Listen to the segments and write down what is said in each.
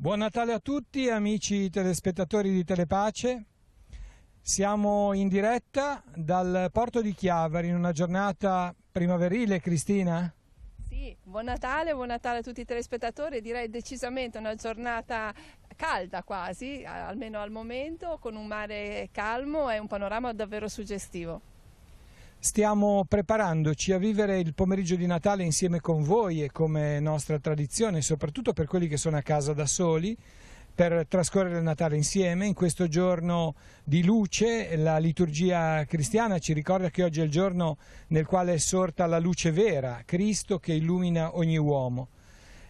Buon Natale a tutti amici telespettatori di Telepace, siamo in diretta dal porto di Chiavari in una giornata primaverile, Cristina? Sì, buon Natale a tutti i telespettatori, direi decisamente una giornata calda quasi, almeno al momento, con un mare calmo e un panorama davvero suggestivo. Stiamo preparandoci a vivere il pomeriggio di Natale insieme con voi e come nostra tradizione, soprattutto per quelli che sono a casa da soli, per trascorrere il Natale insieme. In questo giorno di luce la liturgia cristiana ci ricorda che oggi è il giorno nel quale è sorta la luce vera, Cristo che illumina ogni uomo.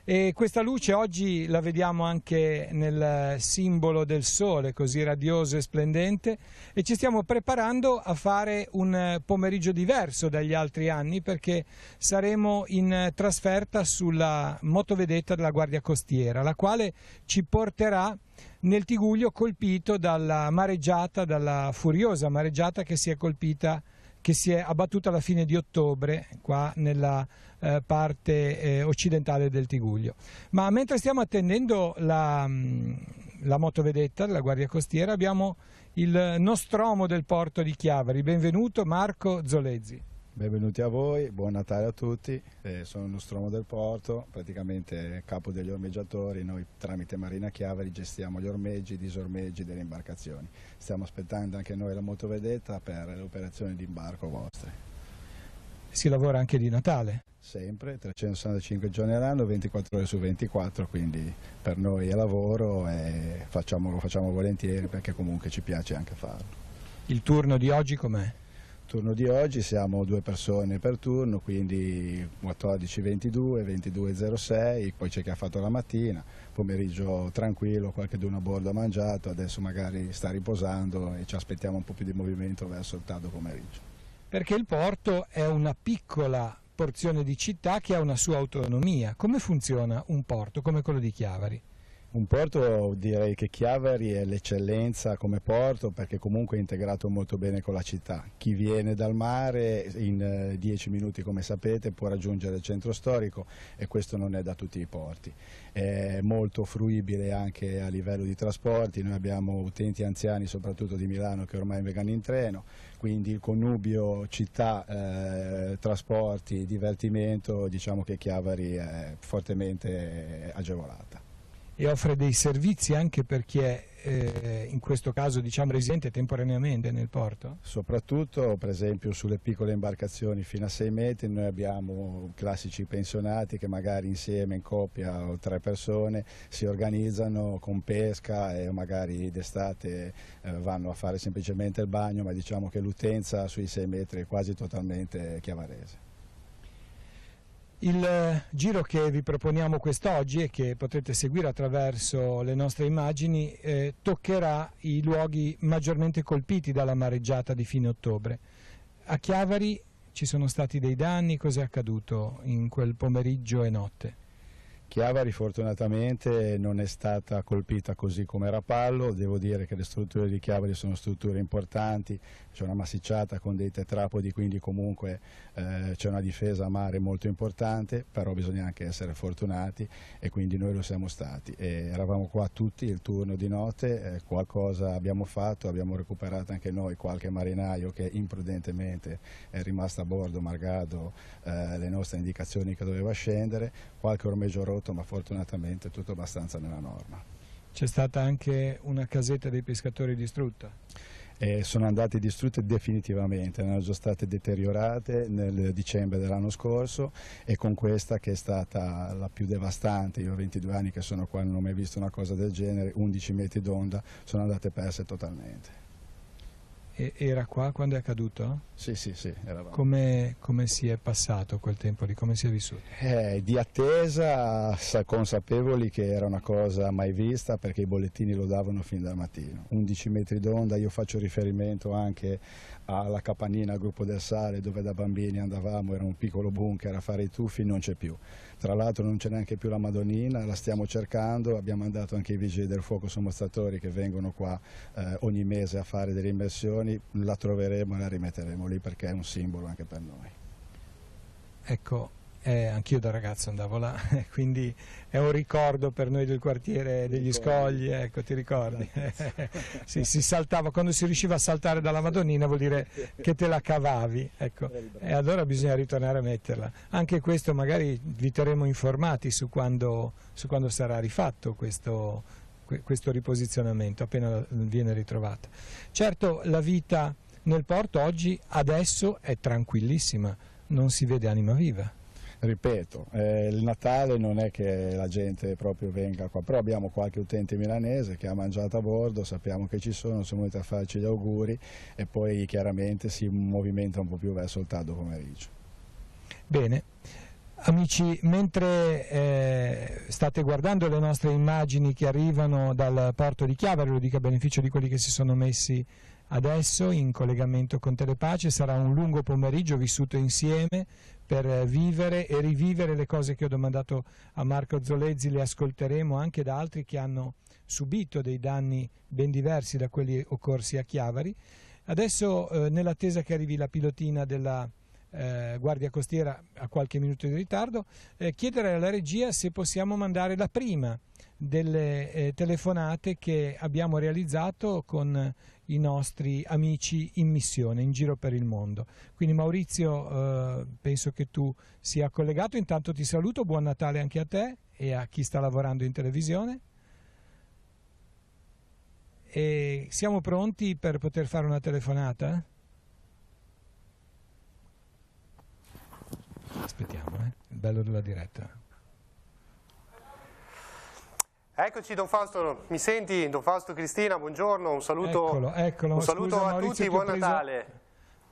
E questa luce oggi la vediamo anche nel simbolo del sole, così radioso e splendente, e ci stiamo preparando a fare un pomeriggio diverso dagli altri anni perché saremo in trasferta sulla motovedetta della Guardia Costiera, la quale ci porterà nel Tigullio colpito dalla mareggiata, dalla furiosa mareggiata che si è abbattuta alla fine di ottobre qua nella parte occidentale del Tigullio. Ma mentre stiamo attendendo la motovedetta della Guardia Costiera abbiamo il nostromo del porto di Chiavari. Benvenuto Marco Zolezzi. Benvenuti a voi, buon Natale a tutti, sono il nostromo del porto, praticamente capo degli ormeggiatori. Noi tramite Marina Chiavari gestiamo gli ormeggi, i disormeggi delle imbarcazioni. Stiamo aspettando anche noi la motovedetta per le operazioni di imbarco vostre. Si lavora anche di Natale? Sempre, 365 giorni all'anno, 24 ore su 24, quindi per noi è lavoro e lo facciamo volentieri perché comunque ci piace anche farlo. Il turno di oggi com'è? Turno di oggi siamo 2 persone per turno, quindi 14-22, 22-06, poi c'è chi ha fatto la mattina, pomeriggio tranquillo, qualcuno a bordo ha mangiato, adesso magari sta riposando e ci aspettiamo un po' più di movimento verso il tardo pomeriggio. Perché il porto è una piccola porzione di città che ha una sua autonomia. Come funziona un porto come quello di Chiavari? Un porto, direi che Chiavari è l'eccellenza come porto perché comunque è integrato molto bene con la città. Chi viene dal mare in 10 minuti, come sapete, può raggiungere il centro storico e questo non è da tutti i porti. È molto fruibile anche a livello di trasporti, noi abbiamo utenti anziani soprattutto di Milano che ormai vengono in treno, quindi il connubio città, trasporti, divertimento, diciamo che Chiavari è fortemente agevolata. E offre dei servizi anche per chi è in questo caso diciamo residente temporaneamente nel porto? Soprattutto per esempio sulle piccole imbarcazioni fino a 6 metri noi abbiamo classici pensionati che magari insieme in coppia o 3 persone si organizzano con pesca e magari d'estate vanno a fare semplicemente il bagno, ma diciamo che l'utenza sui 6 metri è quasi totalmente chiavarese. Il giro che vi proponiamo quest'oggi e che potrete seguire attraverso le nostre immagini toccherà i luoghi maggiormente colpiti dalla mareggiata di fine ottobre. A Chiavari ci sono stati dei danni, cos'è accaduto in quel pomeriggio e notte? Chiavari fortunatamente non è stata colpita così come Rapallo, devo dire che le strutture di Chiavari sono strutture importanti, c'è una massicciata con dei tetrapodi, quindi comunque c'è una difesa a mare molto importante, però bisogna anche essere fortunati e quindi noi lo siamo stati. Eravamo qua tutti il turno di notte, qualcosa abbiamo fatto, abbiamo recuperato anche noi qualche marinaio che imprudentemente è rimasto a bordo malgrado le nostre indicazioni che doveva scendere, qualche ormeggio rotto, ma fortunatamente tutto abbastanza nella norma. C'è stata anche una casetta dei pescatori distrutta? Sono andate distrutte definitivamente, erano già state deteriorate nel dicembre dell'anno scorso e con questa che è stata la più devastante, io ho 22 anni che sono qua, non ho mai visto una cosa del genere, 11 metri d'onda, sono andate perse totalmente. E era qua quando è accaduto? Sì, eravamo. Come si è passato quel tempo lì? Come si è vissuto? Di attesa, consapevoli che era una cosa mai vista perché i bollettini lo davano fin dal mattino. 11 metri d'onda, io faccio riferimento anche alla Capanina, al Gruppo del Sale, dove da bambini andavamo, era un piccolo bunker a fare i tuffi, non c'è più. Tra l'altro non c'è neanche più la Madonnina, la stiamo cercando, abbiamo mandato anche i vigili del fuoco sommostatori che vengono qua ogni mese a fare delle immersioni, la troveremo e la rimetteremo lì perché è un simbolo anche per noi. Ecco, Anch'io da ragazzo andavo là, quindi è un ricordo per noi del quartiere degli Scogli, ecco, ti ricordi? Sì, si saltava, quando si riusciva a saltare dalla Madonnina vuol dire che te la cavavi, ecco, e allora bisogna ritornare a metterla. Anche questo magari vi terremo informati su quando sarà rifatto questo riposizionamento, appena viene ritrovata. Certo, la vita nel porto oggi, adesso, è tranquillissima, non si vede anima viva. Ripeto, il Natale non è che la gente proprio venga qua, però abbiamo qualche utente milanese che ha mangiato a bordo, sappiamo che ci sono venuti a farci gli auguri e poi chiaramente si movimenta un po' più verso il tardo pomeriggio. Bene, amici, mentre state guardando le nostre immagini che arrivano dal porto di Chiavari, lo dico a beneficio di quelli che si sono messi adesso in collegamento con Telepace, sarà un lungo pomeriggio vissuto insieme per vivere e rivivere le cose che ho domandato a Marco Zollezzi, le ascolteremo anche da altri che hanno subito dei danni ben diversi da quelli occorsi a Chiavari. Adesso, nell'attesa che arrivi la pilotina della Guardia Costiera a qualche minuto di ritardo, chiedere alla regia se possiamo mandare la prima delle telefonate che abbiamo realizzato con i nostri amici in missione in giro per il mondo. Quindi Maurizio, penso che tu sia collegato, intanto ti saluto, buon Natale anche a te e a chi sta lavorando in televisione, e siamo pronti per poter fare una telefonata? Aspettiamo, il bello della diretta. Eccoci Don Fausto, mi senti? Don Fausto, Cristina, buongiorno, un saluto, eccolo. un saluto Scusa, a Maurizio, tutti, buon Natale.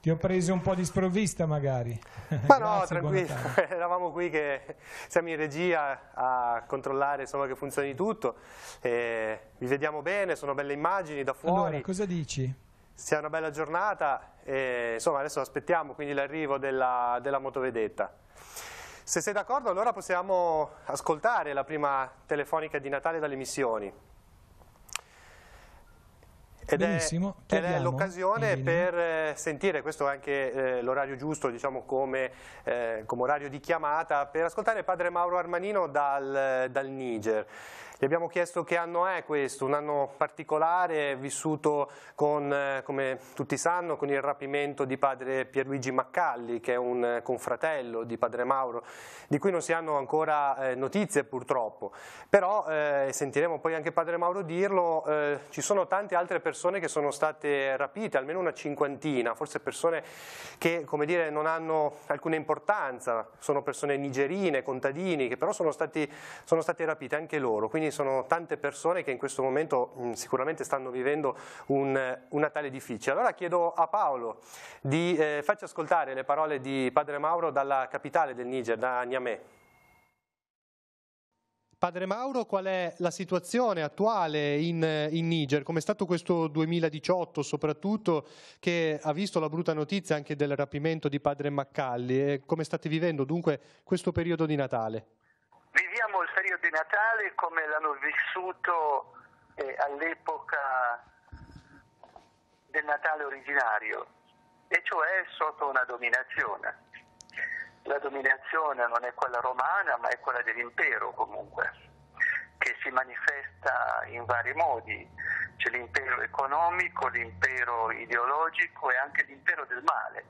Ti ho preso un po' di sprovvista magari. Ma Grazie, no, tranquillo, eravamo qui che siamo in regia a controllare, insomma, che funzioni tutto, vi vediamo bene, sono belle immagini da fuori. Allora, cosa dici? Sia una bella giornata e insomma adesso aspettiamo quindi l'arrivo della motovedetta. Se sei d'accordo allora possiamo ascoltare la prima telefonica di Natale dalle missioni. Ed è l'occasione per sentire, questo è anche l'orario giusto, diciamo, come orario di chiamata, per ascoltare padre Mauro Armanino dal Niger. Gli abbiamo chiesto che anno è questo, un anno particolare vissuto con, come tutti sanno, con il rapimento di padre Pierluigi Maccalli, che è un confratello di padre Mauro, di cui non si hanno ancora notizie purtroppo. Però, sentiremo poi anche padre Mauro dirlo, ci sono tante altre persone che sono state rapite, almeno una cinquantina, forse persone che, come dire, non hanno alcuna importanza, sono persone nigerine, contadini, che però sono stati rapite anche loro, quindi sono tante persone che in questo momento sicuramente stanno vivendo un Natale difficile. Allora chiedo a Paolo di farci ascoltare le parole di padre Mauro dalla capitale del Niger, da Niamey. Padre Mauro, qual è la situazione attuale in Niger? Come è stato questo 2018 soprattutto, che ha visto la brutta notizia anche del rapimento di padre Maccalli, e come state vivendo dunque questo periodo di Natale? Viviamo il periodo di Natale come l'hanno vissuto all'epoca del Natale originario, e cioè sotto una dominazione. La dominazione non è quella romana, ma è quella dell'impero comunque, che si manifesta in vari modi. C'è l'impero economico, l'impero ideologico e anche l'impero del male,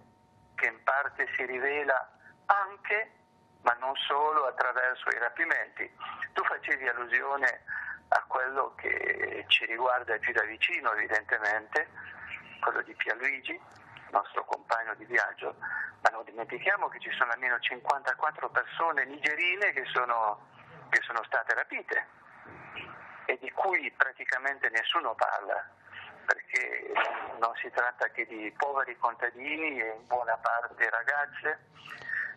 che in parte si rivela anche, ma non solo, attraverso i rapimenti. Tu facevi allusione a quello che ci riguarda più da vicino, evidentemente, quello di Pierluigi, nostro compagno di viaggio, ma non dimentichiamo che ci sono almeno 54 persone nigerine che sono state rapite e di cui praticamente nessuno parla, perché non si tratta che di poveri contadini e in buona parte ragazze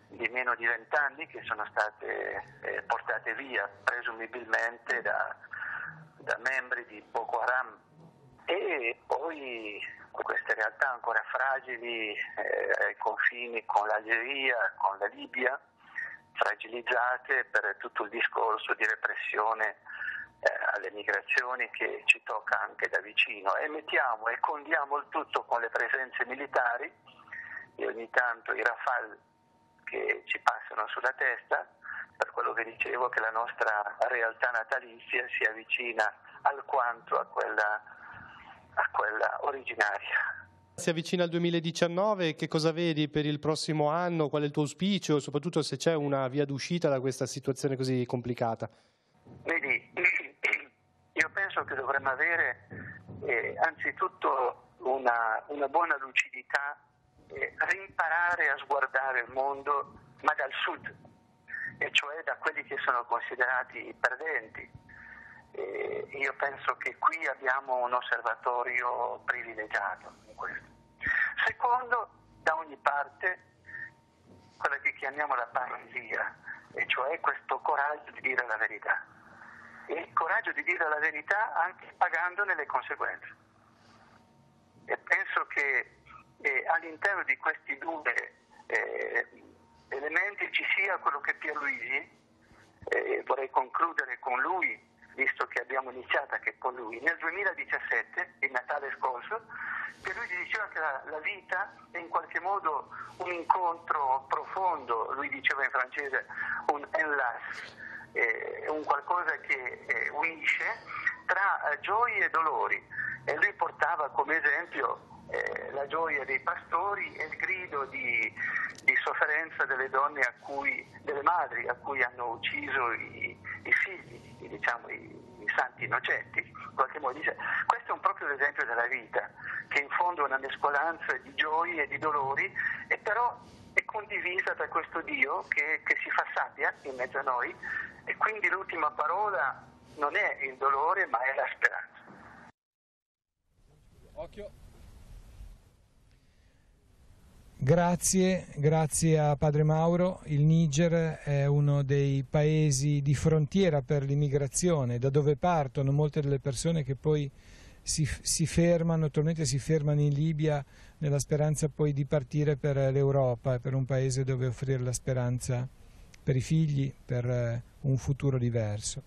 di meno di 20 anni che sono state portate via presumibilmente da membri di Boko Haram, e poi queste realtà ancora fragili ai confini con l'Algeria, con la Libia, fragilizzate per tutto il discorso di repressione alle migrazioni che ci tocca anche da vicino, e mettiamo e condiamo il tutto con le presenze militari, e ogni tanto i Rafale che ci passano sulla testa, per quello che dicevo che la nostra realtà natalizia si avvicina alquanto a quella originaria. Si avvicina al 2019, che cosa vedi per il prossimo anno? Qual è il tuo auspicio? Soprattutto se c'è una via d'uscita da questa situazione così complicata. Vedi, io penso che dovremmo avere anzitutto una buona lucidità, rimparare a sguardare il mondo, ma dal sud, e cioè da quelli che sono considerati i perdenti. Io penso che qui abbiamo un osservatorio privilegiato in questo. Secondo, da ogni parte, quella che chiamiamo la paresia, e cioè questo coraggio di dire la verità. E il coraggio di dire la verità anche pagandone le conseguenze. E penso che all'interno di questi due elementi ci sia quello che Pierluigi, vorrei concludere con lui, visto che abbiamo iniziato anche con lui, nel 2017, il Natale scorso, Pierluigi diceva che la vita è in qualche modo un incontro profondo, lui diceva in francese un enlace, un qualcosa che unisce tra gioie e dolori, e lui portava come esempio la gioia dei pastori e il grido di sofferenza delle donne delle madri a cui hanno ucciso i figli, diciamo i santi innocenti. In qualche modo dice, questo è un proprio esempio della vita, che in fondo è una mescolanza di gioie e di dolori, e però è condivisa da questo Dio che si fa sabbia in mezzo a noi, e quindi l'ultima parola non è il dolore ma è la speranza. Occhio. Grazie a Padre Mauro. Il Niger è uno dei paesi di frontiera per l'immigrazione, da dove partono molte delle persone che poi si fermano, attualmente si fermano in Libia nella speranza poi di partire per l'Europa, per un paese dove offrire la speranza per i figli, per un futuro diverso.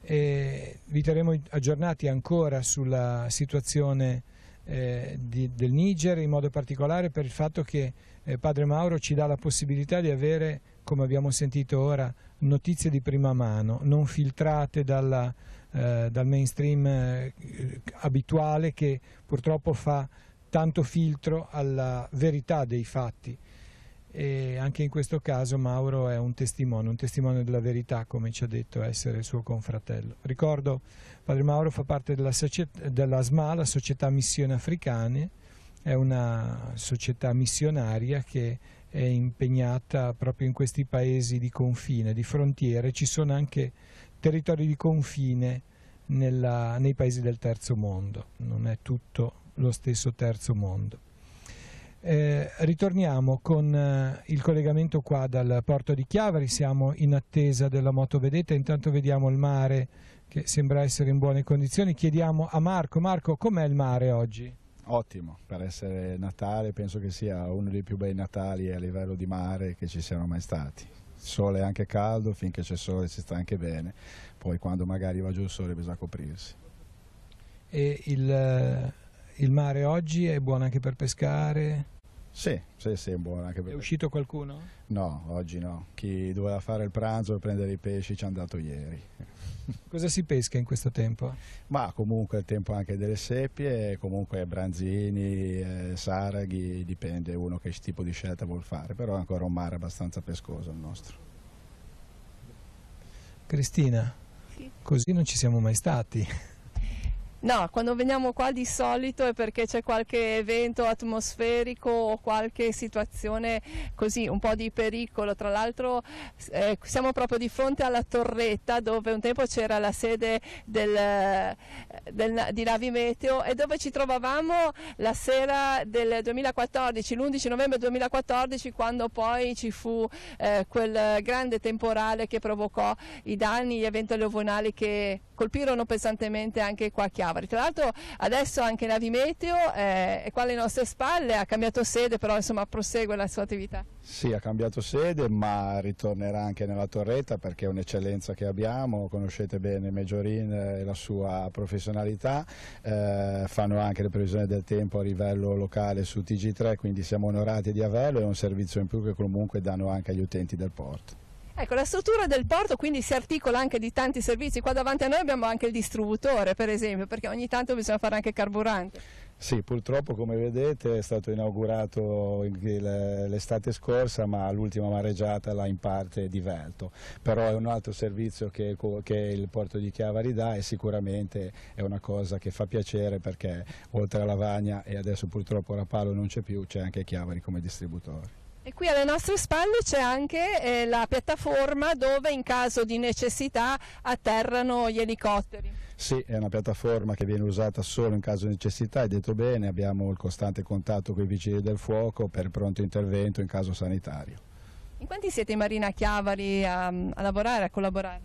E vi terremo aggiornati ancora sulla situazione del Niger, in modo particolare per il fatto che Padre Mauro ci dà la possibilità di avere, come abbiamo sentito ora, notizie di prima mano, non filtrate dal mainstream abituale, che purtroppo fa tanto filtro alla verità dei fatti. E anche in questo caso Mauro è un testimone della verità, come ci ha detto essere il suo confratello. Ricordo, Padre Mauro fa parte della SMA, la Società Missioni Africane, è una società missionaria che è impegnata proprio in questi paesi di confine, di frontiere. Ci sono anche territori di confine nei paesi del terzo mondo, non è tutto lo stesso terzo mondo. Ritorniamo con il collegamento qua dal porto di Chiavari, siamo in attesa della motovedetta, intanto vediamo il mare che sembra essere in buone condizioni. Chiediamo a Marco, com'è il mare oggi? Ottimo, per essere Natale penso che sia uno dei più bei Natali a livello di mare che ci siano mai stati. Il sole è anche caldo, finché c'è sole si sta anche bene, poi quando magari va giù il sole bisogna coprirsi. E il mare oggi è buono anche per pescare? Sì, è buono anche per pescare. È uscito qualcuno? No, oggi no. Chi doveva fare il pranzo e prendere i pesci ci è andato ieri. Cosa si pesca in questo tempo? Ma comunque è il tempo anche delle seppie, comunque branzini, saraghi, dipende uno che tipo di scelta vuol fare, però è ancora un mare abbastanza pescoso il nostro. Cristina, sì. Così non ci siamo mai stati. No, quando veniamo qua di solito è perché c'è qualche evento atmosferico o qualche situazione così, un po' di pericolo. Tra l'altro siamo proprio di fronte alla torretta dove un tempo c'era la sede di Navi Meteo e dove ci trovavamo la sera del 2014, l'11 novembre 2014, quando poi ci fu quel grande temporale che provocò i danni, gli eventi alluvionali che colpirono pesantemente anche qua a Chiavari. Chiavari. Tra l'altro adesso anche Navimeteo è qua alle nostre spalle, ha cambiato sede, però insomma prosegue la sua attività. Sì, ha cambiato sede, ma ritornerà anche nella Torretta perché è un'eccellenza che abbiamo, conoscete bene Meggiorin e la sua professionalità, fanno anche le previsioni del tempo a livello locale su TG3, quindi siamo onorati di averlo, è un servizio in più che comunque danno anche agli utenti del porto. Ecco, la struttura del porto quindi si articola anche di tanti servizi. Qua davanti a noi abbiamo anche il distributore, per esempio, perché ogni tanto bisogna fare anche carburante. Sì, purtroppo come vedete è stato inaugurato l'estate scorsa, ma l'ultima mareggiata l'ha in parte divelto, però è un altro servizio che il porto di Chiavari dà e sicuramente è una cosa che fa piacere perché oltre a Lavagna e adesso purtroppo Rapallo non c'è più, c'è anche Chiavari come distributore. E qui alle nostre spalle c'è anche la piattaforma dove in caso di necessità atterrano gli elicotteri. Sì, è una piattaforma che viene usata solo in caso di necessità, hai detto bene, abbiamo il costante contatto con i vigili del fuoco per pronto intervento in caso sanitario. In quanti siete in Marina Chiavari a lavorare, a collaborare?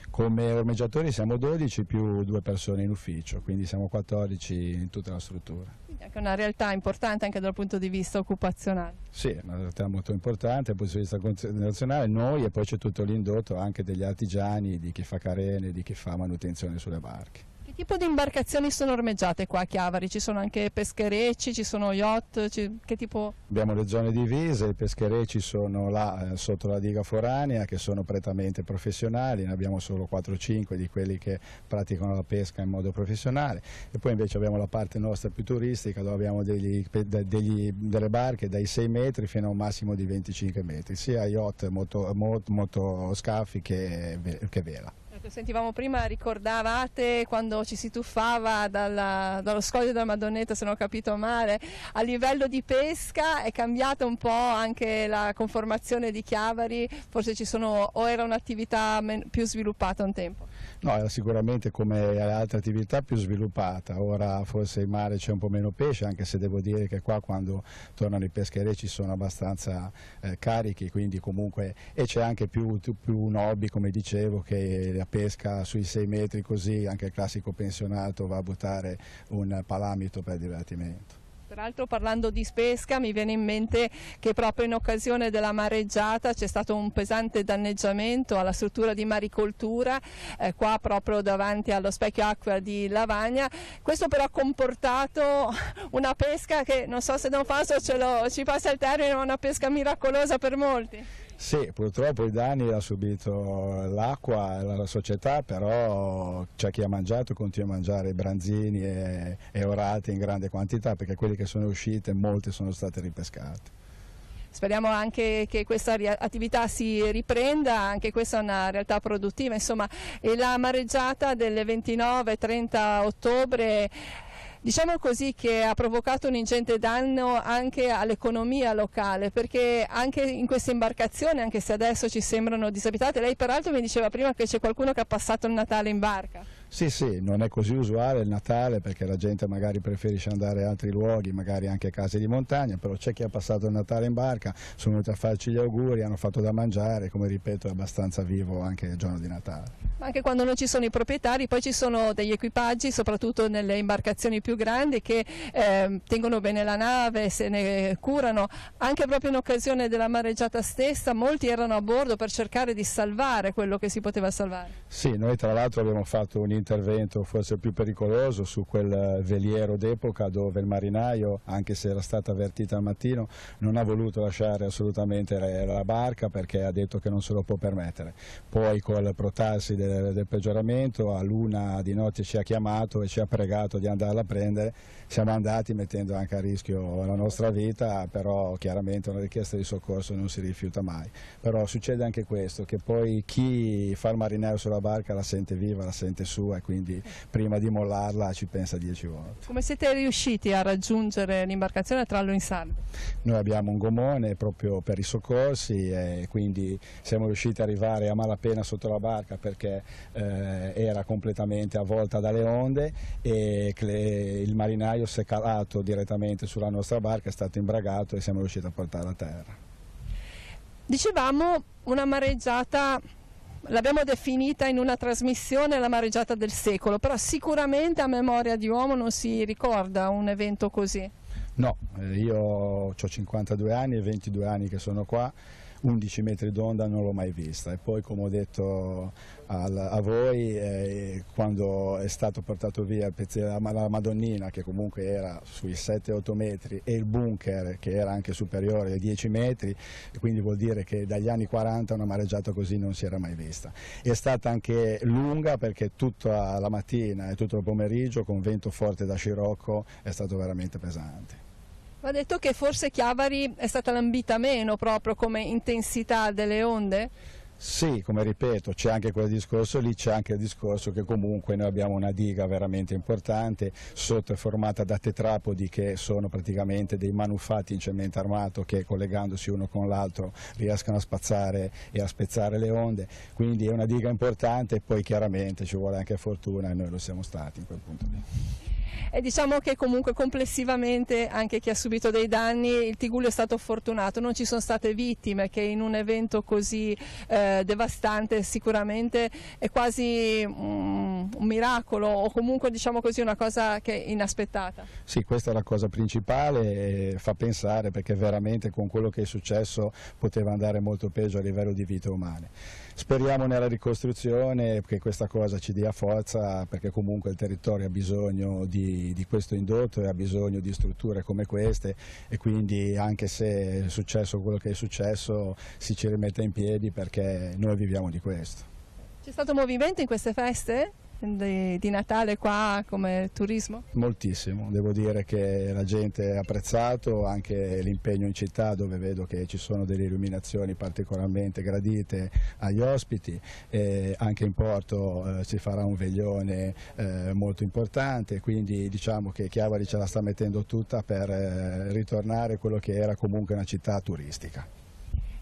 Come ormeggiatori siamo 12 più 2 persone in ufficio, quindi siamo 14 in tutta la struttura. Quindi anche una realtà importante anche dal punto di vista occupazionale. Sì, è una realtà molto importante dal punto di vista nazionale, noi e poi c'è tutto l'indotto anche degli artigiani, di chi fa carene, di chi fa manutenzione sulle barche. Che tipo di imbarcazioni sono ormeggiate qua a Chiavari? Ci sono anche pescherecci, ci sono yacht, che tipo? Abbiamo le zone divise, i pescherecci sono là sotto la diga foranea che sono prettamente professionali, ne abbiamo solo 4-5 di quelli che praticano la pesca in modo professionale e poi invece abbiamo la parte nostra più turistica dove abbiamo delle barche dai 6 metri fino a un massimo di 25 metri, sia yacht, motoscafi che vela. Sentivamo prima, ricordavate quando ci si tuffava dallo scoglio della Madonnetta, se non ho capito male, a livello di pesca è cambiata un po' anche la conformazione di Chiavari, forse o era un'attività più sviluppata un tempo? No, era sicuramente come altre attività più sviluppata, ora forse in mare c'è un po' meno pesce, anche se devo dire che qua quando tornano i pescherecci sono abbastanza carichi, quindi comunque e c'è anche più un hobby come dicevo che la pesca sui 6 metri così, anche il classico pensionato va a buttare un palamito per divertimento. Peraltro parlando di pesca mi viene in mente che proprio in occasione della mareggiata c'è stato un pesante danneggiamento alla struttura di maricoltura qua proprio davanti allo specchio acqua di Lavagna. Questo però ha comportato una pesca che non so se Don Fausto ci passa il termine, ma una pesca miracolosa per molti. Sì, purtroppo i danni ha subito l'acqua e la società, però c'è chi ha mangiato, continua a mangiare branzini e orate in grande quantità, perché quelli che sono uscite, molte sono state ripescate. Speriamo anche che questa attività si riprenda, anche questa è una realtà produttiva, insomma, e la mareggiata del 29-30 ottobre diciamo così che ha provocato un ingente danno anche all'economia locale, perché anche in queste imbarcazioni, anche se adesso ci sembrano disabitate, lei peraltro mi diceva prima che c'è qualcuno che ha passato il Natale in barca. Sì, non è così usuale il Natale perché la gente magari preferisce andare a altri luoghi, magari anche case di montagna, però c'è chi ha passato il Natale in barca, sono venuti a farci gli auguri, hanno fatto da mangiare, come ripeto è abbastanza vivo anche il giorno di Natale. Anche quando non ci sono i proprietari, poi ci sono degli equipaggi, soprattutto nelle imbarcazioni più grandi, che tengono bene la nave, se ne curano. Anche proprio in occasione della mareggiata stessa, molti erano a bordo per cercare di salvare quello che si poteva salvare. Sì, noi tra l'altro abbiamo fatto un intervento forse più pericoloso su quel veliero d'epoca dove il marinaio, anche se era stato avvertito al mattino, non ha voluto lasciare assolutamente la barca perché ha detto che non se lo può permettere. Poi col protrarsi del peggioramento a l'1 di notte ci ha chiamato e ci ha pregato di andarla a prendere, siamo andati mettendo anche a rischio la nostra vita, però chiaramente una richiesta di soccorso non si rifiuta mai. Però succede anche questo, che poi chi fa il marinaio sulla barca la sente viva, la sente sua e quindi prima di mollarla ci pensa 10 volte. Come siete riusciti a raggiungere l'imbarcazione e a trarlo in salvo? Noi abbiamo un gomone proprio per i soccorsi e quindi siamo riusciti ad arrivare a malapena sotto la barca perché era completamente avvolta dalle onde e il marinaio si è calato direttamente sulla nostra barca, è stato imbragato e siamo riusciti a portarla a terra. Dicevamo una mareggiata l'abbiamo definita in una trasmissione la mareggiata del secolo, però sicuramente a memoria di uomo non si ricorda un evento così. No, io ho 52 anni e 22 anni che sono qua, 11 metri d'onda non l'ho mai vista, e poi, come ho detto a voi, quando è stato portato via il pezzo della Madonnina, che comunque era sui 7-8 metri, e il bunker che era anche superiore ai 10 metri, e quindi vuol dire che dagli anni 40 una mareggiata così non si era mai vista. È stata anche lunga, perché tutta la mattina e tutto il pomeriggio con vento forte da scirocco è stato veramente pesante. Va detto che forse Chiavari è stata lambita meno proprio come intensità delle onde? Sì, come ripeto, c'è anche quel discorso lì, c'è anche il discorso che comunque noi abbiamo una diga veramente importante, sotto è formata da tetrapodi che sono praticamente dei manufatti in cemento armato che, collegandosi uno con l'altro, riescono a spazzare e a spezzare le onde, quindi è una diga importante, e poi chiaramente ci vuole anche fortuna, e noi lo siamo stati in quel punto lì. E diciamo che comunque complessivamente, anche chi ha subito dei danni, il Tigullio è stato fortunato, non ci sono state vittime, che in un evento così devastante sicuramente è quasi un miracolo, o comunque, diciamo così, una cosa che è inaspettata. Sì, questa è la cosa principale, e fa pensare, perché veramente con quello che è successo poteva andare molto peggio a livello di vite umane. Speriamo nella ricostruzione che questa cosa ci dia forza, perché comunque il territorio ha bisogno di questo indotto e ha bisogno di strutture come queste, e quindi, anche se è successo quello che è successo, si ci rimette in piedi, perché noi viviamo di questo. C'è stato movimento in queste feste di Natale qua come turismo? Moltissimo, devo dire che la gente ha apprezzato anche l'impegno in città, dove vedo che ci sono delle illuminazioni particolarmente gradite agli ospiti, e anche in porto si farà un veglione molto importante, quindi diciamo che Chiavari ce la sta mettendo tutta per ritornare quello che era comunque una città turistica.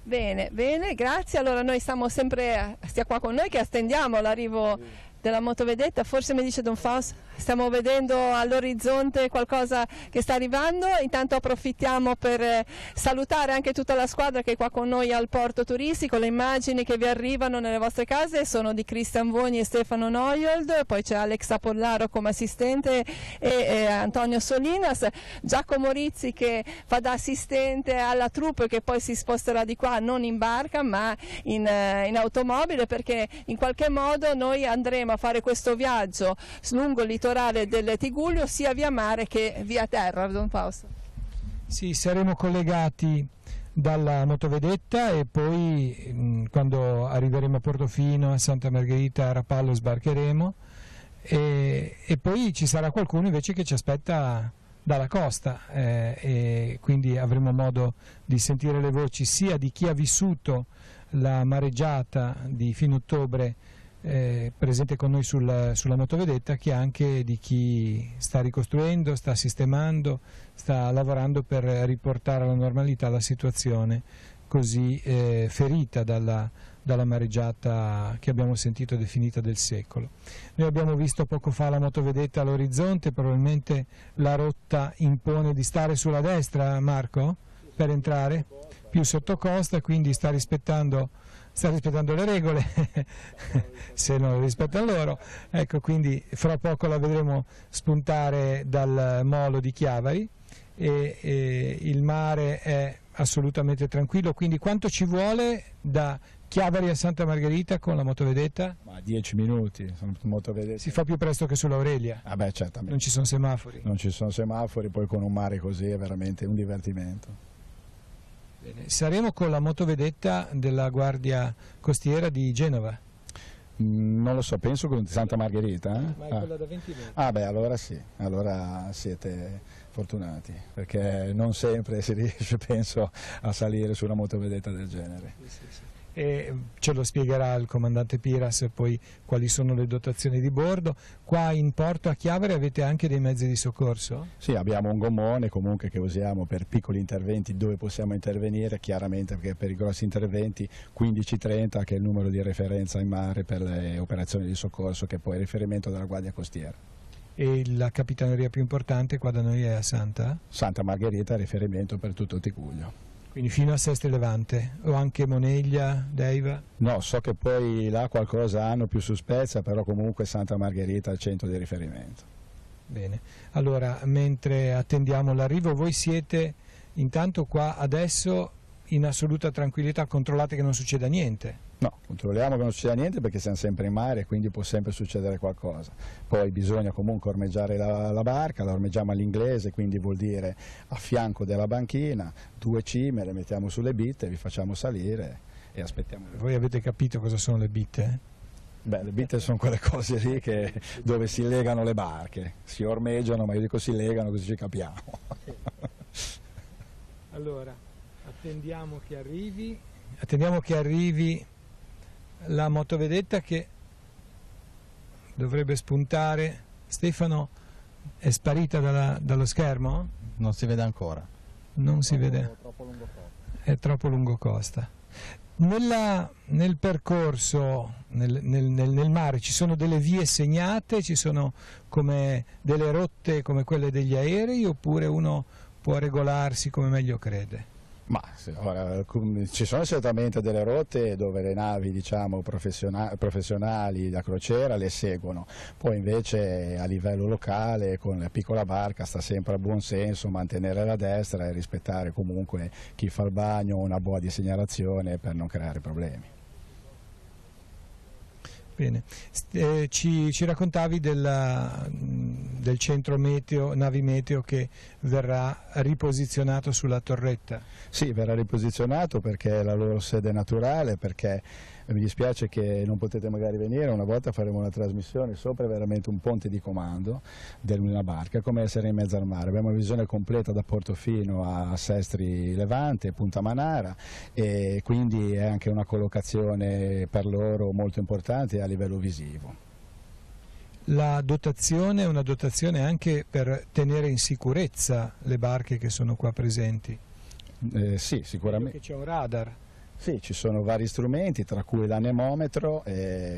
Bene, bene, grazie. Allora noi stia qua con noi che attendiamo l'arrivo della motovedetta. Forse, mi dice Don Fausto, stiamo vedendo all'orizzonte qualcosa che sta arrivando. Intanto approfittiamo per salutare anche tutta la squadra che è qua con noi al porto turistico. Le immagini che vi arrivano nelle vostre case sono di Cristian Vogni e Stefano Noiold, poi c'è Alex Apollaro come assistente e Antonio Solinas, Giacomo Rizzi che fa da assistente alla troupe, che poi si sposterà di qua non in barca ma in automobile, perché in qualche modo noi andremo a fare questo viaggio lungo il litorale del Tigullio, sia via mare che via terra. Don Fausto. Sì, saremo collegati dalla motovedetta, e poi quando arriveremo a Portofino, a Santa Margherita, a Rapallo, sbarcheremo, e poi ci sarà qualcuno invece che ci aspetta dalla costa, e quindi avremo modo di sentire le voci sia di chi ha vissuto la mareggiata di fine ottobre presente con noi sulla motovedetta, che anche di chi sta ricostruendo, sta sistemando, sta lavorando per riportare alla normalità la situazione così ferita dalla mareggiata che abbiamo sentito definita del secolo. Noi abbiamo visto poco fa la motovedetta all'orizzonte, probabilmente la rotta impone di stare sulla destra, Marco, per entrare, più sotto costa, quindi sta rispettando le regole, se non le rispettano loro. Ecco, quindi fra poco la vedremo spuntare dal molo di Chiavari, e il mare è assolutamente tranquillo. Quindi quanto ci vuole da Chiavari a Santa Margherita con la motovedetta? Ma 10 minuti, motovedetta. Si fa più presto che sull'Aurelia? Ah beh, certamente. Non ci sono semafori? Non ci sono semafori, poi con un mare così è veramente un divertimento. Bene. Saremo con la motovedetta della Guardia Costiera di Genova? Non lo so, penso con Santa Margherita. Ma è quella da 20 metri. Ah beh, allora sì, allora siete fortunati, perché non sempre si riesce, penso, a salire su una motovedetta del genere. Sì. E ce lo spiegherà il comandante Piras poi quali sono le dotazioni di bordo. Qua in porto a Chiavari avete anche dei mezzi di soccorso? Sì, abbiamo un gommone comunque che usiamo per piccoli interventi dove possiamo intervenire, chiaramente, perché per i grossi interventi 1530, che è il numero di referenza in mare per le operazioni di soccorso, che poi è il riferimento della Guardia Costiera. E la capitaneria più importante qua da noi è a Santa Margherita, riferimento per tutto il Tigullio. Quindi fino a Sestri Levante, o anche Moneglia, Deiva? No, so che poi là qualcosa hanno più su Spezia, però comunque Santa Margherita è il centro di riferimento. Bene, allora mentre attendiamo l'arrivo, voi siete intanto qua adesso in assoluta tranquillità, controllate che non succeda niente? No, controlliamo che non succeda niente perché siamo sempre in mare e quindi può sempre succedere qualcosa. Poi bisogna comunque ormeggiare la barca, la ormeggiamo all'inglese, quindi vuol dire a fianco della banchina, 2 cime, le mettiamo sulle bitte, vi facciamo salire e aspettiamo. Voi avete capito cosa sono le bitte? Beh, le bitte sono quelle cose lì dove si legano le barche, si ormeggiano, ma io dico si legano così ci capiamo. Allora, attendiamo che arrivi la motovedetta che dovrebbe spuntare. Stefano, è sparita dallo schermo? Non si vede ancora. Non si vede? Troppo lungo costa. È troppo lungo costa. Nel percorso, nel mare, ci sono delle vie segnate, ci sono come delle rotte come quelle degli aerei, oppure uno può regolarsi come meglio crede? Ma ora, ci sono certamente delle rotte dove le navi, diciamo, professionali da crociera le seguono, poi invece a livello locale con la piccola barca sta sempre a buon senso mantenere la destra e rispettare comunque chi fa il bagno, una boa di segnalazione per non creare problemi. Bene, ci raccontavi del centro meteo, navi meteo che verrà riposizionato sulla torretta. Sì, verrà riposizionato perché è la loro sede naturale, perché mi dispiace che non potete magari venire, una volta faremo una trasmissione sopra, è veramente un ponte di comando di una barca, come essere in mezzo al mare. Abbiamo una visione completa da Portofino a Sestri Levante, Punta Manara, e quindi è anche una collocazione per loro molto importante a livello visivo. La dotazione è una dotazione anche per tenere in sicurezza le barche che sono qua presenti? Sì, sicuramente. C'è un radar? Sì, ci sono vari strumenti, tra cui l'anemometro,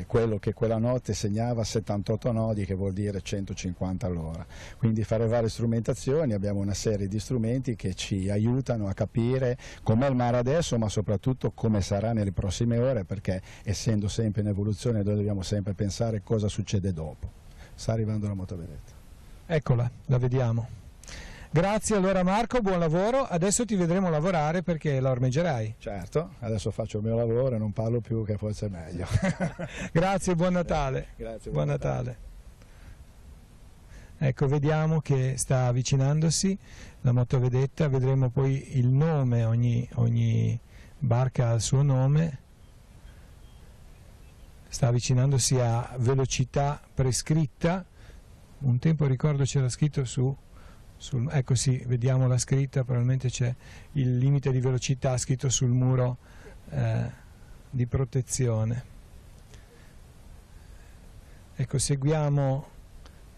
quello che quella notte segnava 78 nodi, che vuol dire 150 all'ora. Quindi fare varie strumentazioni, abbiamo una serie di strumenti che ci aiutano a capire com'è il mare adesso, ma soprattutto come sarà nelle prossime ore, perché essendo sempre in evoluzione noi dobbiamo sempre pensare cosa succede dopo. Sta arrivando la motovedetta. Eccola, la vediamo. Grazie allora Marco, buon lavoro, adesso ti vedremo lavorare perché la ormeggerai. Certo, adesso faccio il mio lavoro e non parlo più, che forse è meglio. Grazie, buon Natale. Grazie, buon Natale. Ecco, vediamo che sta avvicinandosi la motovedetta, vedremo poi il nome, ogni barca ha il suo nome. Sta avvicinandosi a velocità prescritta, un tempo ricordo c'era scritto ecco sì, vediamo la scritta, probabilmente c'è il limite di velocità scritto sul muro di protezione. Ecco, seguiamo,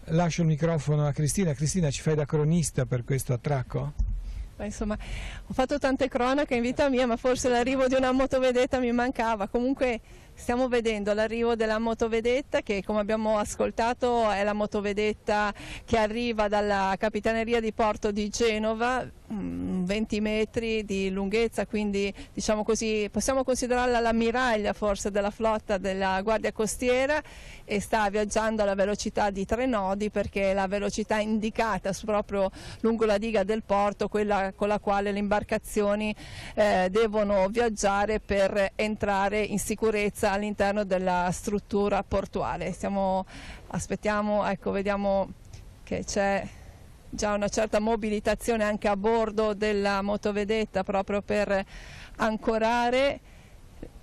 lascio il microfono a Cristina. Cristina, ci fai da cronista per questo attracco? Beh, insomma, ho fatto tante cronache in vita mia, ma forse l'arrivo di una motovedetta mi mancava. Comunque stiamo vedendo l'arrivo della motovedetta che, come abbiamo ascoltato, è la motovedetta che arriva dalla Capitaneria di Porto di Genova, 20 metri di lunghezza, quindi diciamo così possiamo considerarla l'ammiraglia forse della flotta della Guardia Costiera, e sta viaggiando alla velocità di 3 nodi perché è la velocità indicata proprio lungo la diga del porto, quella con la quale le imbarcazioni devono viaggiare per entrare in sicurezza all'interno della struttura portuale. Aspettiamo, ecco, vediamo che c'è già una certa mobilitazione anche a bordo della motovedetta proprio per ancorare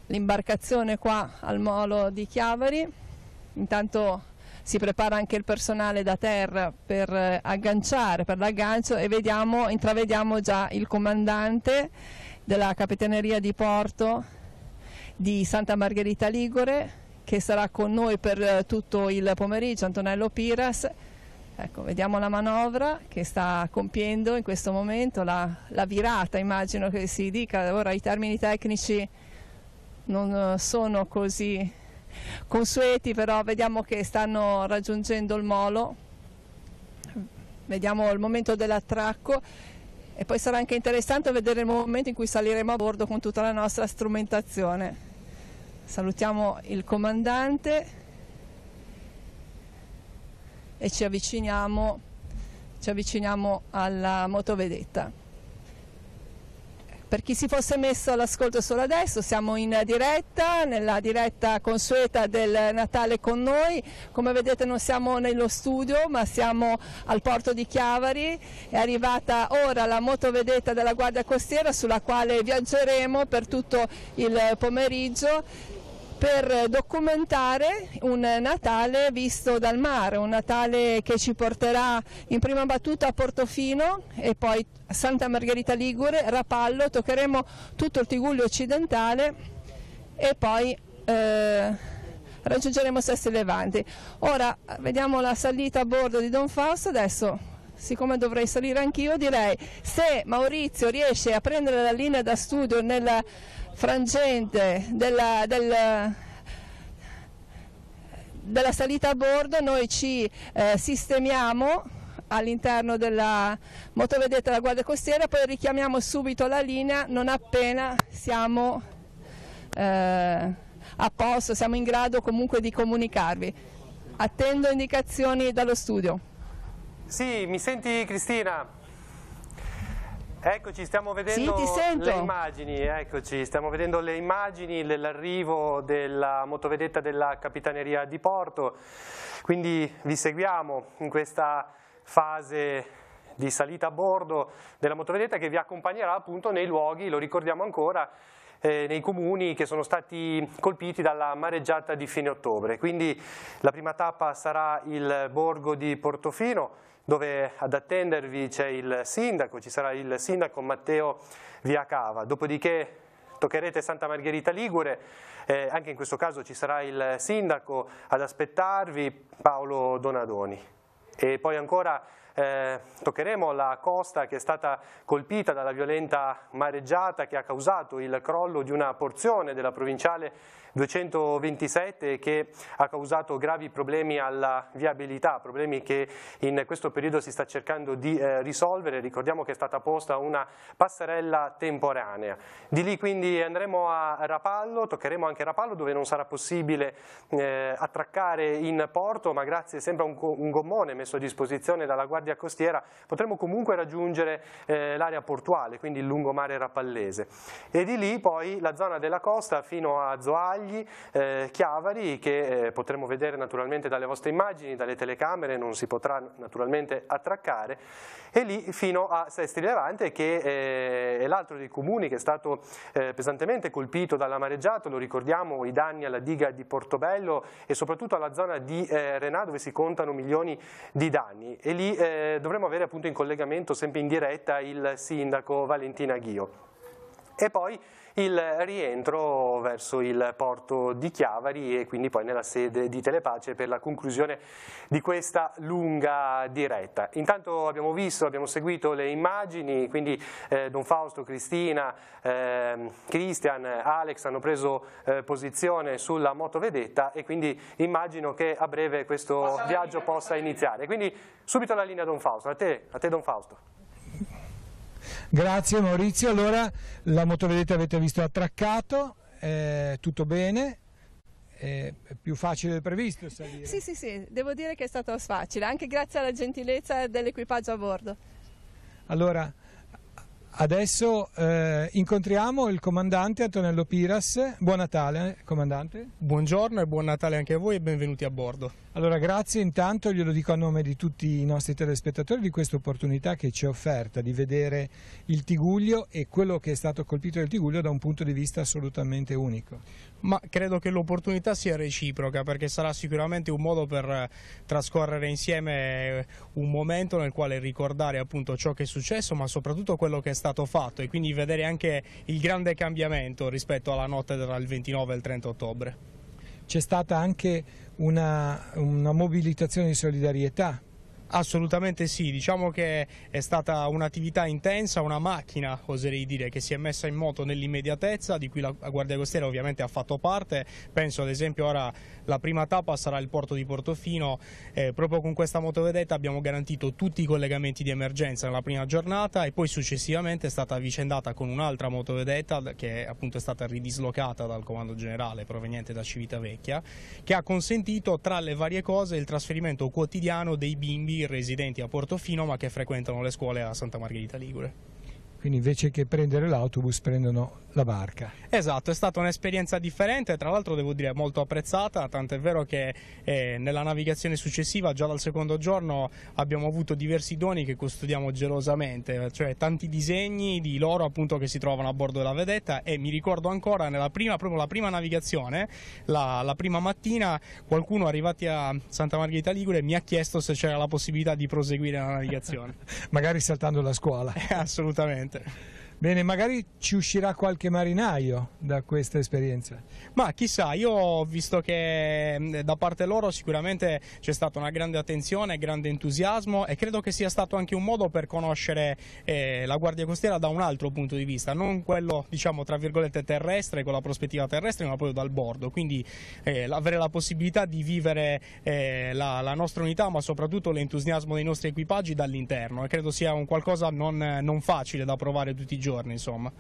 l'imbarcazione qua al molo di Chiavari. Intanto si prepara anche il personale da terra per agganciare, per l'aggancio, e intravediamo già il comandante della Capitaneria di Porto di Santa Margherita Ligure, che sarà con noi per tutto il pomeriggio, Antonello Piras. Ecco, vediamo la manovra che sta compiendo in questo momento, la virata, immagino che si dica. Ora i termini tecnici non sono così consueti, però vediamo che stanno raggiungendo il molo. Vediamo il momento dell'attracco e poi sarà anche interessante vedere il momento in cui saliremo a bordo con tutta la nostra strumentazione. Salutiamo il comandante e ci avviciniamo alla motovedetta. Per chi si fosse messo all'ascolto solo adesso, siamo in diretta, nella diretta consueta del Natale con noi. Come vedete non siamo nello studio, ma siamo al porto di Chiavari. È arrivata ora la motovedetta della Guardia Costiera, sulla quale viaggeremo per tutto il pomeriggio per documentare un Natale visto dal mare, un Natale che ci porterà in prima battuta a Portofino e poi a Santa Margherita Ligure, Rapallo, toccheremo tutto il Tigullio occidentale e poi raggiungeremo Sesti Levanti. Ora vediamo la salita a bordo di Don Fausto. Adesso, siccome dovrei salire anch'io, direi, se Maurizio riesce a prendere la linea da studio nel frangente della salita a bordo, noi ci sistemiamo all'interno della motovedetta della Guardia Costiera, poi richiamiamo subito la linea non appena siamo a posto, siamo in grado comunque di comunicarvi. Attendo indicazioni dallo studio. Sì, mi senti, Cristina? Eccoci, stiamo vedendo le immagini, stiamo vedendo le immagini dell'arrivo della motovedetta della Capitaneria di Porto, quindi vi seguiamo in questa fase di salita a bordo della motovedetta che vi accompagnerà appunto nei luoghi, lo ricordiamo ancora, nei comuni che sono stati colpiti dalla mareggiata di fine ottobre. Quindi la prima tappa sarà il borgo di Portofino, dove ad attendervi c'è il sindaco, ci sarà il sindaco Matteo Viacava, dopodiché toccherete Santa Margherita Ligure, anche in questo caso ci sarà il sindaco ad aspettarvi, Paolo Donadoni, e poi ancora toccheremo la costa che è stata colpita dalla violenta mareggiata che ha causato il crollo di una porzione della provinciale 227 che ha causato gravi problemi alla viabilità, problemi che in questo periodo si sta cercando di risolvere. Ricordiamo che è stata posta una passerella temporanea. Di lì quindi andremo a Rapallo, toccheremo anche Rapallo dove non sarà possibile attraccare in porto, ma grazie sempre a un gommone messo a disposizione dalla Guardia Costiera potremo comunque raggiungere l'area portuale, quindi il lungomare rapallese. E di lì poi la zona della costa fino a Zoagli, Chiavari, che potremo vedere naturalmente dalle vostre immagini, dalle telecamere, non si potrà naturalmente attraccare, e lì fino a Sesti Levante, che è l'altro dei comuni che è stato pesantemente colpito dalla mareggiata. Lo ricordiamo, i danni alla diga di Portobello e soprattutto alla zona di Renà, dove si contano milioni di danni, e lì dovremo avere appunto in collegamento sempre in diretta il sindaco Valentina Ghio. E poi il rientro verso il porto di Chiavari e quindi poi nella sede di Telepace per la conclusione di questa lunga diretta. Intanto abbiamo seguito le immagini, quindi Don Fausto, Cristina, Christian, Alex hanno preso posizione sulla motovedetta e quindi immagino che a breve questo viaggio possa iniziare. Quindi subito la linea Don Fausto, a te Don Fausto. Grazie Maurizio, allora la motovedetta avete visto attraccato, tutto bene, è più facile del previsto salire? Sì, devo dire che è stato facile, anche grazie alla gentilezza dell'equipaggio a bordo. Allora, adesso incontriamo il comandante Antonello Piras. Buon Natale, comandante. Buongiorno e buon Natale anche a voi e benvenuti a bordo. Allora, grazie intanto, glielo dico a nome di tutti i nostri telespettatori, di questa opportunità che ci è offerta di vedere il Tigullio e quello che è stato colpito del Tigullio da un punto di vista assolutamente unico. Ma credo che l'opportunità sia reciproca, perché sarà sicuramente un modo per trascorrere insieme un momento nel quale ricordare appunto ciò che è successo, ma soprattutto quello che è stato fatto, e quindi vedere anche il grande cambiamento rispetto alla notte tra il 29 e il 30 ottobre. C'è stata anche una mobilitazione di solidarietà Assolutamente sì, diciamo che è stata un'attività intensa, una macchina oserei dire che si è messa in moto nell'immediatezza, di cui la Guardia Costiera ovviamente ha fatto parte. Penso ad esempio ora la prima tappa sarà il porto di Portofino, proprio con questa motovedetta abbiamo garantito tutti i collegamenti di emergenza nella prima giornata e poi successivamente è stata avvicendata con un'altra motovedetta che appunto è stata ridislocata dal comando generale proveniente da Civitavecchia, che ha consentito tra le varie cose il trasferimento quotidiano dei bimbi residenti a Portofino ma che frequentano le scuole a Santa Margherita Ligure. Quindi invece che prendere l'autobus prendono la barca. Esatto, è stata un'esperienza differente, tra l'altro devo dire molto apprezzata, tant'è vero che nella navigazione successiva già dal secondo giorno abbiamo avuto diversi doni che custodiamo gelosamente, cioè tanti disegni di loro appunto che si trovano a bordo della vedetta, e mi ricordo ancora proprio la prima navigazione, la prima mattina, qualcuno arrivati a Santa Margherita Ligure mi ha chiesto se c'era la possibilità di proseguire la navigazione. Magari saltando la scuola. Assolutamente. Bene, magari ci uscirà qualche marinaio da questa esperienza. Ma chissà, io ho visto che da parte loro sicuramente c'è stata una grande attenzione, grande entusiasmo, e credo che sia stato anche un modo per conoscere la Guardia Costiera da un altro punto di vista, non quello diciamo tra virgolette terrestre, con la prospettiva terrestre, ma proprio dal bordo, quindi avere la possibilità di vivere la nostra unità, ma soprattutto l'entusiasmo dei nostri equipaggi dall'interno, e credo sia un qualcosa non facile da provare tutti i giorni. Insomma.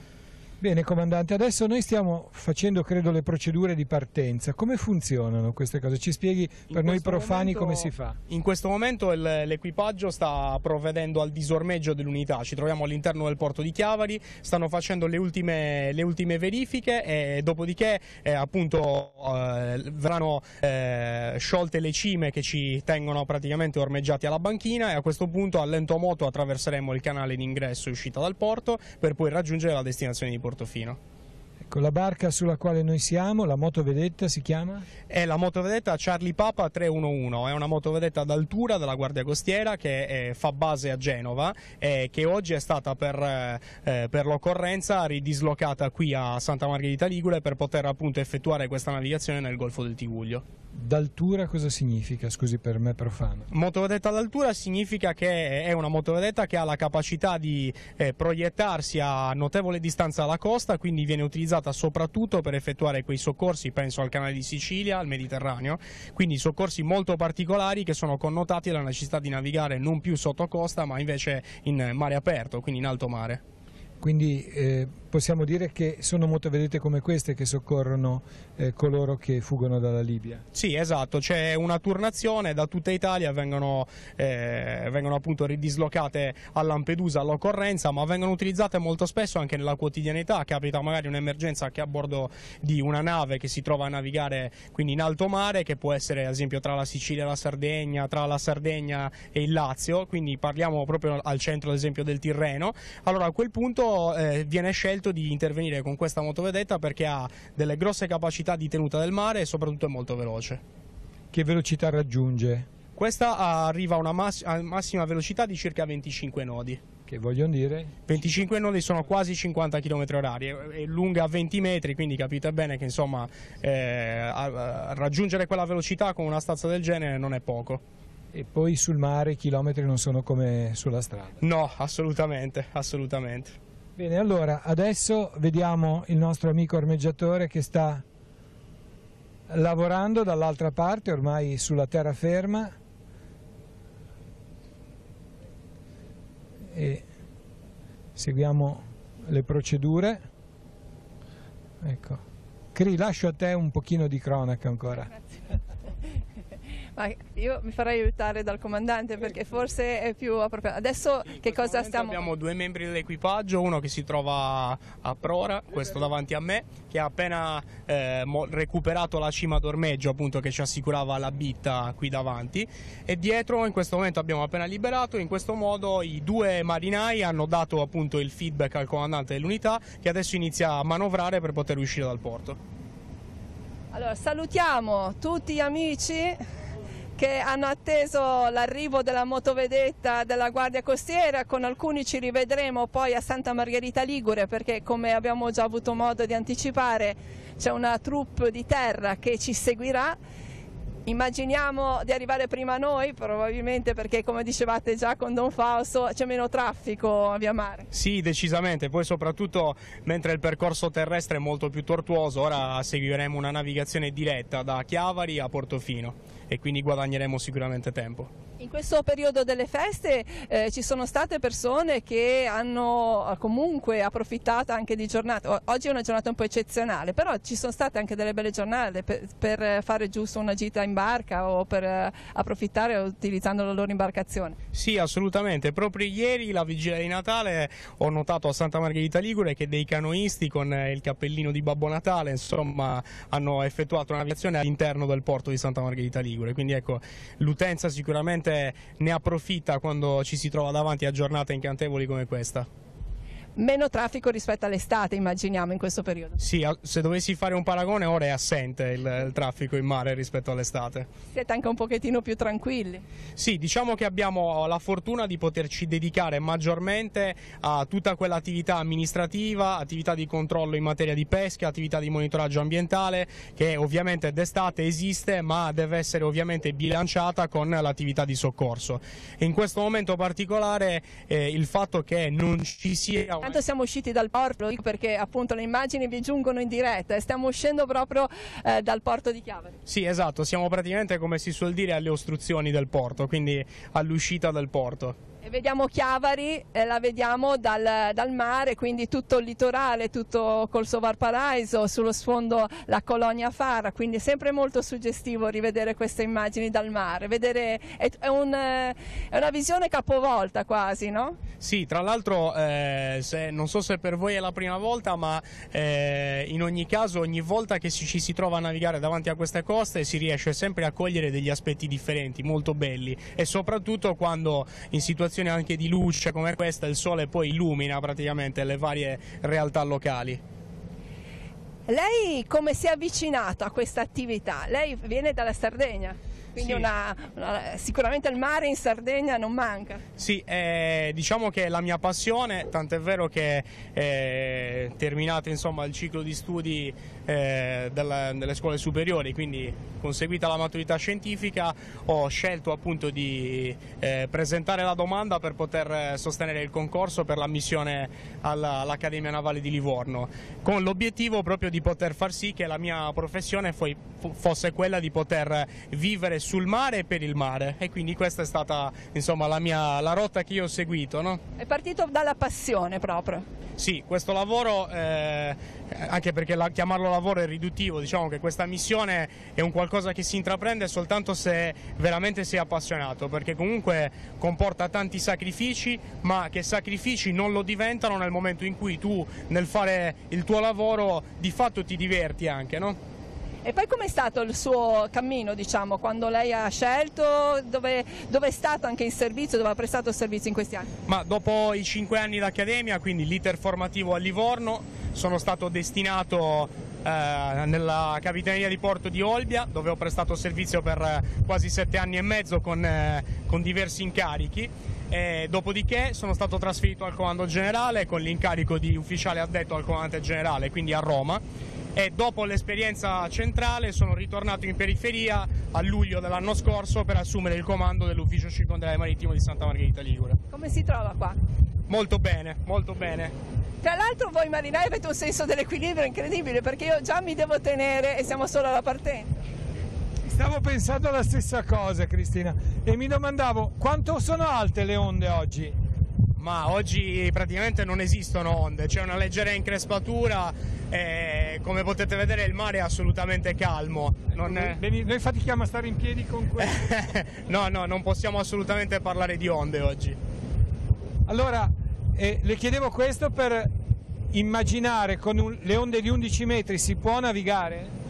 Bene comandante, adesso noi stiamo facendo credo le procedure di partenza. Come funzionano queste cose? Ci spieghi per noi profani come si fa? In questo momento l'equipaggio sta provvedendo al disormeggio dell'unità, ci troviamo all'interno del porto di Chiavari, stanno facendo le ultime verifiche e dopodiché appunto verranno sciolte le cime che ci tengono praticamente ormeggiati alla banchina, e a questo punto a lento moto attraverseremo il canale di ingresso e uscita dal porto per poi raggiungere la destinazione di Portofino. Ecco, la barca sulla quale noi siamo, la motovedetta si chiama? È la motovedetta Charlie Papa 311, è una motovedetta d'altura della Guardia Costiera che fa base a Genova e che oggi è stata per l'occorrenza ridislocata qui a Santa Margherita Ligure per poter appunto effettuare questa navigazione nel Golfo del Tiguglio. D'altura cosa significa? Scusi per me profano. Motovedetta d'altura significa che è una motovedetta che ha la capacità di proiettarsi a notevole distanza dalla costa, quindi viene utilizzata soprattutto per effettuare quei soccorsi, penso al canale di Sicilia, al Mediterraneo, quindi soccorsi molto particolari che sono connotati dalla necessità di navigare non più sotto costa ma invece in mare aperto, quindi in alto mare. Quindi possiamo dire che sono motovedette come queste che soccorrono coloro che fuggono dalla Libia? Sì, esatto, c'è una turnazione da tutta Italia, vengono appunto ridislocate a Lampedusa all'occorrenza, ma vengono utilizzate molto spesso anche nella quotidianità. Capita magari un'emergenza che a bordo di una nave che si trova a navigare quindi in alto mare, che può essere ad esempio tra la Sicilia e la Sardegna, tra la Sardegna e il Lazio, quindi parliamo proprio al centro ad esempio del Tirreno. Allora a quel punto viene scelto di intervenire con questa motovedetta perché ha delle grosse capacità di tenuta del mare e soprattutto è molto veloce. Che velocità raggiunge? Questa arriva a una massima velocità di circa 25 nodi. Che vogliono dire? 25 nodi sono quasi 50 km/h, è lunga 20 metri, quindi capite bene che insomma raggiungere quella velocità con una stazza del genere non è poco. E poi sul mare i chilometri non sono come sulla strada? No, assolutamente, assolutamente. Bene, allora adesso vediamo il nostro amico ormeggiatore che sta lavorando dall'altra parte, ormai sulla terraferma, e seguiamo le procedure. Ecco. Cri, lascio a te un pochino di cronaca ancora. Grazie. Ma io mi farei aiutare dal comandante perché forse è più appropriato. Adesso che cosa stiamo... Abbiamo due membri dell'equipaggio, uno che si trova a prora, questo davanti a me, che ha appena recuperato la cima d'ormeggio appunto che ci assicurava la bitta qui davanti, e dietro in questo momento abbiamo appena liberato. In questo modo i due marinai hanno dato appunto il feedback al comandante dell'unità, che adesso inizia a manovrare per poter uscire dal porto. Allora salutiamo tutti gli amici che hanno atteso l'arrivo della motovedetta della Guardia Costiera. Con alcuni ci rivedremo poi a Santa Margherita Ligure, perché come abbiamo già avuto modo di anticipare c'è una troupe di terra che ci seguirà, Immaginiamo di arrivare prima noi, probabilmente perché, come dicevate già con Don Fausto, c'è meno traffico a via mare. Sì, decisamente, poi soprattutto mentre il percorso terrestre è molto più tortuoso, ora seguiremo una navigazione diretta da Chiavari a Portofino e quindi guadagneremo sicuramente tempo. In questo periodo delle feste ci sono state persone che hanno comunque approfittato anche di giornate. Oggi è una giornata un po' eccezionale, però ci sono state anche delle belle giornate per fare giusto una gita in barca o per approfittare utilizzando la loro imbarcazione. Sì, assolutamente. Proprio ieri, la vigilia di Natale, ho notato a Santa Margherita Ligure che dei canoisti con il cappellino di Babbo Natale, insomma, hanno effettuato una navigazione all'interno del porto di Santa Margherita Ligure. Quindi ecco, l'utenza sicuramente ne approfitta quando ci si trova davanti a giornate incantevoli come questa. Meno traffico rispetto all'estate, immaginiamo, in questo periodo. Sì, se dovessi fare un paragone, ora è assente il traffico in mare rispetto all'estate. Siete anche un pochettino più tranquilli? Sì, diciamo che abbiamo la fortuna di poterci dedicare maggiormente a tutta quell'attività amministrativa, attività di controllo in materia di pesca, attività di monitoraggio ambientale, che ovviamente d'estate esiste, ma deve essere ovviamente bilanciata con l'attività di soccorso. E in questo momento particolare il fatto che non ci sia... Tanto siamo usciti dal porto, perché appunto le immagini vi giungono in diretta e stiamo uscendo proprio dal porto di Chiavari. Sì, esatto, siamo praticamente, come si suol dire, alle ostruzioni del porto, quindi all'uscita del porto. E vediamo Chiavari, la vediamo dal mare, quindi tutto il litorale, tutto col Valparaiso, sullo sfondo la colonia Fara, quindi è sempre molto suggestivo rivedere queste immagini dal mare, è una visione capovolta quasi, no? Sì, tra l'altro non so se per voi è la prima volta, ma in ogni caso ogni volta che ci si trova a navigare davanti a queste coste si riesce sempre a cogliere degli aspetti differenti, molto belli, e soprattutto quando in situazioni anche di luce come questa il sole poi illumina praticamente le varie realtà locali. Lei come si è avvicinato a questa attività? Lei viene dalla Sardegna? Quindi sì. Sicuramente il mare in Sardegna non manca. Sì, diciamo che è la mia passione, tant'è vero che terminato insomma il ciclo di studi delle scuole superiori, quindi conseguita la maturità scientifica, ho scelto appunto di presentare la domanda per poter sostenere il concorso per l'ammissione all'Accademia Navale di Livorno, con l'obiettivo proprio di poter far sì che la mia professione fosse quella di poter vivere sul mare e per il mare, e quindi questa è stata insomma la rotta che io ho seguito, no? È partito dalla passione proprio. Sì, questo lavoro, anche perché chiamarlo lavoro è riduttivo, diciamo che questa missione è un qualcosa che si intraprende soltanto se veramente sei appassionato, perché comunque comporta tanti sacrifici, ma che sacrifici non lo diventano nel momento in cui tu nel fare il tuo lavoro di fatto ti diverti anche, no? E poi com'è stato il suo cammino, diciamo, quando lei ha scelto, dove è stato anche in servizio, dove ha prestato servizio in questi anni? Ma dopo i 5 anni d'accademia, quindi l'iter formativo a Livorno, sono stato destinato nella Capitaneria di Porto di Olbia, dove ho prestato servizio per quasi 7 anni e mezzo con diversi incarichi. E dopodiché sono stato trasferito al Comando Generale con l'incarico di ufficiale addetto al Comandante Generale, quindi a Roma. E dopo l'esperienza centrale sono ritornato in periferia a luglio dell'anno scorso per assumere il comando dell'ufficio circondariale marittimo di Santa Margherita Ligure. Come si trova qua? Molto bene, molto bene. Tra l'altro voi marinai avete un senso dell'equilibrio incredibile, perché io già mi devo tenere e siamo solo alla partenza. Stavo pensando alla stessa cosa, Cristina, e mi domandavo quanto sono alte le onde oggi? Ma oggi praticamente non esistono onde, c'è una leggera increspatura e come potete vedere il mare è assolutamente calmo. Noi fatichiamo a stare in piedi con questo. No, non possiamo assolutamente parlare di onde oggi. Allora, le chiedevo questo per immaginare con le onde di 11 metri si può navigare?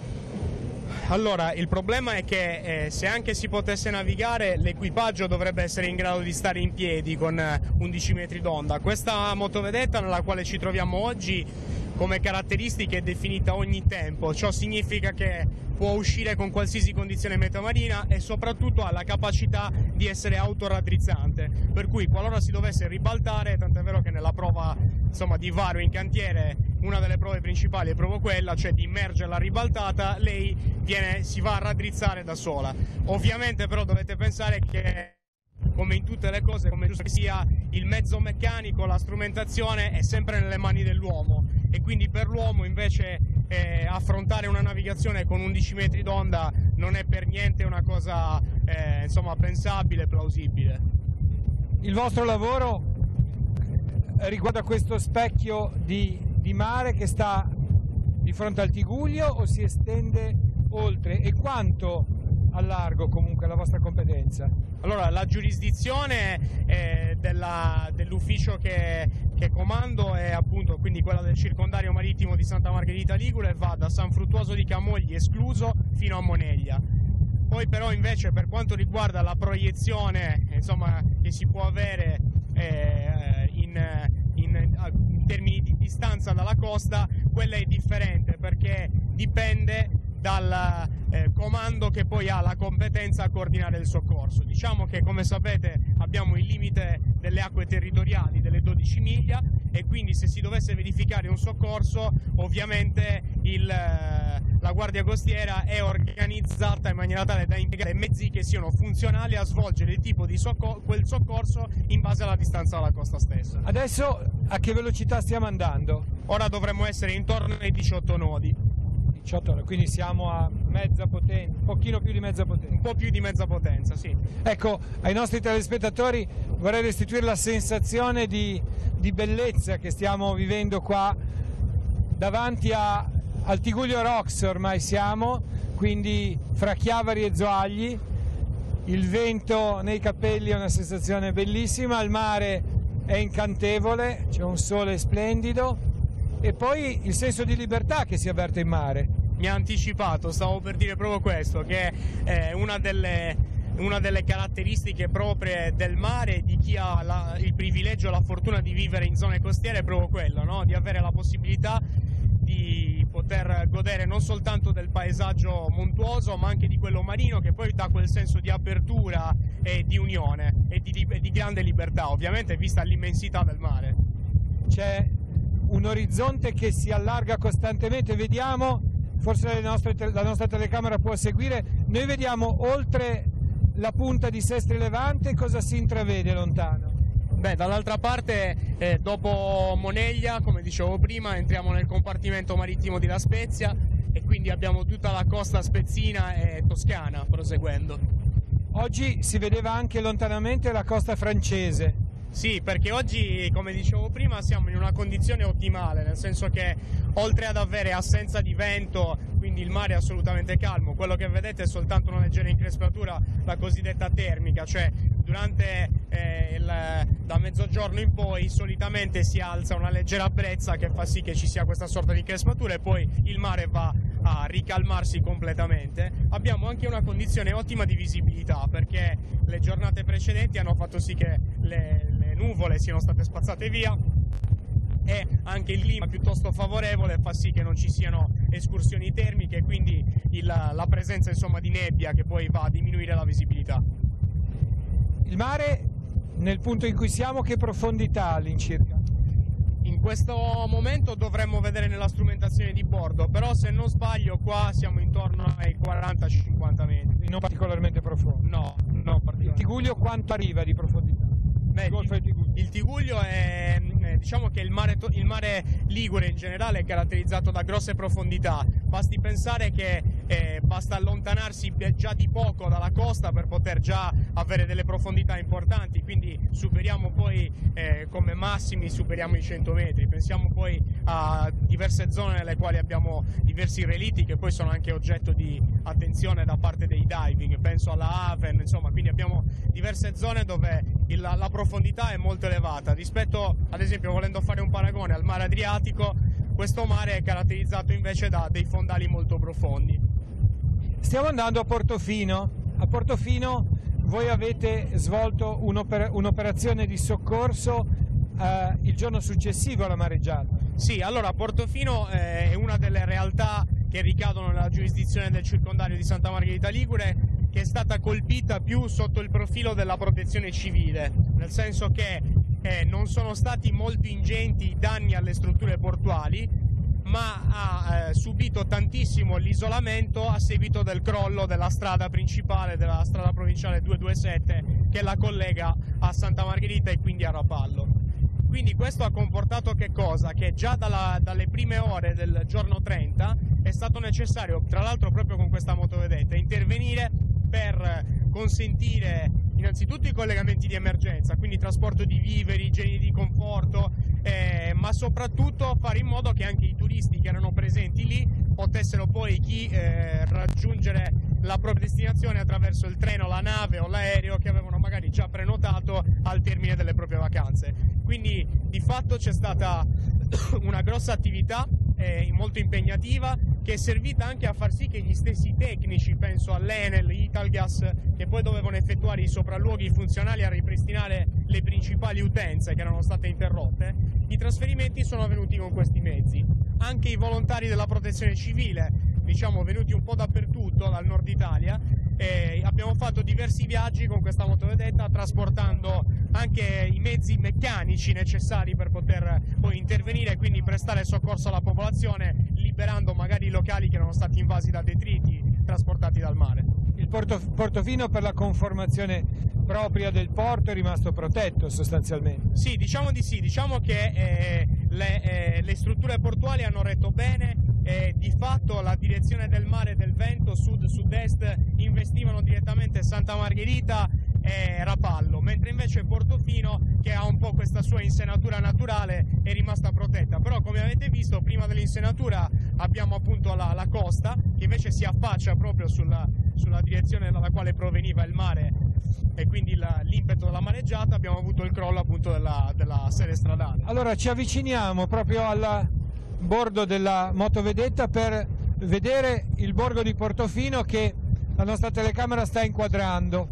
Allora, il problema è che se anche si potesse navigare, l'equipaggio dovrebbe essere in grado di stare in piedi con 11 metri d'onda. Questa motovedetta nella quale ci troviamo oggi come caratteristiche è definita ogni tempo, ciò significa che può uscire con qualsiasi condizione metamarina e soprattutto ha la capacità di essere autoraddrizzante, per cui qualora si dovesse ribaltare, tant'è vero che nella prova insomma, di varo in cantiere una delle prove principali è proprio quella, cioè di immergere la ribaltata, lei si va a raddrizzare da sola. Ovviamente però dovete pensare che, come in tutte le cose, come giusto che sia, il mezzo meccanico, la strumentazione è sempre nelle mani dell'uomo, e quindi per l'uomo invece affrontare una navigazione con 11 metri d'onda non è per niente una cosa insomma, pensabile, plausibile. Il vostro lavoro riguarda questo specchio di mare che sta di fronte al Tiguglio o si estende oltre, e quanto a largo comunque la vostra competenza? Allora, la giurisdizione dell'ufficio che comando è appunto quindi quella del circondario marittimo di Santa Margherita Ligure, e va da San Fruttuoso di Camogli escluso fino a Moneglia. Poi però invece per quanto riguarda la proiezione, insomma, che si può avere in termini di distanza dalla costa, quella è differente, perché dipende dal comando che poi ha la competenza a coordinare il soccorso. Diciamo che, come sapete, abbiamo il limite delle acque territoriali delle 12 miglia, e quindi se si dovesse verificare un soccorso, ovviamente la Guardia Costiera è organizzata in maniera tale da impiegare mezzi che siano funzionali a svolgere il tipo di quel soccorso in base alla distanza dalla costa stessa. Adesso a che velocità stiamo andando? Ora dovremmo essere intorno ai 18 nodi. 18 ore, quindi siamo a mezza potenza, un pochino più di mezza potenza. Un po' più di mezza potenza, sì. Ecco, ai nostri telespettatori vorrei restituire la sensazione di bellezza che stiamo vivendo qua davanti al Tiguglio Rocks. Ormai siamo, quindi fra Chiavari e Zoagli, il vento nei capelli è una sensazione bellissima, il mare è incantevole, c'è un sole splendido, e poi il senso di libertà che si avverte in mare. Mi ha anticipato, stavo per dire proprio questo, che è una delle caratteristiche proprie del mare, di chi ha il privilegio e la fortuna di vivere in zone costiere, è proprio quello, no? Di avere la possibilità di poter godere non soltanto del paesaggio montuoso, ma anche di quello marino, che poi dà quel senso di apertura e di unione e di grande libertà, ovviamente vista l'immensità del mare. C'è un orizzonte che si allarga costantemente, vediamo, forse la nostra telecamera può seguire, noi vediamo oltre la punta di Sestri Levante, cosa si intravede lontano? Beh, dall'altra parte, dopo Moneglia, come dicevo prima, entriamo nel compartimento marittimo di La Spezia, e quindi abbiamo tutta la costa spezzina e toscana proseguendo. Oggi si vedeva anche lontanamente la costa francese. Sì, perché oggi, come dicevo prima, siamo in una condizione ottimale, nel senso che oltre ad avere assenza di vento, quindi il mare è assolutamente calmo, quello che vedete è soltanto una leggera increspatura, la cosiddetta termica, cioè durante da mezzogiorno in poi solitamente si alza una leggera brezza che fa sì che ci sia questa sorta di increspatura, e poi il mare va a ricalmarsi completamente. Abbiamo anche una condizione ottima di visibilità, perché le giornate precedenti hanno fatto sì che le nuvole siano state spazzate via, e anche il clima piuttosto favorevole fa sì che non ci siano escursioni termiche, quindi la presenza, insomma, di nebbia che poi va a diminuire la visibilità. Il mare, nel punto in cui siamo, che profondità all'incirca? In questo momento dovremmo vedere nella strumentazione di bordo, però se non sbaglio qua siamo intorno ai 40-50 metri. Non particolarmente profondo? No, non particolarmente. Il Tiguglio quanto arriva di profondità? Beh, il Tiguglio è, diciamo che il mare ligure in generale è caratterizzato da grosse profondità. Basti pensare che basta allontanarsi già di poco dalla costa per poter già avere delle profondità importanti, quindi superiamo poi come massimi superiamo i 100 metri. Pensiamo poi a diverse zone nelle quali abbiamo diversi relitti che poi sono anche oggetto di attenzione da parte dei diving, penso alla Haven, insomma, quindi abbiamo diverse zone dove la profondità è molto elevata rispetto, ad esempio, volendo fare un paragone al mare Adriatico, questo mare è caratterizzato invece da dei fondali molto profondi. Stiamo andando a Portofino. A Portofino voi avete svolto un'operazione di soccorso il giorno successivo alla mareggiata. Sì, allora Portofino è una delle realtà che ricadono nella giurisdizione del circondario di Santa Margherita Ligure, che è stata colpita più sotto il profilo della protezione civile, nel senso che non sono stati molto ingenti i danni alle strutture portuali, ma ha subito tantissimo l'isolamento a seguito del crollo della strada principale, della strada provinciale 227 che la collega a Santa Margherita e quindi a Rapallo. Quindi questo ha comportato che cosa? Che già dalle prime ore del giorno 30 è stato necessario, tra l'altro proprio con questa motovedetta, intervenire per consentire innanzitutto i collegamenti di emergenza, quindi trasporto di viveri, generi di conforto, ma soprattutto fare in modo che anche i turisti che erano presenti lì potessero poi raggiungere la propria destinazione attraverso il treno, la nave o l'aereo che avevano magari già prenotato al termine delle proprie vacanze. Quindi di fatto c'è stata una grossa attività molto impegnativa, che è servita anche a far sì che gli stessi tecnici, penso all'Enel, Italgas, che poi dovevano effettuare i sopralluoghi funzionali a ripristinare le principali utenze che erano state interrotte, i trasferimenti sono avvenuti con questi mezzi. Anche i volontari della protezione civile, diciamo venuti un po' dappertutto dal nord Italia, abbiamo fatto diversi viaggi con questa motovedetta trasportando anche i mezzi meccanici necessari per poter poi intervenire e quindi prestare soccorso alla popolazione, liberando magari i locali che erano stati invasi da detriti trasportati dal mare. Il Portofino, per la conformazione propria del porto, è rimasto protetto sostanzialmente? Sì, diciamo di sì, diciamo che le strutture portuali hanno retto bene. Di fatto la direzione del mare e del vento sud-sud-est investivano direttamente Santa Margherita e Rapallo, mentre invece Portofino, che ha un po' questa sua insenatura naturale, è rimasta protetta. Però, come avete visto, prima dell'insenatura abbiamo appunto la costa, che invece si affaccia proprio sulla direzione dalla quale proveniva il mare, e quindi l'impeto della mareggiata. Abbiamo avuto il crollo appunto della sede stradale. Allora ci avviciniamo proprio al bordo della motovedetta per vedere il borgo di Portofino che la nostra telecamera sta inquadrando.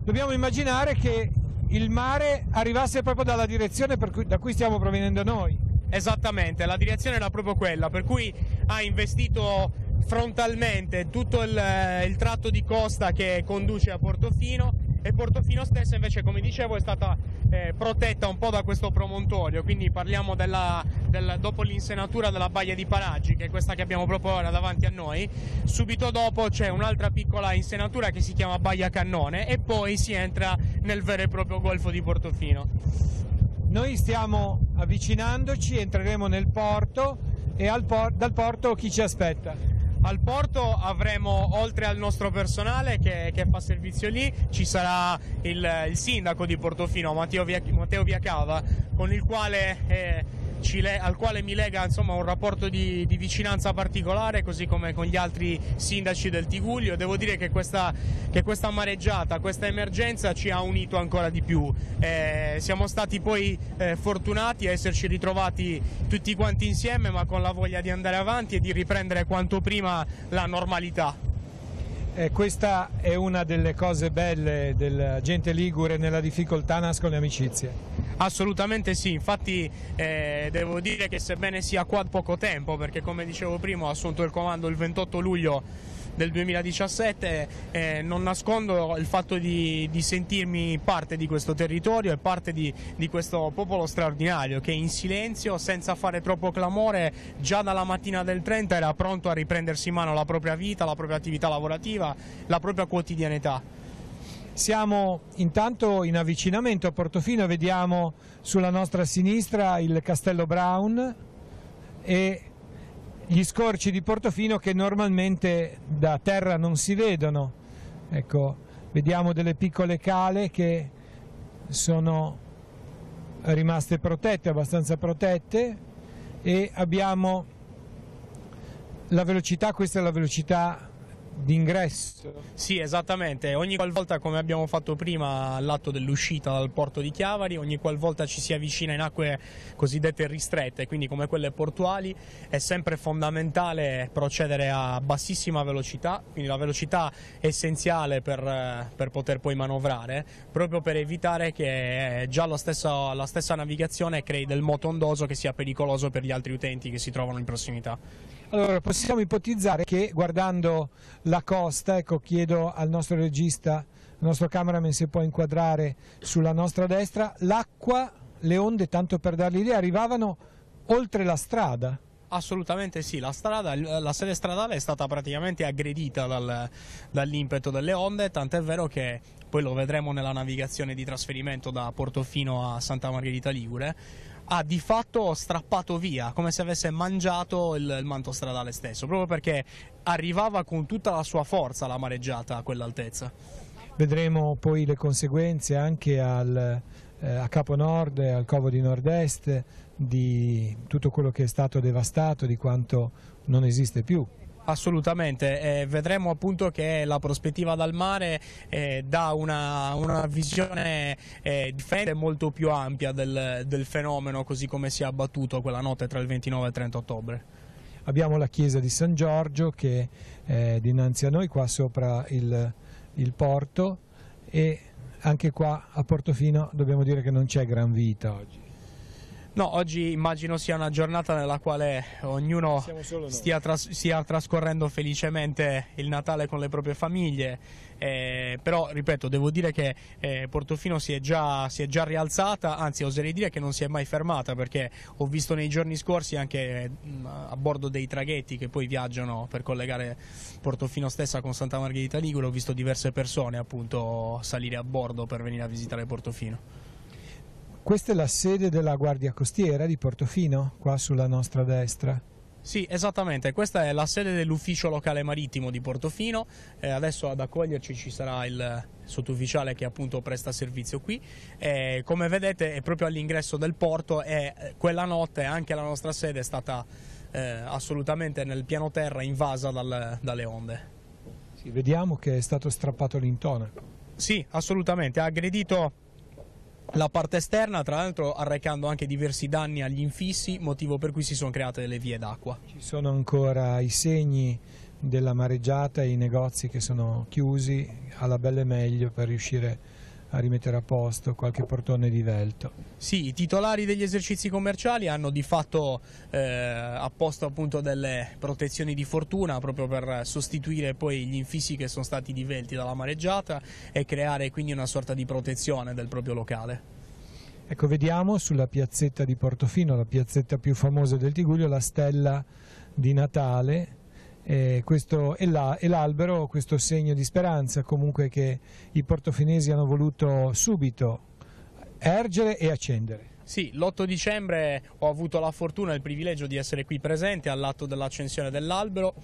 Dobbiamo immaginare che il mare arrivasse proprio dalla direzione da cui stiamo provenendo noi. Esattamente, la direzione era proprio quella, per cui ha investito frontalmente tutto il tratto di costa che conduce a Portofino, e Portofino stessa invece, come dicevo, è stata protetta un po' da questo promontorio. Quindi parliamo dopo l'insenatura della baia di Paraggi, che è questa che abbiamo proprio ora davanti a noi. Subito dopo c'è un'altra piccola insenatura che si chiama Baia Cannone, e poi si entra nel vero e proprio golfo di Portofino. Noi stiamo avvicinandoci, entreremo nel porto, e dal porto chi ci aspetta? Al porto avremo, oltre al nostro personale che fa servizio lì, ci sarà il sindaco di Portofino, Matteo Viacava, con il quale al quale mi lega insomma un rapporto di vicinanza particolare, così come con gli altri sindaci del Tigullio. Devo dire che questa mareggiata, questa emergenza ci ha unito ancora di più. Siamo stati poi fortunati a esserci ritrovati tutti quanti insieme, ma con la voglia di andare avanti e di riprendere quanto prima la normalità. Questa è una delle cose belle della gente ligure: nella difficoltà nascono le amicizie. Assolutamente sì, infatti devo dire che sebbene sia qua poco tempo, perché come dicevo prima ho assunto il comando il 28 luglio del 2017, non nascondo il fatto di sentirmi parte di questo territorio e parte di questo popolo straordinario che in silenzio, senza fare troppo clamore, già dalla mattina del 30 era pronto a riprendersi in mano la propria vita, la propria attività lavorativa, la propria quotidianità. Siamo intanto in avvicinamento a Portofino, vediamo sulla nostra sinistra il Castello Brown e gli scorci di Portofino che normalmente da terra non si vedono. Ecco, vediamo delle piccole cale che sono rimaste protette, abbastanza protette, e abbiamo la velocità, questa è la velocità d'ingresso. Sì, esattamente, ogni qualvolta, come abbiamo fatto prima all'atto dell'uscita dal porto di Chiavari, ogni qualvolta ci si avvicina in acque cosiddette ristrette, quindi come quelle portuali, è sempre fondamentale procedere a bassissima velocità, quindi la velocità è essenziale per poter poi manovrare, proprio per evitare che già la stessa navigazione crei del moto ondoso che sia pericoloso per gli altri utenti che si trovano in prossimità. Allora, possiamo ipotizzare che guardando la costa, ecco, chiedo al nostro regista, al nostro cameraman se può inquadrare sulla nostra destra, l'acqua, le onde, tanto per dargli l'idea, arrivavano oltre la strada. Assolutamente sì, la sede stradale è stata praticamente aggredita dall'impeto delle onde, tant'è vero che poi lo vedremo nella navigazione di trasferimento da Portofino a Santa Margherita Ligure, ha di fatto strappato via, come se avesse mangiato il manto stradale stesso, proprio perché arrivava con tutta la sua forza la mareggiata a quell'altezza. Vedremo poi le conseguenze anche a Capo Nord e al Covo di Nord-Est di tutto quello che è stato devastato, di quanto non esiste più. Assolutamente, vedremo appunto che la prospettiva dal mare dà una visione differente, molto più ampia del fenomeno, così come si è abbattuto quella notte tra il 29 e il 30 ottobre. Abbiamo la chiesa di San Giorgio che è dinanzi a noi, qua sopra il porto, e anche qua a Portofino dobbiamo dire che non c'è gran vita oggi. No, oggi immagino sia una giornata nella quale ognuno stia trascorrendo felicemente il Natale con le proprie famiglie, però ripeto, devo dire che Portofino si è già rialzata, anzi oserei dire che non si è mai fermata, perché ho visto nei giorni scorsi anche a bordo dei traghetti che poi viaggiano per collegare Portofino stessa con Santa Margherita Ligure, ho visto diverse persone appunto salire a bordo per venire a visitare Portofino. Questa è la sede della Guardia Costiera di Portofino, qua sulla nostra destra. Sì, esattamente, questa è la sede dell'ufficio locale marittimo di Portofino, adesso ad accoglierci ci sarà il sottufficiale che appunto presta servizio qui, come vedete è proprio all'ingresso del porto e quella notte anche la nostra sede è stata assolutamente nel piano terra invasa dalle onde. Sì, vediamo che è stato strappato l'intonaco. Sì, assolutamente, ha aggredito la parte esterna, tra l'altro arrecando anche diversi danni agli infissi, motivo per cui si sono create delle vie d'acqua. Ci sono ancora i segni della mareggiata e i negozi che sono chiusi alla belle meglio per riuscire a rimettere a posto qualche portone divelto. Sì, i titolari degli esercizi commerciali hanno di fatto apposto appunto delle protezioni di fortuna proprio per sostituire poi gli infissi che sono stati divelti dalla mareggiata e creare quindi una sorta di protezione del proprio locale. Ecco, vediamo sulla piazzetta di Portofino, la piazzetta più famosa del Tigullio, la stella di Natale. Questo è l'albero, questo segno di speranza comunque che i portofinesi hanno voluto subito ergere e accendere. Sì, l'8 dicembre ho avuto la fortuna e il privilegio di essere qui presente all'atto dell'accensione dell'albero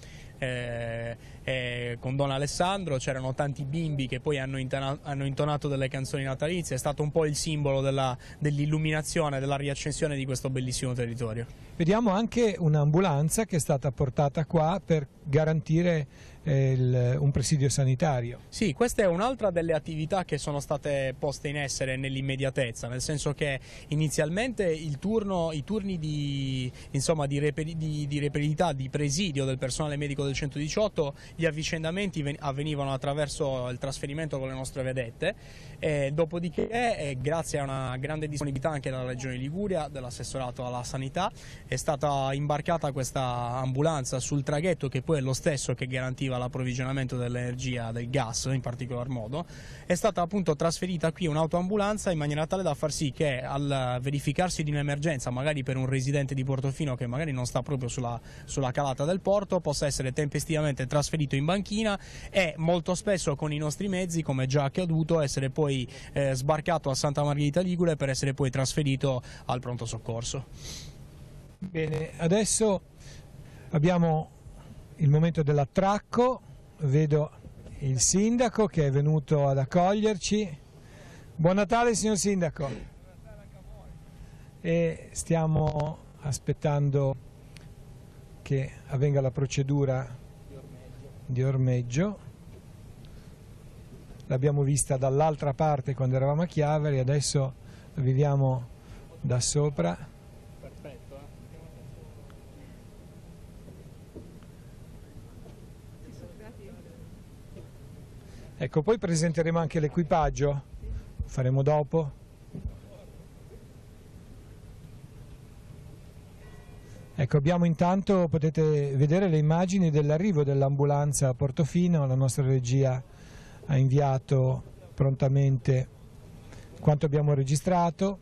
con Don Alessandro, c'erano tanti bimbi che poi hanno intonato delle canzoni natalizie, è stato un po' il simbolo dell'illuminazione, della riaccensione di questo bellissimo territorio. Vediamo anche un'ambulanza che è stata portata qua per garantire un presidio sanitario. Sì, questa è un'altra delle attività che sono state poste in essere nell'immediatezza, nel senso che inizialmente i turni di reperibilità, di presidio del personale medico del 118, gli avvicendamenti avvenivano attraverso il trasferimento con le nostre vedette, e dopodiché grazie a una grande disponibilità anche della Regione Liguria, dell'assessorato alla sanità, è stata imbarcata questa ambulanza sul traghetto che poi è lo stesso che garantiva l'approvvigionamento dell'energia, del gas in particolar modo. È stata appunto trasferita qui un'autoambulanza in maniera tale da far sì che al verificarsi di un'emergenza, magari per un residente di Portofino che magari non sta proprio sulla calata del porto, possa essere tempestivamente trasferito in banchina e molto spesso con i nostri mezzi, come già accaduto, essere poi sbarcato a Santa Margherita Ligure per essere poi trasferito al pronto soccorso. Bene, adesso abbiamo il momento dell'attracco, vedo il sindaco che è venuto ad accoglierci. Buon Natale signor sindaco. E stiamo aspettando che avvenga la procedura di ormeggio. L'abbiamo vista dall'altra parte quando eravamo a Chiavari, adesso la viviamo da sopra. Perfetto, Ecco, poi presenteremo anche l'equipaggio, faremo dopo. Ecco, abbiamo intanto, potete vedere le immagini dell'arrivo dell'ambulanza a Portofino, la nostra regia ha inviato prontamente quanto abbiamo registrato.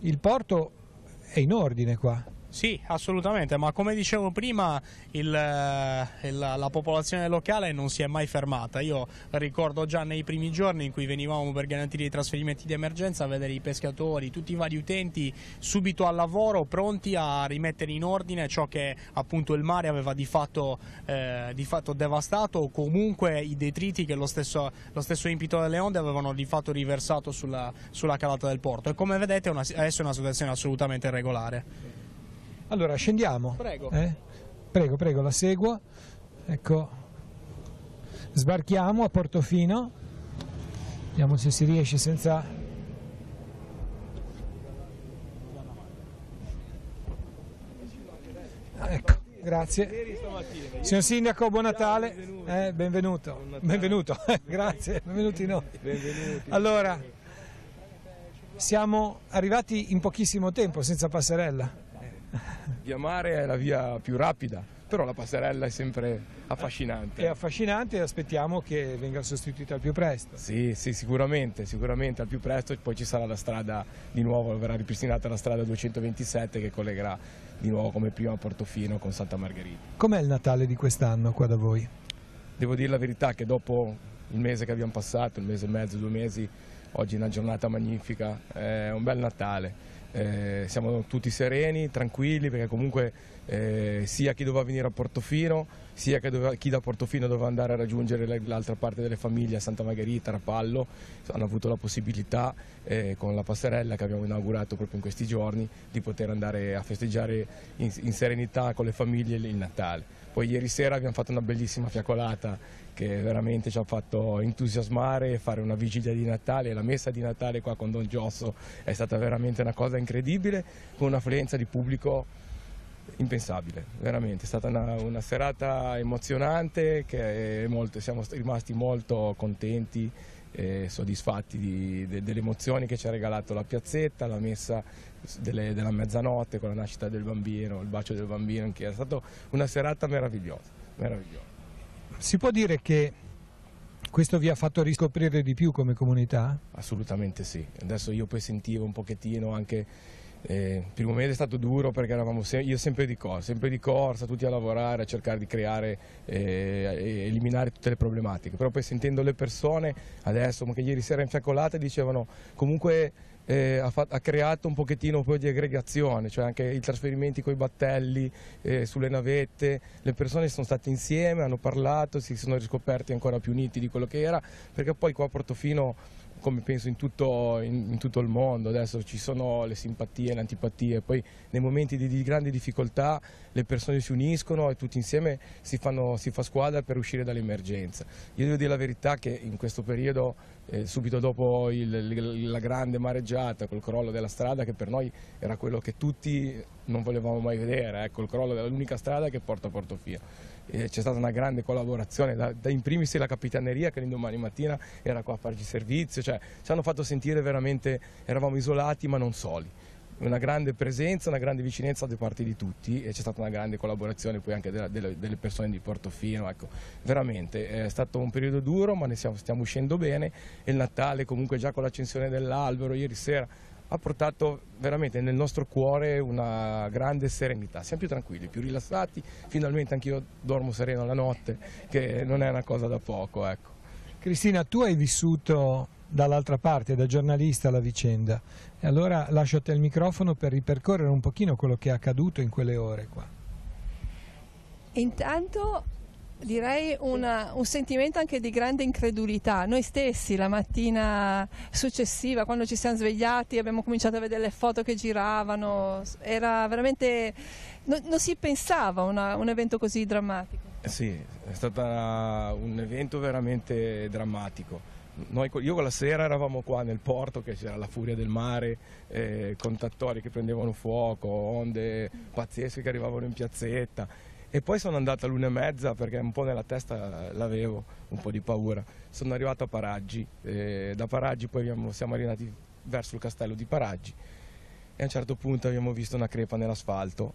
Il porto è in ordine qua, Sì, assolutamente, ma come dicevo prima la popolazione locale non si è mai fermata. Io ricordo già nei primi giorni in cui venivamo per garantire i trasferimenti di emergenza a vedere i pescatori, tutti i vari utenti subito al lavoro, pronti a rimettere in ordine ciò che appunto il mare aveva di fatto devastato, o comunque i detriti che lo stesso impito delle onde avevano di fatto riversato sulla calata del porto. E come vedete adesso è una situazione assolutamente regolare. Allora scendiamo. Prego. Prego, la seguo. Ecco, sbarchiamo a Portofino. Vediamo se si riesce senza... Ecco, grazie. Signor Sindaco, buon Natale. Benvenuto. Benvenuto. Grazie, benvenuti noi. Allora, siamo arrivati in pochissimo tempo senza passerella. Via Mare è la via più rapida, però la passerella è sempre affascinante. È affascinante e aspettiamo che venga sostituita al più presto. Sì, sicuramente al più presto. Poi ci sarà la strada di nuovo, verrà ripristinata la strada 227 che collegherà di nuovo come prima Portofino con Santa Margherita. Com'è il Natale di quest'anno qua da voi? Devo dire la verità che dopo il mese che abbiamo passato, il mese e mezzo, 2 mesi, oggi è una giornata magnifica, è un bel Natale. Siamo tutti sereni, tranquilli, perché comunque sia chi doveva venire a Portofino, sia chi da Portofino doveva andare a raggiungere l'altra parte delle famiglie a Santa Margherita, Rapallo, hanno avuto la possibilità con la passerella che abbiamo inaugurato proprio in questi giorni di poter andare a festeggiare in serenità con le famiglie il Natale. Poi ieri sera abbiamo fatto una bellissima fiaccolata che veramente ci ha fatto entusiasmare, fare una vigilia di Natale, la messa di Natale qua con Don Giosso è stata veramente una cosa incredibile, con un'affluenza di pubblico impensabile, veramente è stata una serata emozionante che siamo rimasti molto contenti e soddisfatti delle emozioni che ci ha regalato la piazzetta, la messa della mezzanotte con la nascita del bambino, il bacio del bambino, che è stata una serata meravigliosa. Si può dire che questo vi ha fatto riscoprire di più come comunità? Assolutamente sì, adesso io poi sentivo un pochettino anche, il primo mese è stato duro perché eravamo io sempre di corsa, tutti a lavorare, a cercare di creare e eliminare tutte le problematiche, però poi sentendo le persone adesso, che ieri sera in fiaccolata dicevano comunque ha creato un pochettino poi di aggregazione, cioè anche i trasferimenti con i battelli sulle navette, le persone sono state insieme, hanno parlato, si sono riscoperti ancora più uniti di quello che era, perché poi qua a Portofino, come penso in tutto il mondo, adesso ci sono le simpatie e le antipatie, poi nei momenti di grande difficoltà le persone si uniscono e tutti insieme si fa squadra per uscire dall'emergenza. Io devo dire la verità che in questo periodo, subito dopo la grande mareggiata, col crollo della strada, che per noi era quello che tutti non volevamo mai vedere, ecco, il crollo dell'unica strada che porta a Portofino. C'è stata una grande collaborazione, da in primis la Capitaneria che l'indomani mattina era qua a farci servizio, cioè ci hanno fatto sentire veramente, eravamo isolati ma non soli. Una grande presenza, una grande vicinanza da parte di tutti e c'è stata una grande collaborazione poi anche delle persone di Portofino, ecco, veramente è stato un periodo duro ma ne stiamo uscendo bene e il Natale comunque già con l'accensione dell'albero ieri sera ha portato veramente nel nostro cuore una grande serenità, siamo più tranquilli, più rilassati, finalmente anch'io dormo sereno la notte, che non è una cosa da poco, ecco. Cristina, tu hai vissuto dall'altra parte, da giornalista, la vicenda, e allora lascio a te il microfono per ripercorrere un pochino quello che è accaduto in quelle ore qua. Intanto direi un sentimento anche di grande incredulità. Noi stessi la mattina successiva, quando ci siamo svegliati, abbiamo cominciato a vedere le foto che giravano, era veramente, non si pensava a un evento così drammatico. Sì, è stato un evento veramente drammatico. Io quella sera eravamo qua nel porto, che c'era la furia del mare, contattori che prendevano fuoco, onde pazzesche che arrivavano in piazzetta. E poi sono andato all'1:30 perché un po' nella testa l'avevo, un po' di paura. Sono arrivato a Paraggi, da Paraggi poi siamo arrivati verso il castello di Paraggi e a un certo punto abbiamo visto una crepa nell'asfalto.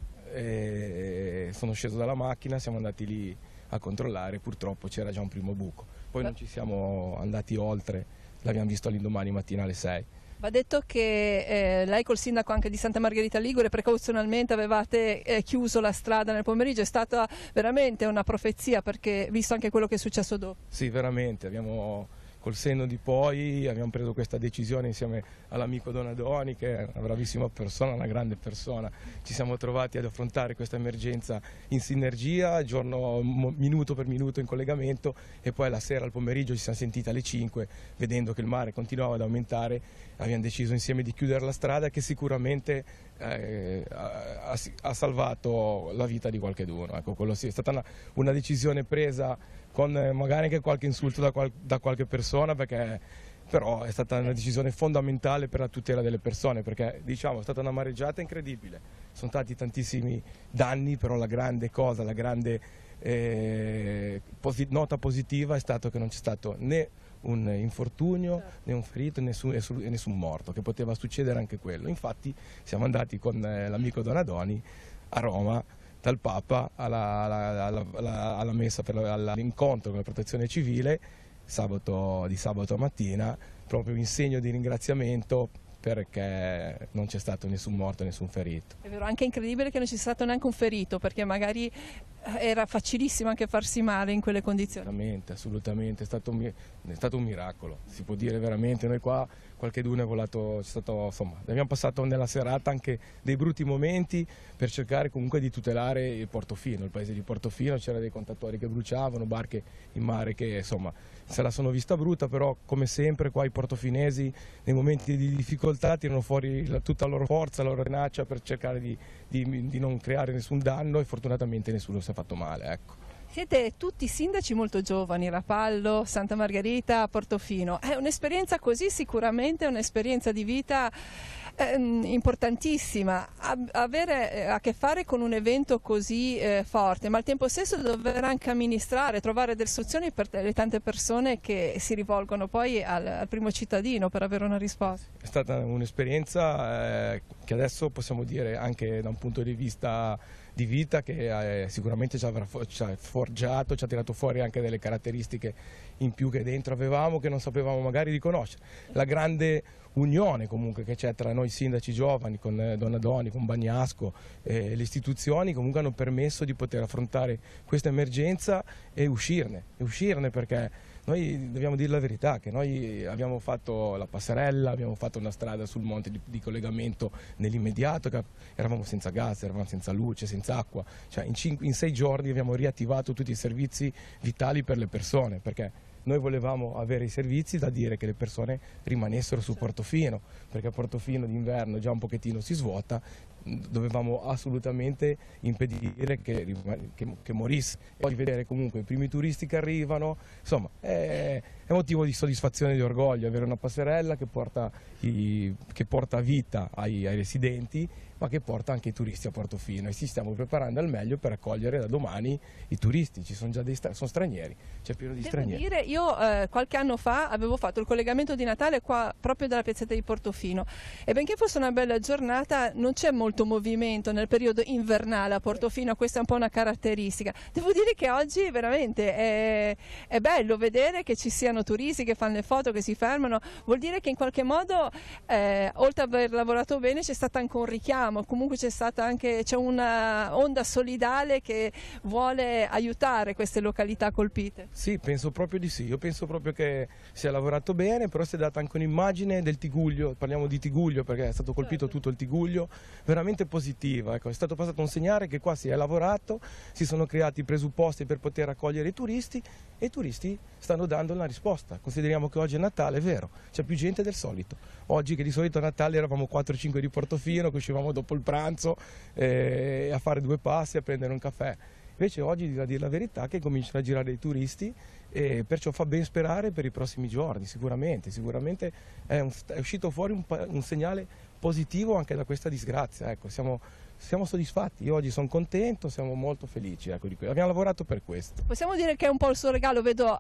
Sono sceso dalla macchina, siamo andati lì a controllare, purtroppo c'era già un primo buco. Poi non ci siamo andati oltre, l'abbiamo visto all'indomani mattina alle 6. Va detto che lei col sindaco anche di Santa Margherita Ligure precauzionalmente avevate chiuso la strada nel pomeriggio, è stata veramente una profezia, perché visto anche quello che è successo dopo. Sì, veramente, col senno di poi abbiamo preso questa decisione insieme all'amico Donadoni, che è una bravissima persona, una grande persona. Ci siamo trovati ad affrontare questa emergenza in sinergia, giorno minuto per minuto in collegamento, e poi la sera al pomeriggio ci siamo sentiti alle 5, vedendo che il mare continuava ad aumentare, abbiamo deciso insieme di chiudere la strada, che sicuramente ha salvato la vita di qualcuno. Ecco, quello sì, è stata una decisione presa con magari anche qualche insulto da qualche persona, però è stata una decisione fondamentale per la tutela delle persone, perché diciamo è stata una mareggiata incredibile, sono stati tantissimi danni, però la grande cosa, la grande nota positiva è stato che non c'è stato né un infortunio, né un ferito, né nessun morto, che poteva succedere anche quello. Infatti siamo andati con l'amico Donadoni a Roma, dal Papa alla messa all'incontro con la protezione civile di sabato mattina, proprio in segno di ringraziamento, perché non c'è stato nessun morto, nessun ferito. È vero, anche incredibile che non ci sia stato neanche un ferito, perché magari era facilissimo anche farsi male in quelle condizioni. Assolutamente, è stato un miracolo, si può dire veramente. Noi qua qualcheduno è volato, abbiamo passato nella serata anche dei brutti momenti per cercare comunque di tutelare il Portofino, il paese di Portofino. C'erano dei contattori che bruciavano, barche in mare che insomma se la sono vista brutta, però come sempre qua i portofinesi nei momenti di difficoltà tirano fuori tutta la loro forza, la loro tenacia per cercare di non creare nessun danno, e fortunatamente nessuno si è fatto male, ecco. Siete tutti sindaci molto giovani, Rapallo, Santa Margherita, Portofino. È un'esperienza così, sicuramente è un'esperienza di vita importantissima. Avere a che fare con un evento così forte, ma al tempo stesso dover anche amministrare, trovare delle soluzioni per le tante persone che si rivolgono poi al primo cittadino per avere una risposta. È stata un'esperienza che adesso possiamo dire anche da un punto di vista di vita, che sicuramente ci ha forgiato, ci ha tirato fuori anche delle caratteristiche in più che dentro avevamo, che non sapevamo magari riconoscere. La grande unione comunque che c'è tra noi sindaci giovani, con Donadoni, con Bagnasco, le istituzioni comunque hanno permesso di poter affrontare questa emergenza e uscirne, perché noi dobbiamo dire la verità, che noi abbiamo fatto la passerella, abbiamo fatto una strada sul monte di collegamento nell'immediato, eravamo senza gas, eravamo senza luce, senza acqua, cioè in 6 giorni abbiamo riattivato tutti i servizi vitali per le persone, perché noi volevamo avere i servizi da dire che le persone rimanessero su Portofino, perché Portofino d'inverno già un pochettino si svuota, dovevamo assolutamente impedire che morisse. E poi vedere comunque i primi turisti che arrivano, insomma è motivo di soddisfazione e di orgoglio avere una passerella che porta vita ai residenti, ma che porta anche i turisti a Portofino, e ci stiamo preparando al meglio per accogliere da domani i turisti. Ci sono già sono stranieri, c'è pieno di stranieri. Devo dire, io qualche anno fa avevo fatto il collegamento di Natale qua proprio dalla piazzetta di Portofino, e benché fosse una bella giornata non c'è molto movimento nel periodo invernale a Portofino, questa è un po' una caratteristica. Devo dire che oggi veramente è bello vedere che ci siano turisti che fanno le foto, che si fermano, vuol dire che in qualche modo oltre ad aver lavorato bene c'è stato anche un richiamo, comunque c'è una onda solidale che vuole aiutare queste località colpite. Sì, penso proprio di sì, io penso proprio che si è lavorato bene, però si è data anche un'immagine del Tiguglio, parliamo di Tiguglio perché è stato colpito tutto il Tiguglio, veramente positiva, ecco, è stato passato un segnale che qua si è lavorato, si sono creati i presupposti per poter accogliere i turisti, e i turisti stanno dando una risposta. Consideriamo che oggi è Natale, è vero, c'è più gente del solito. Oggi, che di solito a Natale eravamo 4-5 di Portofino, che uscivamo dopo il pranzo a fare 2 passi, a prendere un caffè. Invece oggi, a dire la verità, che cominciano a girare i turisti, e perciò fa ben sperare per i prossimi giorni. Sicuramente è uscito fuori un segnale positivo anche da questa disgrazia. Ecco, siamo soddisfatti, io oggi sono contento, siamo molto felici, ecco, abbiamo lavorato per questo. Possiamo dire che è un po' il suo regalo, vedo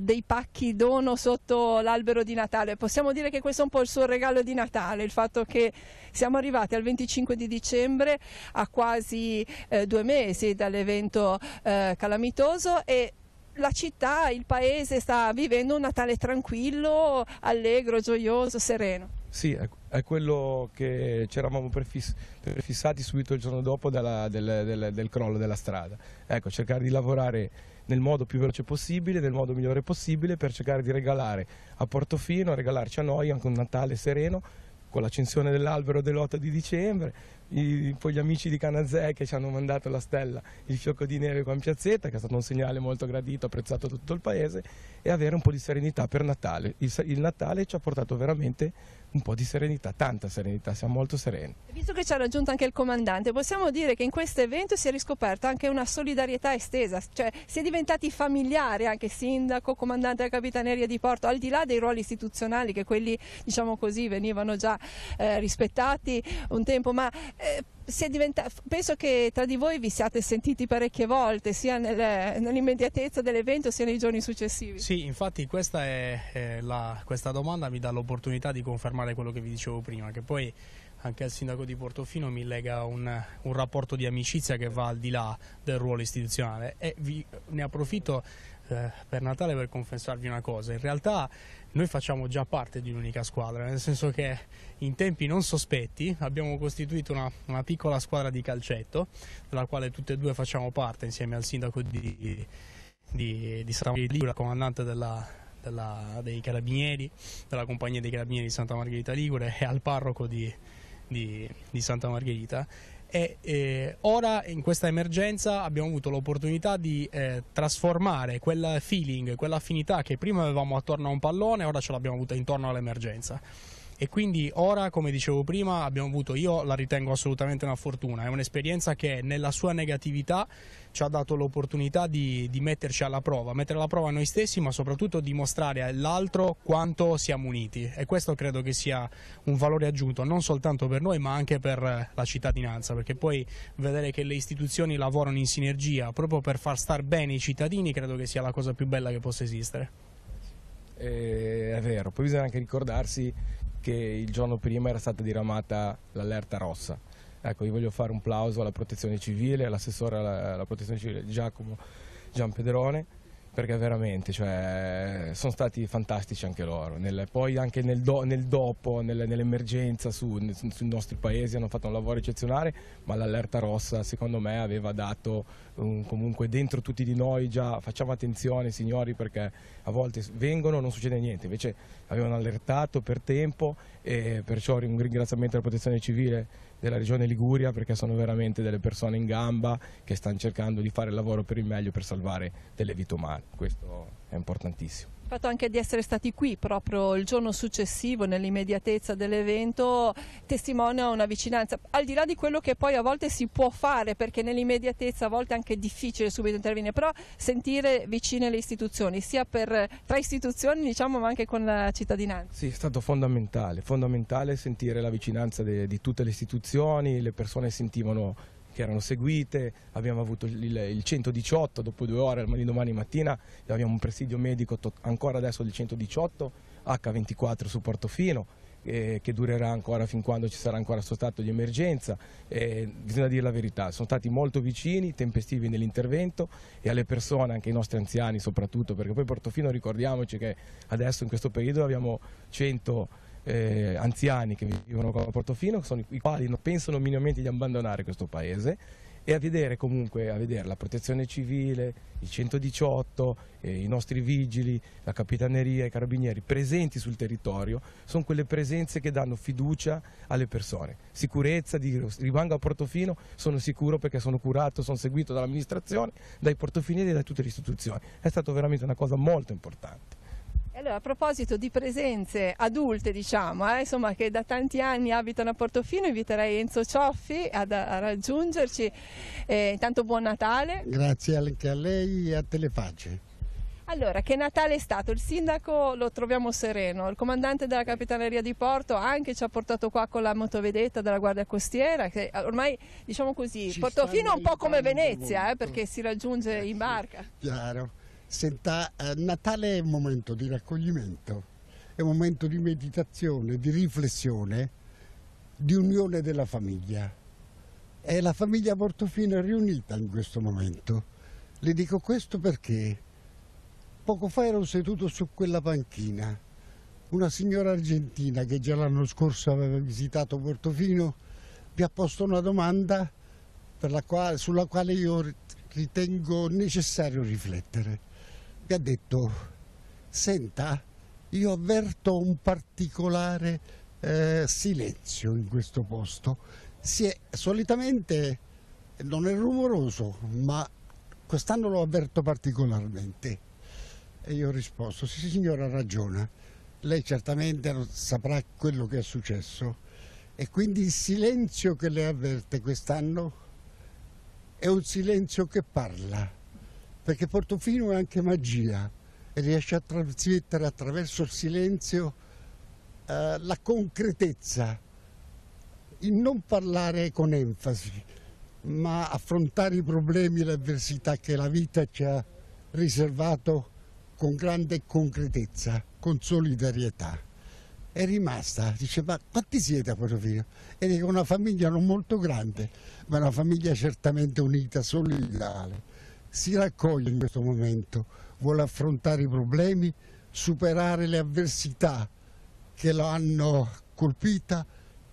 dei pacchi dono sotto l'albero di Natale, possiamo dire che questo è un po' il suo regalo di Natale, il fatto che siamo arrivati al 25 di dicembre a quasi 2 mesi dall'evento calamitoso, e la città, il paese sta vivendo un Natale tranquillo, allegro, gioioso, sereno. Sì, è quello che ci eravamo prefissati subito il giorno dopo del crollo della strada. Ecco, cercare di lavorare nel modo più veloce possibile, nel modo migliore possibile, per cercare di regalare a Portofino, regalarci a noi anche un Natale sereno, con l'accensione dell'albero dell'8 di dicembre, poi gli amici di Canazè che ci hanno mandato la stella, il fiocco di neve qua in piazzetta, che è stato un segnale molto gradito, apprezzato da tutto il paese, e avere un po' di serenità per Natale. Il Natale ci ha portato veramente un po' di serenità, tanta serenità, siamo molto sereni. Visto che ci ha raggiunto anche il comandante, possiamo dire che in questo evento si è riscoperta anche una solidarietà estesa, cioè si è diventati familiari, anche sindaco, comandante della Capitaneria di Porto, al di là dei ruoli istituzionali, che quelli, diciamo così, venivano già rispettati un tempo, ma penso che tra di voi vi siate sentiti parecchie volte, sia nell'immediatezza dell'evento sia nei giorni successivi. Sì, infatti questa domanda mi dà l'opportunità di confermare quello che vi dicevo prima, che poi anche al sindaco di Portofino mi lega un rapporto di amicizia che va al di là del ruolo istituzionale, e ne approfitto per Natale per confessarvi una cosa. In realtà noi facciamo già parte di un'unica squadra, nel senso che in tempi non sospetti abbiamo costituito una piccola squadra di calcetto, della quale tutte e due facciamo parte, insieme al sindaco di Santa Margherita Ligure, comandante dei Carabinieri, della compagnia dei Carabinieri di Santa Margherita Ligure, e al parroco di Santa Margherita. E ora in questa emergenza abbiamo avuto l'opportunità di trasformare quel feeling, quell'affinità che prima avevamo attorno a un pallone, ora ce l'abbiamo avuta intorno all'emergenza. E quindi ora, come dicevo prima, io la ritengo assolutamente una fortuna, è un'esperienza che nella sua negatività ci ha dato l'opportunità di metterci alla prova, mettere alla prova noi stessi, ma soprattutto dimostrare all'altro quanto siamo uniti, e questo credo che sia un valore aggiunto non soltanto per noi ma anche per la cittadinanza, perché poi vedere che le istituzioni lavorano in sinergia proprio per far star bene i cittadini credo che sia la cosa più bella che possa esistere. È vero, poi bisogna anche ricordarsi che il giorno prima era stata diramata l'allerta rossa. Ecco, io voglio fare un plauso alla Protezione Civile, all'assessore alla Protezione Civile Giacomo Giampedrone, perché veramente sono stati fantastici anche loro. Poi anche nel dopo, nell'emergenza sui nostri paesi hanno fatto un lavoro eccezionale, ma l'allerta rossa secondo me aveva dato comunque dentro tutti di noi già facciamo attenzione signori, perché a volte vengono e non succede niente, invece avevano allertato per tempo, e perciò un ringraziamento alla Protezione Civile della Regione Liguria, perché sono veramente delle persone in gamba che stanno cercando di fare il lavoro per il meglio, per salvare delle vite umane. Questo è importantissimo. Il fatto anche di essere stati qui proprio il giorno successivo, nell'immediatezza dell'evento, testimonia una vicinanza, al di là di quello che poi a volte si può fare, perché nell'immediatezza a volte è anche difficile subito intervenire, però sentire vicine le istituzioni, sia tra istituzioni diciamo, ma anche con la cittadinanza. Sì, è stato fondamentale sentire la vicinanza di tutte le istituzioni, le persone sentivano che erano seguite, abbiamo avuto il 118 dopo 2 ore, domani mattina abbiamo un presidio medico ancora adesso del 118 H24 su Portofino, che durerà ancora fin quando ci sarà ancora questo stato di emergenza. Bisogna dire la verità, sono stati molto vicini, tempestivi nell'intervento, e alle persone, anche ai nostri anziani soprattutto, perché poi Portofino, ricordiamoci che adesso in questo periodo abbiamo 100 anziani che vivono qua a Portofino, i quali non pensano minimamente di abbandonare questo paese, e a vedere la Protezione Civile, il 118, i nostri vigili, la Capitaneria, i Carabinieri presenti sul territorio, sono quelle presenze che danno fiducia alle persone, sicurezza, rimango a Portofino, sono sicuro perché sono curato, sono seguito dall'amministrazione, dai portofinieri e da tutte le istituzioni. È stata veramente una cosa molto importante. Allora, a proposito di presenze adulte, diciamo, insomma, che da tanti anni abitano a Portofino, inviterei Enzo Cioffi a raggiungerci. Intanto buon Natale. Grazie anche a lei e a Teleface. Allora, che Natale è stato? Il sindaco lo troviamo sereno, il comandante della Capitaneria di Porto anche ci ha portato qua con la motovedetta della Guardia Costiera, che ormai, diciamo così, Portofino è un po' come Venezia, perché si raggiunge in barca. Chiaro. Senta, Natale è un momento di raccoglimento, è un momento di meditazione, di riflessione, di unione della famiglia. E la famiglia Portofino è riunita in questo momento. Le dico questo perché poco fa ero seduto su quella panchina Una signora argentina che già l'anno scorso aveva visitato Portofino mi ha posto una domanda sulla quale io ritengo necessario riflettere. Mi ha detto: senta, io avverto un particolare silenzio in questo posto. Solitamente non è rumoroso, ma quest'anno lo avverto particolarmente. E io ho risposto: sì signora, ragiona, lei certamente saprà quello che è successo, e quindi il silenzio che lei avverte quest'anno è un silenzio che parla, perché Portofino è anche magia e riesce a trasmettere attraverso il silenzio la concretezza, il non parlare con enfasi, ma affrontare i problemi e le avversità che la vita ci ha riservato con grande concretezza, con solidarietà. È rimasta, dice: ma quanti siete a Portofino? E dico: una famiglia non molto grande, ma una famiglia certamente unita, solidale. Si raccoglie in questo momento, vuole affrontare i problemi, superare le avversità che lo hanno colpita.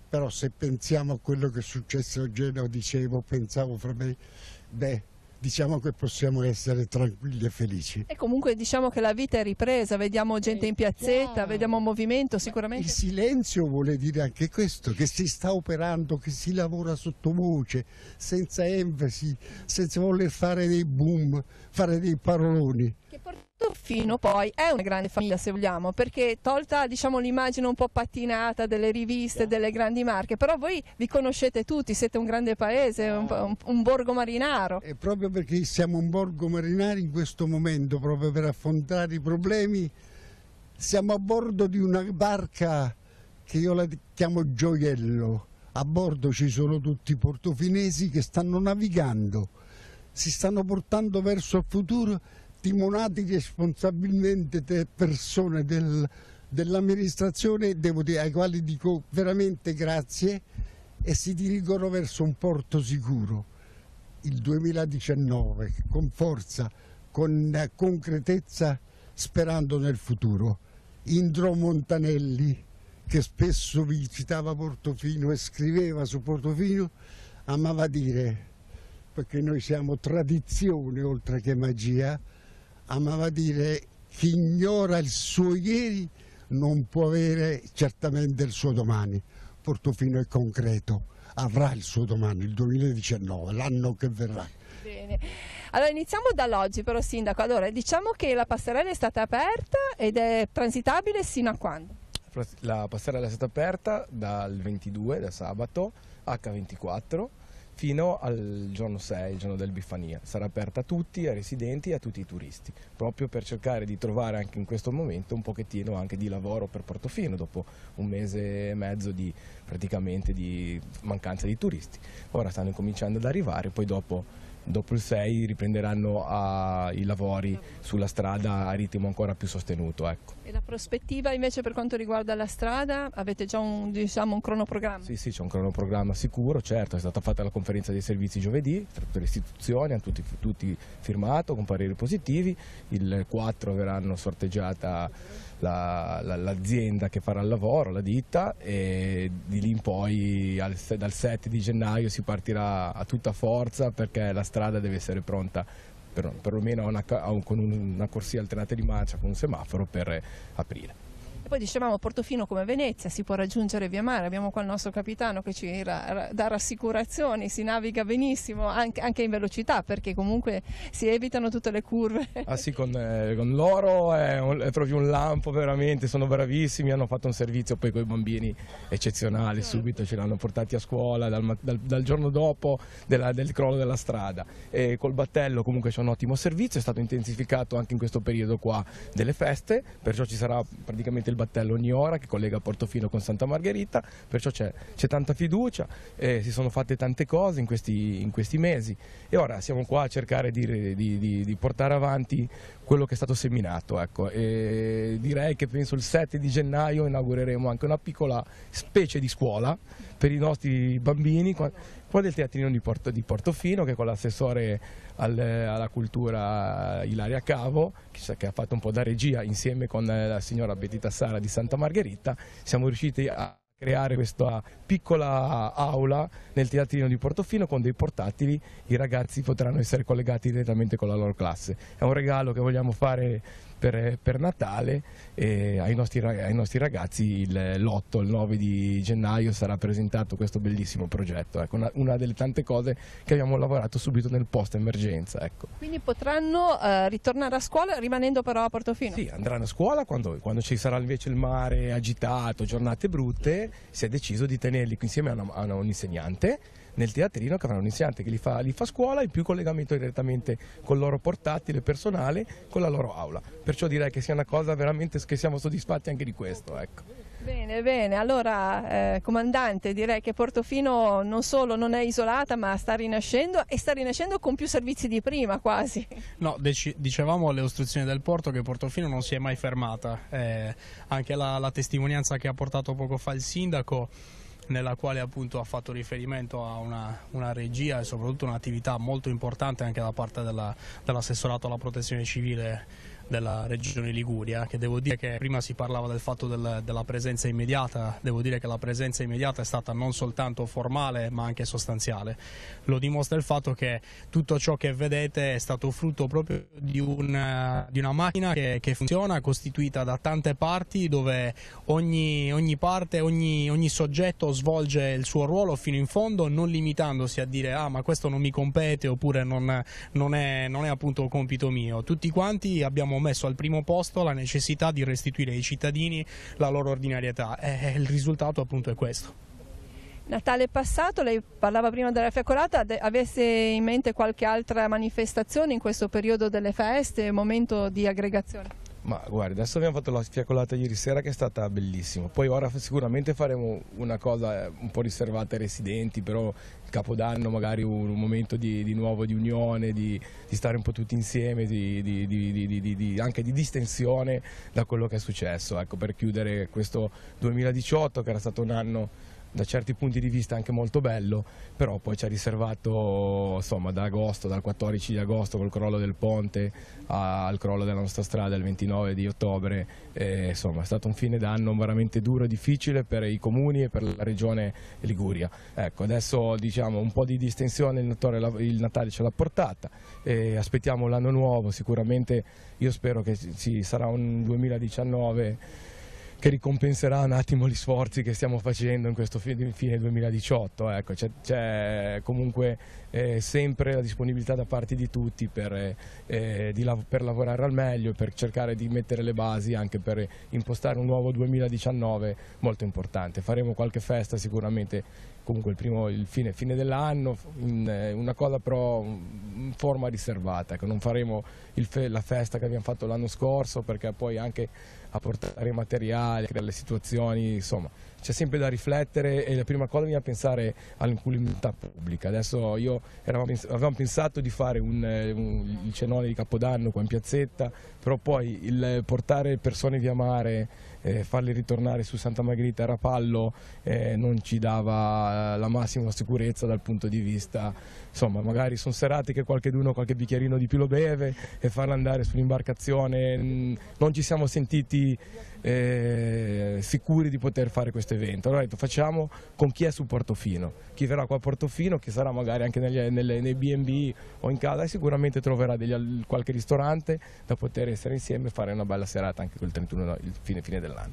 Però se pensiamo a quello che è successo a Genova, pensavo fra me, diciamo che possiamo essere tranquilli e felici. E comunque diciamo che la vita è ripresa, vediamo gente in piazzetta, vediamo movimento sicuramente. Il silenzio vuole dire anche questo, che si sta operando, che si lavora sottovoce, senza enfasi, senza voler fare dei boom, fare dei paroloni. Che Portofino poi è una grande famiglia, se vogliamo, perché tolta diciamo l'immagine un po' pattinata delle riviste, delle grandi marche, però voi vi conoscete tutti, siete un grande paese, un borgo marinaro. E proprio perché siamo un borgo marinaro in questo momento, proprio per affrontare i problemi, siamo a bordo di una barca che io la chiamo Gioiello. A bordo ci sono tutti i portofinesi che stanno navigando, si stanno portando verso il futuro, timonati responsabilmente da persone dell'amministrazione, devo dire, ai quali dico veramente grazie, e si dirigono verso un porto sicuro. Il 2019 con forza, con concretezza, sperando nel futuro. Indro Montanelli, che spesso visitava Portofino e scriveva su Portofino, amava dire, perché noi siamo tradizione oltre che magia, amava dire: chi ignora il suo ieri non può avere certamente il suo domani. Portofino è concreto, avrà il suo domani, il 2019, l'anno che verrà. Bene, allora iniziamo dall'oggi però, Sindaco. Allora, diciamo che la passerella è stata aperta ed è transitabile sino a quando? La passerella è stata aperta dal 22, da sabato, H24, fino al giorno 6, il giorno del Bifania. Sarà aperta a tutti, ai residenti e a tutti i turisti, proprio per cercare di trovare anche in questo momento un pochettino anche di lavoro per Portofino, dopo un mese e mezzo praticamente di mancanza di turisti. Ora stanno incominciando ad arrivare, poi dopo il 6 riprenderanno i lavori sulla strada a ritmo ancora più sostenuto. Ecco. E la prospettiva invece per quanto riguarda la strada? Avete già un cronoprogramma? Sì, c'è un cronoprogramma sicuro, certo. È stata fatta la conferenza dei servizi giovedì tra tutte le istituzioni, hanno tutti firmato con pareri positivi. Il 4 verranno sorteggiata l'azienda che farà il lavoro, la ditta, e di lì in poi dal 7 di gennaio si partirà a tutta forza, perché la strada deve essere pronta perlomeno con una corsia alternata di marcia con un semaforo per aprile. E poi dicevamo, Portofino come Venezia si può raggiungere via mare, abbiamo qua il nostro capitano che ci dà rassicurazioni, si naviga benissimo anche in velocità, perché comunque si evitano tutte le curve. Ah sì, con loro è proprio un lampo, veramente, sono bravissimi, hanno fatto un servizio poi con i bambini eccezionale, subito ce l'hanno portati a scuola dal giorno dopo del crollo della strada, e col battello comunque c'è un ottimo servizio, è stato intensificato anche in questo periodo qua delle feste, perciò ci sarà praticamente il battello ogni ora che collega Portofino con Santa Margherita, perciò c'è tanta fiducia, si sono fatte tante cose in questi mesi, e ora siamo qua a cercare di portare avanti quello che è stato seminato, ecco. E direi che penso il 7 di gennaio inaugureremo anche una piccola specie di scuola per i nostri bambini qua del teatrino di Portofino, che con l'assessore alla cultura Ilaria Cavo, che ha fatto un po' da regia insieme con la signora Betty Tassara di Santa Margherita, siamo riusciti a creare questa piccola aula nel teatrino di Portofino con dei portatili. I ragazzi potranno essere collegati direttamente con la loro classe. È un regalo che vogliamo fare per Natale ai nostri ragazzi. L'8, il 9 di gennaio sarà presentato questo bellissimo progetto, ecco, una delle tante cose che abbiamo lavorato subito nel post emergenza, ecco. Quindi potranno ritornare a scuola rimanendo però a Portofino? Sì, andranno a scuola quando ci sarà invece il mare agitato, giornate brutte, si è deciso di tenerli insieme a un insegnante nel teatrino, che avrà un insegnante che li fa scuola, in più collegamento direttamente col loro portatile personale, con la loro aula. Perciò direi che sia una cosa veramente che siamo soddisfatti anche di questo, ecco. Bene, bene, allora comandante, direi che Portofino non solo non è isolata, ma sta rinascendo, e sta rinascendo con più servizi di prima quasi. No, dicevamo alle ostruzioni del porto che Portofino non si è mai fermata, anche la testimonianza che ha portato poco fa il sindaco, nella quale appunto ha fatto riferimento a una regia e soprattutto un'attività molto importante anche da parte dell'assessorato alla protezione civile della regione Liguria, che devo dire che prima si parlava del fatto della presenza immediata. Devo dire che la presenza immediata è stata non soltanto formale ma anche sostanziale. Lo dimostra il fatto che tutto ciò che vedete è stato frutto proprio di una macchina che funziona, costituita da tante parti, dove ogni parte, ogni soggetto svolge il suo ruolo fino in fondo, non limitandosi a dire ma questo non mi compete, oppure non è appunto compito mio. Tutti quanti abbiamo messo al primo posto la necessità di restituire ai cittadini la loro ordinarietà, e il risultato appunto è questo. Natale passato, lei parlava prima della fiaccolata, avesse in mente qualche altra manifestazione in questo periodo delle feste, momento di aggregazione? Ma guardi, adesso abbiamo fatto la fiaccolata ieri sera, che è stata bellissima, poi ora sicuramente faremo una cosa un po' riservata ai residenti, però il Capodanno magari un momento di nuovo di unione, di stare un po' tutti insieme, anche di distensione da quello che è successo, ecco, per chiudere questo 2018, che era stato un anno da certi punti di vista anche molto bello, però poi ci ha riservato, insomma, dal 14 di agosto col crollo del ponte al crollo della nostra strada il 29 di ottobre, insomma è stato un fine d'anno veramente duro e difficile per i comuni e per la regione Liguria. Ecco, adesso diciamo un po' di distensione il Natale ce l'ha portata, aspettiamo l'anno nuovo, sicuramente io spero che sarà un 2019 che ricompenserà un attimo gli sforzi che stiamo facendo in questo fine 2018. Ecco, c'è comunque sempre la disponibilità da parte di tutti per lavorare al meglio, per cercare di mettere le basi anche per impostare un nuovo 2019 molto importante. Faremo qualche festa sicuramente, comunque il fine dell'anno, una cosa però in forma riservata, ecco, non faremo la festa che abbiamo fatto l'anno scorso, perché poi anche a portare materiali, a creare le situazioni, insomma c'è sempre da riflettere, e la prima cosa bisogna pensare all'incolumità pubblica. Adesso avevamo pensato di fare il cenone di Capodanno qua in piazzetta, però poi il portare persone via mare, farli ritornare su Santa Margherita e Rapallo non ci dava la massima sicurezza dal punto di vista, insomma magari sono serate che qualche bicchierino di più lo beve, e farla andare sull'imbarcazione, non ci siamo sentiti sicuri di poter fare questo evento. Allora facciamo con chi è su Portofino, chi verrà qua a Portofino, chi sarà magari anche nei B&B o in casa, e sicuramente troverà qualche ristorante da poter essere insieme e fare una bella serata anche quel 31, il fine dell'anno.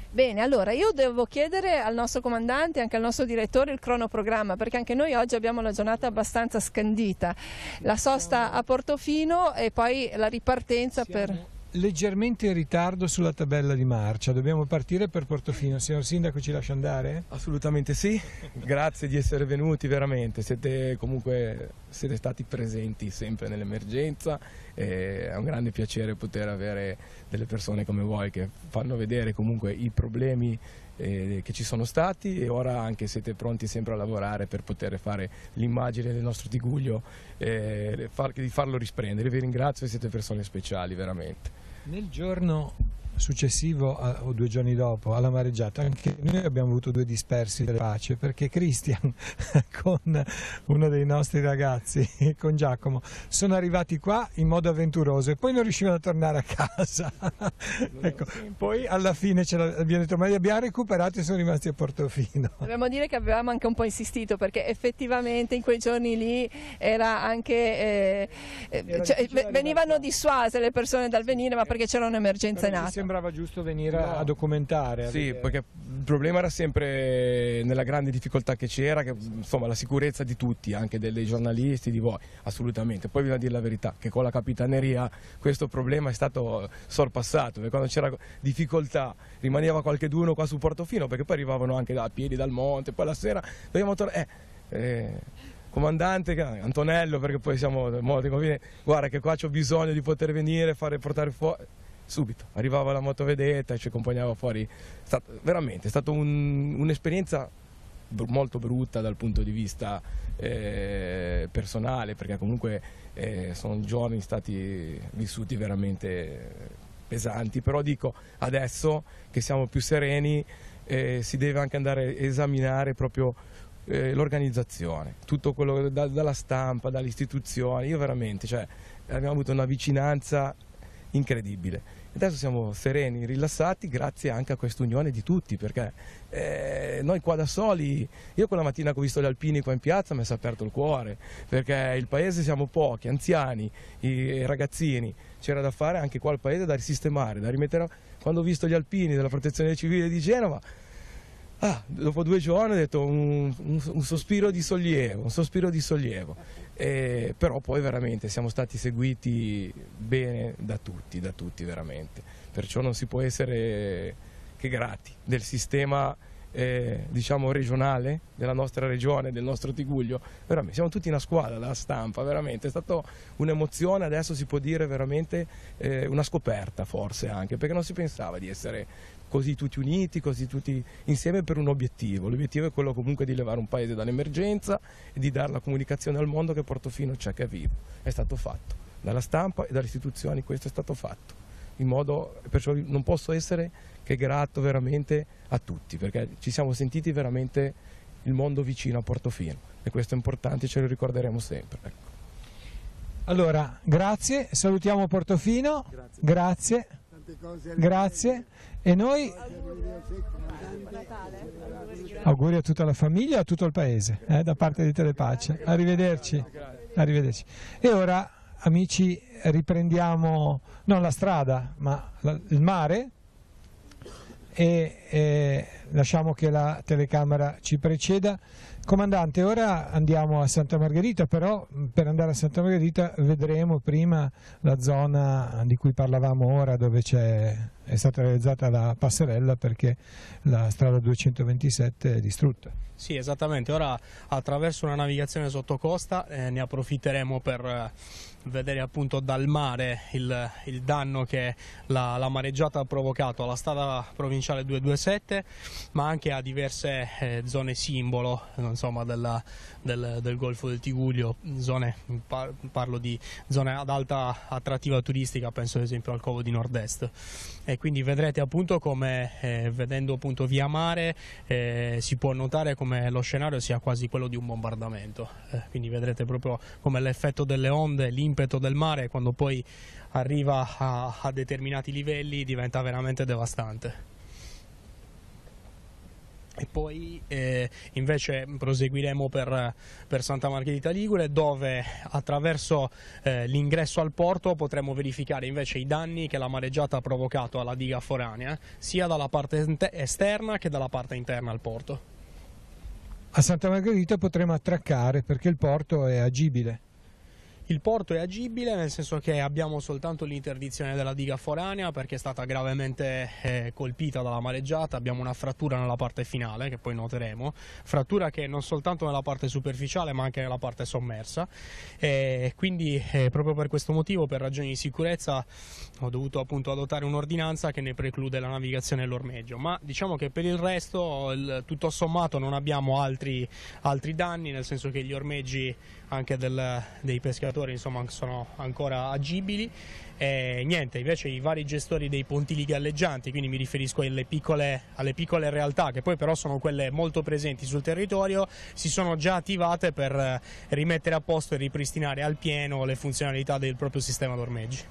Bene, allora io devo chiedere al nostro comandante e anche al nostro direttore il cronoprogramma, perché anche noi oggi abbiamo la giornata abbastanza scandita, la sosta a Portofino e poi la ripartenza leggermente in ritardo sulla tabella di marcia, dobbiamo partire per Portofino. Signor Sindaco, ci lascia andare? Assolutamente sì, grazie di essere venuti, veramente siete stati presenti sempre nell'emergenza, è un grande piacere poter avere delle persone come voi che fanno vedere comunque i problemi che ci sono stati, e ora anche siete pronti sempre a lavorare per poter fare l'immagine del nostro Tiguglio, di farlo risplendere. Vi ringrazio, siete persone speciali veramente. Nel giorno successivo o 2 giorni dopo alla mareggiata anche noi abbiamo avuto 2 dispersi della pace, perché Cristian con uno dei nostri ragazzi, con Giacomo, sono arrivati qua in modo avventuroso e poi non riuscivano a tornare a casa. Ecco, poi alla fine abbiamo detto ma li abbiamo recuperati e sono rimasti a Portofino. Dobbiamo dire che avevamo anche un po' insistito, perché effettivamente in quei giorni lì era anche venivano dissuase le persone dal venire, ma perché c'era un'emergenza in atto. Sembrava giusto venire a documentare. Sì, perché il problema era sempre nella grande difficoltà che c'era, che insomma la sicurezza di tutti, anche dei giornalisti, di voi, assolutamente. Poi bisogna dire la verità, che con la Capitaneria questo problema è stato sorpassato, perché quando c'era difficoltà rimaneva qualcheduno qua su Portofino, perché poi arrivavano anche a piedi dal monte, poi la sera dobbiamo tornare. Comandante Antonello, perché poi siamo guarda che qua c'ho bisogno di poter venire, portare fuori. Subito arrivava la motovedetta e ci accompagnava fuori. Veramente è stata un'esperienza molto brutta dal punto di vista personale, perché comunque sono giorni stati vissuti veramente pesanti, però dico adesso che siamo più sereni si deve anche andare a esaminare proprio l'organizzazione, tutto quello dalla stampa, dalle istituzioni. Io veramente, abbiamo avuto una vicinanza incredibile. Adesso siamo sereni, rilassati, grazie anche a questa unione di tutti, perché noi qua da soli, io quella mattina che ho visto gli alpini qua in piazza mi si è aperto il cuore, perché il paese siamo pochi, anziani, i ragazzini, c'era da fare anche qua al paese, da risistemare, da rimettere. Quando ho visto gli alpini della Protezione Civile di Genova, dopo 2 giorni ho detto un sospiro di sollievo, però poi veramente siamo stati seguiti bene da tutti veramente, perciò non si può essere che grati del sistema diciamo regionale della nostra regione, del nostro Tiguglio. Veramente siamo tutti una squadra, la stampa, veramente è stata un'emozione, adesso si può dire veramente una scoperta forse anche, perché non si pensava di essere così tutti uniti, così tutti insieme per un obiettivo. L'obiettivo è quello comunque di levare un paese dall'emergenza e di dare la comunicazione al mondo che Portofino c'è, che è vivo. È stato fatto dalla stampa e dalle istituzioni, questo è stato fatto in modo, perciò non posso essere che grato veramente a tutti, perché ci siamo sentiti veramente il mondo vicino a Portofino e questo è importante, ce lo ricorderemo sempre. Ecco. Allora, grazie, salutiamo Portofino, grazie. Grazie. E noi auguri a tutta la famiglia e a tutto il paese, da parte di Telepace. Arrivederci. Arrivederci. E ora, amici, riprendiamo non la strada, ma il mare, e lasciamo che la telecamera ci preceda. Comandante, ora andiamo a Santa Margherita, però per andare a Santa Margherita vedremo prima la zona di cui parlavamo ora, dove è stata realizzata la passerella, perché la strada 227 è distrutta. Sì, esattamente. Ora attraverso una navigazione sottocosta ne approfitteremo per vedere appunto dal mare il danno che la mareggiata ha provocato alla strada provinciale 227, ma anche a diverse zone simbolo, insomma, del Golfo del Tiguglio, parlo di zone ad alta attrattiva turistica, penso ad esempio al Covo di Nord-Est, e quindi vedrete appunto come vedendo appunto via mare si può notare come lo scenario sia quasi quello di un bombardamento, quindi vedrete proprio come l'effetto delle onde, l'impeto del mare quando poi arriva a determinati livelli diventa veramente devastante. E poi invece proseguiremo per Santa Margherita Ligure, dove attraverso l'ingresso al porto potremo verificare invece i danni che la mareggiata ha provocato alla diga foranea, sia dalla parte esterna che dalla parte interna al porto. A Santa Margherita potremo attraccare perché il porto è agibile. Il porto è agibile, nel senso che abbiamo soltanto l'interdizione della diga foranea perché è stata gravemente colpita dalla mareggiata, abbiamo una frattura nella parte finale che poi noteremo, frattura che non soltanto nella parte superficiale ma anche nella parte sommersa, quindi proprio per questo motivo, per ragioni di sicurezza, ho dovuto appunto adottare un'ordinanza che ne preclude la navigazione e l'ormeggio, ma diciamo che per il resto tutto sommato non abbiamo altri danni, nel senso che gli ormeggi anche dei pescatori insomma sono ancora agibili. Niente, invece i vari gestori dei pontili galleggianti, quindi mi riferisco alle piccole realtà che poi però sono quelle molto presenti sul territorio, si sono già attivate per rimettere a posto e ripristinare al pieno le funzionalità del proprio sistema d'ormeggi.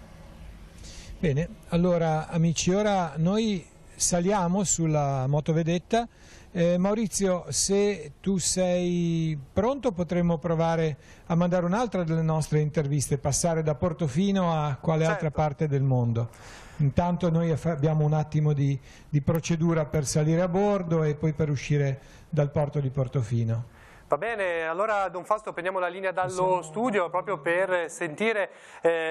Bene, allora amici, ora noi saliamo sulla motovedetta. Maurizio, se tu sei pronto potremmo provare a mandare un'altra delle nostre interviste, passare da Portofino a quale altra parte del mondo. Intanto noi abbiamo un attimo di procedura per salire a bordo e poi per uscire dal porto di Portofino. Va bene, allora Don Fausto prendiamo la linea dallo studio proprio per sentire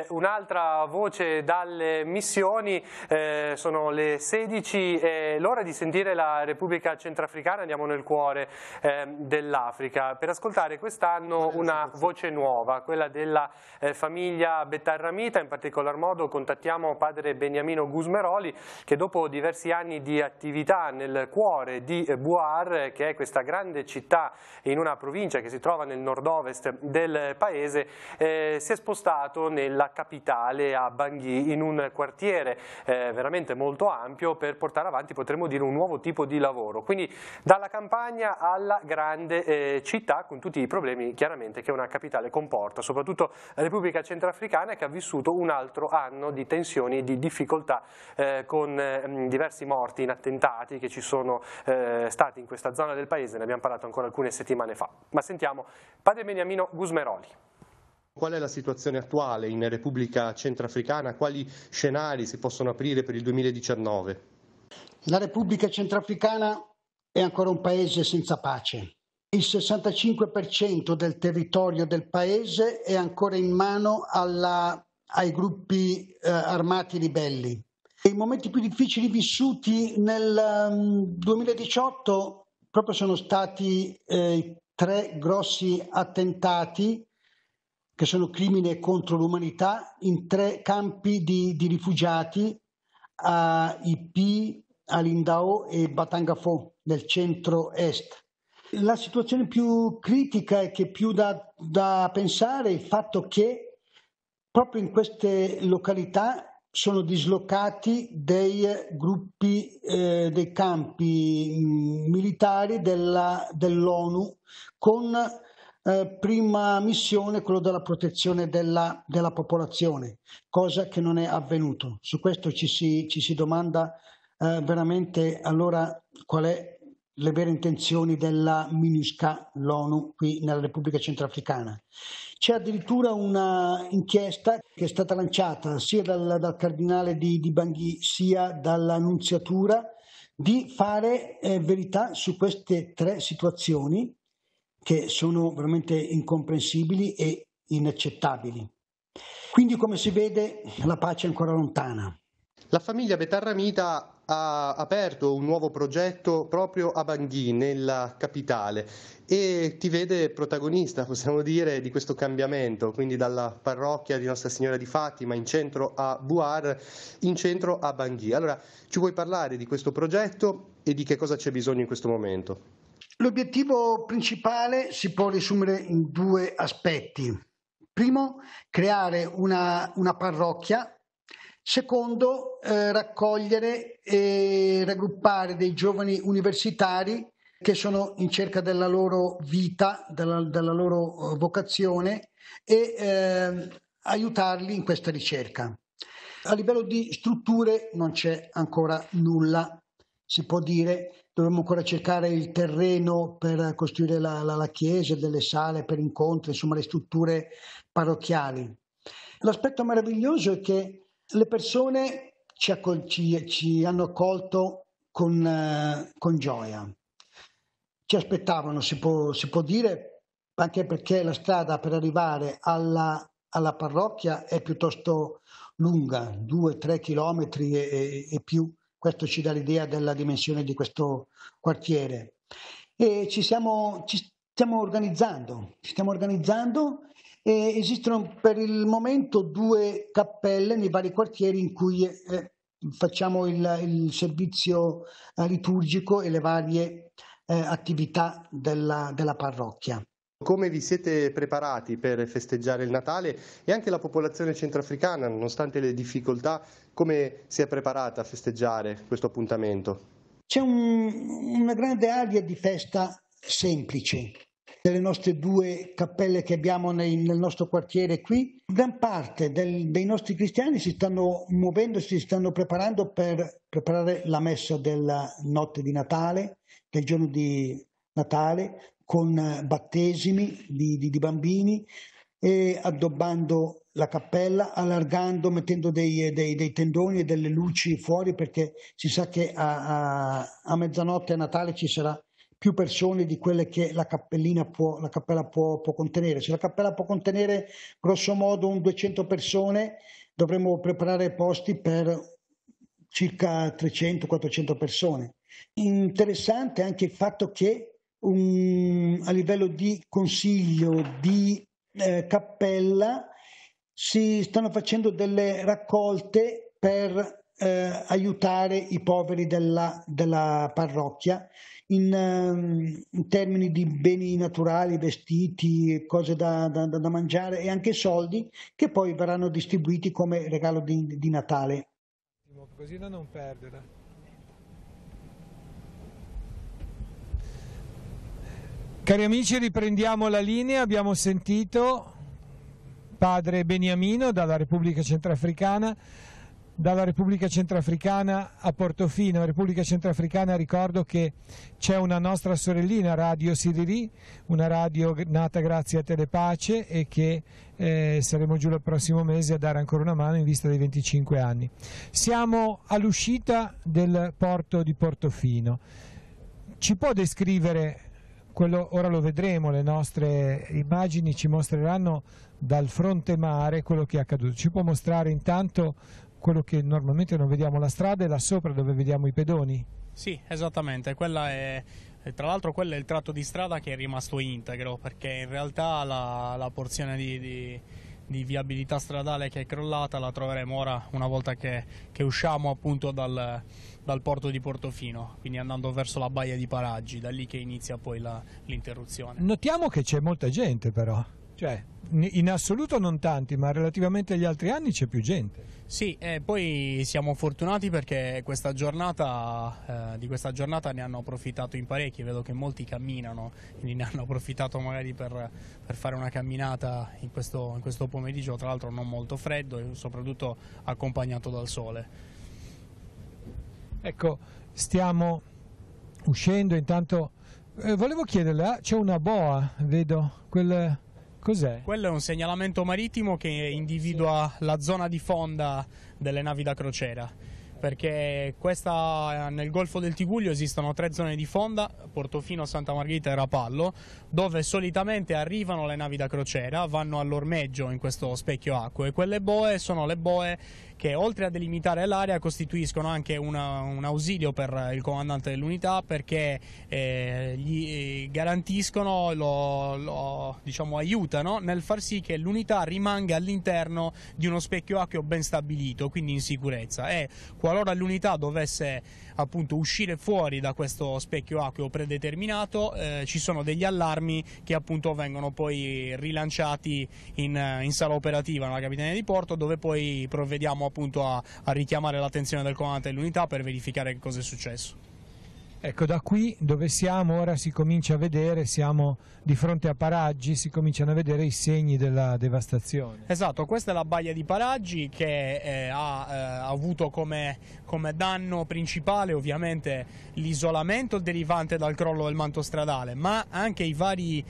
un'altra voce dalle missioni. Sono le 16, l'ora di sentire la Repubblica Centrafricana, andiamo nel cuore dell'Africa, per ascoltare quest'anno una voce nuova, quella della famiglia Bettarramita. In particolar modo contattiamo padre Beniamino Gusmeroli, che dopo diversi anni di attività nel cuore di Buar, che è questa grande città in una provincia che si trova nel nord-ovest del paese, si è spostato nella capitale a Bangui, in un quartiere veramente molto ampio, per portare avanti, potremmo dire, un nuovo tipo di lavoro. Quindi dalla campagna alla grande città, con tutti i problemi chiaramente che una capitale comporta, soprattutto la Repubblica Centrafricana, che ha vissuto un altro anno di tensioni e di difficoltà, con diversi morti in attentati che ci sono stati in questa zona del paese. Ne abbiamo parlato ancora alcune settimane fa. Ma sentiamo padre Beniamino Gusmeroli. Qual è la situazione attuale in Repubblica Centrafricana? Quali scenari si possono aprire per il 2019? La Repubblica Centrafricana è ancora un paese senza pace. Il 65% del territorio del paese è ancora in mano ai gruppi armati ribelli. I momenti più difficili vissuti nel 2018 proprio sono stati 3 grossi attentati che sono crimine contro l'umanità in 3 campi di rifugiati a Ipi, a Lindao e Batangafo nel centro-est. La situazione più critica e che più da pensare è il fatto che proprio in queste località sono dislocati dei gruppi, dei campi militari dell'ONU con prima missione quello della protezione della popolazione, cosa che non è avvenuto. Su questo ci si domanda veramente allora qual è le vere intenzioni della MINUSCA, l'ONU, qui nella Repubblica Centrafricana. C'è addirittura una inchiesta che è stata lanciata sia dal cardinale di Bangui sia dalla Nunziatura di fare verità su queste 3 situazioni che sono veramente incomprensibili e inaccettabili. Quindi, come si vede, la pace è ancora lontana. La famiglia Bettarramita ha aperto un nuovo progetto proprio a Bangui, nella capitale, e ti vede protagonista, possiamo dire, di questo cambiamento, quindi dalla parrocchia di Nostra Signora di Fatima in centro a Buar, in centro a Bangui. Allora, ci vuoi parlare di questo progetto e di che cosa c'è bisogno in questo momento? L'obiettivo principale si può riassumere in 2 aspetti. Primo, creare una parrocchia. Secondo, raccogliere e raggruppare dei giovani universitari che sono in cerca della loro vita, della loro vocazione e aiutarli in questa ricerca. A livello di strutture non c'è ancora nulla, si può dire, dovremmo ancora cercare il terreno per costruire la chiesa, delle sale per incontri, insomma le strutture parrocchiali. L'aspetto meraviglioso è che le persone ci hanno accolto con gioia. Ci aspettavano, si può dire, anche perché la strada per arrivare alla alla parrocchia è piuttosto lunga, 2-3 chilometri e più. Questo ci dà l'idea della dimensione di questo quartiere. E ci stiamo organizzando e esistono per il momento 2 cappelle nei vari quartieri in cui facciamo il servizio liturgico e le varie attività della parrocchia. Come vi siete preparati per festeggiare il Natale e anche la popolazione centroafricana, nonostante le difficoltà, come si è preparata a festeggiare questo appuntamento? C'è una grande aria di festa semplice. Nelle nostre 2 cappelle che abbiamo nel nostro quartiere qui, gran parte dei nostri cristiani si stanno muovendo, si stanno preparando per preparare la messa della notte di Natale, del giorno di Natale, con battesimi di bambini, e addobbando la cappella, allargando, mettendo dei tendoni e delle luci fuori, perché si sa che a mezzanotte a Natale ci sarà più persone di quelle che la cappella può contenere. Se la cappella può contenere grosso modo un 200 persone, dovremo preparare posti per circa 300-400 persone. Interessante anche il fatto che a livello di consiglio di cappella si stanno facendo delle raccolte per aiutare i poveri della parrocchia in termini di beni naturali, vestiti, cose da mangiare e anche soldi che poi verranno distribuiti come regalo di Natale. Così da non perderla. Cari amici, riprendiamo la linea. Abbiamo sentito padre Beniamino dalla Repubblica Centrafricana a Portofino. Repubblica Centrafricana, ricordo che c'è una nostra sorellina, Radio Siriri, una radio nata grazie a Telepace, e che saremo giù il prossimo mese a dare ancora una mano in vista dei 25 anni. Siamo all'uscita del porto di Portofino. Ci può descrivere ora lo vedremo, le nostre immagini ci mostreranno dal fronte mare quello che è accaduto. Ci può mostrare intanto quello che normalmente non vediamo, la strada, e là sopra dove vediamo i pedoni? Sì, esattamente, tra l'altro quello è il tratto di strada che è rimasto integro, perché in realtà la porzione di viabilità stradale che è crollata la troveremo ora una volta che usciamo appunto dal porto di Portofino, quindi andando verso la baia di Paraggi, da lì che inizia poi l'interruzione. Notiamo che c'è molta gente però, cioè in assoluto non tanti, ma relativamente agli altri anni c'è più gente. Sì, e poi siamo fortunati perché di questa giornata ne hanno approfittato in parecchi. Vedo che molti camminano, quindi ne hanno approfittato magari per fare una camminata in questo pomeriggio, tra l'altro non molto freddo e soprattutto accompagnato dal sole. Ecco, stiamo uscendo, intanto volevo chiederle, c'è una boa, vedo, cos'è? Quello è un segnalamento marittimo che individua la zona di fonda delle navi da crociera, perché nel Golfo del Tigullio esistono 3 zone di fonda, Portofino, Santa Margherita e Rapallo, dove solitamente arrivano le navi da crociera, vanno all'ormeggio in questo specchio acque, e quelle boe sono le boe che, oltre a delimitare l'area, costituiscono anche un ausilio per il comandante dell'unità, perché gli garantiscono, diciamo, aiutano nel far sì che l'unità rimanga all'interno di uno specchio acqueo ben stabilito, quindi in sicurezza, e qualora l'unità dovesse appunto uscire fuori da questo specchio acqueo predeterminato, ci sono degli allarmi che appunto vengono poi rilanciati in sala operativa nella Capitaneria di Porto, dove poi provvediamo appunto a richiamare l'attenzione del comandante dell'unità per verificare che cosa è successo. Ecco, da qui dove siamo ora si comincia a vedere, siamo di fronte a Paraggi, si cominciano a vedere i segni della devastazione. Esatto, questa è la baia di Paraggi che ha avuto come danno principale ovviamente l'isolamento derivante dal crollo del manto stradale, ma anche i vari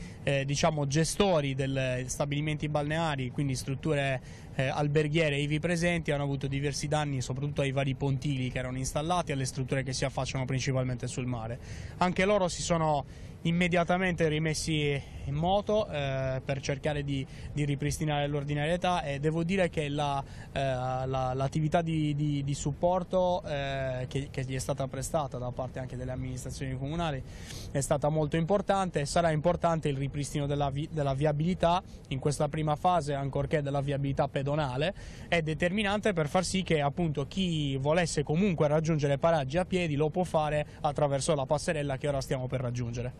diciamo, gestori dei stabilimenti balneari, quindi strutture alberghiere ivi presenti, hanno avuto diversi danni soprattutto ai vari pontili che erano installati, alle strutture che si affacciano principalmente sul mare. Anche loro si sono immediatamente rimessi in moto per cercare di ripristinare l'ordinarietà, e devo dire che l'attività di supporto che gli è stata prestata da parte anche delle amministrazioni comunali è stata molto importante. Sarà importante il ripristino della viabilità in questa prima fase, ancorché della viabilità pedonale, è determinante per far sì che appunto chi volesse comunque raggiungere Paraggi a piedi lo può fare attraverso la passerella che ora stiamo per raggiungere.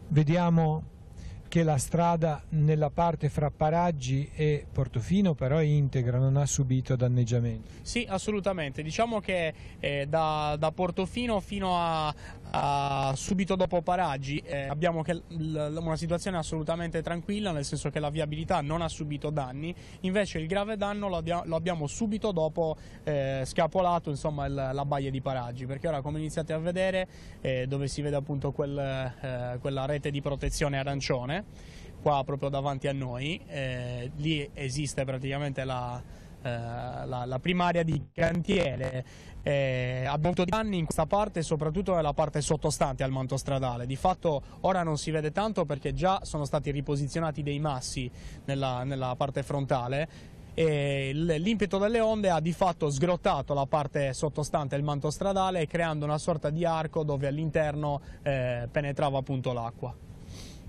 Vediamo che la strada nella parte fra Paraggi e Portofino però è integra, non ha subito danneggiamenti. Sì, assolutamente. Diciamo che da Portofino fino a subito dopo Paraggi abbiamo una situazione assolutamente tranquilla, nel senso che la viabilità non ha subito danni. Invece il grave danno lo abbiamo subito dopo scapolato, insomma, la baia di Paraggi, perché ora, come iniziate a vedere, dove si vede appunto quella rete di protezione arancione qua proprio davanti a noi, lì esiste praticamente la prima area di cantiere. Abbiamo avuto danni in questa parte, soprattutto nella parte sottostante al manto stradale. Di fatto ora non si vede tanto perché già sono stati riposizionati dei massi nella parte frontale, e l'impeto delle onde ha di fatto sgrottato la parte sottostante del manto stradale, creando una sorta di arco dove all'interno penetrava appunto l'acqua.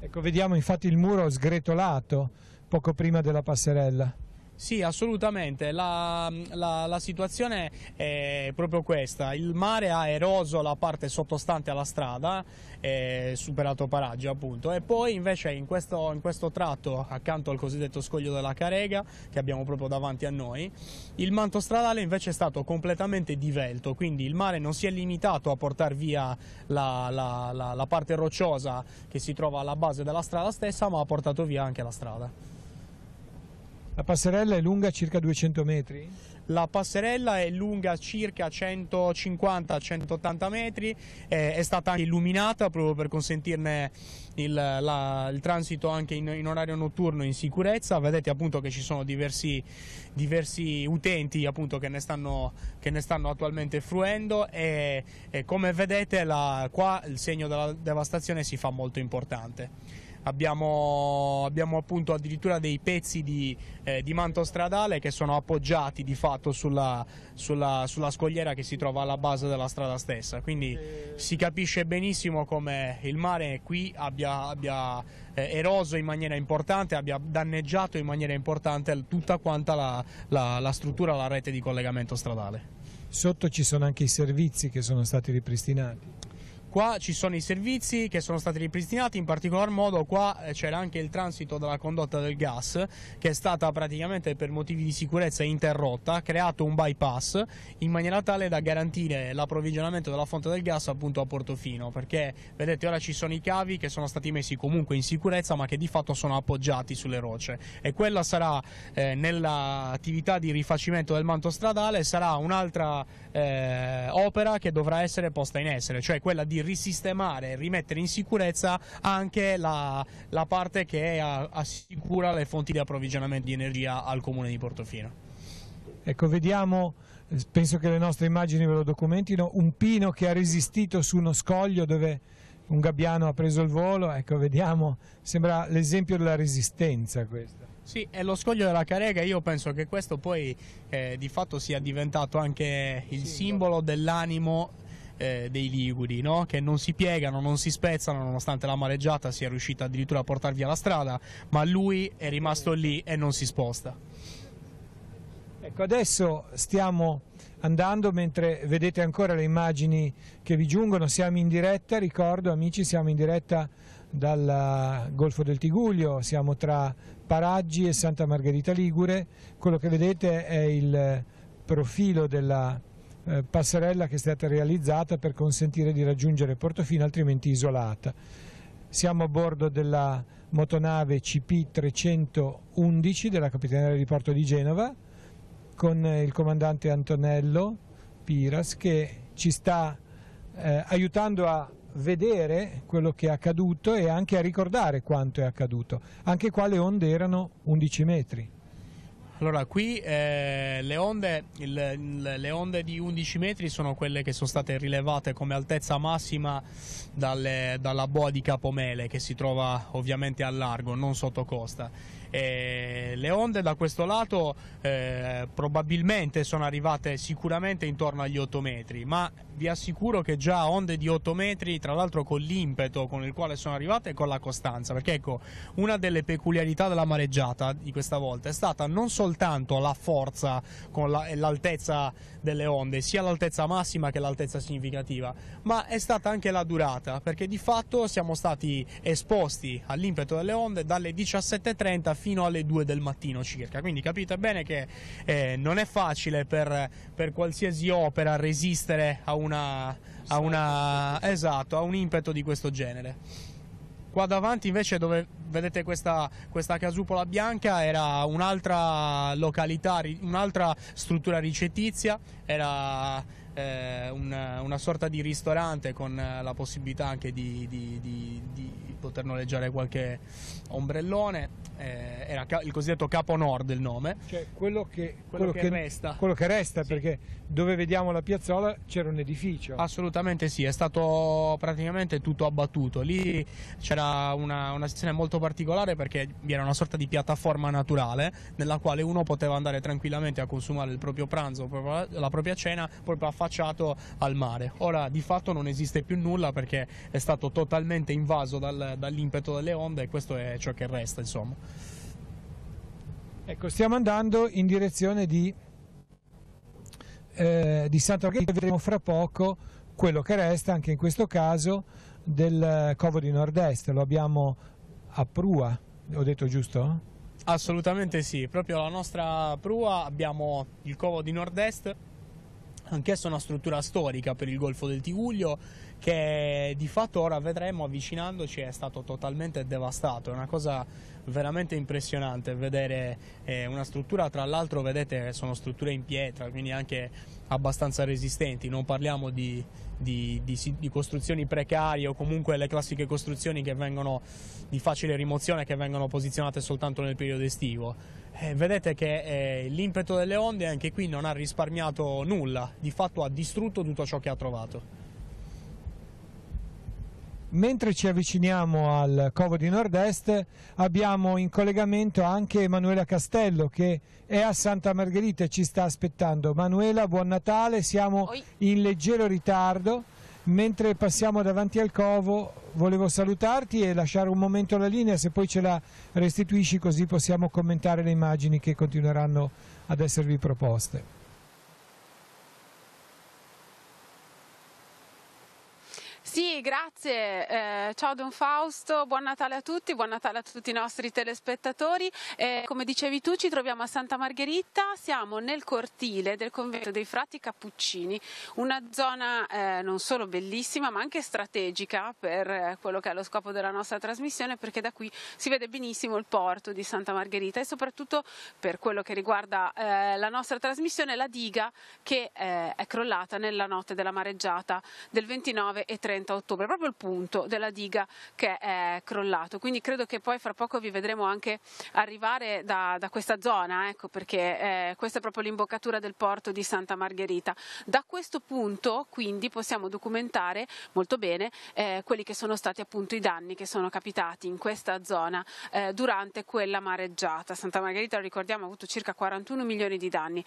Ecco, vediamo infatti il muro sgretolato poco prima della passerella. Sì, assolutamente, la situazione è proprio questa: il mare ha eroso la parte sottostante alla strada, superato Paraggi appunto, e poi invece in questo tratto, accanto al cosiddetto scoglio della Carega, che abbiamo proprio davanti a noi, il manto stradale invece è stato completamente divelto, quindi il mare non si è limitato a portare via la parte rocciosa che si trova alla base della strada stessa, ma ha portato via anche la strada. La passerella è lunga circa 200 metri? La passerella è lunga circa 150-180 metri, è stata anche illuminata proprio per consentirne il transito anche in orario notturno in sicurezza. Vedete appunto che ci sono diversi utenti appunto che ne stanno attualmente fruendo, e come vedete qua il segno della devastazione si fa molto importante. Abbiamo appunto addirittura dei pezzi di manto stradale che sono appoggiati di fatto sulla scogliera che si trova alla base della strada stessa, quindi si capisce benissimo come il mare qui abbia eroso in maniera importante, abbia danneggiato in maniera importante tutta quanta la struttura, la rete di collegamento stradale. Sotto ci sono anche i servizi che sono stati ripristinati. Qua ci sono i servizi che sono stati ripristinati, in particolar modo qua c'era anche il transito della condotta del gas, che è stata praticamente per motivi di sicurezza interrotta, creato un bypass in maniera tale da garantire l'approvvigionamento della fonte del gas appunto a Portofino, perché vedete ora ci sono i cavi che sono stati messi comunque in sicurezza ma che di fatto sono appoggiati sulle rocce, e quella sarà nell'attività di rifacimento del manto stradale, sarà un'altra opera che dovrà essere posta in essere, cioè quella di risistemare e rimettere in sicurezza anche la parte che assicura le fonti di approvvigionamento di energia al comune di Portofino. Ecco, vediamo, penso che le nostre immagini ve lo documentino, un pino che ha resistito su uno scoglio dove un gabbiano ha preso il volo. Ecco, vediamo, sembra l'esempio della resistenza questo. Sì, è lo scoglio della Carega. Io penso che questo poi di fatto sia diventato anche il simbolo dell'animo dei liguri, no? Che non si piegano, non si spezzano, nonostante la mareggiata sia riuscita addirittura a portar via la strada, ma lui è rimasto lì e non si sposta. Ecco, adesso stiamo andando, mentre vedete ancora le immagini che vi giungono, siamo in diretta, ricordo amici, siamo in diretta dal Golfo del Tigullio, siamo tra Paraggi e Santa Margherita Ligure. Quello che vedete è il profilo della passerella che è stata realizzata per consentire di raggiungere Portofino, altrimenti isolata. Siamo a bordo della motonave CP 311 della Capitaneria di Porto di Genova, con il comandante Antonello Piras che ci sta aiutando a vedere quello che è accaduto e anche a ricordare quanto è accaduto. Anche qua le onde erano 11 metri. Allora, qui le onde di 11 metri sono quelle che sono state rilevate come altezza massima dalla boa di Capomele, che si trova ovviamente al largo, non sotto costa. Le onde da questo lato probabilmente sono arrivate sicuramente intorno agli 8 metri, ma vi assicuro che già onde di 8 metri, tra l'altro con l'impeto con il quale sono arrivate e con la costanza, perché ecco, una delle peculiarità della mareggiata di questa volta è stata non soltanto la forza con l'altezza delle onde, sia l'altezza massima che l'altezza significativa, ma è stata anche la durata, perché di fatto siamo stati esposti all'impeto delle onde dalle 17:30 fino alle 2 del mattino circa, quindi capite bene che non è facile per qualsiasi opera resistere a un impeto di questo genere. Qua davanti invece, dove vedete questa casupola bianca, era un'altra località, un'altra struttura ricettizia, era una sorta di ristorante con la possibilità anche di poter noleggiare qualche ombrellone. Era il cosiddetto Capo Nord il nome, cioè quello che resta, sì. Perché dove vediamo la piazzola c'era un edificio. Assolutamente sì, è stato praticamente tutto abbattuto. Lì c'era una sezione molto particolare, perché vi era una sorta di piattaforma naturale nella quale uno poteva andare tranquillamente a consumare il proprio pranzo, la propria cena, proprio affacciato al mare. Ora di fatto non esiste più nulla, perché è stato totalmente invaso dall'impeto delle onde, e questo è ciò che resta, insomma. Ecco, stiamo andando in direzione di Santa Margherita. Vedremo fra poco quello che resta, anche in questo caso, del Covo di Nord-Est. Lo abbiamo a prua, ho detto giusto? Assolutamente sì, proprio la nostra prua abbiamo il Covo di Nord-Est, anch'esso una struttura storica per il Golfo del Tigullio, che di fatto ora vedremo avvicinandoci è stato totalmente devastato. È una cosa veramente impressionante vedere una struttura, tra l'altro vedete sono strutture in pietra, quindi anche abbastanza resistenti, non parliamo di costruzioni precarie o comunque le classiche costruzioni che vengono di facile rimozione, che vengono posizionate soltanto nel periodo estivo. Vedete che l'impeto delle onde anche qui non ha risparmiato nulla, di fatto ha distrutto tutto ciò che ha trovato. Mentre ci avviciniamo al Covo di Nord-Est abbiamo in collegamento anche Emanuela Castello, che è a Santa Margherita e ci sta aspettando. Manuela, buon Natale, siamo in leggero ritardo. Mentre passiamo davanti al Covo volevo salutarti e lasciare un momento la linea, se poi ce la restituisci, così possiamo commentare le immagini che continueranno ad esservi proposte. Sì, grazie. Ciao Don Fausto, buon Natale a tutti i nostri telespettatori. Come dicevi tu, ci troviamo a Santa Margherita, siamo nel cortile del convento dei frati Cappuccini, una zona non solo bellissima ma anche strategica per quello che è lo scopo della nostra trasmissione, perché da qui si vede benissimo il porto di Santa Margherita e soprattutto, per quello che riguarda la nostra trasmissione, la diga che è crollata nella notte della mareggiata del 29 e 30 ottobre, proprio il punto della diga che è crollato, quindi credo che poi fra poco vi vedremo anche arrivare da questa zona, ecco, perché questa è proprio l'imboccatura del porto di Santa Margherita. Da questo punto quindi possiamo documentare molto bene quelli che sono stati appunto i danni che sono capitati in questa zona durante quella mareggiata. Santa Margherita, lo ricordiamo, ha avuto circa 41 milioni di danni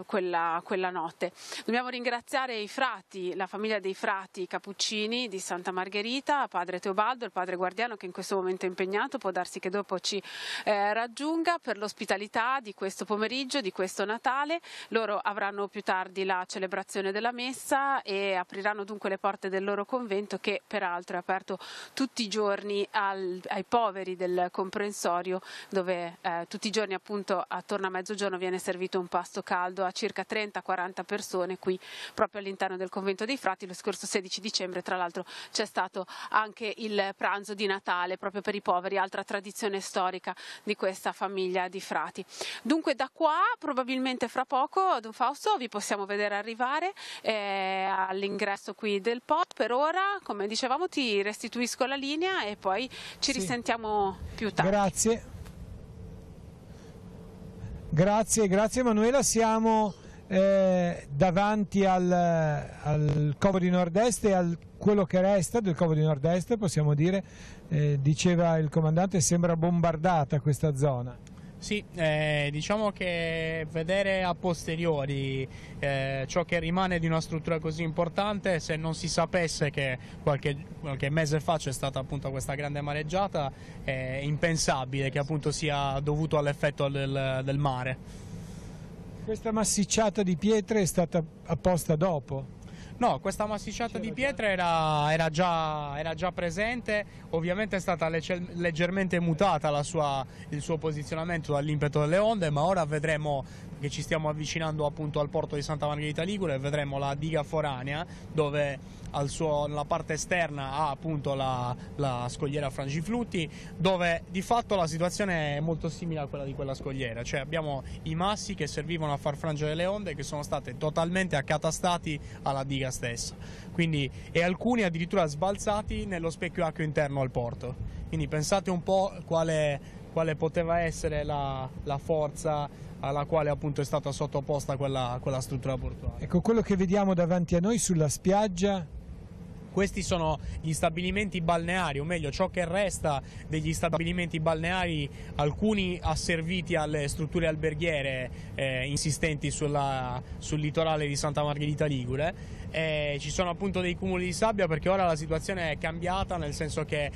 quella notte. Dobbiamo ringraziare i frati, la famiglia dei frati Cappuccini di Santa Margherita, padre Teobaldo, il padre guardiano che in questo momento è impegnato, può darsi che dopo ci raggiunga, per l'ospitalità di questo pomeriggio, di questo Natale. Loro avranno più tardi la celebrazione della messa e apriranno dunque le porte del loro convento, che peraltro è aperto tutti i giorni ai poveri del comprensorio, dove tutti i giorni appunto attorno a mezzogiorno viene servito un pasto caldo a circa 30-40 persone qui proprio all'interno del convento dei frati. Lo scorso 16 dicembre tra l'altro c'è stato anche il pranzo di Natale proprio per i poveri, altra tradizione storica di questa famiglia di frati. Dunque da qua probabilmente fra poco, Don Fausto, vi possiamo vedere arrivare all'ingresso qui del pod. Per ora, come dicevamo, ti restituisco la linea e poi ci risentiamo più tardi. Grazie. Grazie Emanuela, siamo davanti al Covo di Nord-Est e a quello che resta del Covo di Nord-Est, possiamo dire, diceva il comandante, sembra bombardata questa zona. Sì, diciamo che vedere a posteriori ciò che rimane di una struttura così importante, se non si sapesse che qualche mese fa c'è stata appunto questa grande mareggiata, è impensabile che appunto sia dovuto all'effetto del mare. Questa massicciata di pietre è stata apposta dopo? No, questa massicciata di pietre era già presente, ovviamente è stata leggermente mutata il suo posizionamento dall'impeto delle onde, ma ora vedremo che ci stiamo avvicinando appunto al porto di Santa Margherita Ligure e vedremo la diga foranea dove nella parte esterna ha appunto la scogliera Frangiflutti, dove di fatto la situazione è molto simile a quella di quella scogliera, cioè abbiamo i massi che servivano a far frangere le onde che sono state totalmente accatastati alla diga stessa, quindi, e alcuni addirittura sbalzati nello specchio acqueo interno al porto. Quindi pensate un po' quale poteva essere la forza alla quale appunto è stata sottoposta quella struttura portuale. Ecco, quello che vediamo davanti a noi sulla spiaggia. Questi sono gli stabilimenti balneari, o meglio ciò che resta degli stabilimenti balneari, alcuni asserviti alle strutture alberghiere insistenti sul litorale di Santa Margherita Ligure. Ci sono appunto dei cumuli di sabbia perché ora la situazione è cambiata, nel senso che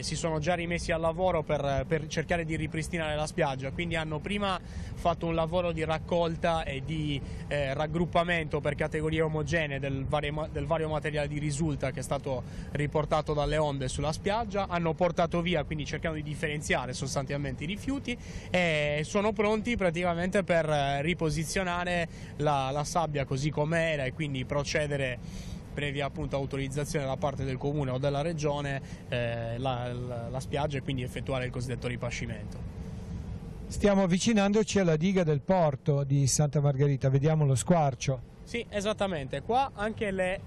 si sono già rimessi al lavoro per cercare di ripristinare la spiaggia, quindi hanno prima fatto un lavoro di raccolta e di raggruppamento per categorie omogenee del vario materiale di risulta che è stato riportato dalle onde sulla spiaggia, hanno portato via, quindi cercando di differenziare sostanzialmente i rifiuti, e sono pronti praticamente per riposizionare la sabbia così com'era e quindi procedere previa appunto autorizzazione da parte del comune o della regione la spiaggia e quindi effettuare il cosiddetto ripascimento. Stiamo avvicinandoci alla diga del porto di Santa Margherita, vediamo lo squarcio. Sì, esattamente, qua anche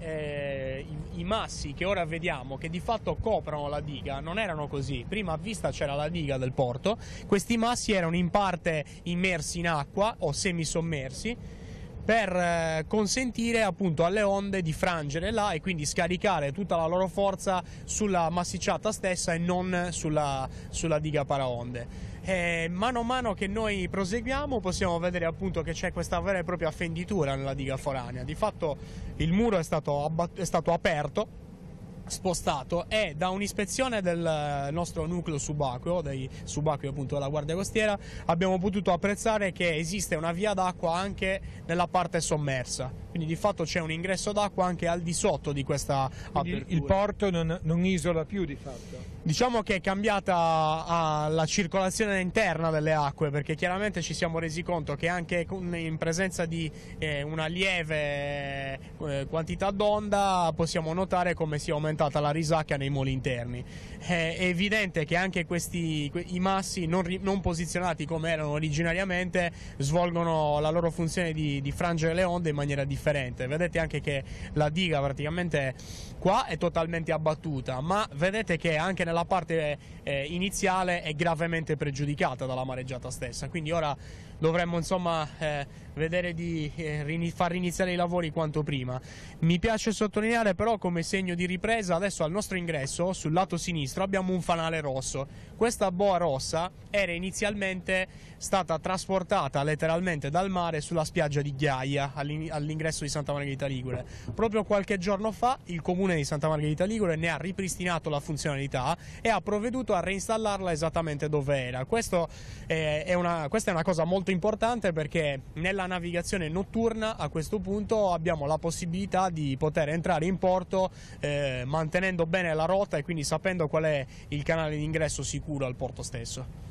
i massi che ora vediamo che di fatto coprono la diga non erano così. Prima a vista c'era la diga del porto, questi massi erano in parte immersi in acqua o semisommersi per consentire appunto alle onde di frangere là e quindi scaricare tutta la loro forza sulla massicciata stessa e non sulla diga paraonde. Mano a mano che noi proseguiamo possiamo vedere appunto che c'è questa vera e propria fenditura nella diga foranea. Di fatto il muro è stato aperto, spostato, e da un'ispezione del nostro nucleo subacqueo, dei subacquei appunto della Guardia Costiera, abbiamo potuto apprezzare che esiste una via d'acqua anche nella parte sommersa, quindi di fatto c'è un ingresso d'acqua anche al di sotto di questa apertura. Il porto non isola più di fatto? Diciamo che è cambiata la circolazione interna delle acque, perché chiaramente ci siamo resi conto che anche in presenza di una lieve quantità d'onda possiamo notare come sia aumentata la risacca nei moli interni. È evidente che anche i massi non posizionati come erano originariamente svolgono la loro funzione di frangere le onde in maniera differente. Vedete anche che la diga praticamente qua è totalmente abbattuta, ma vedete che anche nella parte iniziale è gravemente pregiudicata dalla mareggiata stessa, quindi ora dovremmo insomma vedere di far iniziare i lavori quanto prima. Mi piace sottolineare però, come segno di ripresa, adesso al nostro ingresso sul lato sinistro abbiamo un fanale rosso. Questa boa rossa era inizialmente stata trasportata letteralmente dal mare sulla spiaggia di Ghiaia all'ingresso di Santa Margherita Ligure. Proprio qualche giorno fa il comune di Santa Margherita Ligure ne ha ripristinato la funzionalità e ha provveduto a reinstallarla esattamente dove era. Questa è una cosa molto importante, perché nella navigazione notturna a questo punto abbiamo la possibilità di poter entrare in porto mantenendo bene la rotta e quindi sapendo qual è il canale di ingresso sicuro al porto stesso.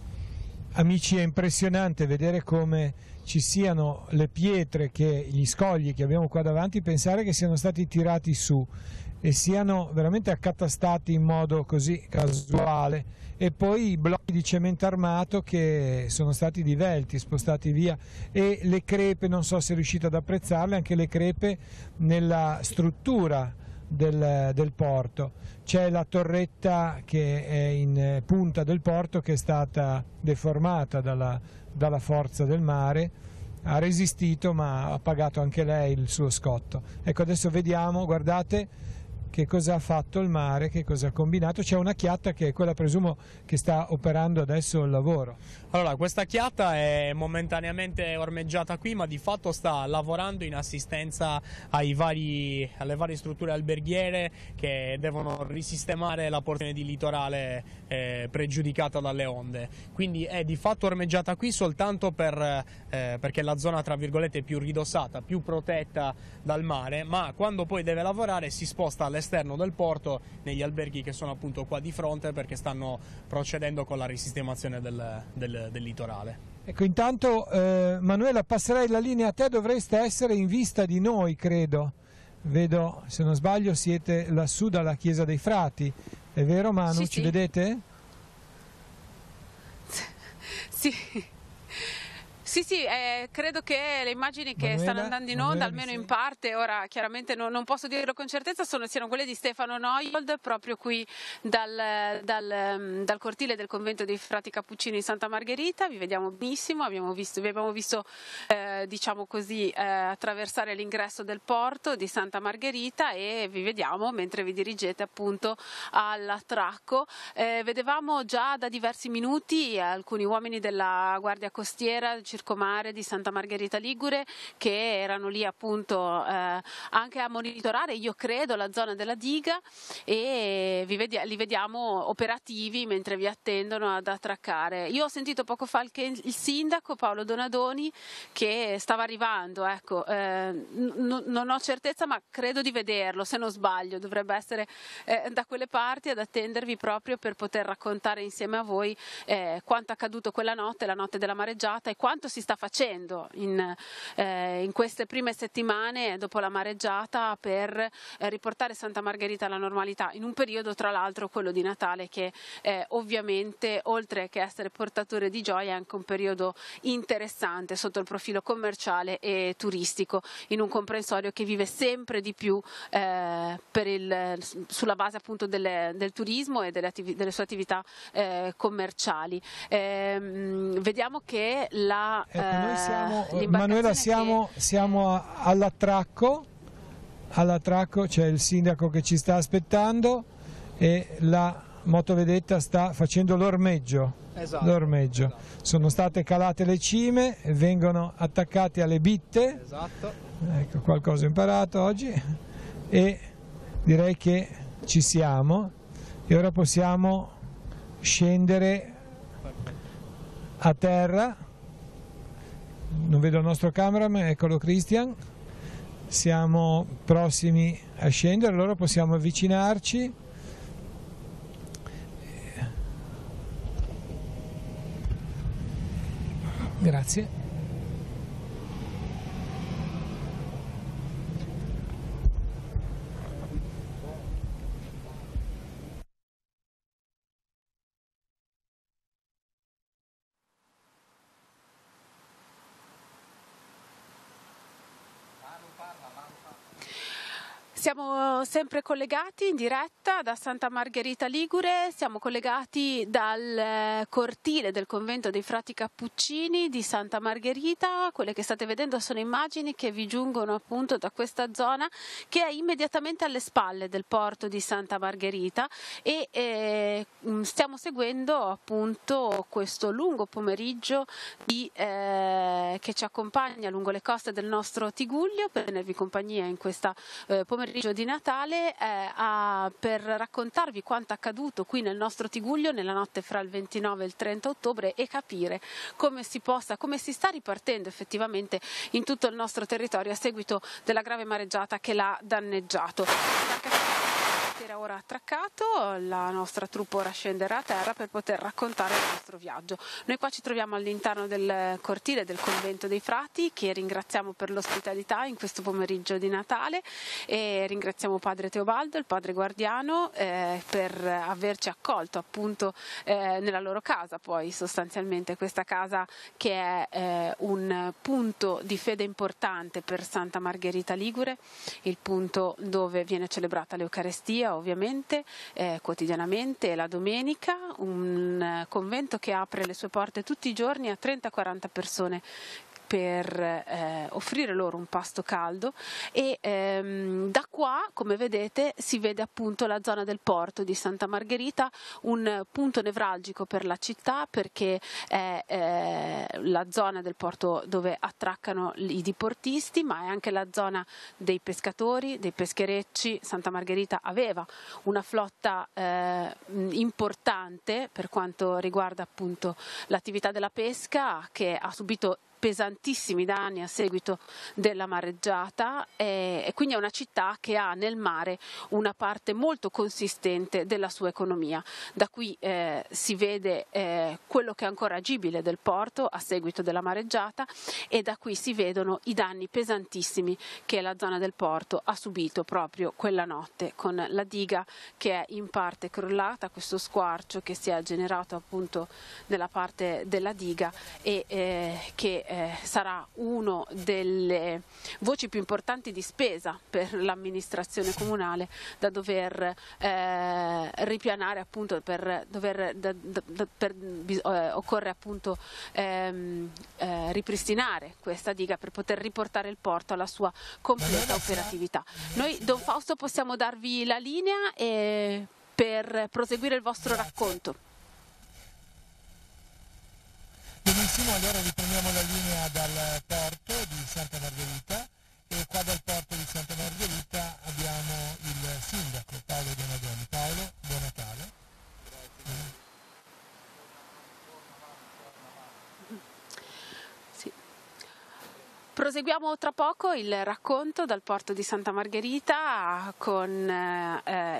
Amici, è impressionante vedere come ci siano le pietre, gli scogli che abbiamo qua davanti, pensare che siano stati tirati su e siano veramente accatastati in modo così casuale, e poi i blocchi di cemento armato che sono stati divelti, spostati via, e le crepe, non so se riuscite ad apprezzarle, anche le crepe nella struttura del porto. C'è la torretta che è in punta del porto, che è stata deformata dalla forza del mare, ha resistito ma ha pagato anche lei il suo scotto. Ecco, adesso vediamo, guardate che cosa ha fatto il mare, che cosa ha combinato. C'è una chiatta che è quella, presumo, che sta operando adesso il lavoro. Allora, questa chiatta è momentaneamente ormeggiata qui, ma di fatto sta lavorando in assistenza alle varie strutture alberghiere che devono risistemare la porzione di litorale pregiudicata dalle onde. Quindi è di fatto ormeggiata qui soltanto perché la zona, tra virgolette, è più ridossata, più protetta dal mare, ma quando poi deve lavorare si sposta all'esterno del porto, negli alberghi che sono appunto qua di fronte, perché stanno procedendo con la risistemazione del litorale. Ecco, intanto Manuela, passerei la linea a te, dovreste essere in vista di noi, credo. Vedo, se non sbaglio, siete lassù dalla Chiesa dei Frati, è vero Manu? Sì, ci vedete? Sì. Sì, credo che le immagini che stanno andando in onda, almeno in parte, ora chiaramente non posso dirlo con certezza, siano quelle di Stefano Neuhold, proprio qui dal cortile del convento dei Frati Cappuccini di Santa Margherita. Vi vediamo benissimo, vi abbiamo visto diciamo così, attraversare l'ingresso del porto di Santa Margherita, e vi vediamo mentre vi dirigete appunto all'attracco. Vedevamo già da diversi minuti alcuni uomini della Guardia Costiera Circomare di Santa Margherita Ligure che erano lì appunto anche a monitorare, io credo, la zona della diga, e li vediamo operativi mentre vi attendono ad attraccare. Io ho sentito poco fa il sindaco Paolo Donadoni che stava arrivando, ecco, non ho certezza ma credo di vederlo, se non sbaglio dovrebbe essere da quelle parti ad attendervi proprio per poter raccontare insieme a voi quanto è accaduto quella notte, la notte della mareggiata, e quanto si sta facendo in queste prime settimane dopo la mareggiata per riportare Santa Margherita alla normalità, in un periodo tra l'altro, quello di Natale, che ovviamente oltre che essere portatore di gioia è anche un periodo interessante sotto il profilo commerciale e turistico, in un comprensorio che vive sempre di più sulla base appunto del turismo e delle sue attività commerciali. Vediamo che ecco, noi siamo, Manuela, siamo all'attracco, c'è il sindaco che ci sta aspettando e la motovedetta sta facendo l'ormeggio. Esatto. Sono state calate le cime, vengono attaccate alle bitte. Esatto. Ecco, qualcosa ho imparato oggi, e direi che ci siamo e ora possiamo scendere a terra. Non vedo il nostro cameraman, eccolo Christian, siamo prossimi a scendere, allora possiamo avvicinarci. Grazie. Siamo sempre collegati in diretta da Santa Margherita Ligure, siamo collegati dal cortile del convento dei Frati Cappuccini di Santa Margherita. Quelle che state vedendo sono immagini che vi giungono appunto da questa zona che è immediatamente alle spalle del porto di Santa Margherita, e stiamo seguendo appunto questo lungo pomeriggio che ci accompagna lungo le coste del nostro Tigullio per tenervi compagnia in questa pomeriggio di Natale, per raccontarvi quanto è accaduto qui nel nostro Tigullio nella notte fra il 29 e il 30 ottobre e capire come si sta ripartendo effettivamente in tutto il nostro territorio a seguito della grave mareggiata che l'ha danneggiato. cantiere è ora attraccato, la nostra troupe ora scenderà a terra per poter raccontare il nostro viaggio. Noi qua ci troviamo all'interno del cortile del convento dei frati, che ringraziamo per l'ospitalità in questo pomeriggio di Natale, e ringraziamo padre Teobaldo, il padre guardiano, per averci accolto appunto nella loro casa. Poi sostanzialmente questa casa che è un punto di fede importante per Santa Margherita Ligure, il punto dove viene celebrata l'Eucarestia ovviamente quotidianamente e la domenica, un convento che apre le sue porte tutti i giorni a 30-40 persone per offrire loro un pasto caldo, e da qua, come vedete, si vede appunto la zona del porto di Santa Margherita, un punto nevralgico per la città, perché è la zona del porto dove attraccano i diportisti, ma è anche la zona dei pescatori, dei pescherecci. Santa Margherita aveva una flotta importante per quanto riguarda appunto l'attività della pesca, che ha subito pesantissimi danni a seguito della mareggiata, e quindi è una città che ha nel mare una parte molto consistente della sua economia. Da qui si vede quello che è ancora agibile del porto a seguito della mareggiata, e da qui si vedono i danni pesantissimi che la zona del porto ha subito proprio quella notte, con la diga che è in parte crollata, questo squarcio che si è generato appunto nella parte della diga, e che sarà una delle voci più importanti di spesa per l'amministrazione comunale, da dover ripianare appunto, occorre appunto ripristinare questa diga per poter riportare il porto alla sua completa operatività. Noi, Don Fausto, possiamo darvi la linea per proseguire il vostro racconto. Benissimo, allora riprendiamo la linea dal porto di Santa Margherita, e qua dal porto di Santa Margherita abbiamo il sindaco Paolo Donadoni. Paolo, buon Natale. Sì. Proseguiamo tra poco il racconto dal porto di Santa Margherita con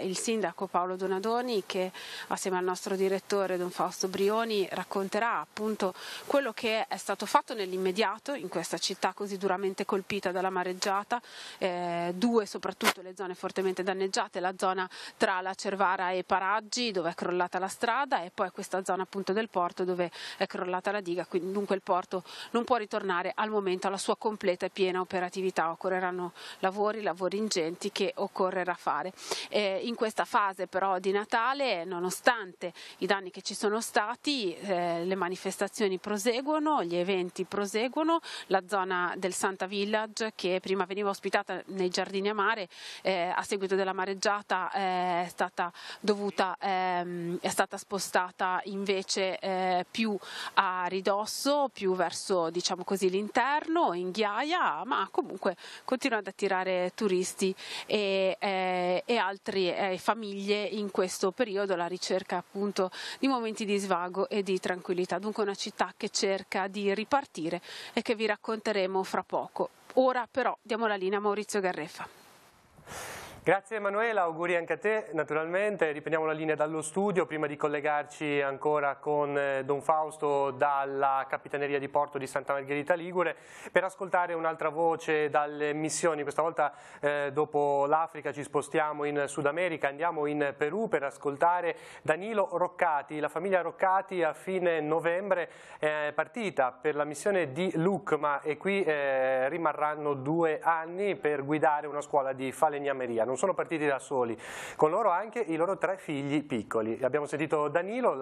il sindaco Paolo Donadoni, che assieme al nostro direttore Don Fausto Brioni racconterà appunto quello che è stato fatto nell'immediato in questa città così duramente colpita dalla mareggiata, due soprattutto le zone fortemente danneggiate, la zona tra la Cervara e Paraggi dove è crollata la strada, e poi questa zona appunto del porto dove è crollata la diga, quindi dunque il porto non può ritornare al momento alla sua completa e piena operatività. Occorreranno lavori ingenti che occorrerà fare. In questa fase però di Natale, nonostante i danni che ci sono stati, le manifestazioni proseguono, gli eventi proseguono. La zona del Santa Village, che prima veniva ospitata nei giardini a mare, a seguito della mareggiata è stata spostata invece più a ridosso, più verso, diciamo così, l'interno, in ghiaia, ma comunque continua ad attirare turisti e altre famiglie in questo periodo, alla ricerca appunto di momenti di svago e di tranquillità. Dunque una città che cerca di ripartire e che vi racconteremo fra poco. Ora però diamo la linea a Maurizio Garreffa. Grazie Emanuela, auguri anche a te naturalmente. Riprendiamo la linea dallo studio prima di collegarci ancora con Don Fausto dalla Capitaneria di Porto di Santa Margherita Ligure per ascoltare un'altra voce dalle missioni. Questa volta dopo l'Africa ci spostiamo in Sud America, andiamo in Perù per ascoltare Danilo Roccati. La famiglia Roccati a fine novembre è partita per la missione di Lucma e qui rimarranno 2 anni per guidare una scuola di falegnameria. Non sono partiti da soli, con loro anche i loro 3 figli piccoli. Abbiamo sentito Danilo,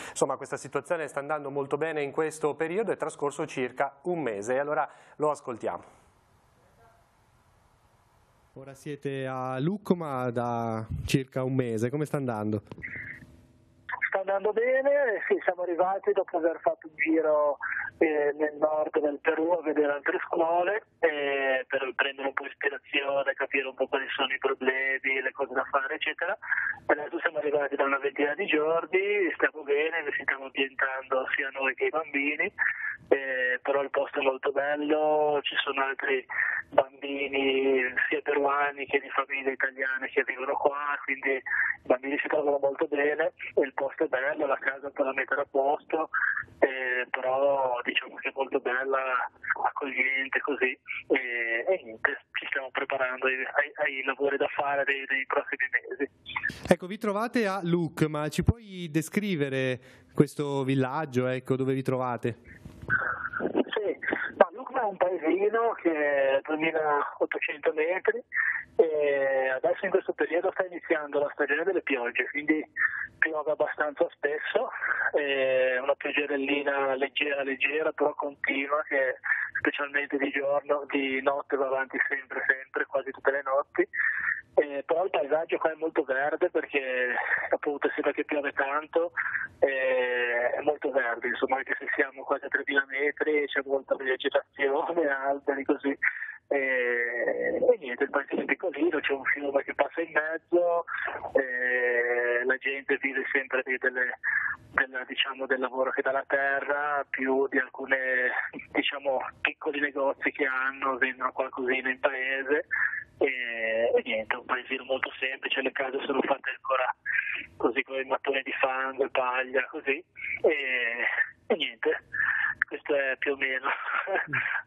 insomma questa situazione sta andando molto bene in questo periodo, è trascorso circa 1 mese e allora lo ascoltiamo. Ora siete a Lucma da circa 1 mese, come sta andando? Sta andando bene, sì, siamo arrivati dopo aver fatto un giro nel nord del Perù a vedere altre scuole per prendere un po' ispirazione, capire un po' quali sono i problemi, le cose da fare eccetera. Adesso siamo arrivati da una ventina di giorni, stiamo bene, ci stiamo ambientando sia noi che i bambini, però il posto è molto bello, ci sono altri bambini sia peruani che di famiglie italiane che vivono qua, quindi i bambini si trovano molto bene e il posto è bello, la casa è un po' da mettere a posto, però diciamo che è molto bella, accogliente così, e niente, ci stiamo preparando ai lavori da fare dei prossimi mesi. Ecco, vi trovate a Lucma, ci puoi descrivere questo villaggio, ecco, dove vi trovate? Sì, Lucma è un paesino che è 2800 metri e adesso in questo periodo sta iniziando la stagione delle piogge, quindi piove abbastanza spesso, è una pioggerellina leggera però continua, che specialmente di giorno, di notte va avanti sempre, quasi tutte le notti. Però il paesaggio qua è molto verde perché appunto sembra che piove tanto, è molto verde, insomma, anche se siamo quasi a 3000 metri c'è molta vegetazione, alberi così, e niente, il paese è piccolino, c'è un fiume che passa in mezzo, la gente vive sempre del lavoro che dà la terra, più di alcune piccoli negozi che hanno, vendono qualcosina in paese. E niente, un paesino molto semplice, le case sono fatte ancora così con i mattoni di fango e paglia, così, e niente, questo è più o meno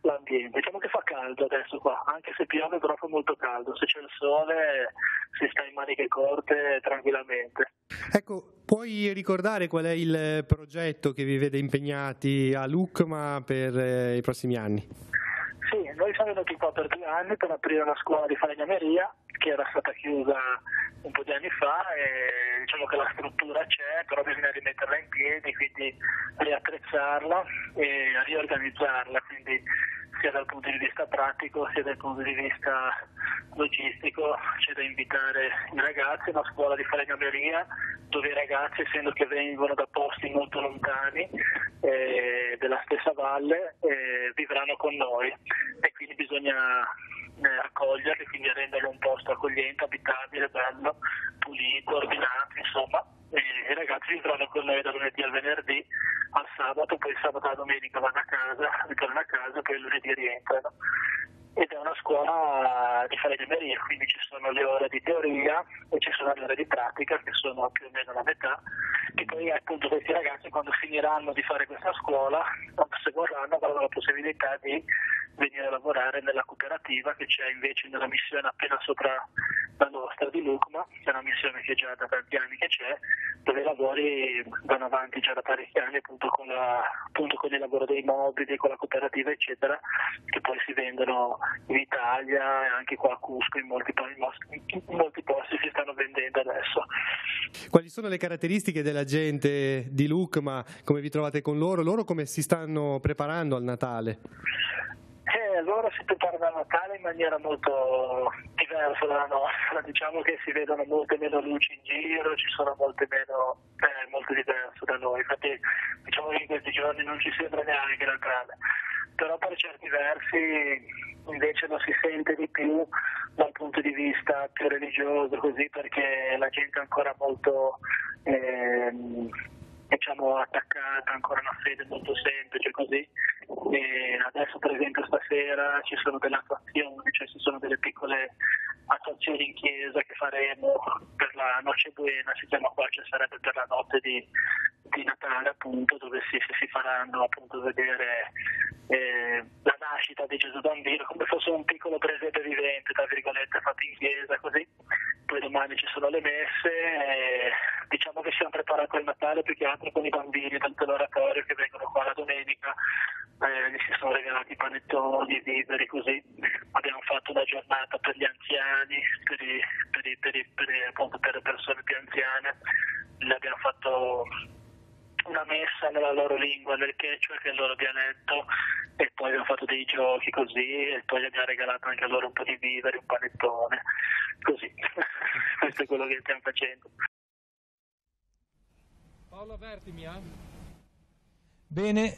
l'ambiente. Diciamo che fa caldo adesso qua, anche se piove però fa molto caldo, se c'è il sole si sta in maniche corte tranquillamente. Ecco, puoi ricordare qual è il progetto che vi vede impegnati a Lucma per i prossimi anni? Sì, noi siamo venuti qua per 2 anni per aprire una scuola di falegnameria che era stata chiusa un po' di anni fa, e diciamo che la struttura c'è, però bisogna rimetterla in piedi, quindi riattrezzarla e riorganizzarla, quindi sia dal punto di vista pratico sia dal punto di vista logistico. C'è da invitare i ragazzi a una scuola di falegnameria dove i ragazzi, essendo che vengono da posti molto lontani della stessa valle, vivranno con noi, e quindi bisogna accoglierli, quindi renderlo un posto accogliente, abitabile, bello, pulito, ordinato, insomma. I ragazzi vivranno con noi da lunedì al venerdì, al sabato, poi il sabato e la domenica vanno a casa, ritornano a casa, poi il lunedì rientrano. Ed è una scuola di falegnameria, quindi ci sono le ore di teoria e ci sono le ore di pratica, che sono più o meno la metà, e poi appunto questi ragazzi, quando finiranno di fare questa scuola, se vorranno, avranno la possibilità di venire a lavorare nella cooperativa che c'è invece nella missione appena sopra la nostra di Lucma, che è una missione che già da tanti anni che c'è, dove i lavori vanno avanti già da parecchi anni, appunto con il lavoro dei mobili, con la cooperativa eccetera, che poi si vendono in Italia e anche qua a Cusco, in molti posti si stanno vendendo adesso. Quali sono le caratteristiche della gente di Lucma? Come vi trovate con loro? Loro come si stanno preparando al Natale? Loro si preparano a Natale in maniera molto diversa dalla nostra, diciamo che si vedono molte meno luci in giro, ci sono molto diverso da noi, infatti diciamo che in questi giorni non ci sembra neanche Natale, però per certi versi invece lo si sente di più dal punto di vista più religioso, così, perché la gente è ancora molto attaccata, ancora una fede molto semplice, così. E adesso per esempio stasera ci sono delle attuazioni, cioè ci sono delle piccole attuazioni in chiesa che faremo per la Noche Buena, si chiama qua, cioè sarebbe per la notte di Natale appunto, dove si faranno appunto vedere la nascita di Gesù Bambino come fosse un piccolo presepe vivente, tra virgolette, fatto in chiesa, così. Poi domani ci sono le messe, diciamo che siamo preparati al Natale più che altro con i bambini dell'oratorio che vengono qua la domenica, gli si sono regalati panettoni, viveri, così. Abbiamo fatto una giornata per gli anziani, per le persone più anziane, le abbiamo fatto una messa nella loro lingua, nel quechua, che è il loro dialetto, e poi abbiamo fatto dei giochi così, e poi abbiamo regalato anche a loro un po' di viveri, un panettone, così. Questo è quello che stiamo facendo. Paolo, avvertimi, Bene,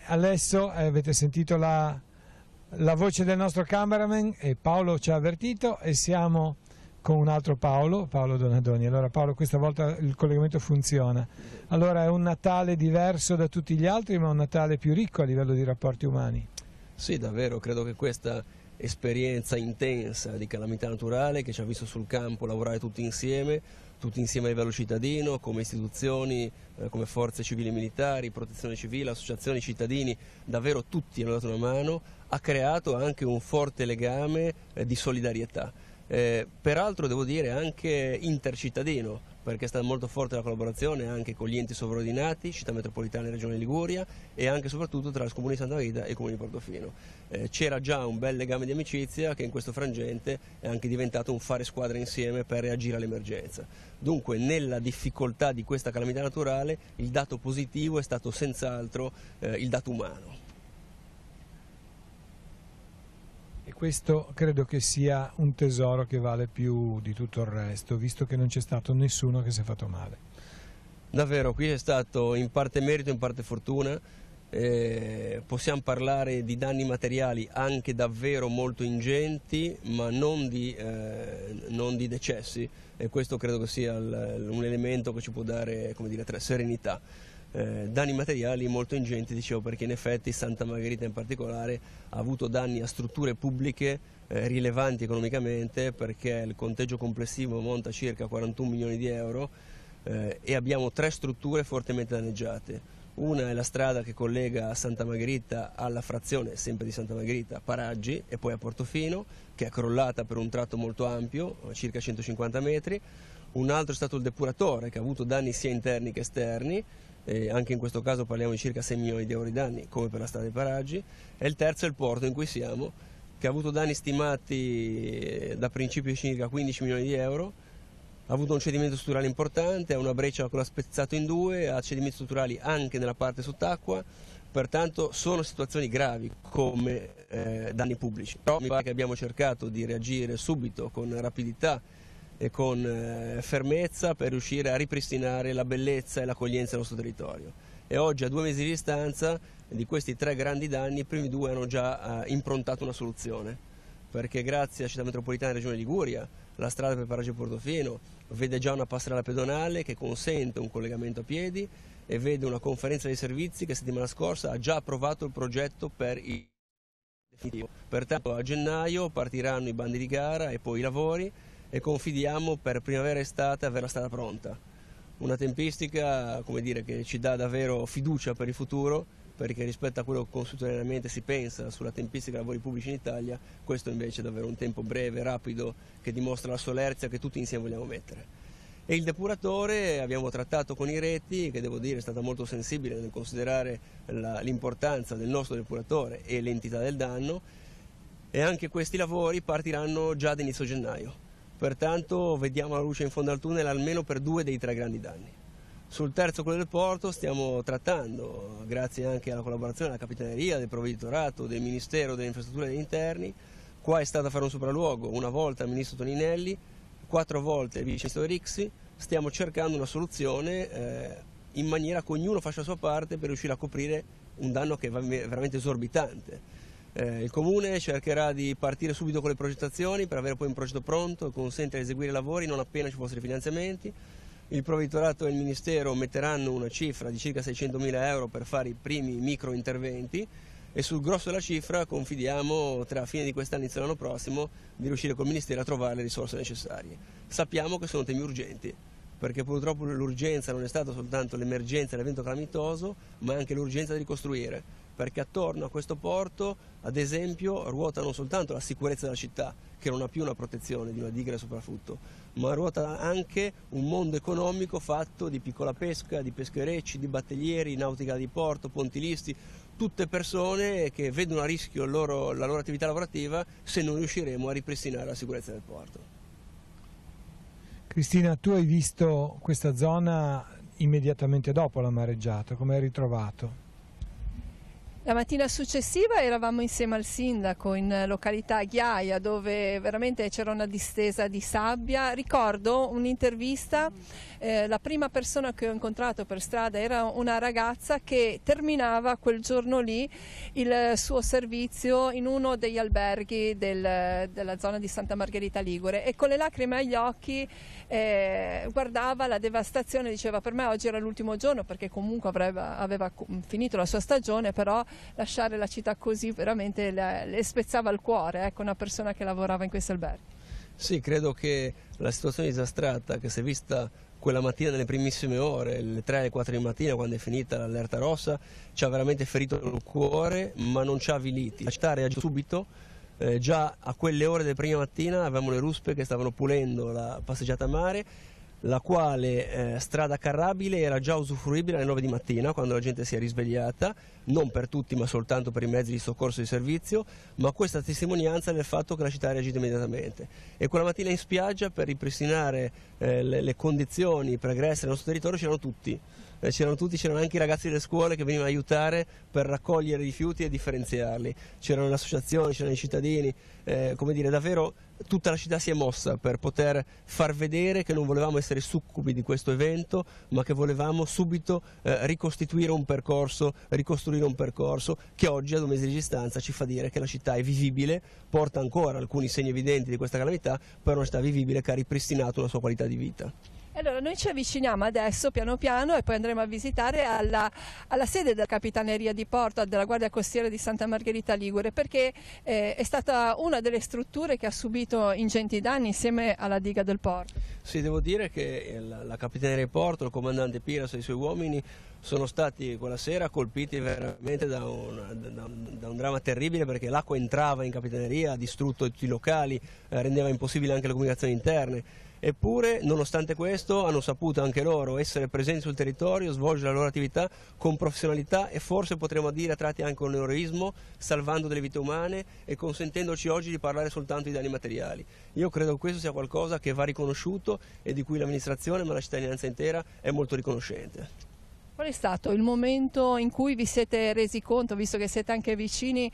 adesso avete sentito la voce del nostro cameraman, e Paolo ci ha avvertito, e siamo con un altro Paolo Donadoni. Allora Paolo, questa volta il collegamento funziona. Allora è un Natale diverso da tutti gli altri, ma un Natale più ricco a livello di rapporti umani. Sì, davvero, credo che questa esperienza intensa di calamità naturale che ci ha visto sul campo lavorare tutti insieme a livello cittadino, come istituzioni, come forze civili e militari, protezione civile, associazioni, cittadini, davvero tutti hanno dato una mano, ha creato anche un forte legame di solidarietà. Peraltro devo dire anche intercittadino, perché è stata molto forte la collaborazione anche con gli enti sovraordinati, Città Metropolitana e Regione Liguria, e anche e soprattutto tra il Comune di Santa Margherita e il Comune di Portofino. C'era già un bel legame di amicizia che in questo frangente è anche diventato un fare squadra insieme per reagire all'emergenza. Dunque nella difficoltà di questa calamità naturale il dato positivo è stato senz'altro il dato umano. E questo credo che sia un tesoro che vale più di tutto il resto, visto che non c'è stato nessuno che si è fatto male. Davvero, qui è stato in parte merito, in parte fortuna. Possiamo parlare di danni materiali anche davvero molto ingenti, ma non di decessi, e questo credo che sia un elemento che ci può dare, come dire, serenità. Danni materiali molto ingenti, dicevo, perché in effetti Santa Margherita in particolare ha avuto danni a strutture pubbliche rilevanti economicamente, perché il conteggio complessivo monta circa 41 milioni di euro e abbiamo 3 strutture fortemente danneggiate. Una è la strada che collega Santa Margherita alla frazione, sempre di Santa Margherita, Paraggi, e poi a Portofino, che è crollata per un tratto molto ampio, circa 150 metri. Un altro è stato il depuratore, che ha avuto danni sia interni che esterni, anche in questo caso parliamo di circa 6 milioni di euro di danni, come per la strada dei Paraggi. E il terzo è il porto in cui siamo, che ha avuto danni stimati da principio di circa 15 milioni di euro, ha avuto un cedimento strutturale importante, ha una breccia con la spezzato in 2, ha cedimenti strutturali anche nella parte sott'acqua, pertanto sono situazioni gravi come danni pubblici. Però mi pare che abbiamo cercato di reagire subito con rapidità e con fermezza per riuscire a ripristinare la bellezza e l'accoglienza del nostro territorio. E oggi, a 2 mesi di distanza, di questi 3 grandi danni, i primi 2 hanno già improntato una soluzione, perché grazie a Città Metropolitana e Regione Liguria la strada per Paraggi e Portofino vede già una passerella pedonale che consente un collegamento a piedi e vede una conferenza dei servizi che settimana scorsa ha già approvato il progetto per il definitivo. Pertanto a gennaio partiranno i bandi di gara e poi i lavori, e confidiamo per primavera-estate avere la strada pronta. Una tempistica, come dire, che ci dà davvero fiducia per il futuro, perché rispetto a quello che consuetudinariamente si pensa sulla tempistica dei lavori pubblici in Italia, questo invece è davvero un tempo breve, rapido, che dimostra la solerzia che tutti insieme vogliamo mettere. E il depuratore abbiamo trattato con i reti, che devo dire è stata molto sensibile nel considerare l'importanza del nostro depuratore e l'entità del danno, e anche questi lavori partiranno già ad inizio gennaio. Pertanto vediamo la luce in fondo al tunnel almeno per 2 dei 3 grandi danni. Sul terzo, quello del porto, stiamo trattando, grazie anche alla collaborazione della Capitaneria, del Provveditorato, del Ministero delle Infrastrutture e degli Interni. Qua è stato a fare un sopralluogo, una volta il Ministro Toninelli, 4 volte il Vice Ministro Rixi. Stiamo cercando una soluzione in maniera che ognuno faccia la sua parte per riuscire a coprire un danno che è veramente esorbitante. Il Comune cercherà di partire subito con le progettazioni per avere poi un progetto pronto e consentire di eseguire i lavori non appena ci fossero i finanziamenti. Il Provveditorato e il Ministero metteranno una cifra di circa 600.000 euro per fare i primi micro interventi, e sul grosso della cifra confidiamo tra fine di quest'anno e inizio dell'anno prossimo di riuscire col Ministero a trovare le risorse necessarie. Sappiamo che sono temi urgenti, perché purtroppo l'urgenza non è stata soltanto l'emergenza dell'evento calamitoso, ma anche l'urgenza di ricostruire, perché attorno a questo porto, ad esempio, ruota non soltanto la sicurezza della città, che non ha più una protezione di una diga da sopraffutto, ma ruota anche un mondo economico fatto di piccola pesca, di pescherecci, di battellieri, nautica di porto, pontilisti, tutte persone che vedono a rischio la loro attività lavorativa se non riusciremo a ripristinare la sicurezza del porto. Cristina, tu hai visto questa zona immediatamente dopo la mareggiata, come hai ritrovato? La mattina successiva eravamo insieme al sindaco in località Ghiaia, dove veramente c'era una distesa di sabbia. Ricordo un'intervista, la prima persona che ho incontrato per strada era una ragazza che terminava quel giorno lì il suo servizio in uno degli alberghi della zona di Santa Margherita Ligure, e con le lacrime agli occhi guardava la devastazione. Diceva: per me oggi era l'ultimo giorno, perché comunque aveva finito la sua stagione, però lasciare la città così veramente le spezzava il cuore, ecco, una persona che lavorava in questo albergo. Sì, credo che la situazione disastrata che si è vista quella mattina nelle primissime ore, le 3 alle 4 di mattina, quando è finita l'allerta rossa, ci ha veramente ferito il cuore, ma non ci ha avviliti. La città ha reagito subito. Già a quelle ore della prima mattina avevamo le ruspe che stavano pulendo la passeggiata a mare, la quale strada carrabile era già usufruibile alle 9 di mattina, quando la gente si è risvegliata, non per tutti ma soltanto per i mezzi di soccorso e di servizio, ma questa testimonianza del fatto che la città ha reagito immediatamente. E quella mattina in spiaggia, per ripristinare le condizioni pregresse del nostro territorio, c'erano tutti. C'erano anche i ragazzi delle scuole che venivano a aiutare per raccogliere i rifiuti e differenziarli, c'erano le associazioni, c'erano i cittadini, come dire, davvero tutta la città si è mossa per poter far vedere che non volevamo essere succubi di questo evento, ma che volevamo subito ricostruire un percorso che oggi, a 2 mesi di distanza, ci fa dire che la città è vivibile, porta ancora alcuni segni evidenti di questa calamità, però una città vivibile che ha ripristinato la sua qualità di vita. Allora noi ci avviciniamo adesso piano piano e poi andremo a visitare alla sede della Capitaneria di Porto, della Guardia Costiera di Santa Margherita Ligure, perché è stata una delle strutture che ha subito ingenti danni insieme alla diga del porto. Sì, devo dire che la Capitaneria di Porto, il comandante Piras e i suoi uomini sono stati quella sera colpiti veramente da un dramma terribile, perché l'acqua entrava in Capitaneria, ha distrutto tutti i locali, rendeva impossibile anche le comunicazioni interne. Eppure, nonostante questo, hanno saputo anche loro essere presenti sul territorio, svolgere la loro attività con professionalità e forse potremmo dire tratti anche con eroismo, salvando delle vite umane e consentendoci oggi di parlare soltanto di danni materiali. Io credo che questo sia qualcosa che va riconosciuto e di cui l'amministrazione, ma la cittadinanza intera, è molto riconoscente. Qual è stato il momento in cui vi siete resi conto, visto che siete anche vicini,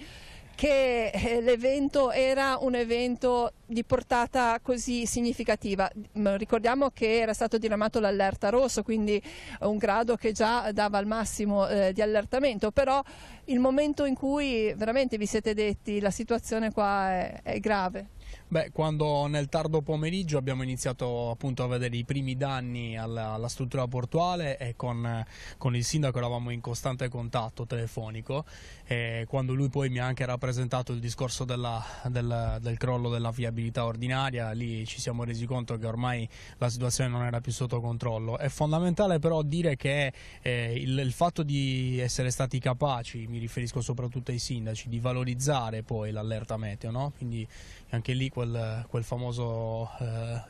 che l'evento era un evento di portata così significativa? Ricordiamo che era stato diramato l'allerta rosso, quindi un grado che già dava al massimo di allertamento, però il momento in cui veramente vi siete detti la situazione qua è grave. Beh, quando nel tardo pomeriggio abbiamo iniziato appunto a vedere i primi danni alla struttura portuale, e con il sindaco eravamo in costante contatto telefonico, e quando lui poi mi ha anche rappresentato il discorso del crollo della viabilità ordinaria, lì ci siamo resi conto che ormai la situazione non era più sotto controllo. È fondamentale però dire che il fatto di essere stati capaci, mi riferisco soprattutto ai sindaci, di valorizzare poi l'allerta meteo, no? Quindi anche lì quel famoso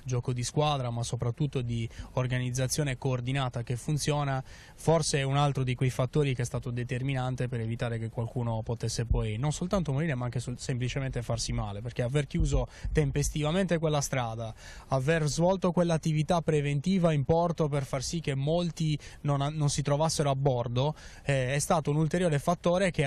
gioco di squadra, ma soprattutto di organizzazione coordinata che funziona, forse è un altro di quei fattori che è stato determinante per evitare che qualcuno potesse poi non soltanto morire, ma anche semplicemente farsi male, perché aver chiuso tempestivamente quella strada, aver svolto quell'attività preventiva in porto per far sì che molti non si trovassero a bordo, è stato un ulteriore fattore che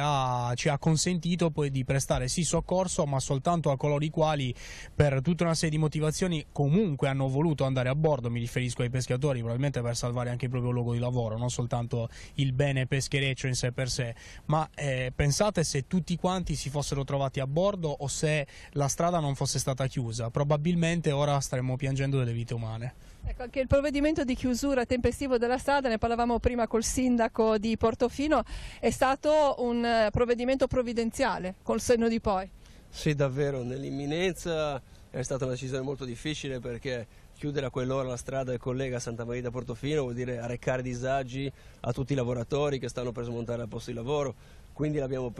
ci ha consentito poi di prestare sì soccorso, ma soltanto a coloro i quali per tutta una serie di motivazioni comunque hanno voluto andare a bordo. Mi riferisco ai pescatori, probabilmente per salvare anche il proprio luogo di lavoro, non soltanto il bene peschereccio in sé per sé. Ma pensate se tutti quanti si fossero trovati a bordo o se la strada non fosse stata chiusa, probabilmente ora staremmo piangendo delle vite umane. Ecco, anche il provvedimento di chiusura tempestivo della strada, ne parlavamo prima col sindaco di Portofino, è stato un provvedimento provvidenziale, col senno di poi. Sì, davvero, nell'imminenza è stata una decisione molto difficile, perché chiudere a quell'ora la strada del collega Santa Margherita Portofino vuol dire arrecare disagi a tutti i lavoratori che stanno per smontare al posto di lavoro, quindi l'abbiamo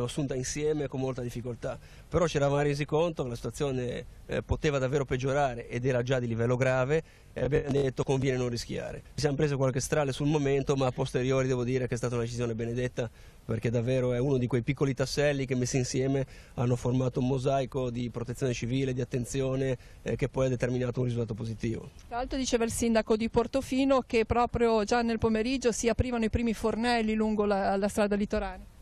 assunta insieme con molta difficoltà, però ci eravamo resi conto che la situazione poteva davvero peggiorare ed era già di livello grave, e abbiamo detto conviene non rischiare. Ci siamo presi qualche strale sul momento, ma a posteriori devo dire che è stata una decisione benedetta, perché davvero è uno di quei piccoli tasselli che messi insieme hanno formato un mosaico di protezione civile, di attenzione, che poi ha determinato un risultato positivo. Tra l'altro diceva il sindaco di Portofino che proprio già nel pomeriggio si aprivano i primi fornelli lungo la strada strada litorale.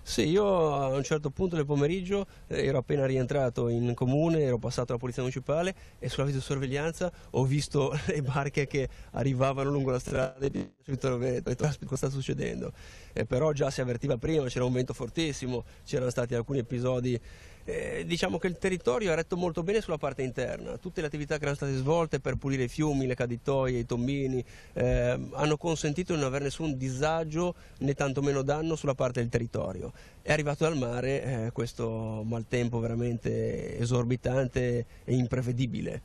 Sì, io a un certo punto del pomeriggio ero appena rientrato in comune, ero passato alla polizia municipale e sulla videosorveglianza ho visto le barche che arrivavano lungo la strada di Vittorio Veneto. Ho detto, cosa sta succedendo? Però già si avvertiva prima, c'era un vento fortissimo, c'erano stati alcuni episodi. Diciamo che il territorio ha retto molto bene sulla parte interna, tutte le attività che erano state svolte per pulire i fiumi, le caditoie, i tombini hanno consentito di non avere nessun disagio né tantomeno danno sulla parte del territorio. È arrivato dal mare questo maltempo veramente esorbitante e imprevedibile,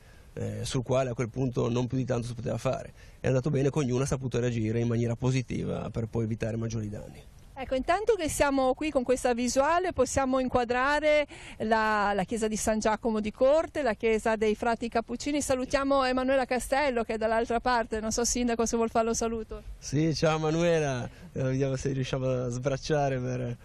sul quale a quel punto non più di tanto si poteva fare. È andato bene che ognuno ha saputo reagire in maniera positiva per poi evitare maggiori danni. Ecco, intanto che siamo qui con questa visuale possiamo inquadrare la chiesa di San Giacomo di Corte, la chiesa dei Frati Cappuccini. Salutiamo Emanuela Castello che è dall'altra parte, non so Sindaco se vuol farlo saluto. Sì, ciao Emanuela, vediamo se riusciamo a sbracciare per...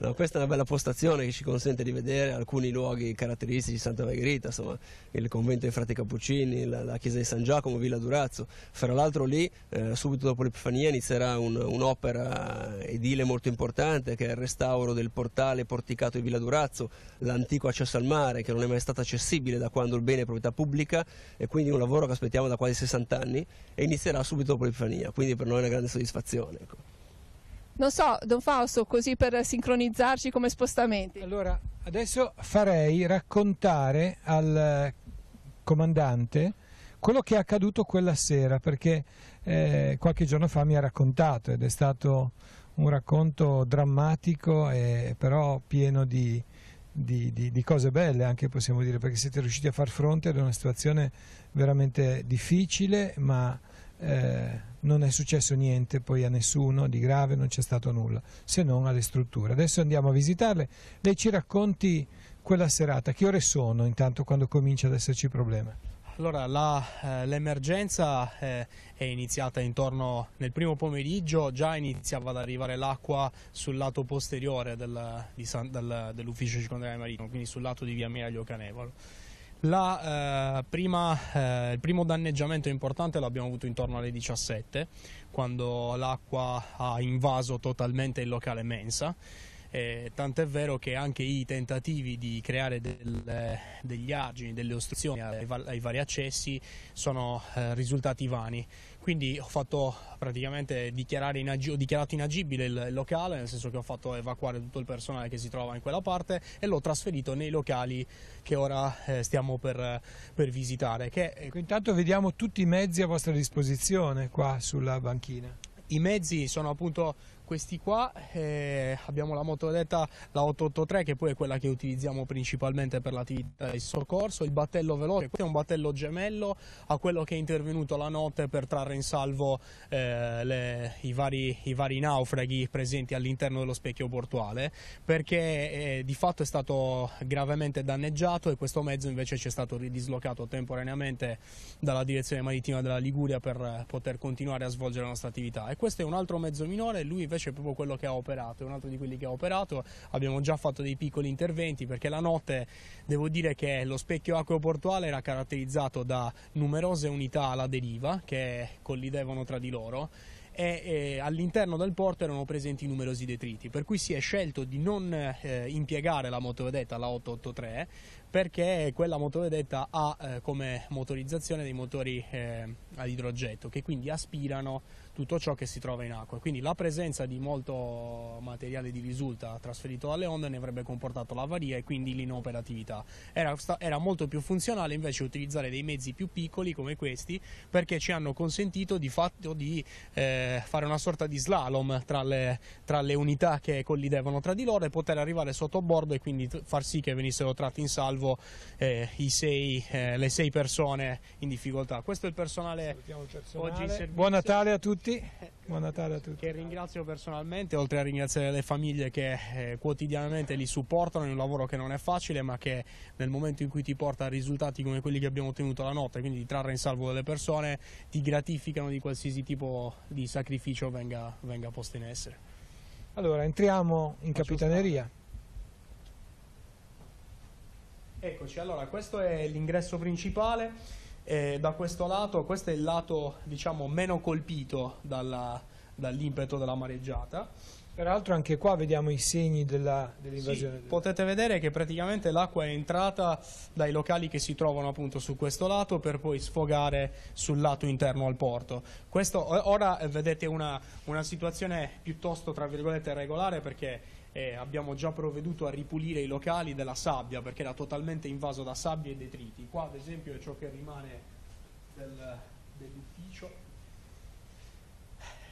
No, questa è una bella postazione che ci consente di vedere alcuni luoghi caratteristici di Santa Margherita, insomma il convento dei Frati Cappuccini, la chiesa di San Giacomo, Villa Durazzo. Fra l'altro lì, subito dopo l'Epifania, inizierà un'opera edile molto importante che è il restauro del portale porticato di Villa Durazzo, l'antico accesso al mare che non è mai stato accessibile da quando il bene è proprietà pubblica, e quindi un lavoro che aspettiamo da quasi 60 anni e inizierà subito dopo l'Epifania, quindi per noi è una grande soddisfazione. Ecco. Non so, Don Fausto, così per sincronizzarci come spostamenti. Allora, adesso farei raccontare al comandante quello che è accaduto quella sera, perché qualche giorno fa mi ha raccontato ed è stato un racconto drammatico e però pieno di cose belle, anche possiamo dire, perché siete riusciti a far fronte ad una situazione veramente difficile, ma non è successo niente poi a nessuno di grave, non c'è stato nulla, se non alle strutture. Adesso andiamo a visitarle. Lei ci racconti quella serata, che ore sono intanto quando comincia ad esserci problema? Allora, l'emergenza è iniziata intorno nel primo pomeriggio, già iniziava ad arrivare l'acqua sul lato posteriore dell'ufficio circondariale marittimo, quindi sul lato di via Miraglio Canevolo. Il primo danneggiamento importante l'abbiamo avuto intorno alle 17, quando l'acqua ha invaso totalmente il locale mensa. Tant'è vero che anche i tentativi di creare degli argini, delle ostruzioni ai vari accessi sono risultati vani. Quindi ho fatto praticamente dichiarato inagibile il locale, nel senso che ho fatto evacuare tutto il personale che si trova in quella parte e l'ho trasferito nei locali che ora stiamo per visitare. Intanto vediamo tutti i mezzi a vostra disposizione qua sulla banchina. I mezzi sono appunto questi qua, abbiamo la motovedetta, la 883, che poi è quella che utilizziamo principalmente per l'attività di soccorso, il battello veloce, questo è un battello gemello a quello che è intervenuto la notte per trarre in salvo i vari naufraghi presenti all'interno dello specchio portuale, perché di fatto è stato gravemente danneggiato e questo mezzo invece ci è stato ridislocato temporaneamente dalla direzione marittima della Liguria per poter continuare a svolgere la nostra attività. E questo è un altro mezzo minore, lui invece è proprio quello che ha operato, è un altro di quelli che ha operato. Abbiamo già fatto dei piccoli interventi perché la notte devo dire che lo specchio acqueoportuale era caratterizzato da numerose unità alla deriva che collidevano tra di loro e all'interno del porto erano presenti numerosi detriti, per cui si è scelto di non impiegare la motovedetta, la 883, perché quella motovedetta ha come motorizzazione dei motori ad idrogetto che quindi aspirano tutto ciò che si trova in acqua, quindi la presenza di molto materiale di risulta trasferito dalle onde ne avrebbe comportato l'avaria e quindi l'inoperatività. Era molto più funzionale invece utilizzare dei mezzi più piccoli come questi, perché ci hanno consentito di fatto di fare una sorta di slalom tra le unità che collidevano tra di loro e poter arrivare sotto bordo e quindi far sì che venissero tratti in salvo le 6 persone in difficoltà. Questo è il personale oggi in servizio. Buon Natale a tutti. Buon Natale a tutti. Che ringrazio personalmente, oltre a ringraziare le famiglie che quotidianamente li supportano in un lavoro che non è facile, ma che nel momento in cui ti porta a risultati come quelli che abbiamo ottenuto la notte, quindi di trarre in salvo delle persone, ti gratificano di qualsiasi tipo di sacrificio venga posto in essere. Allora entriamo in capitaneria. Eccoci, allora questo è l'ingresso principale. Da questo lato, questo è il lato diciamo meno colpito dall'impeto della mareggiata. Peraltro anche qua vediamo i segni dell'invasione. Sì, potete vedere che praticamente l'acqua è entrata dai locali che si trovano appunto su questo lato per poi sfogare sul lato interno al porto. Questo, ora vedete una situazione piuttosto tra virgolette regolare, perché abbiamo già provveduto a ripulire i locali della sabbia, perché era totalmente invaso da sabbia e detriti. Qua ad esempio è ciò che rimane dell'ufficio.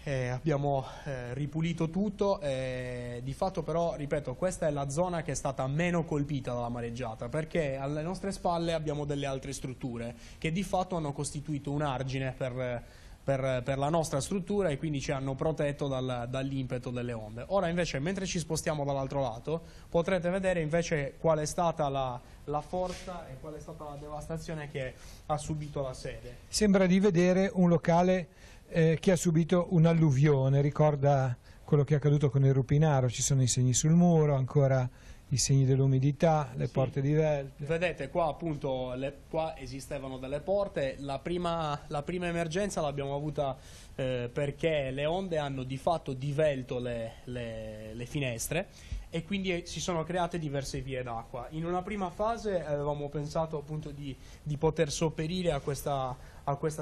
Abbiamo ripulito tutto, di fatto però, ripeto, questa è la zona che è stata meno colpita dalla mareggiata, perché alle nostre spalle abbiamo delle altre strutture che di fatto hanno costituito un argine per la nostra struttura e quindi ci hanno protetto dall'impeto delle onde. Ora invece, mentre ci spostiamo dall'altro lato, potrete vedere invece qual è stata la forza e qual è stata la devastazione che ha subito la sede. Sembra di vedere un locale che ha subito un'alluvione, ricorda quello che è accaduto con il Rupinaro, ci sono i segni sul muro, ancora i segni dell'umidità, le porte divelte. Vedete qua appunto, qua esistevano delle porte, la prima emergenza l'abbiamo avuta perché le onde hanno di fatto divelto le finestre e quindi si sono create diverse vie d'acqua. In una prima fase avevamo pensato appunto di poter sopperire a questa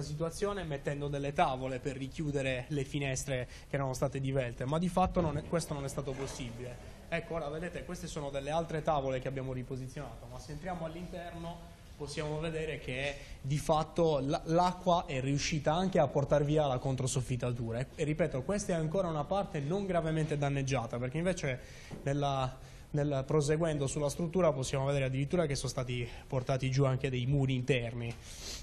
situazione mettendo delle tavole per richiudere le finestre che erano state divelte, ma di fatto questo non è stato possibile. Ecco, ora vedete, queste sono delle altre tavole che abbiamo riposizionato, ma se entriamo all'interno possiamo vedere che di fatto l'acqua è riuscita anche a portare via la controsoffittatura e ripeto, questa è ancora una parte non gravemente danneggiata, perché invece proseguendo sulla struttura possiamo vedere addirittura che sono stati portati giù anche dei muri interni,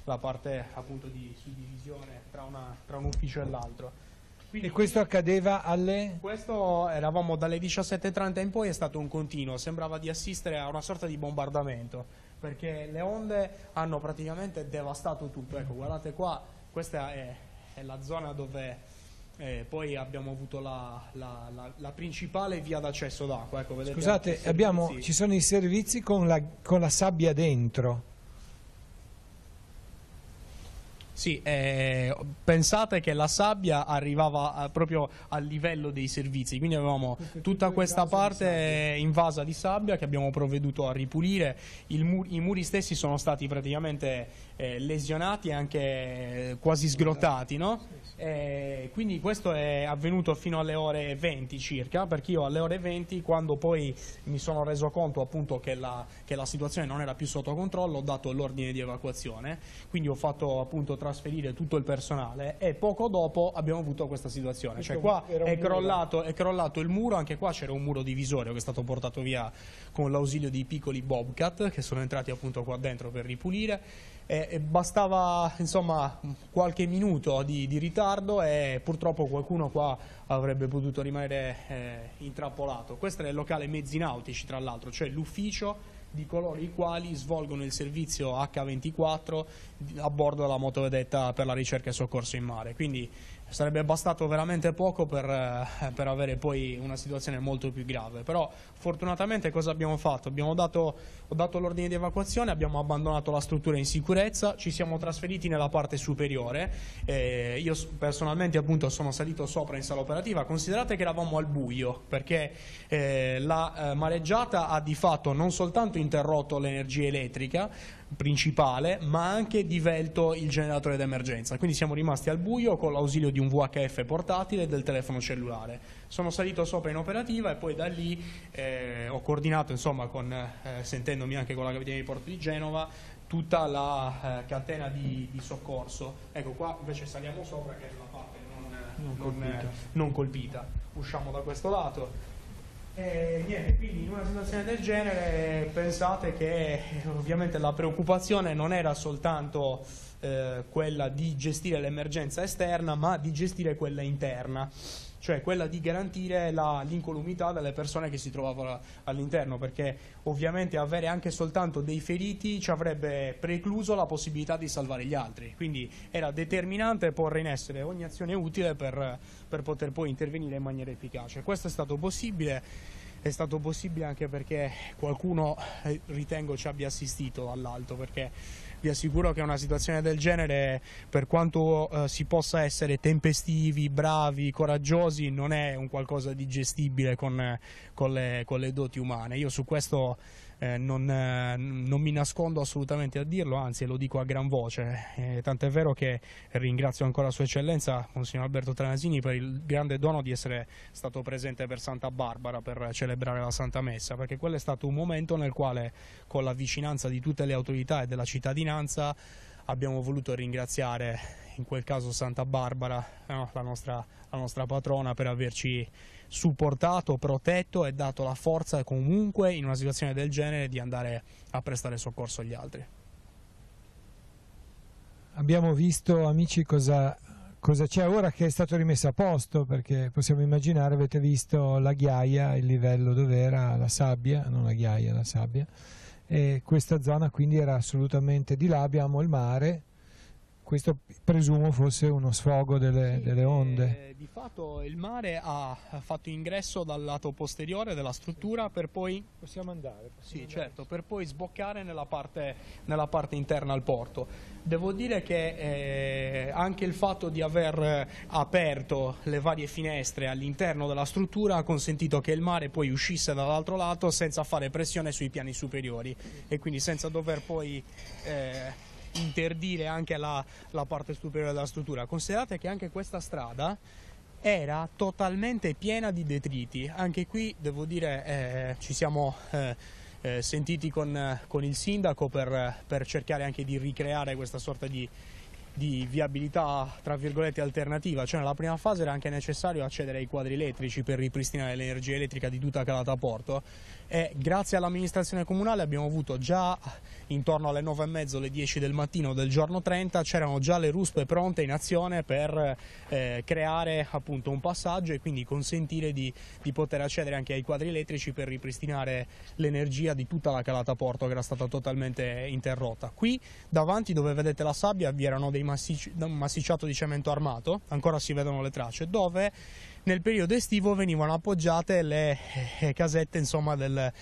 la parte appunto di suddivisione tra un ufficio e l'altro. E questo accadeva alle? Questo eravamo dalle 17:30 in poi, è stato un continuo, sembrava di assistere a una sorta di bombardamento, perché le onde hanno praticamente devastato tutto. Ecco, guardate qua, questa è la zona dove poi abbiamo avuto la principale via d'accesso d'acqua. Ecco, vedete. Scusate, ci sono i servizi con la sabbia dentro. Sì, pensate che la sabbia arrivava proprio al livello dei servizi, quindi avevamo tutta questa parte invasa di sabbia che abbiamo provveduto a ripulire, i muri stessi sono stati praticamente lesionati e anche quasi sgrottati, no? Quindi questo è avvenuto fino alle ore 20 circa, perché io alle ore 20, quando poi mi sono reso conto appunto che la situazione non era più sotto controllo, ho dato l'ordine di evacuazione, quindi ho fatto appunto trasferire tutto il personale e poco dopo abbiamo avuto questa situazione, cioè qua è crollato il muro, anche qua c'era un muro divisorio che è stato portato via con l'ausilio di piccoli Bobcat che sono entrati appunto qua dentro per ripulire e bastava insomma qualche minuto di ritardo e purtroppo qualcuno qua avrebbe potuto rimanere intrappolato. Questo è il locale mezzi nautici tra l'altro, cioè l'ufficio di coloro i quali svolgono il servizio H24 a bordo della motovedetta per la ricerca e soccorso in mare, quindi sarebbe bastato veramente poco per avere poi una situazione molto più grave. Però fortunatamente cosa abbiamo fatto? Ho dato l'ordine di evacuazione, abbiamo abbandonato la struttura in sicurezza, ci siamo trasferiti nella parte superiore, io personalmente appunto sono salito sopra in sala operativa. Considerate che eravamo al buio perché la mareggiata ha di fatto non soltanto interrotto l'energia elettrica principale, ma anche divelto il generatore d'emergenza, quindi siamo rimasti al buio con l'ausilio di un VHF portatile e del telefono cellulare. Sono salito sopra in operativa e poi da lì ho coordinato insomma sentendomi anche con la Capitaneria di Porto di Genova tutta la catena di soccorso. Ecco, qua invece saliamo sopra che è la parte non colpita. Usciamo da questo lato. Niente, quindi in una situazione del genere pensate che ovviamente la preoccupazione non era soltanto quella di gestire l'emergenza esterna, ma di gestire quella interna, cioè quella di garantire l'incolumità delle persone che si trovavano all'interno, perché ovviamente avere anche soltanto dei feriti ci avrebbe precluso la possibilità di salvare gli altri, quindi era determinante porre in essere ogni azione utile per poter poi intervenire in maniera efficace. Questo è stato possibile anche perché qualcuno ritengo ci abbia assistito dall'alto, perché vi assicuro che una situazione del genere, per quanto si possa essere tempestivi, bravi, coraggiosi, non è un qualcosa di gestibile con le doti umane. Io su questo non mi nascondo assolutamente a dirlo, anzi lo dico a gran voce, tant'è vero che ringrazio ancora Sua Eccellenza Monsignor Alberto Tranasini per il grande dono di essere stato presente per Santa Barbara per celebrare la Santa Messa, perché quello è stato un momento nel quale, con la vicinanza di tutte le autorità e della cittadinanza, abbiamo voluto ringraziare in quel caso Santa Barbara, no, la nostra patrona, per averci supportato, protetto e dato la forza comunque in una situazione del genere di andare a prestare soccorso agli altri. Abbiamo visto, amici, cosa c'è ora che è stato rimesso a posto, perché possiamo immaginare, avete visto la ghiaia, il livello dove era la sabbia, non la ghiaia, la sabbia, e questa zona quindi era assolutamente di là, abbiamo il mare. Questo presumo fosse uno sfogo delle onde. Di fatto il mare ha fatto ingresso dal lato posteriore della struttura per poi... Possiamo andare? Certo, per poi sboccare nella parte interna al porto. Devo dire che anche il fatto di aver aperto le varie finestre all'interno della struttura ha consentito che il mare poi uscisse dall'altro lato senza fare pressione sui piani superiori e quindi senza dover poi... interdire anche la parte superiore della struttura. Considerate che anche questa strada era totalmente piena di detriti. Anche qui devo dire ci siamo sentiti con il sindaco per cercare anche di ricreare questa sorta di viabilità tra virgolette alternativa, cioè nella prima fase era anche necessario accedere ai quadri elettrici per ripristinare l'energia elettrica di tutta Calata Porto e grazie all'amministrazione comunale abbiamo avuto già intorno alle 9:30, alle 10 del mattino del giorno 30 c'erano già le ruspe pronte in azione per creare appunto un passaggio e quindi consentire di poter accedere anche ai quadri elettrici per ripristinare l'energia di tutta la Calata Porto che era stata totalmente interrotta. Qui davanti dove vedete la sabbia vi erano dei un massicciato di cemento armato, ancora si vedono le tracce, dove nel periodo estivo venivano appoggiate le casette, insomma, le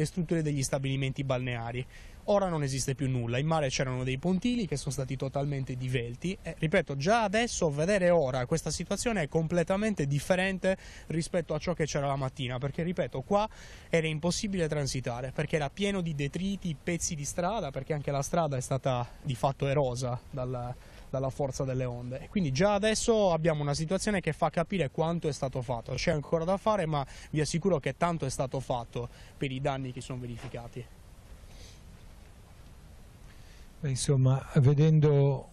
strutture degli stabilimenti balneari. Ora non esiste più nulla, in mare c'erano dei pontili che sono stati totalmente divelti e, ripeto, già adesso vedere ora questa situazione è completamente differente rispetto a ciò che c'era la mattina, perché, ripeto, qua era impossibile transitare, perché era pieno di detriti, pezzi di strada, perché anche la strada è stata di fatto erosa dalla forza delle onde. Quindi già adesso abbiamo una situazione che fa capire quanto è stato fatto. C'è ancora da fare, ma vi assicuro che tanto è stato fatto per i danni che sono verificati. Beh, insomma, vedendo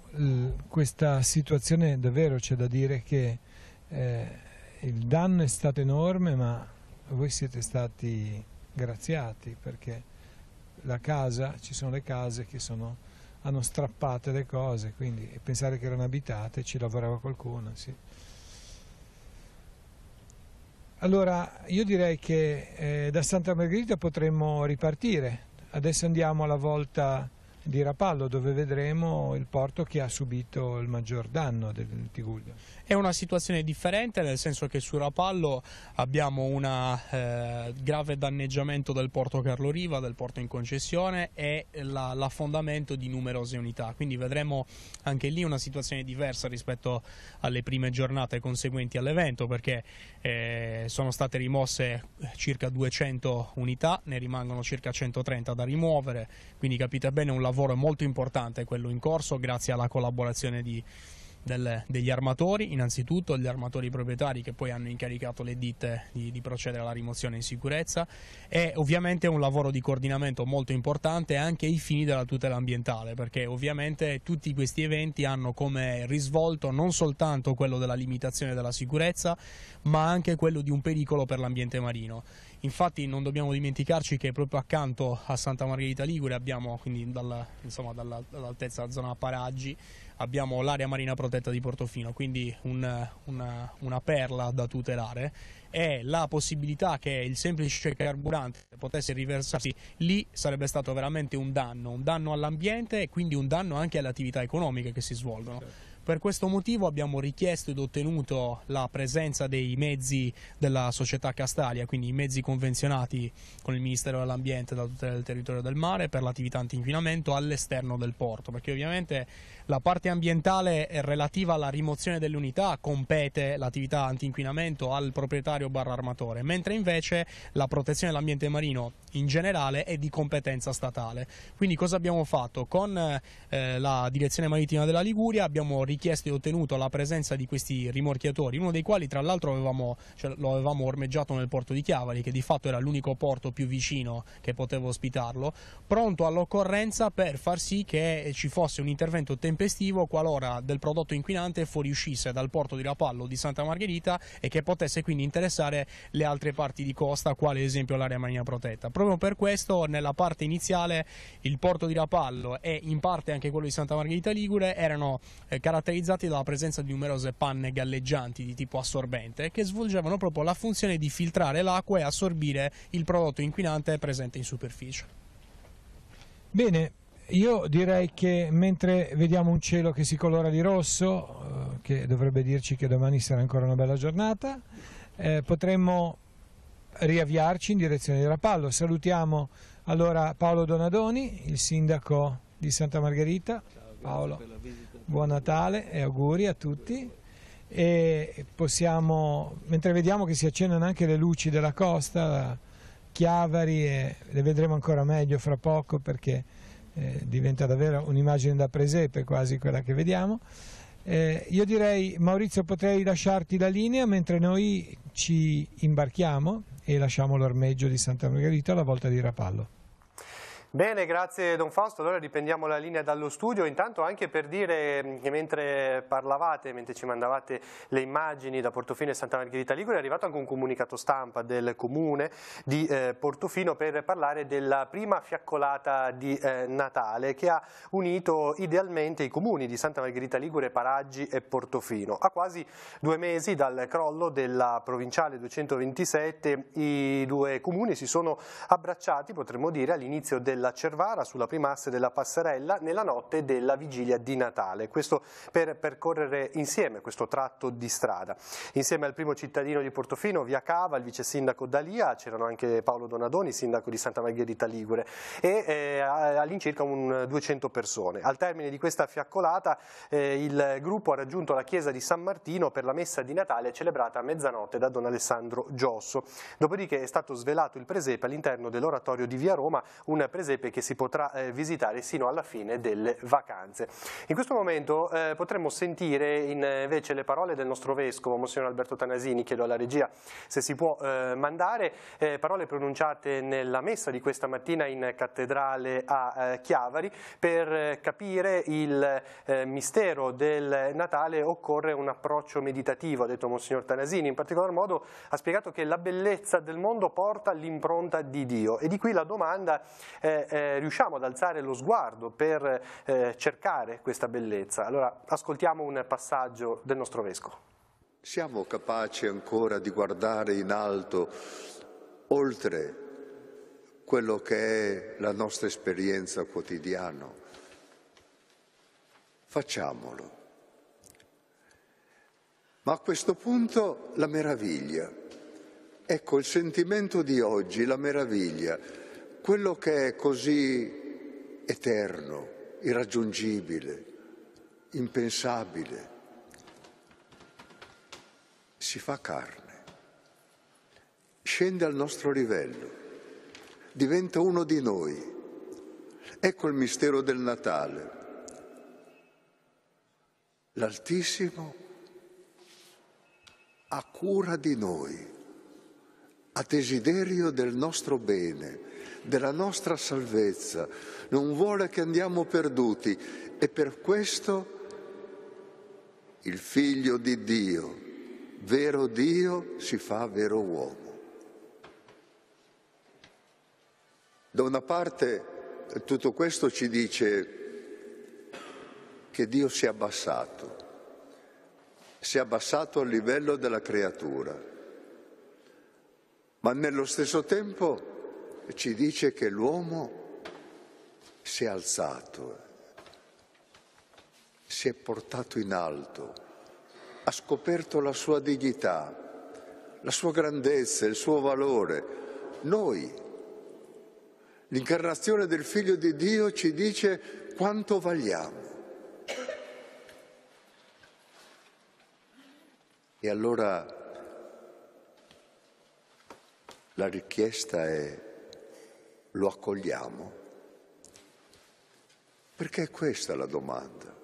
questa situazione davvero c'è da dire che il danno è stato enorme, ma voi siete stati graziati, perché la casa, ci sono le case che hanno strappate le cose, quindi pensare che erano abitate, ci lavorava qualcuno, sì. Allora io direi che da Santa Margherita potremmo ripartire. Adesso andiamo alla volta di Rapallo, dove vedremo il porto che ha subito il maggior danno del Tigullio. È una situazione differente, nel senso che su Rapallo abbiamo un grave danneggiamento del porto Carlo Riva, del porto in concessione, e l'affondamento di numerose unità, quindi vedremo anche lì una situazione diversa rispetto alle prime giornate conseguenti all'evento, perché sono state rimosse circa 200 unità, ne rimangono circa 130 da rimuovere, quindi capite bene un lavoro molto importante quello in corso, grazie alla collaborazione degli armatori, innanzitutto gli armatori proprietari che poi hanno incaricato le ditte di procedere alla rimozione in sicurezza, e ovviamente un lavoro di coordinamento molto importante anche ai fini della tutela ambientale, perché ovviamente tutti questi eventi hanno come risvolto non soltanto quello della limitazione della sicurezza, ma anche quello di un pericolo per l'ambiente marino. Infatti non dobbiamo dimenticarci che proprio accanto a Santa Margherita Ligure abbiamo, quindi dall'altezza della zona Paraggi, abbiamo l'area marina protetta di Portofino, quindi una perla da tutelare, e la possibilità che il semplice carburante potesse riversarsi lì sarebbe stato veramente un danno all'ambiente e quindi un danno anche alle attività economiche che si svolgono. Per questo motivo abbiamo richiesto ed ottenuto la presenza dei mezzi della società Castalia, quindi i mezzi convenzionati con il Ministero dell'Ambiente da tutela del territorio del mare per l'attività antinquinamento all'esterno del porto, perché ovviamente la parte ambientale è relativa alla rimozione delle unità, compete l'attività antinquinamento al proprietario / armatore, mentre invece la protezione dell'ambiente marino in generale è di competenza statale. Quindi cosa abbiamo fatto? Con la direzione marittima della Liguria abbiamo richiesto e ottenuto la presenza di questi rimorchiatori, uno dei quali tra l'altro lo avevamo ormeggiato nel porto di Chiavari, che di fatto era l'unico porto più vicino che poteva ospitarlo, pronto all'occorrenza per far sì che ci fosse un intervento tempestivo qualora del prodotto inquinante fuoriuscisse dal porto di Rapallo o di Santa Margherita e che potesse quindi interessare le altre parti di costa, quale ad esempio l'area marina protetta. Proprio per questo nella parte iniziale il porto di Rapallo e in parte anche quello di Santa Margherita Ligure erano caratterizzati dalla presenza di numerose panne galleggianti di tipo assorbente che svolgevano proprio la funzione di filtrare l'acqua e assorbire il prodotto inquinante presente in superficie. Bene, io direi che mentre vediamo un cielo che si colora di rosso, che dovrebbe dirci che domani sarà ancora una bella giornata, potremmo riavviarci in direzione di Rapallo. Salutiamo allora Paolo Donadoni, il sindaco di Santa Margherita. Paolo, buon Natale e auguri a tutti. E possiamo, mentre vediamo che si accendano anche le luci della costa, Chiavari, e le vedremo ancora meglio fra poco perché diventa davvero un'immagine da presepe quasi quella che vediamo. Io direi, Maurizio, potrei lasciarti la linea mentre noi ci imbarchiamo e lasciamo l'ormeggio di Santa Margherita alla volta di Rapallo. Bene, grazie Don Fausto. Allora riprendiamo la linea dallo studio, intanto anche per dire che mentre parlavate, mentre ci mandavate le immagini da Portofino e Santa Margherita Ligure, è arrivato anche un comunicato stampa del comune di Portofino per parlare della prima fiaccolata di Natale che ha unito idealmente i comuni di Santa Margherita Ligure, Paraggi e Portofino. A quasi 2 mesi dal crollo della provinciale 227 i due comuni si sono abbracciati, potremmo dire, all'inizio della Cervara sulla prima asse della passerella nella notte della vigilia di Natale, questo per percorrere insieme questo tratto di strada. Insieme al primo cittadino di Portofino, via Cava, il vice sindaco Dalia, c'erano anche Paolo Donadoni, sindaco di Santa Margherita Ligure, e all'incirca 200 persone. Al termine di questa fiaccolata il gruppo ha raggiunto la chiesa di San Martino per la messa di Natale celebrata a mezzanotte da Don Alessandro Giosso. Dopodiché è stato svelato il presepe all'interno dell'oratorio di via Roma, un presepe che si potrà visitare sino alla fine delle vacanze. In questo momento potremmo sentire invece le parole del nostro vescovo, Monsignor Alberto Tanasini. Chiedo alla regia se si può mandare, parole pronunciate nella messa di questa mattina in cattedrale a Chiavari. Per capire il mistero del Natale occorre un approccio meditativo, ha detto Monsignor Tanasini. In particolar modo ha spiegato che la bellezza del mondo porta l'impronta di Dio, e di qui la domanda: riusciamo ad alzare lo sguardo per cercare questa bellezza? Allora ascoltiamo un passaggio del nostro vescovo. Siamo capaci ancora di guardare in alto, oltre quello che è la nostra esperienza quotidiana? Facciamolo. Ma a questo punto la meraviglia. Ecco il sentimento di oggi, la meraviglia. Quello che è così eterno, irraggiungibile, impensabile, si fa carne, scende al nostro livello, diventa uno di noi. Ecco il mistero del Natale. L'Altissimo ha cura di noi, ha desiderio del nostro bene, della nostra salvezza, non vuole che andiamo perduti, e per questo il Figlio di Dio, vero Dio, si fa vero uomo. Da una parte tutto questo ci dice che Dio si è abbassato al livello della creatura, ma nello stesso tempo ci dice che l'uomo si è alzato. si è portato in alto, ha scoperto la sua dignità, la sua grandezza, il suo valore. Noi, l'incarnazione del Figlio di Dio ci dice quanto valiamo. E allora la richiesta è: lo accogliamo? Perché questa è la domanda.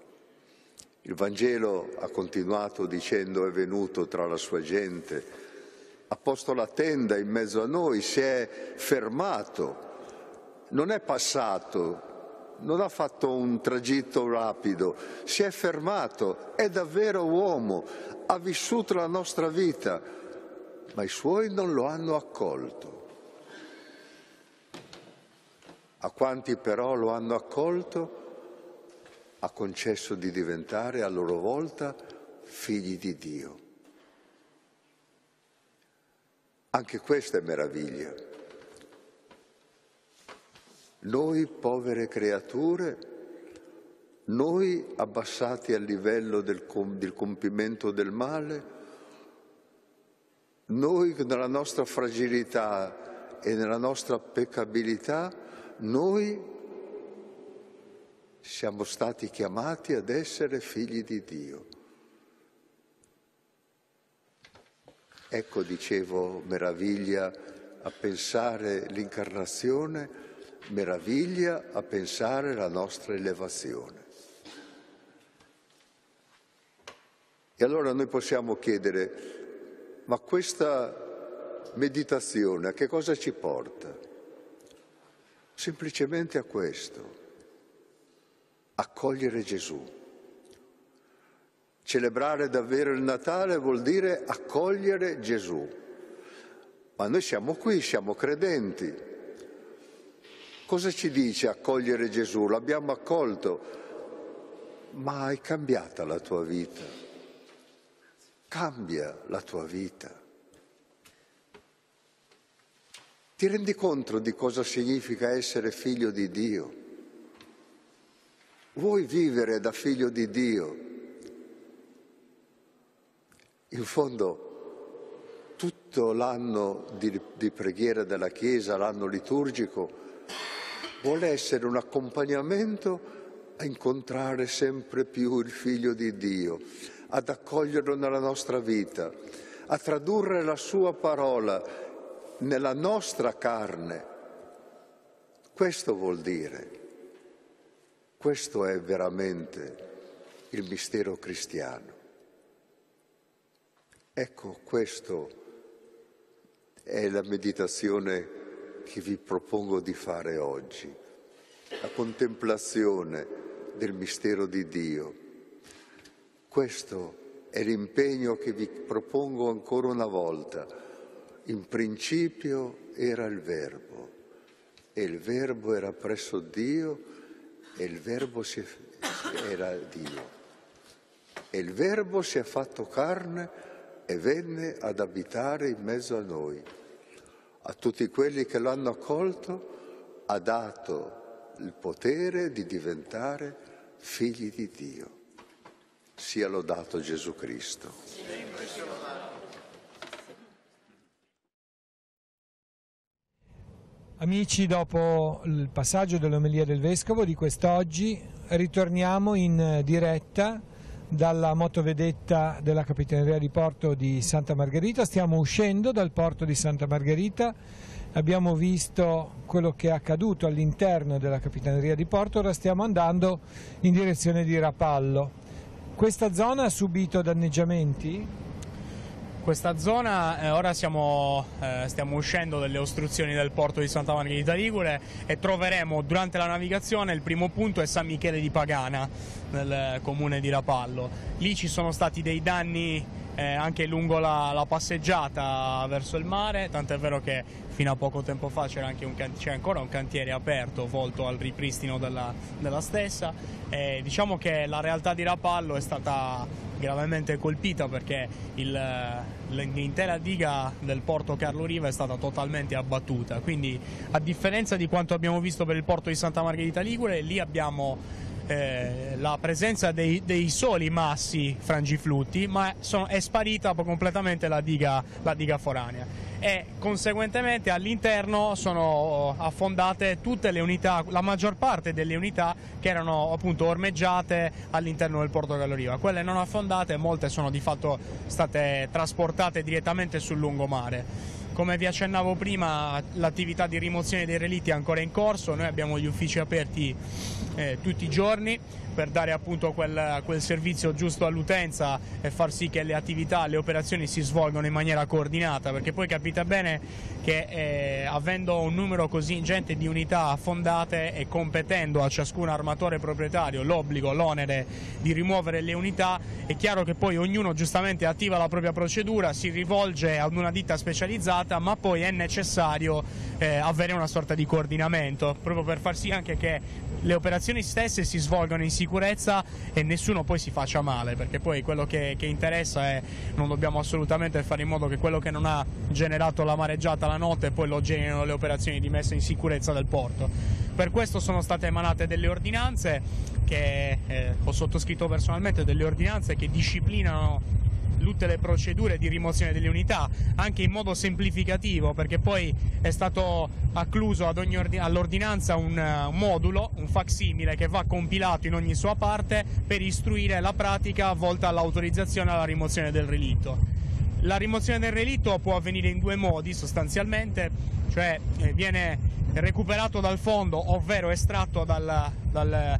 Il Vangelo ha continuato dicendo: è venuto tra la sua gente, ha posto la tenda in mezzo a noi, si è fermato, non è passato, non ha fatto un tragitto rapido, si è fermato, è davvero uomo, ha vissuto la nostra vita, ma i suoi non lo hanno accolto. A quanti però lo hanno accolto, ha concesso di diventare a loro volta figli di Dio. Anche questa è meraviglia. Noi povere creature, noi abbassati al livello del compimento del male, noi nella nostra fragilità e nella nostra peccabilità, noi siamo stati chiamati ad essere figli di Dio. Ecco, dicevo, meraviglia a pensare l'incarnazione, meraviglia a pensare la nostra elevazione. E allora noi possiamo chiedere: ma questa meditazione a che cosa ci porta? Semplicemente a questo: accogliere Gesù. Celebrare davvero il Natale vuol dire accogliere Gesù. Ma noi siamo qui, siamo credenti. Cosa ci dice accogliere Gesù? L'abbiamo accolto, ma è cambiata la tua vita. Cambia la tua vita. Ti rendi conto di cosa significa essere figlio di Dio? Vuoi vivere da figlio di Dio? In fondo, tutto l'anno di preghiera della Chiesa, l'anno liturgico, vuole essere un accompagnamento a incontrare sempre più il Figlio di Dio, ad accoglierlo nella nostra vita, a tradurre la sua parola nella nostra carne. Questo vuol dire. Questo è veramente il mistero cristiano. Ecco, questo è la meditazione che vi propongo di fare oggi, la contemplazione del mistero di Dio. Questo è l'impegno che vi propongo ancora una volta. In principio era il Verbo, e il Verbo era presso Dio, e il Verbo era Dio. E il Verbo si è fatto carne e venne ad abitare in mezzo a noi. A tutti quelli che l'hanno accolto ha dato il potere di diventare figli di Dio. Sia lodato Gesù Cristo. Amici, dopo il passaggio dell'omelia del Vescovo di quest'oggi, ritorniamo in diretta dalla motovedetta della Capitaneria di Porto di Santa Margherita. Stiamo uscendo dal porto di Santa Margherita, abbiamo visto quello che è accaduto all'interno della Capitaneria di Porto, ora stiamo andando in direzione di Rapallo. Questa zona ha subito danneggiamenti? Questa zona, ora stiamo uscendo dalle ostruzioni del porto di Santa Margherita Ligure e troveremo durante la navigazione il primo punto è San Michele di Pagana, nel comune di Rapallo. Lì ci sono stati dei danni anche lungo la passeggiata verso il mare, tant'è vero che fino a poco tempo fa c'è ancora un cantiere aperto volto al ripristino della stessa. Diciamo che la realtà di Rapallo è stata gravemente colpita perché l'intera diga del porto Carlo Riva è stata totalmente abbattuta, quindi a differenza di quanto abbiamo visto per il porto di Santa Margherita Ligure, lì abbiamo la presenza dei soli massi frangiflutti, ma è sparita completamente la diga foranea e conseguentemente all'interno sono affondate tutte le unità, la maggior parte delle unità che erano appunto ormeggiate all'interno del porto Carlo-Riva. Quelle non affondate, molte sono di fatto state trasportate direttamente sul lungomare. Come vi accennavo prima, l'attività di rimozione dei relitti è ancora in corso, noi abbiamo gli uffici aperti tutti i giorni per dare appunto quel servizio giusto all'utenza e far sì che le attività, le operazioni si svolgano in maniera coordinata, perché poi capite bene che avendo un numero così ingente di unità affondate e competendo a ciascun armatore proprietario l'obbligo, l'onere di rimuovere le unità, è chiaro che poi ognuno giustamente attiva la propria procedura, si rivolge ad una ditta specializzata, ma poi è necessario avere una sorta di coordinamento proprio per far sì anche che le operazioni stesse si svolgano in sicurezza e nessuno poi si faccia male, perché poi quello che interessa è, non dobbiamo assolutamente fare in modo che quello che non ha generato la mareggiata la notte poi lo generino le operazioni di messa in sicurezza del porto. Per questo sono state emanate delle ordinanze che ho sottoscritto personalmente, delle ordinanze che disciplinano tutte le procedure di rimozione delle unità, anche in modo semplificativo, perché poi è stato accluso all'ordinanza un modulo, un facsimile che va compilato in ogni sua parte per istruire la pratica volta all'autorizzazione alla rimozione del relitto. La rimozione del relitto può avvenire in due modi sostanzialmente, cioè viene recuperato dal fondo, ovvero estratto dal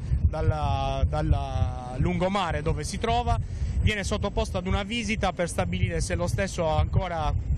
lungomare dove si trova, viene sottoposto ad una visita per stabilire se lo stesso ancora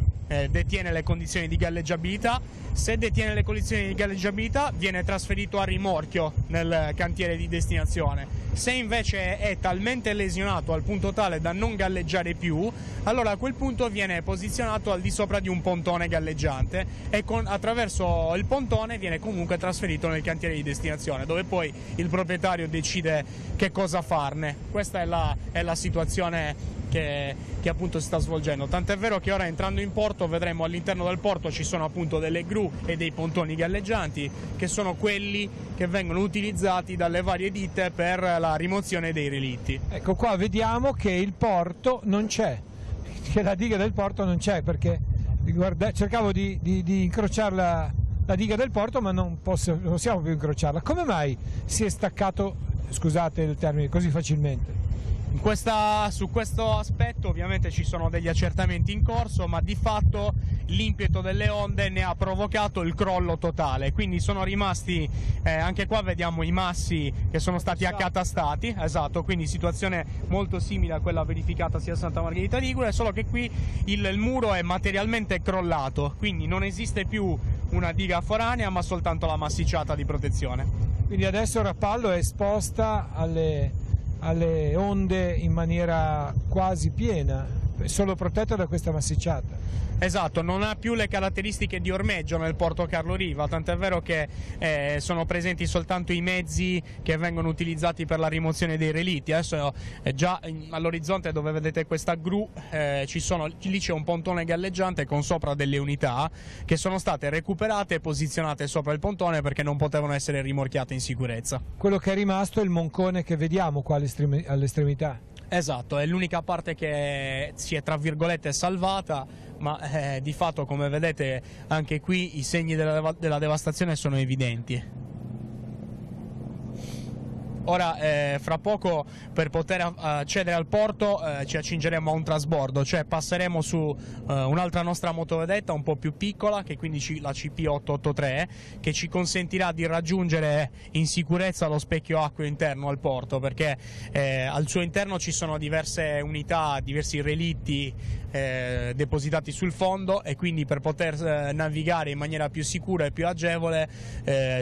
detiene le condizioni di galleggiabilità. Se detiene le condizioni di galleggiabilità viene trasferito a rimorchio nel cantiere di destinazione. Se invece è talmente lesionato al punto tale da non galleggiare più, allora a quel punto viene posizionato al di sopra di un pontone galleggiante e attraverso il pontone viene comunque trasferito nel cantiere di destinazione, dove poi il proprietario decide che cosa farne. Questa è la situazione che appunto si sta svolgendo, tant'è vero che ora, entrando in porto, vedremo all'interno del porto ci sono appunto delle gru e dei pontoni galleggianti, che sono quelli che vengono utilizzati dalle varie ditte per la rimozione dei relitti. Ecco, qua vediamo che il porto non c'è, che la diga del porto non c'è, perché cercavo di incrociare la diga del porto, ma non possiamo più incrociarla. Come mai si è staccato, scusate il termine, così facilmente? Su questo aspetto ovviamente ci sono degli accertamenti in corso, ma di fatto l'impeto delle onde ne ha provocato il crollo totale, quindi sono rimasti, anche qua vediamo i massi che sono stati accatastati, esatto, quindi situazione molto simile a quella verificata sia a Santa Margherita Ligure, solo che qui il muro è materialmente crollato, quindi non esiste più una diga foranea ma soltanto la massicciata di protezione. Quindi adesso Rapallo è esposta alle onde in maniera quasi piena, solo protetta da questa massicciata. Esatto, non ha più le caratteristiche di ormeggio nel porto Carlo-Riva, tant'è vero che sono presenti soltanto i mezzi che vengono utilizzati per la rimozione dei relitti. Adesso già all'orizzonte, dove vedete questa gru, lì c'è un pontone galleggiante con sopra delle unità che sono state recuperate e posizionate sopra il pontone perché non potevano essere rimorchiate in sicurezza. Quello che è rimasto è il moncone che vediamo qua all'estremità. Esatto, è l'unica parte che si è tra virgolette salvata, ma di fatto, come vedete, anche qui i segni della devastazione sono evidenti. Ora, fra poco, per poter accedere al porto ci accingeremo a un trasbordo, cioè passeremo su un'altra nostra motovedetta un po' più piccola, che quindi la CP883, che ci consentirà di raggiungere in sicurezza lo specchio acqueo interno al porto, perché al suo interno ci sono diverse unità, diversi relitti depositati sul fondo, e quindi per poter navigare in maniera più sicura e più agevole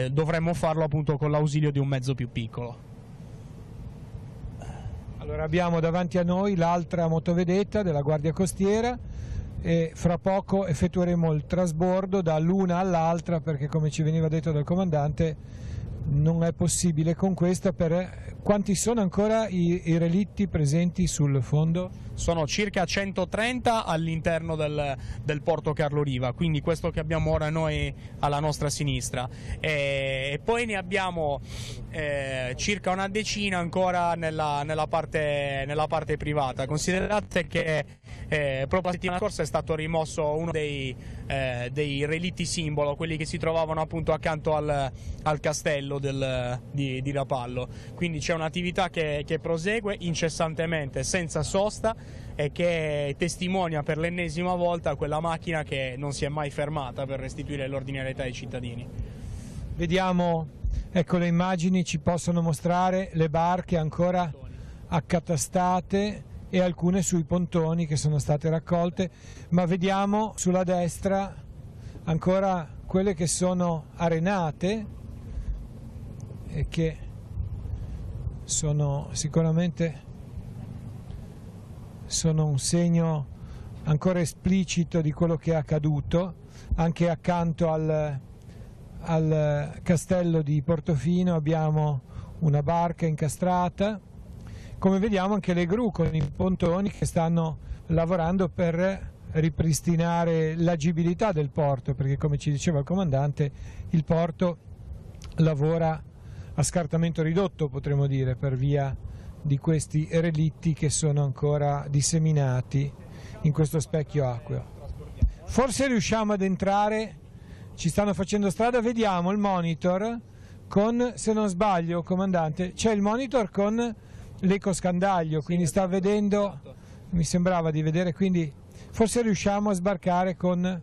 dovremmo farlo appunto con l'ausilio di un mezzo più piccolo. Allora, abbiamo davanti a noi l'altra motovedetta della Guardia Costiera e fra poco effettueremo il trasbordo dall'una all'altra, perché, come ci veniva detto dal comandante, non è possibile con questa. Quanti sono ancora i relitti presenti sul fondo? Sono circa 130 all'interno del Porto Carlo Riva, quindi questo che abbiamo ora noi alla nostra sinistra, e poi ne abbiamo circa una decina ancora nella parte privata. Considerate che proprio la settimana scorsa è stato rimosso uno dei relitti simbolo, quelli che si trovavano appunto accanto al castello di Rapallo, quindi c'è un'attività che prosegue incessantemente, senza sosta, e che testimonia per l'ennesima volta quella macchina che non si è mai fermata per restituire l'ordinarietà ai cittadini. Vediamo, ecco, le immagini ci possono mostrare le barche ancora accatastate e alcune sui pontoni che sono state raccolte, ma vediamo sulla destra ancora quelle che sono arenate e che sono sicuramente un segno ancora esplicito di quello che è accaduto. Anche accanto al castello di Portofino abbiamo una barca incastrata. Come vediamo anche le gru con i pontoni che stanno lavorando per ripristinare l'agibilità del porto, perché come ci diceva il comandante, il porto lavora a scartamento ridotto, potremmo dire, per via di questi relitti che sono ancora disseminati in questo specchio acqueo. Forse riusciamo ad entrare, ci stanno facendo strada, vediamo il monitor con, se non sbaglio comandante, c'è il monitor con l'ecoscandaglio, quindi sta vedendo, mi sembrava di vedere, quindi forse riusciamo a sbarcare con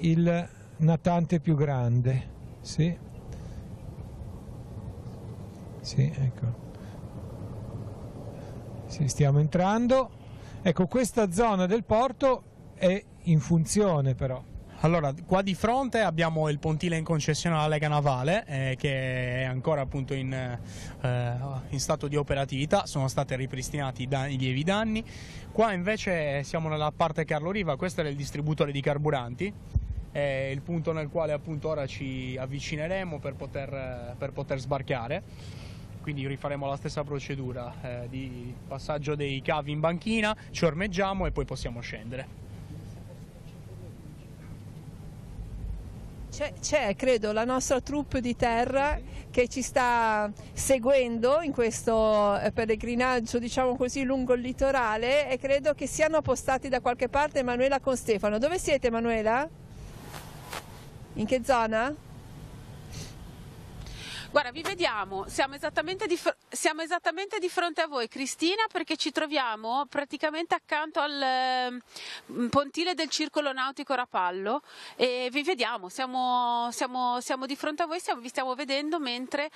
il natante più grande. Sì, ecco. Sì, stiamo entrando. Ecco, questa zona del porto è in funzione però. Allora, qua di fronte abbiamo il pontile in concessione alla Lega Navale, che è ancora appunto in stato di operatività, sono stati ripristinati i lievi danni. Qua invece siamo nella parte Carlo Riva, questo è il distributore di carburanti, è il punto nel quale appunto ora ci avvicineremo per poter sbarcare. Quindi rifaremo la stessa procedura di passaggio dei cavi in banchina, ci ormeggiamo e poi possiamo scendere. C'è, credo, la nostra troupe di terra che ci sta seguendo in questo pellegrinaggio, diciamo così, lungo il litorale, e credo che siano appostati da qualche parte Emanuela con Stefano. Dove siete, Emanuela? In che zona? Guarda, vi vediamo, siamo esattamente di fronte a voi, Cristina, perché ci troviamo praticamente accanto al pontile del Circolo Nautico Rapallo e vi vediamo, siamo di fronte a voi, vi stiamo vedendo mentre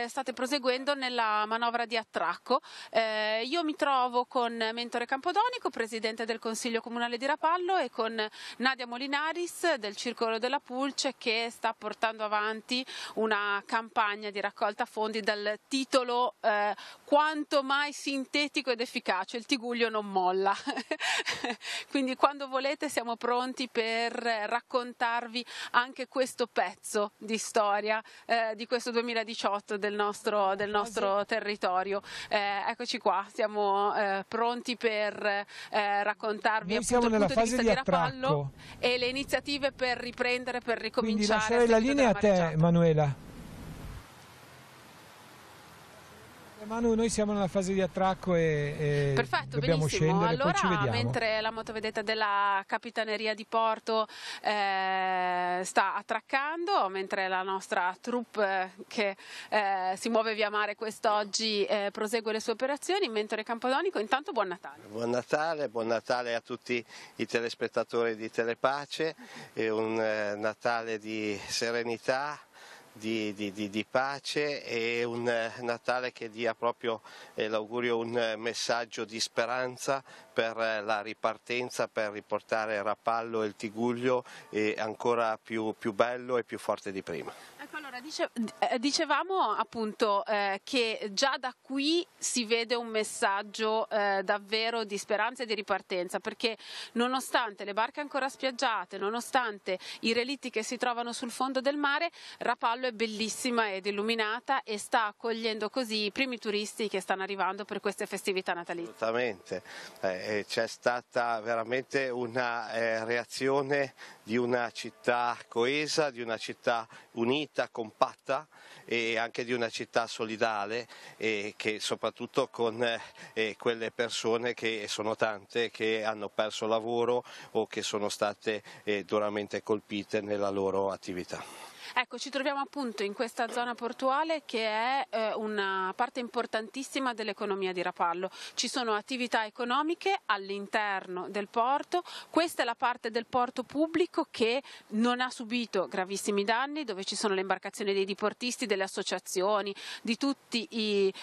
state proseguendo nella manovra di attracco. Io mi trovo con Mentore Campodonico, presidente del Consiglio Comunale di Rapallo, e con Nadia Molinaris del Circolo della Pulce, che sta portando avanti una campagna di raccolta fondi dal titolo quanto mai sintetico ed efficace, il Tiguglio non molla. Quindi quando volete siamo pronti per raccontarvi anche questo pezzo di storia di questo 2018 del nostro territorio. Eccoci qua, siamo pronti per raccontarvi appunto il punto di vista di Rapallo e le iniziative per riprendere, per ricominciare. Quindi lascerei la linea a te, Manuela. Manu, noi siamo nella fase di attracco e perfetto, dobbiamo benissimo. Scendere, allora, poi ci vediamo. Mentre la motovedetta della Capitaneria di Porto sta attraccando, mentre la nostra troupe che si muove via mare quest'oggi prosegue le sue operazioni, Mentore Campodonico, intanto buon Natale. Buon Natale a tutti i telespettatori di Telepace, e un Natale di serenità, di pace, e un Natale che dia proprio l'augurio, un messaggio di speranza per la ripartenza, per riportare Rapallo e il Tiguglio ancora più bello e più forte di prima. Ecco, allora Allora, dicevamo appunto che già da qui si vede un messaggio davvero di speranza e di ripartenza, perché nonostante le barche ancora spiaggiate, nonostante i relitti che si trovano sul fondo del mare, Rapallo è bellissima ed illuminata e sta accogliendo così i primi turisti che stanno arrivando per queste festività natalizie. Assolutamente, c'è stata veramente una reazione di una città coesa, di una città unita, compatta e anche di una città solidale, che soprattutto con quelle persone che sono tante che hanno perso lavoro o che sono state duramente colpite nella loro attività. Ecco, ci troviamo appunto in questa zona portuale che è una parte importantissima dell'economia di Rapallo. Ci sono attività economiche all'interno del porto, questa è la parte del porto pubblico che non ha subito gravissimi danni, dove ci sono le imbarcazioni dei diportisti, delle associazioni, di tutti i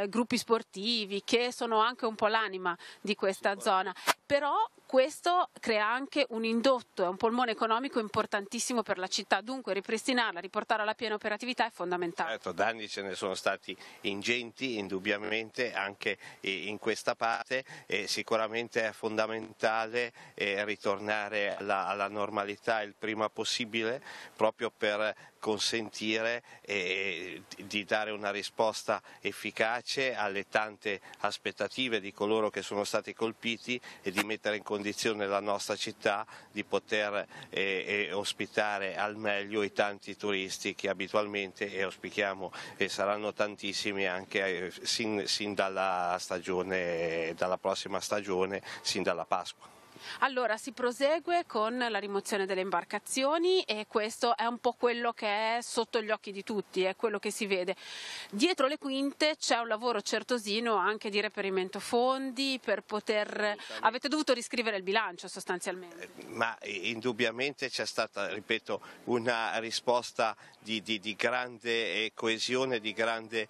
gruppi sportivi che sono anche un po' l'anima di questa zona. Però questo crea anche un indotto, è un polmone economico importantissimo per la città, dunque ripristinarla, riportarla alla piena operatività è fondamentale. Certo, danni ce ne sono stati ingenti, indubbiamente, anche in questa parte, e sicuramente è fondamentale ritornare alla normalità il prima possibile, proprio per consentire di dare una risposta efficace alle tante aspettative di coloro che sono stati colpiti e di mettere in condizione la nostra città di poter ospitare al meglio i tanti turisti che abitualmente, e auspichiamo saranno tantissimi anche sin dalla prossima stagione, sin dalla Pasqua. Allora si prosegue con la rimozione delle imbarcazioni e questo è un po' quello che è sotto gli occhi di tutti, è quello che si vede. Dietro le quinte c'è un lavoro certosino anche di reperimento fondi per poter... Avete dovuto riscrivere il bilancio sostanzialmente. Ma indubbiamente c'è stata, ripeto, una risposta di grande coesione, di grande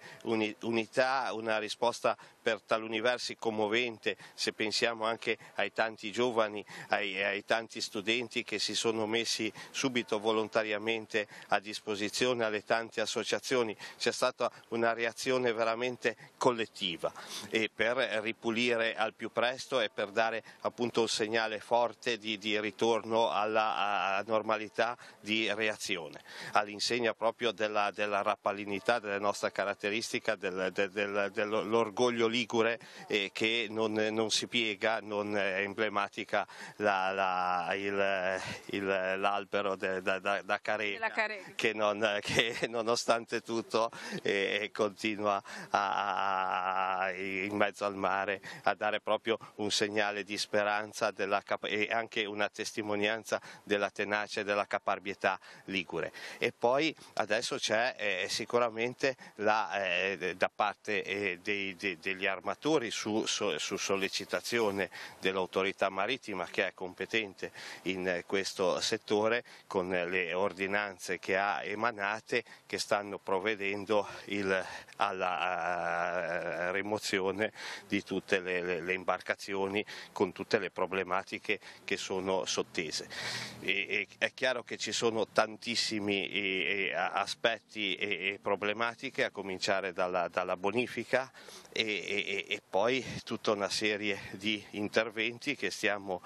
unità, una risposta per taluni versi commovente, se pensiamo anche ai tanti giovani, ai tanti studenti che si sono messi subito volontariamente a disposizione, alle tante associazioni. C'è stata una reazione veramente collettiva e per ripulire al più presto e per dare appunto un segnale forte di ritorno alla normalità di reazione, all'insegna proprio della rappallinità, della nostra caratteristica, dell'orgoglio ligure che non si piega, non è emblematica l'albero da Carena, che nonostante tutto continua in mezzo al mare a dare proprio un segnale di speranza e anche una testimonianza della tenacia e della caparbietà ligure. E poi adesso c'è sicuramente da parte degli armatori su sollecitazione dell'autorità marittima che è competente in questo settore, con le ordinanze che ha emanate, che stanno provvedendo alla rimozione di tutte le imbarcazioni con tutte le problematiche che sono sottese. È chiaro che ci sono tantissimi aspetti e problematiche, a cominciare dalla bonifica e poi tutta una serie di interventi che stiamo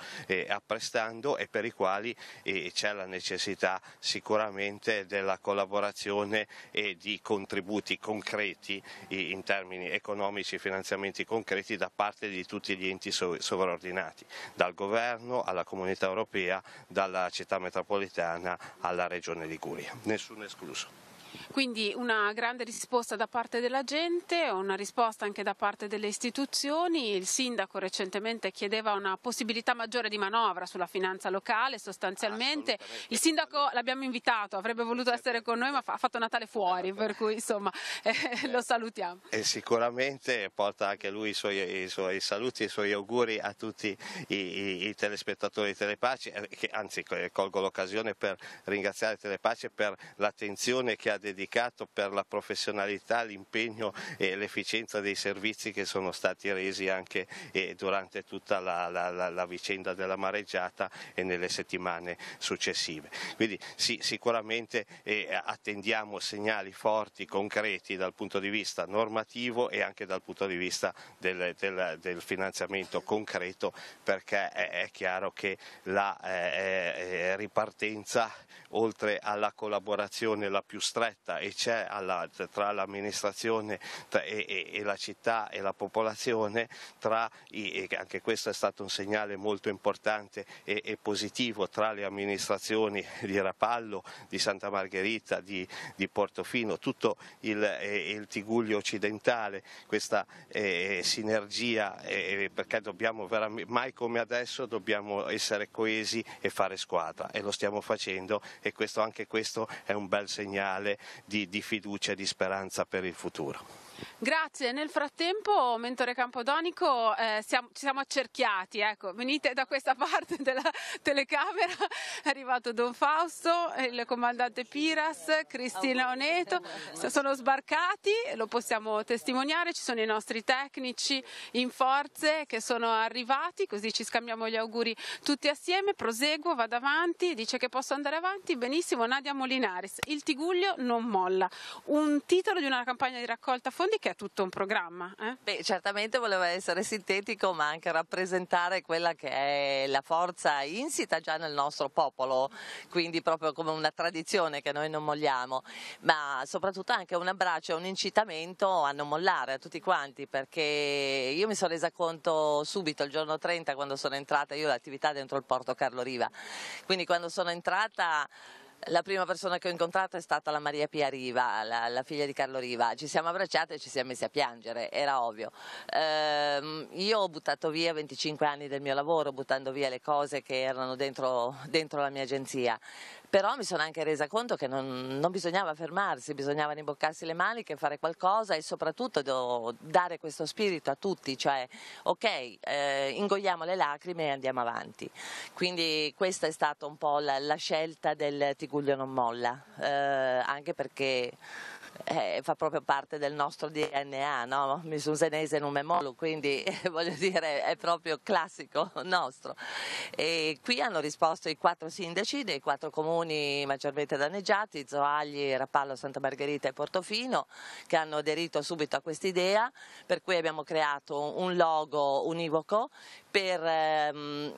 apprestando e per i quali c'è la necessità sicuramente della collaborazione e di contributi concreti in termini economici, finanziamenti concreti da parte di tutti gli enti sovraordinati, dal governo alla Comunità Europea, dalla città metropolitana alla Regione Liguria, nessuno escluso. Quindi una grande risposta da parte della gente, una risposta anche da parte delle istituzioni. Il sindaco recentemente chiedeva una possibilità maggiore di manovra sulla finanza locale, sostanzialmente. Il sindaco l'abbiamo invitato, avrebbe voluto essere con noi ma ha fatto Natale fuori, per cui insomma lo salutiamo. E sicuramente porta anche lui i suoi saluti e i suoi auguri a tutti i telespettatori di Telepace, che anzi colgo l'occasione per ringraziare Telepace per l'attenzione che ha dedicato dedicato per la professionalità, l'impegno e l'efficienza dei servizi che sono stati resi anche durante tutta la vicenda della mareggiata e nelle settimane successive. Quindi sì, sicuramente attendiamo segnali forti, concreti dal punto di vista normativo e anche dal punto di vista del finanziamento concreto, perché è chiaro che la ripartenza, oltre alla collaborazione la più stretta e c'è tra l'amministrazione e la città e la popolazione, anche questo è stato un segnale molto importante e positivo, tra le amministrazioni di Rapallo, di Santa Margherita, di Portofino, tutto il Tigullio occidentale, questa sinergia, perché dobbiamo veramente, mai come adesso dobbiamo essere coesi e fare squadra, e lo stiamo facendo, e anche questo è un bel segnale di fiducia e di speranza per il futuro. Grazie. Nel frattempo, Mentore Campodonico, ci siamo accerchiati, ecco, venite da questa parte della telecamera, è arrivato Don Fausto, il comandante Piras, Cristina Oneto, sono sbarcati, lo possiamo testimoniare, ci sono i nostri tecnici in forze che sono arrivati, così ci scambiamo gli auguri tutti assieme. Proseguo, vado avanti, dice che posso andare avanti, benissimo. Nadia Molinaris, il Tigullio non molla, un titolo di una campagna di raccolta fondi che è tutto un programma. Beh, certamente voleva essere sintetico, ma anche rappresentare quella che è la forza insita già nel nostro popolo, quindi proprio come una tradizione che noi non molliamo, ma soprattutto anche un abbraccio e un incitamento a non mollare a tutti quanti, perché io mi sono resa conto subito il giorno 30, quando sono entrata, io ho l'attività dentro il porto Carlo Riva, quindi quando sono entrata la prima persona che ho incontrato è stata la Maria Pia Riva, la figlia di Carlo Riva. Ci siamo abbracciate e ci siamo messi a piangere, era ovvio. Io ho buttato via 25 anni del mio lavoro, buttando via le cose che erano dentro la mia agenzia. Però mi sono anche resa conto che non bisognava fermarsi, bisognava rimboccarsi le maniche, fare qualcosa e soprattutto dare questo spirito a tutti, cioè ok, ingoiamo le lacrime e andiamo avanti. Quindi questa è stata un po' la scelta del Tigullio non molla, anche perché fa proprio parte del nostro DNA, no? Mi sono senese non me mollo, quindi voglio dire è proprio classico nostro. E qui hanno risposto i 4 sindaci dei 4 comuni maggiormente danneggiati, Zoagli, Rapallo, Santa Margherita e Portofino, che hanno aderito subito a quest'idea, per cui abbiamo creato un logo univoco per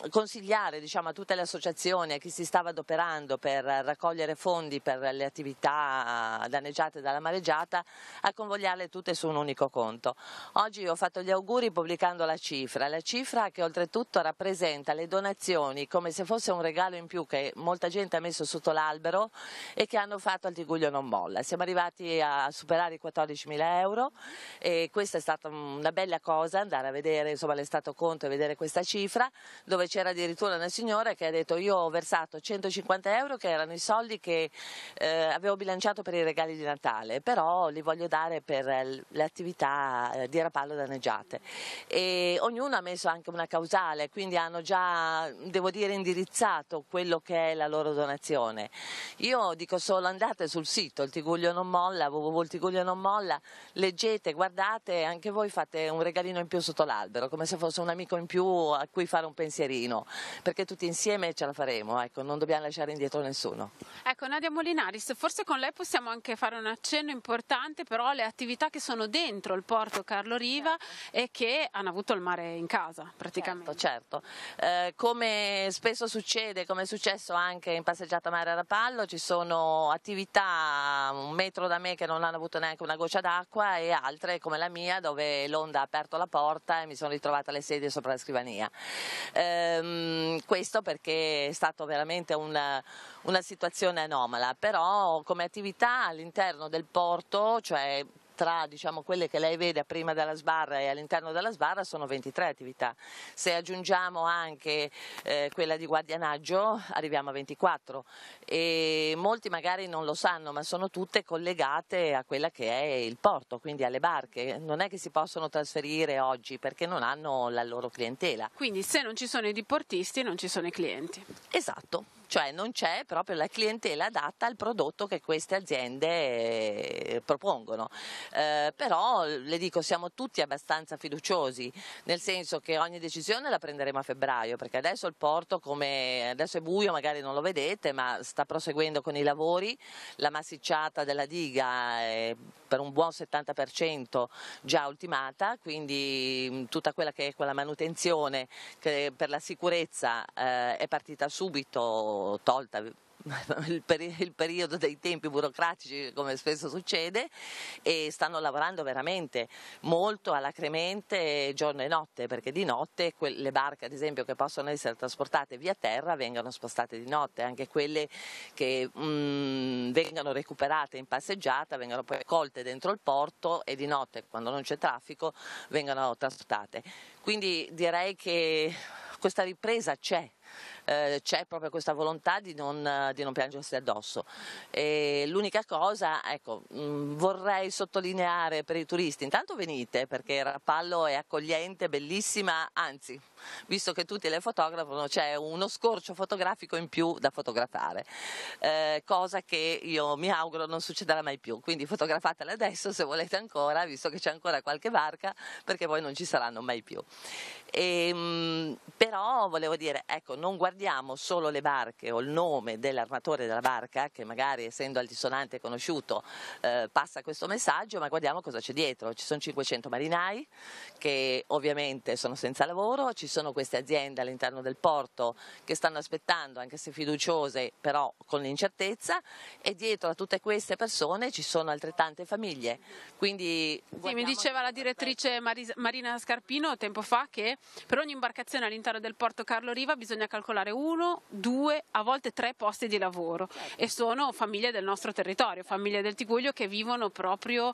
consigliare, diciamo, a tutte le associazioni, a chi si stava adoperando per raccogliere fondi per le attività danneggiate dalla mareggiata, a convogliarle tutte su un unico conto. Oggi ho fatto gli auguri pubblicando la cifra che oltretutto rappresenta le donazioni come se fosse un regalo in più che molta gente ha messo sotto l'albero e che hanno fatto al Tigullio non molla. Siamo arrivati a superare i 14.000 euro e questa è stata una bella cosa, andare a vedere insomma l'estato conto e vedere questa cifra, dove c'era addirittura una signora che ha detto: io ho versato 150 euro che erano i soldi che avevo bilanciato per i regali di Natale, però li voglio dare per le attività di Rapallo danneggiate. E ognuno ha messo anche una causale, quindi hanno già, devo dire, indirizzato quello che è la loro donazione. Io dico solo: andate sul sito il Tigullio non molla, www.tigullio non molla, leggete, guardate, anche voi fate un regalino in più sotto l'albero, come se fosse un amico in più a cui fare un pensierino, perché tutti insieme ce la faremo, ecco, non dobbiamo lasciare indietro nessuno. Ecco, Nadia Molinaris, forse con lei possiamo anche fare un accenno importante però alle attività che sono dentro il porto Carlo Riva e che hanno avuto il mare in casa praticamente. Certo. Come spesso succede, come è successo anche in Passeggiata Mare a Rapallo, ci sono attività a 1 metro da me che non hanno avuto neanche una goccia d'acqua e altre come la mia dove l'onda ha aperto la porta e mi sono ritrovata le sedie sopra la scrivania. Questo perché è stato veramente una situazione anomala, però come attività all'interno del porto, cioè tra, diciamo, quelle che lei vede prima della sbarra e all'interno della sbarra, sono 23 attività. Se aggiungiamo anche quella di guardianaggio arriviamo a 24 e molti magari non lo sanno, ma sono tutte collegate a quella che è il porto, quindi alle barche. Non è che si possono trasferire oggi perché non hanno la loro clientela. Quindi se non ci sono i diportisti non ci sono i clienti. Esatto. cioè non c'è proprio la clientela adatta al prodotto che queste aziende propongono. Però le dico, siamo tutti abbastanza fiduciosi, nel senso che ogni decisione la prenderemo a febbraio, perché adesso il porto, come adesso è buio, magari non lo vedete, ma sta proseguendo con i lavori, la massicciata della diga è per un buon 70% già ultimata, quindi tutta quella che è quella manutenzione che per la sicurezza è partita subito, tolta il periodo dei tempi burocratici, come spesso succede, e stanno lavorando veramente molto alacremente giorno e notte, perché di notte le barche ad esempio che possono essere trasportate via terra vengono spostate di notte, anche quelle che vengono recuperate in passeggiata vengono poi colte dentro il porto e di notte, quando non c'è traffico, vengono trasportate. Quindi direi che questa ripresa c'è proprio questa volontà di non piangersi addosso. L'unica cosa, ecco, vorrei sottolineare per i turisti, intanto venite, perché Rapallo è accogliente, bellissima, anzi, visto che tutti le fotografano, c'è uno scorcio fotografico in più da fotografare, cosa che io mi auguro non succederà mai più, quindi fotografatela adesso se volete ancora, visto che c'è ancora qualche barca, perché poi non ci saranno mai più. Però volevo dire, ecco, non guardiamo solo le barche o il nome dell'armatore della barca, che magari essendo altisonante e conosciuto passa questo messaggio, ma guardiamo cosa c'è dietro. Ci sono 500 marinai che ovviamente sono senza lavoro, ci sono queste aziende all'interno del porto che stanno aspettando, anche se fiduciose, però con l'incertezza, e dietro a tutte queste persone ci sono altrettante famiglie. Quindi sì, mi diceva la direttrice Marina Scarpino tempo fa che per ogni imbarcazione all'interno del porto Carlo Riva bisogna calcolare 1, 2, a volte 3 posti di lavoro, e sono famiglie del nostro territorio, famiglie del Tiguglio che vivono proprio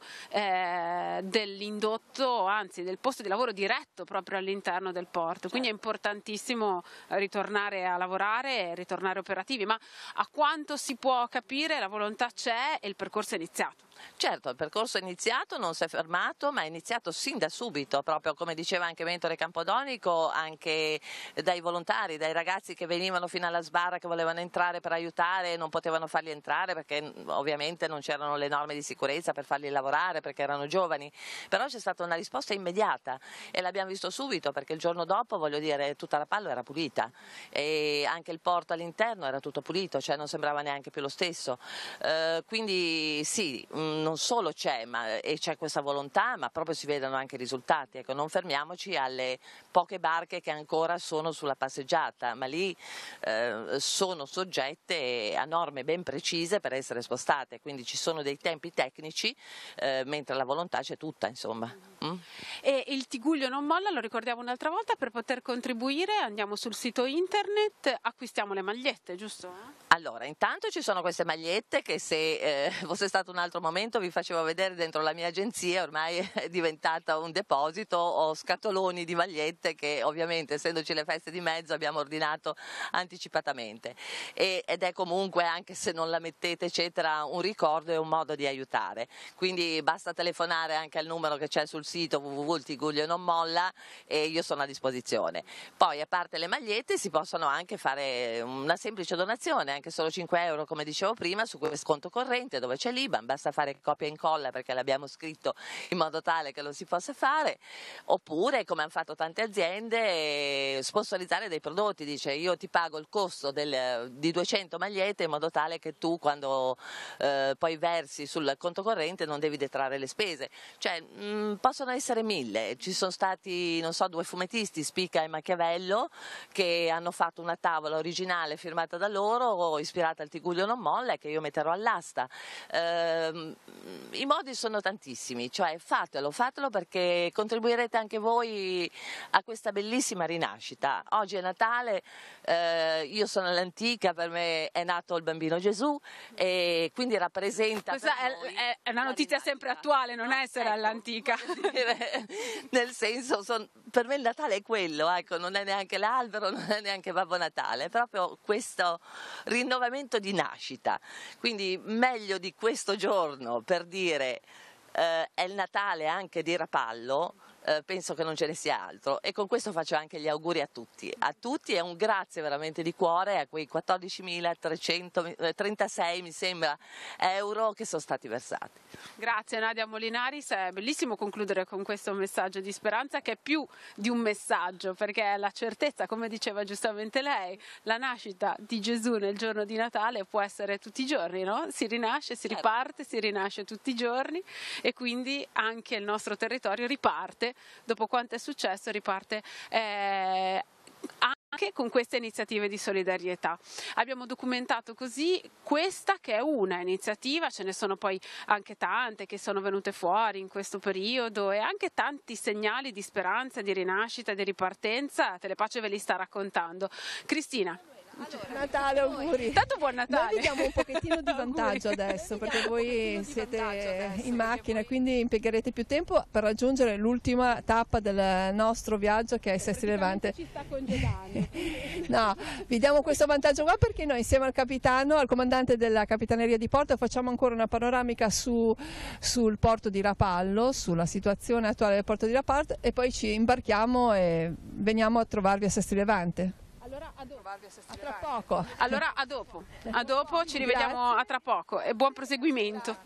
dell'indotto, anzi del posto di lavoro diretto proprio all'interno del porto, quindi è importantissimo ritornare a lavorare e ritornare operativi, ma a quanto si può capire la volontà c'è e il percorso è iniziato. Certo, il percorso è iniziato, non si è fermato, ma è iniziato sin da subito, proprio come diceva anche Mentore Campodonico, anche dai volontari, dai ragazzi che venivano fino alla sbarra, che volevano entrare per aiutare e non potevano farli entrare perché ovviamente non c'erano le norme di sicurezza per farli lavorare, perché erano giovani, però c'è stata una risposta immediata e l'abbiamo visto subito, perché il giorno dopo, voglio dire, tutta Rapallo era pulita e anche il porto all'interno era tutto pulito, cioè non sembrava neanche più lo stesso, quindi sì, non solo c'è, e c'è questa volontà, ma proprio si vedono anche i risultati. Ecco, non fermiamoci alle poche barche che ancora sono sulla passeggiata, ma lì sono soggette a norme ben precise per essere spostate, quindi ci sono dei tempi tecnici, mentre la volontà c'è tutta, insomma. E il Tiguglio non molla, lo ricordiamo un'altra volta, per poter contribuire andiamo sul sito internet, acquistiamo le magliette, giusto? Allora, intanto ci sono queste magliette che se fosse stato un altro momento vi facevo vedere dentro la mia agenzia, ormai è diventata un deposito, ho scatoloni di magliette che ovviamente essendoci le feste di mezzo abbiamo ordinato anticipatamente ed è comunque, anche se non la mettete eccetera, un ricordo e un modo di aiutare, quindi basta telefonare anche al numero che c'è sul sito www.tiguglio non molla e io sono a disposizione. Poi a parte le magliette si possono anche fare una semplice donazione, anche solo 5 euro come dicevo prima, su questo conto corrente dove c'è l'IBAN, basta fare copia e incolla perché l'abbiamo scritto in modo tale che lo si possa fare, oppure come hanno fatto tante aziende sponsorizzare dei prodotti, dice io ti pago il costo di 200 magliette in modo tale che tu quando poi versi sul conto corrente non devi detrarre le spese, cioè possono essere 1000, ci sono stati non so 2 fumettisti, Spica e Machiavello, che hanno fatto una tavola originale firmata da loro, ispirata al Tiguglio non molla, che io metterò all'asta. I modi sono tantissimi, cioè fatelo perché contribuirete anche voi a questa bellissima rinascita. Oggi è Natale, io sono all'antica, per me è nato il bambino Gesù e quindi rappresenta. Questa è una notizia sempre attuale, non è essere all'antica. Nel senso, per me il Natale è quello, ecco, non è neanche l'albero, non è neanche Babbo Natale, è proprio questo rinnovamento di nascita. Quindi meglio di questo giorno per dire è il Natale anche di Rapallo, penso che non ce ne sia altro, e con questo faccio anche gli auguri a tutti e un grazie veramente di cuore a quei 14.336 mi sembra euro che sono stati versati. Grazie Nadia Molinaris, è bellissimo concludere con questo messaggio di speranza, che è più di un messaggio, perché è la certezza, come diceva giustamente lei, la nascita di Gesù nel giorno di Natale può essere tutti i giorni, no? Si rinasce, si riparte, si rinasce tutti i giorni, e quindi anche il nostro territorio riparte, dopo quanto è successo riparte anche con queste iniziative di solidarietà. Abbiamo documentato così questa, che è una iniziativa, ce ne sono poi anche tante che sono venute fuori in questo periodo, e anche tanti segnali di speranza, di rinascita, di ripartenza. Telepace ve li sta raccontando. Cristina. Allora, Natale, auguri. Tanto buon Natale. Noi vediamo un pochettino di vantaggio adesso, perché voi siete in macchina, quindi impiegherete più tempo per raggiungere l'ultima tappa del nostro viaggio, che è Sestri Levante. Ci sta congedando. No, vi diamo questo vantaggio qua perché noi insieme al capitano, al comandante della Capitaneria di Porto, facciamo ancora una panoramica sul porto di Rapallo, sulla situazione attuale del porto di Rapallo, e poi ci imbarchiamo e veniamo a trovarvi a Sestri Levante. Allora a tra poco. Allora a dopo, ci rivediamo a tra poco, e buon proseguimento.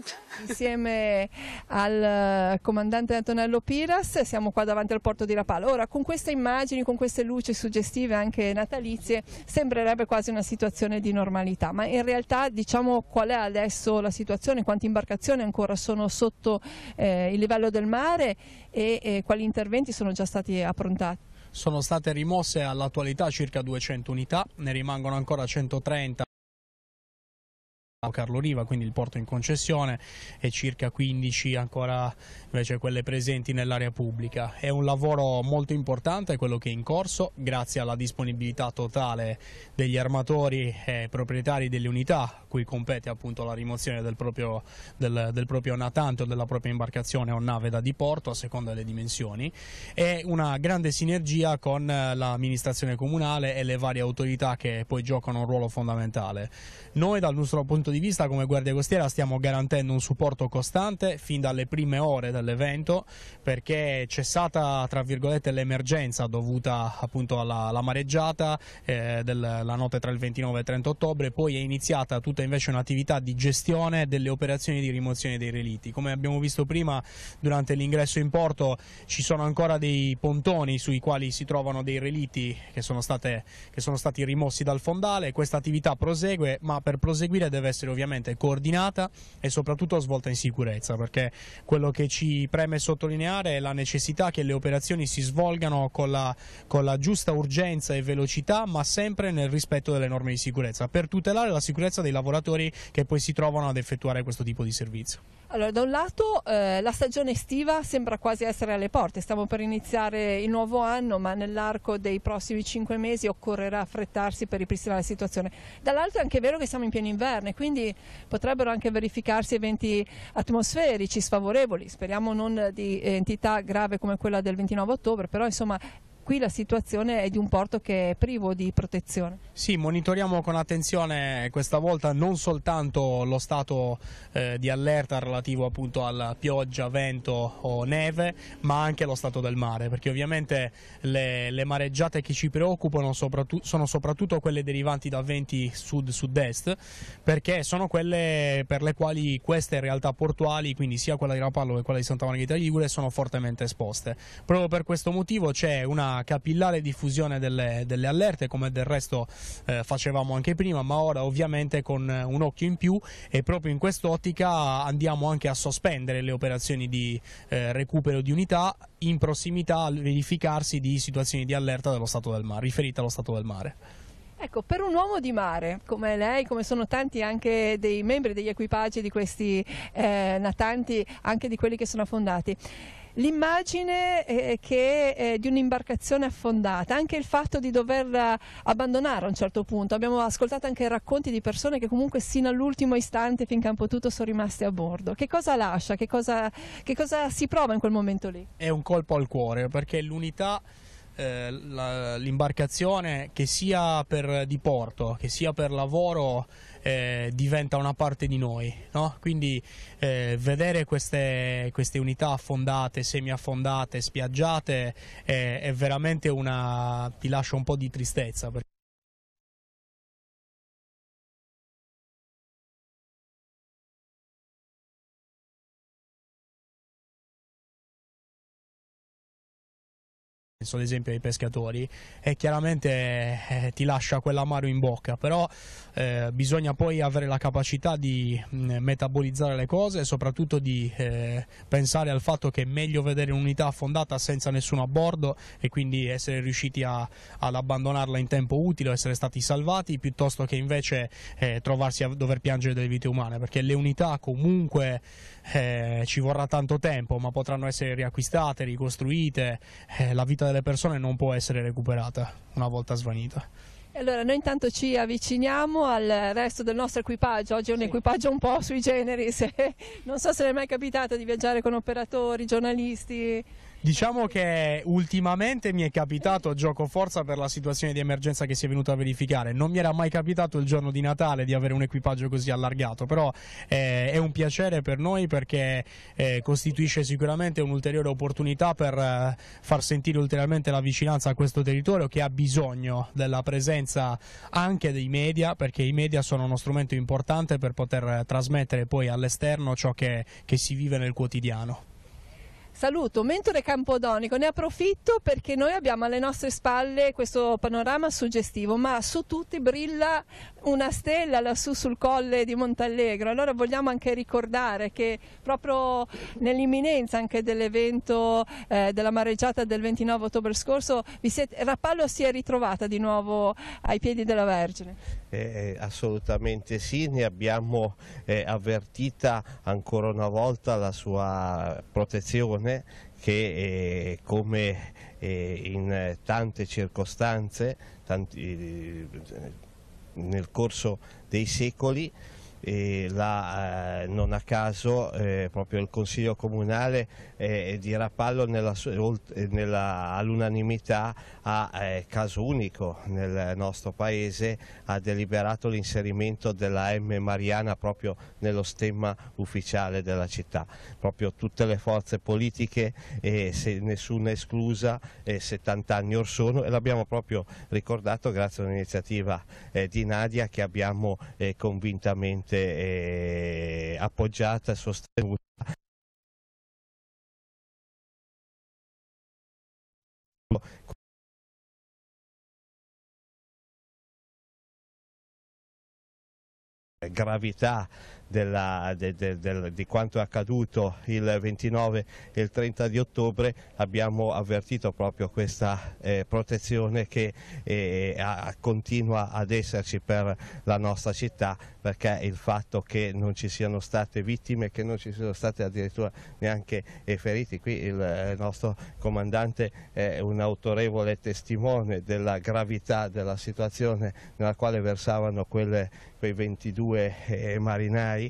Insieme al comandante Antonello Piras siamo qua davanti al porto di Rapallo. Ora, con queste immagini, con queste luci suggestive anche natalizie, sembrerebbe quasi una situazione di normalità, ma in realtà diciamo qual è adesso la situazione, quante imbarcazioni ancora sono sotto il livello del mare e quali interventi sono già stati approntati. Sono state rimosse all'attualità circa 200 unità, ne rimangono ancora 130 a Carlo Riva, quindi il porto in concessione, e circa 15 ancora invece quelle presenti nell'area pubblica. È un lavoro molto importante quello che è in corso, grazie alla disponibilità totale degli armatori e proprietari delle unità, a cui compete appunto la rimozione del proprio natante o della propria imbarcazione o nave da diporto a seconda delle dimensioni, e una grande sinergia con l'amministrazione comunale e le varie autorità che poi giocano un ruolo fondamentale. Noi dal nostro punto di vista come Guardia Costiera stiamo garantendo un supporto costante fin dalle prime ore dell'evento, perché c'è stata tra virgolette l'emergenza dovuta appunto alla mareggiata della notte tra il 29 e il 30 ottobre, poi è iniziata tutta invece un'attività di gestione delle operazioni di rimozione dei relitti. Come abbiamo visto prima, durante l'ingresso in porto ci sono ancora dei pontoni sui quali si trovano dei relitti che sono stati rimossi dal fondale. Questa attività prosegue, ma per proseguire deve essere ovviamente coordinata e soprattutto svolta in sicurezza, perché quello che ci preme sottolineare è la necessità che le operazioni si svolgano con la giusta urgenza e velocità, ma sempre nel rispetto delle norme di sicurezza, per tutelare la sicurezza dei lavoratori che poi si trovano ad effettuare questo tipo di servizio. Allora, da un lato la stagione estiva sembra quasi essere alle porte, stiamo per iniziare il nuovo anno, ma nell'arco dei prossimi 5 mesi occorrerà affrettarsi per ripristinare la situazione. Dall'altro è anche vero che siamo in pieno inverno e quindi potrebbero anche verificarsi eventi atmosferici sfavorevoli, speriamo non di entità grave come quella del 29 ottobre, però insomma qui la situazione è di un porto che è privo di protezione. Sì, monitoriamo con attenzione questa volta non soltanto lo stato di allerta relativo appunto alla pioggia, vento o neve, ma anche lo stato del mare, perché ovviamente le mareggiate che ci preoccupano sono soprattutto quelle derivanti da venti sud-sud-est, perché sono quelle per le quali queste realtà portuali, quindi sia quella di Rapallo che quella di Santa Margherita Ligure, sono fortemente esposte. Proprio per questo motivo c'è una capillare diffusione delle allerte, come del resto facevamo anche prima, ma ora ovviamente con un occhio in più, e proprio in quest'ottica andiamo anche a sospendere le operazioni di recupero di unità in prossimità al verificarsi di situazioni di allerta dello stato del mare, riferite allo stato del mare. Ecco, per un uomo di mare come lei, come sono tanti anche dei membri degli equipaggi di questi natanti, anche di quelli che sono affondati, l'immagine di un'imbarcazione affondata, anche il fatto di doverla abbandonare a un certo punto, abbiamo ascoltato anche racconti di persone che comunque sino all'ultimo istante, finché hanno potuto, sono rimaste a bordo. Che cosa lascia? Che cosa si prova in quel momento lì? È un colpo al cuore, perché l'unità, l'imbarcazione, che sia per diporto, che sia per lavoro, diventa una parte di noi, no? Quindi vedere queste unità affondate, semi-affondate, spiaggiate è veramente ti lascia un po' di tristezza. Penso ad esempio ai pescatori, e chiaramente ti lascia quell'amaro in bocca, però bisogna poi avere la capacità di metabolizzare le cose e soprattutto di pensare al fatto che è meglio vedere un'unità affondata senza nessuno a bordo e quindi essere riusciti ad abbandonarla in tempo utile o essere stati salvati, piuttosto che invece trovarsi a dover piangere delle vite umane, perché le unità comunque ci vorrà tanto tempo, ma potranno essere riacquistate, ricostruite, la vita delle persone non può essere recuperata una volta svanita. Allora noi intanto ci avviciniamo al resto del nostro equipaggio. Oggi è un equipaggio un po' sui generis, non so se le è mai capitato di viaggiare con operatori, giornalisti. Diciamo che ultimamente mi è capitato gioco forza per la situazione di emergenza che si è venuta a verificare. Non mi era mai capitato il giorno di Natale di avere un equipaggio così allargato, però è un piacere per noi perché costituisce sicuramente un'ulteriore opportunità per far sentire ulteriormente la vicinanza a questo territorio che ha bisogno della presenza anche dei media, perché i media sono uno strumento importante per poter trasmettere poi all'esterno ciò che si vive nel quotidiano. Saluto Mentore Campodonico, ne approfitto perché noi abbiamo alle nostre spalle questo panorama suggestivo, ma su tutti brilla una stella lassù sul colle di Montallegro. Allora vogliamo anche ricordare che proprio nell'imminenza anche dell'evento della mareggiata del 29 ottobre scorso Rapallo si è ritrovata di nuovo ai piedi della Vergine. Assolutamente sì, ne abbiamo avvertita ancora una volta la sua protezione che come in tante circostanze nel corso dei secoli non a caso proprio il Consiglio Comunale di Rapallo all'unanimità caso unico nel nostro paese ha deliberato l'inserimento della M Mariana proprio nello stemma ufficiale della città. Proprio tutte le forze politiche, nessuna esclusa, 70 anni or sono, e l'abbiamo proprio ricordato grazie a un'iniziativa di Nadia che abbiamo convintamente appoggiata e sostenuta. Gravità di quanto è accaduto il 29 e il 30 di ottobre abbiamo avvertito proprio questa protezione che continua ad esserci per la nostra città, perché il fatto che non ci siano state vittime, che non ci siano state addirittura neanche feriti, qui il nostro comandante è un autorevole testimone della gravità della situazione nella quale versavano quei 22 marinai,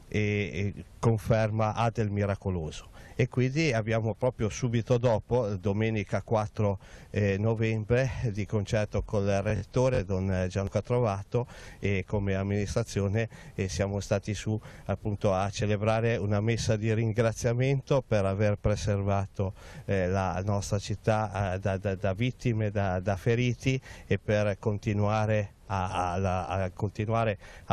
e conferma ha del miracoloso. E quindi abbiamo proprio subito dopo, domenica 4 novembre, di concerto col rettore Don Gianluca Trovato e come amministrazione siamo stati su appunto a celebrare una messa di ringraziamento per aver preservato la nostra città da vittime, da feriti, e per continuare a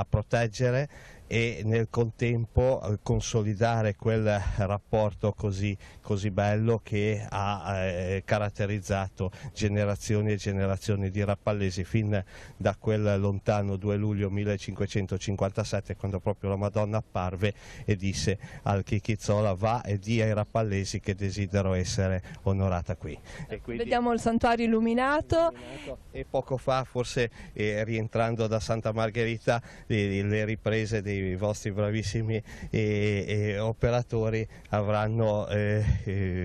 proteggere e nel contempo consolidare quel rapporto così bello che ha caratterizzato generazioni e generazioni di rappallesi fin da quel lontano 2 luglio 1557, quando proprio la Madonna apparve e disse al Chicchizzola: va e di ai rappallesi che desidero essere onorata qui. E quindi vediamo il santuario illuminato. E poco fa, forse rientrando da Santa Margherita, le riprese dei vostri bravissimi operatori avranno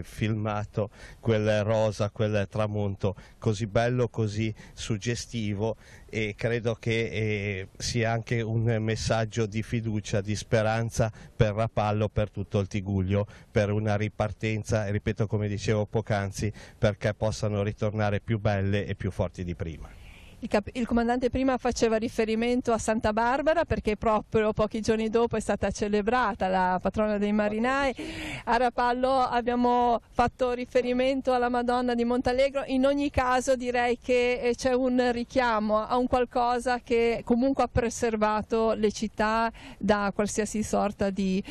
filmato quel rosa, quel tramonto così bello, così suggestivo, e credo che sia anche un messaggio di fiducia, di speranza per Rapallo, per tutto il Tigullio, per una ripartenza, e ripeto come dicevo poc'anzi, perché possano ritornare più belle e più forti di prima. Il comandante prima faceva riferimento a Santa Barbara perché proprio pochi giorni dopo è stata celebrata la patrona dei marinai. A Rapallo abbiamo fatto riferimento alla Madonna di Montalegro. In ogni caso direi che c'è un richiamo a un qualcosa che comunque ha preservato le città da qualsiasi sorta di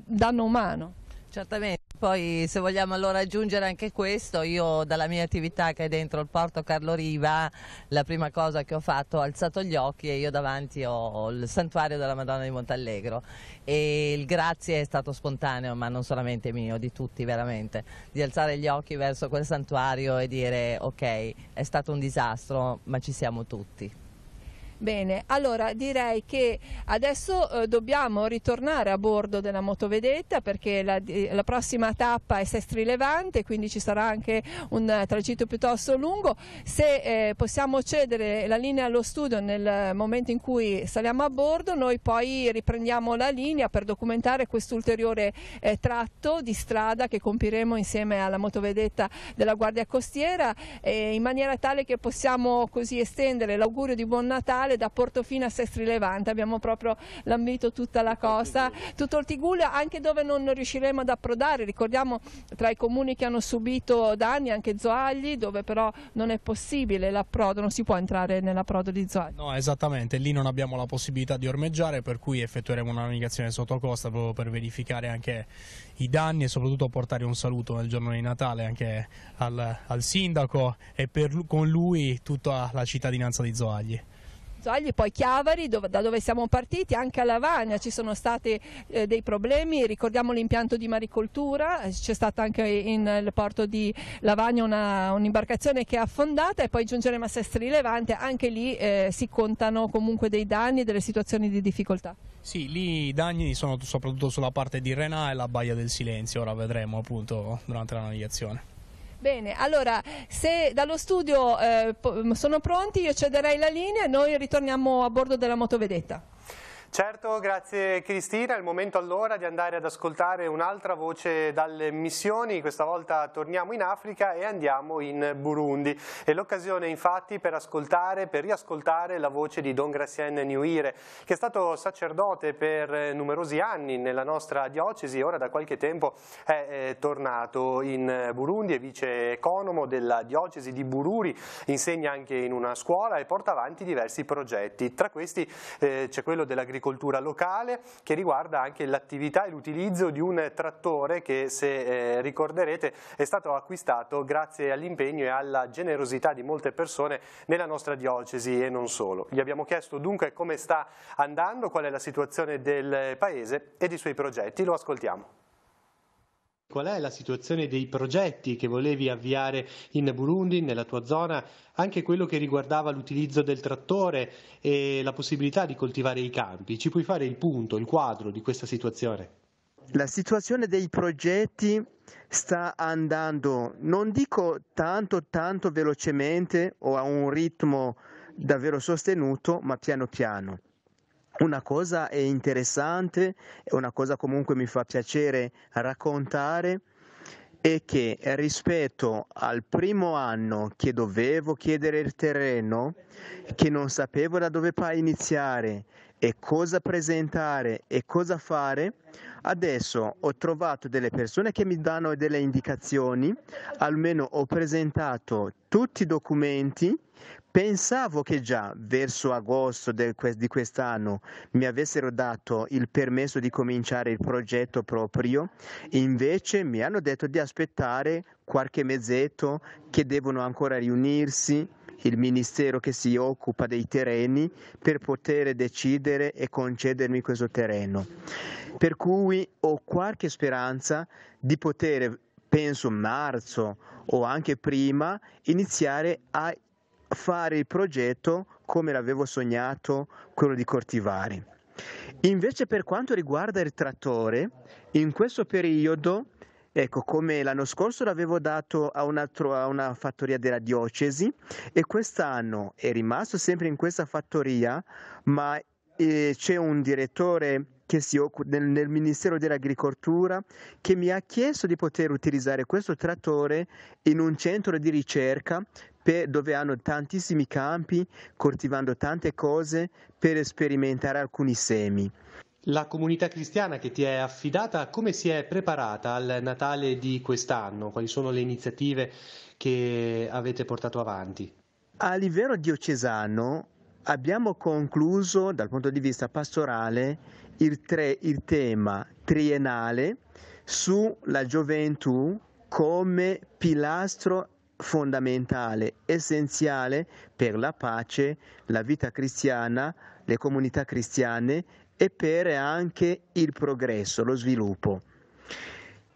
danno umano. Certamente, poi se vogliamo allora aggiungere anche questo, io dalla mia attività che è dentro il porto Carlo Riva, la prima cosa che ho fatto ho alzato gli occhi e io davanti ho il santuario della Madonna di Montalegro e il grazie è stato spontaneo, ma non solamente mio, di tutti veramente, di alzare gli occhi verso quel santuario e dire ok, è stato un disastro ma ci siamo tutti. Bene, allora direi che adesso dobbiamo ritornare a bordo della motovedetta perché la prossima tappa è Sestri Levante, quindi ci sarà anche un tragitto piuttosto lungo. Se possiamo cedere la linea allo studio nel momento in cui saliamo a bordo, noi poi riprendiamo la linea per documentare quest'ulteriore tratto di strada che compiremo insieme alla motovedetta della Guardia Costiera, in maniera tale che possiamo così estendere l'augurio di buon Natale da Portofino a Sestri Levante. Abbiamo proprio lambito tutta la costa, tutto il Tigullio, anche dove non riusciremo ad approdare. Ricordiamo tra i comuni che hanno subito danni anche Zoagli, dove però non è possibile l'approdo, non si può entrare nell'approdo di Zoagli. No, esattamente, lì non abbiamo la possibilità di ormeggiare, per cui effettueremo una navigazione sotto costa proprio per verificare anche i danni e soprattutto portare un saluto nel giorno di Natale anche al sindaco e con lui tutta la cittadinanza di Zoagli. Poi Chiavari, da dove siamo partiti, anche a Lavagna ci sono stati dei problemi. Ricordiamo l'impianto di maricoltura, c'è stata anche nel porto di Lavagna un'imbarcazione che è affondata e poi giungeremo a Sestri Levante, anche lì si contano comunque dei danni e delle situazioni di difficoltà. Sì, lì i danni sono soprattutto sulla parte di Renà e la Baia del Silenzio, ora vedremo appunto durante la navigazione. Bene, allora se dallo studio sono pronti io cederei la linea e noi ritorniamo a bordo della motovedetta. Certo, grazie Cristina. È il momento allora di andare ad ascoltare un'altra voce dalle missioni. Questa volta torniamo in Africa e andiamo in Burundi. È l'occasione infatti per riascoltare la voce di Don Gratien Niuire, che è stato sacerdote per numerosi anni nella nostra diocesi e ora da qualche tempo è tornato in Burundi, è vice economo della diocesi di Bururi, insegna anche in una scuola e porta avanti diversi progetti. Tra questi c'è quello dell'agricoltura locale, che riguarda anche l'attività e l'utilizzo di un trattore che, se ricorderete, è stato acquistato grazie all'impegno e alla generosità di molte persone nella nostra diocesi e non solo. Gli abbiamo chiesto dunque come sta andando, qual è la situazione del paese e dei suoi progetti. Lo ascoltiamo. Qual è la situazione dei progetti che volevi avviare in Burundi, nella tua zona, anche quello che riguardava l'utilizzo del trattore e la possibilità di coltivare i campi? Ci puoi fare il punto, il quadro di questa situazione? La situazione dei progetti sta andando, non dico tanto velocemente o a un ritmo davvero sostenuto, ma piano piano. Una cosa è interessante, e una cosa comunque mi fa piacere raccontare, è che rispetto al primo anno che dovevo chiedere il terreno, che non sapevo da dove iniziare e cosa presentare e cosa fare, adesso ho trovato delle persone che mi danno delle indicazioni, almeno ho presentato tutti i documenti. Pensavo che già verso agosto di quest'anno mi avessero dato il permesso di cominciare il progetto proprio, invece mi hanno detto di aspettare qualche mesetto, che devono ancora riunirsi il ministero che si occupa dei terreni per poter decidere e concedermi questo terreno. Per cui ho qualche speranza di poter, penso marzo o anche prima, iniziare a fare il progetto come l'avevo sognato, quello di coltivare. Invece per quanto riguarda il trattore, in questo periodo, ecco, come l'anno scorso l'avevo dato a una fattoria della diocesi e quest'anno è rimasto sempre in questa fattoria, ma c'è un direttore che si occupa nel Ministero dell'Agricoltura che mi ha chiesto di poter utilizzare questo trattore in un centro di ricerca dove hanno tantissimi campi, coltivando tante cose per sperimentare alcuni semi. La comunità cristiana che ti è affidata, come si è preparata al Natale di quest'anno? Quali sono le iniziative che avete portato avanti? A livello diocesano abbiamo concluso dal punto di vista pastorale il tema triennale sulla gioventù come pilastro fondamentale, essenziale per la pace, la vita cristiana, le comunità cristiane e per anche il progresso, lo sviluppo.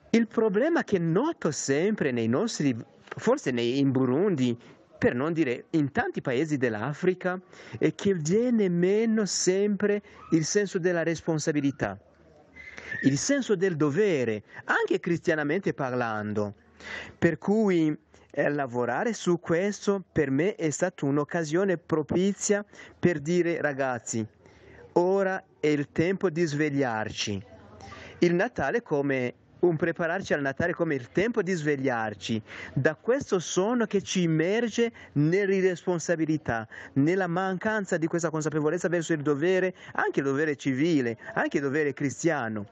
Il problema che noto sempre nei nostri, forse in Burundi, per non dire in tanti paesi dell'Africa, è che viene meno sempre il senso della responsabilità, il senso del dovere, anche cristianamente parlando. Per cui lavorare su questo per me è stata un'occasione propizia per dire: ragazzi, ora è il tempo di svegliarci. Il Natale prepararci al Natale come il tempo di svegliarci da questo sonno che ci immerge nell'irresponsabilità, nella mancanza di questa consapevolezza verso il dovere, anche il dovere civile, anche il dovere cristiano.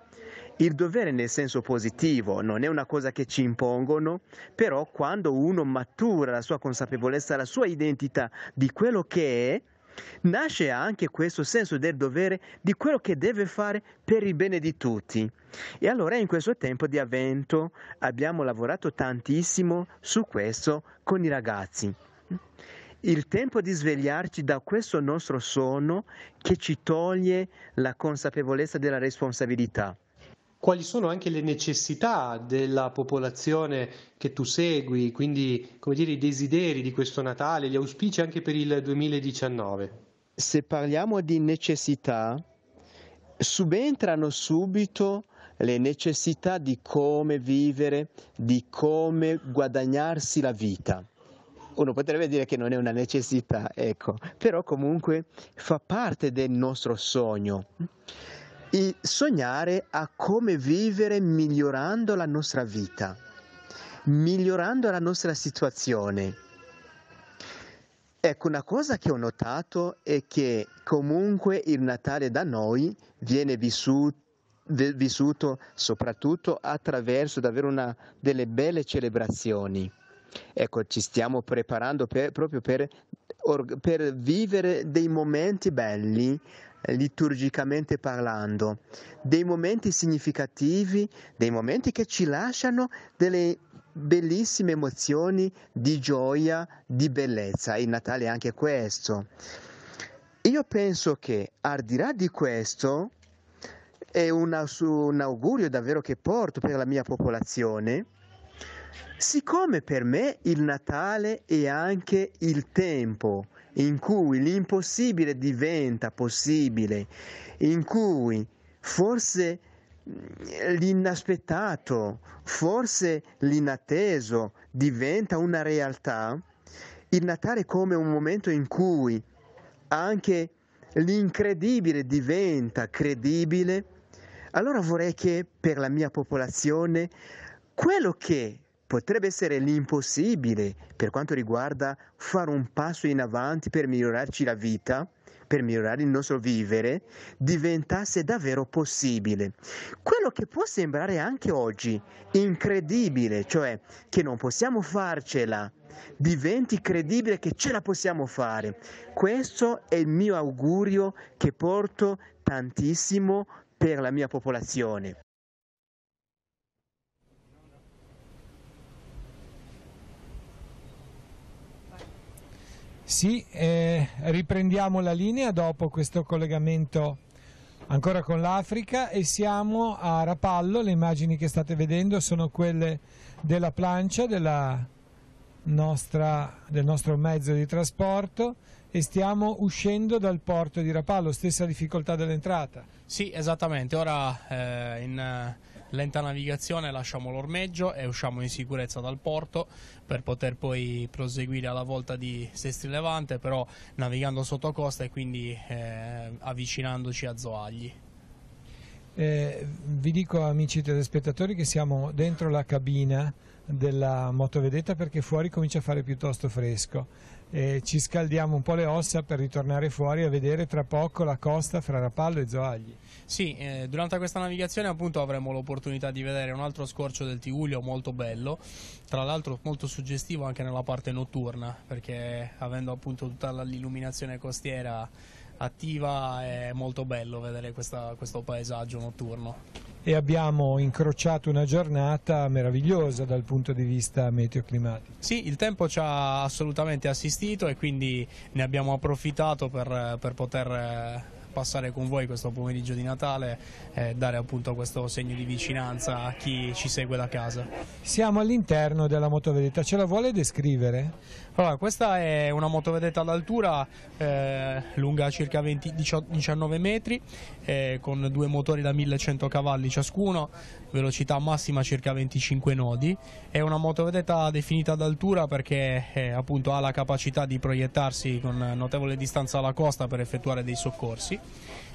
Il dovere nel senso positivo non è una cosa che ci impongono, però quando uno matura la sua consapevolezza, la sua identità di quello che è, nasce anche questo senso del dovere di quello che deve fare per il bene di tutti. E allora in questo tempo di avvento abbiamo lavorato tantissimo su questo con i ragazzi. Il tempo di svegliarci da questo nostro sonno che ci toglie la consapevolezza della responsabilità. Quali sono anche le necessità della popolazione che tu segui, quindi come dire, i desideri di questo Natale, gli auspici anche per il 2019? Se parliamo di necessità, subentrano subito le necessità di come vivere, di come guadagnarsi la vita. Uno potrebbe dire che non è una necessità, ecco, però comunque fa parte del nostro sogno. E sognare a come vivere migliorando la nostra vita, migliorando la nostra situazione. Ecco, una cosa che ho notato è che comunque il Natale da noi viene vissuto soprattutto attraverso davvero delle belle celebrazioni. Ecco, ci stiamo preparando proprio per vivere dei momenti belli, liturgicamente parlando, dei momenti significativi, dei momenti che ci lasciano delle bellissime emozioni di gioia, di bellezza. Il Natale è anche questo. Io penso che al di là di questo è un augurio davvero che porto per la mia popolazione. Siccome per me il Natale è anche il tempo in cui l'impossibile diventa possibile, in cui forse l'inaspettato, forse l'inatteso diventa una realtà, il Natale è come un momento in cui anche l'incredibile diventa credibile. Allora vorrei che per la mia popolazione quello che potrebbe essere l'impossibile per quanto riguarda fare un passo in avanti per migliorarci la vita, per migliorare il nostro vivere, diventasse davvero possibile. Quello che può sembrare anche oggi incredibile, cioè che non possiamo farcela, diventi credibile che ce la possiamo fare. Questo è il mio augurio che porto tantissimo per la mia popolazione. Sì, riprendiamo la linea dopo questo collegamento ancora con l'Africa e siamo a Rapallo. Le immagini che state vedendo sono quelle della plancia del nostro mezzo di trasporto e stiamo uscendo dal porto di Rapallo, stessa difficoltà dell'entrata. Sì, esattamente, ora in lenta navigazione lasciamo l'ormeggio e usciamo in sicurezza dal porto per poter poi proseguire alla volta di Sestri Levante, però navigando sotto costa e quindi avvicinandoci a Zoagli. Vi dico, amici telespettatori, che siamo dentro la cabina della motovedetta perché fuori comincia a fare piuttosto fresco. Ci scaldiamo un po' le ossa per ritornare fuori a vedere tra poco la costa fra Rapallo e Zoagli. Sì, durante questa navigazione appunto avremo l'opportunità di vedere un altro scorcio del Tigullio molto bello, tra l'altro molto suggestivo anche nella parte notturna, perché avendo appunto tutta l'illuminazione costiera attiva è molto bello vedere questo paesaggio notturno. E abbiamo incrociato una giornata meravigliosa dal punto di vista meteoclimatico. Sì, il tempo ci ha assolutamente assistito e quindi ne abbiamo approfittato per poter passare con voi questo pomeriggio di Natale e dare appunto questo segno di vicinanza a chi ci segue da casa. Siamo all'interno della motovedetta, ce la vuole descrivere? Allora, questa è una motovedetta d'altura lunga circa 19 metri, con due motori da 1100 cavalli ciascuno, velocità massima circa 25 nodi. È una motovedetta definita d'altura perché appunto ha la capacità di proiettarsi con notevole distanza alla costa per effettuare dei soccorsi.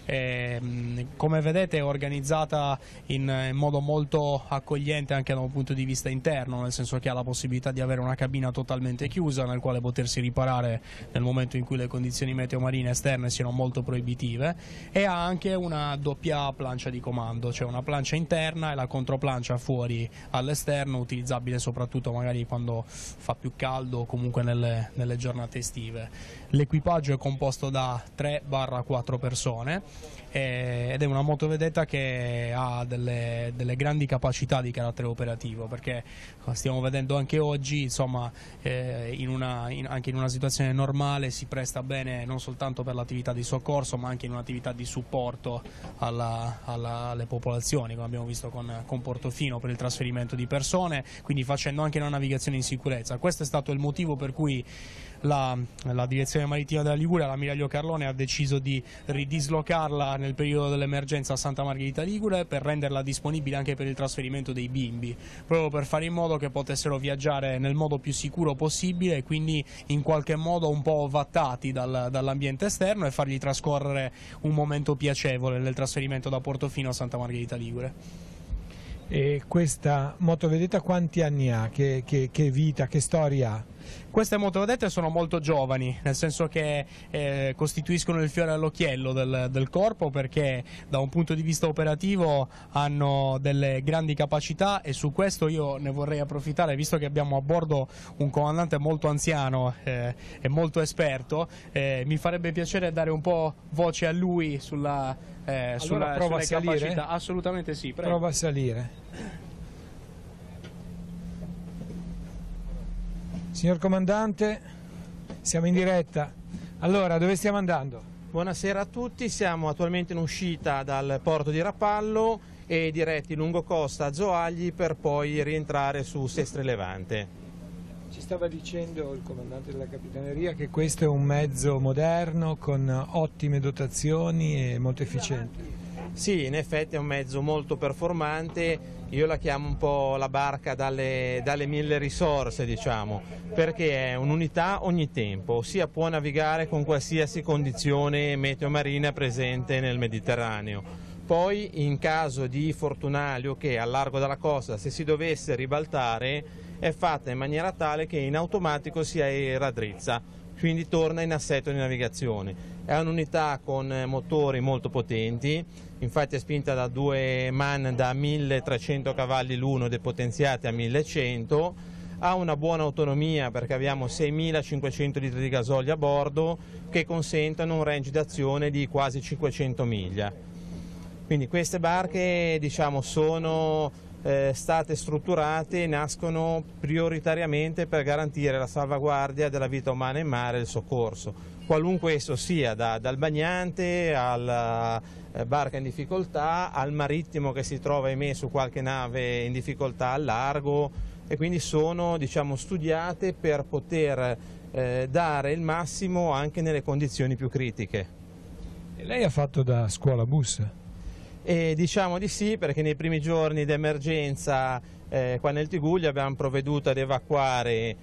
Come vedete è organizzata in modo molto accogliente anche da un punto di vista interno, nel senso che ha la possibilità di avere una cabina totalmente chiusa nel quale potersi riparare nel momento in cui le condizioni meteo marine esterne siano molto proibitive, e ha anche una doppia plancia di comando, cioè una plancia interna e la controplancia fuori all'esterno, utilizzabile soprattutto magari quando fa più caldo o comunque nelle giornate estive. L'equipaggio è composto da 3-4 persone ed è una motovedetta che ha delle grandi capacità di carattere operativo, perché stiamo vedendo anche oggi, insomma, anche in una situazione normale si presta bene non soltanto per l'attività di soccorso ma anche in un'attività di supporto alle popolazioni, come abbiamo visto con Portofino per il trasferimento di persone, quindi facendo anche una navigazione in sicurezza. Questo è stato il motivo per cui la direzione marittima della Liguria, l'ammiraglio Carlone, ha deciso di ridislocarla nel periodo dell'emergenza a Santa Margherita Ligure per renderla disponibile anche per il trasferimento dei bimbi, proprio per fare in modo che potessero viaggiare nel modo più sicuro possibile e quindi in qualche modo un po' vattati dall'ambiente esterno e fargli trascorrere un momento piacevole nel trasferimento da Portofino a Santa Margherita Ligure. E questa motovedetta quanti anni ha? Che vita, che storia ha? Queste motovedette sono molto giovani, nel senso che costituiscono il fiore all'occhiello del corpo, perché da un punto di vista operativo hanno delle grandi capacità, e su questo io ne vorrei approfittare, visto che abbiamo a bordo un comandante molto anziano e molto esperto. Mi farebbe piacere dare un po' voce a lui sulle capacità. Assolutamente sì, prego. Prova a salire. Signor Comandante, siamo in diretta. Allora, dove stiamo andando? Buonasera a tutti, siamo attualmente in uscita dal porto di Rapallo e diretti lungo costa a Zoagli per poi rientrare su Sestre Levante. Ci stava dicendo il comandante della Capitaneria che questo è un mezzo moderno con ottime dotazioni e molto efficiente. Sì, in effetti è un mezzo molto performante, io la chiamo un po' la barca dalle 1000 risorse, diciamo, perché è un'unità ogni tempo, ossia può navigare con qualsiasi condizione meteo marina presente nel Mediterraneo. Poi in caso di fortunale che al largo della costa, se si dovesse ribaltare, è fatta in maniera tale che in automatico si raddrizza, quindi torna in assetto di navigazione. È un'unità con motori molto potenti, infatti è spinta da due MAN da 1300 cavalli l'uno depotenziati a 1100, ha una buona autonomia perché abbiamo 6500 litri di gasolio a bordo che consentono un range d'azione di quasi 500 miglia. Quindi queste barche, diciamo, sono state strutturate e nascono prioritariamente per garantire la salvaguardia della vita umana in mare e il soccorso, qualunque esso sia, dal bagnante alla barca in difficoltà al marittimo che si trova ahimè su qualche nave in difficoltà al largo, e quindi sono, diciamo, studiate per poter dare il massimo anche nelle condizioni più critiche. E lei ha fatto da scuola bus? Diciamo di sì, perché nei primi giorni d'emergenza qua nel Tigullio abbiamo provveduto ad evacuare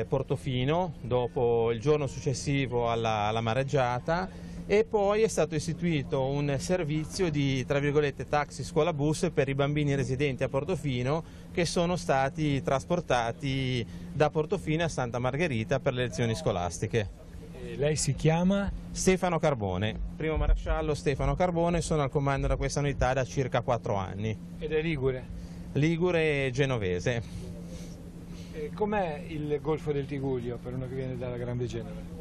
Portofino dopo il giorno successivo alla mareggiata, e poi è stato istituito un servizio di, tra virgolette, taxi scuola bus per i bambini residenti a Portofino che sono stati trasportati da Portofino a Santa Margherita per le lezioni scolastiche. E lei si chiama? Stefano Carbone, primo maresciallo Stefano Carbone, sono al comando da questa unità da circa 4 anni. Ed è ligure? Ligure e genovese. Com'è il Golfo del Tigullio per uno che viene dalla Grande Genova?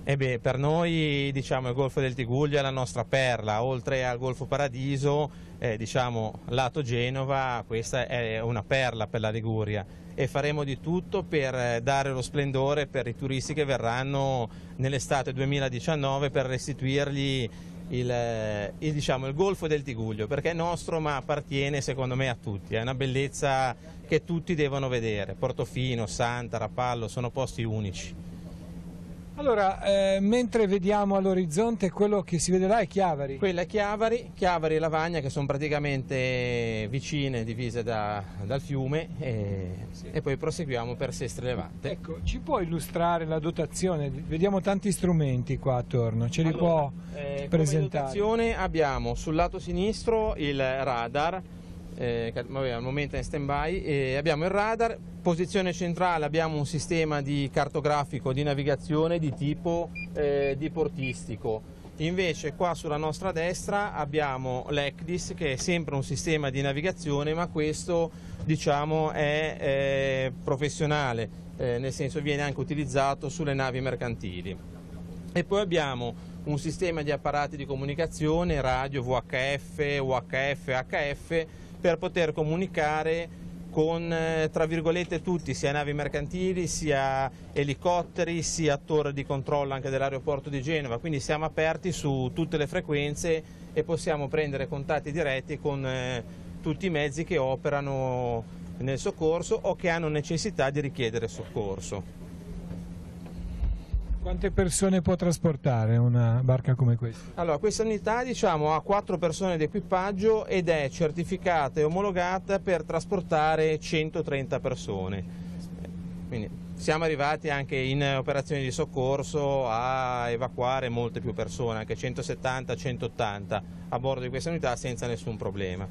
Per noi diciamo il Golfo del Tigullio è la nostra perla, oltre al Golfo Paradiso, diciamo lato Genova, questa è una perla per la Liguria e faremo di tutto per dare lo splendore per i turisti che verranno nell'estate 2019 per restituirgli il Golfo del Tigullio, perché è nostro ma appartiene secondo me a tutti, è una bellezza che tutti devono vedere. Portofino, Santa, Rapallo sono posti unici. Allora, mentre vediamo all'orizzonte quello che si vede là è Chiavari. Quella è Chiavari e Lavagna che sono praticamente vicine, divise dal fiume e poi proseguiamo per Sestri Levante. Ecco, ci può illustrare la dotazione? Vediamo tanti strumenti qua attorno, ce li può presentare? Come dotazione abbiamo sul lato sinistro il radar, che al momento è in stand-by, abbiamo il radar, posizione centrale abbiamo un sistema di cartografico di navigazione di tipo diportistico, invece qua sulla nostra destra abbiamo l'ECDIS che è sempre un sistema di navigazione ma questo diciamo è professionale, nel senso viene anche utilizzato sulle navi mercantili. E poi abbiamo un sistema di apparati di comunicazione, radio, VHF, UHF, HF, per poter comunicare con, tra virgolette, tutti, sia navi mercantili, sia elicotteri, sia torre di controllo anche dell'aeroporto di Genova, quindi siamo aperti su tutte le frequenze e possiamo prendere contatti diretti con tutti i mezzi che operano nel soccorso o che hanno necessità di richiedere soccorso. Quante persone può trasportare una barca come questa? Allora, questa unità diciamo, ha 4 persone di equipaggio ed è certificata e omologata per trasportare 130 persone. Quindi siamo arrivati anche in operazioni di soccorso a evacuare molte più persone, anche 170-180 a bordo di questa unità senza nessun problema.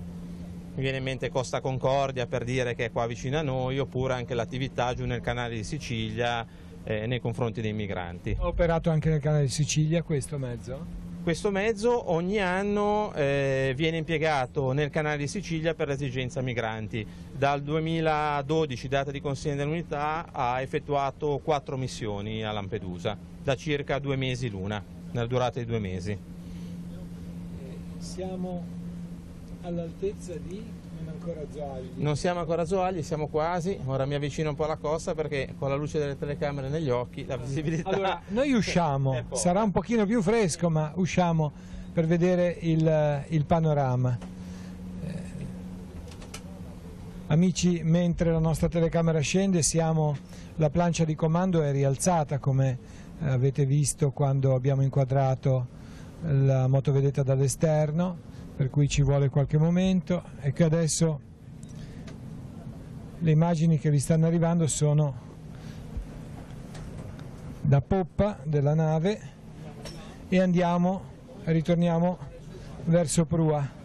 Mi viene in mente Costa Concordia per dire che è qua vicino a noi, oppure anche l'attività giù nel canale di Sicilia nei confronti dei migranti. Ha operato anche nel canale di Sicilia questo mezzo? Questo mezzo ogni anno viene impiegato nel canale di Sicilia per l'esigenza migranti. Dal 2012, data di consegna dell'unità, ha effettuato 4 missioni a Lampedusa, da circa 2 mesi l'una, nella durata di 2 mesi. Siamo all'altezza di... Non siamo ancora a Zoagli, siamo quasi, ora mi avvicino un po' alla costa perché con la luce delle telecamere negli occhi la visibilità... Allora, noi usciamo, sarà un pochino più fresco ma usciamo per vedere il panorama. Amici, mentre la nostra telecamera scende la plancia di comando è rialzata come avete visto quando abbiamo inquadrato la motovedetta dall'esterno, per cui ci vuole qualche momento. E che adesso le immagini che vi stanno arrivando sono da poppa della nave e ritorniamo verso prua.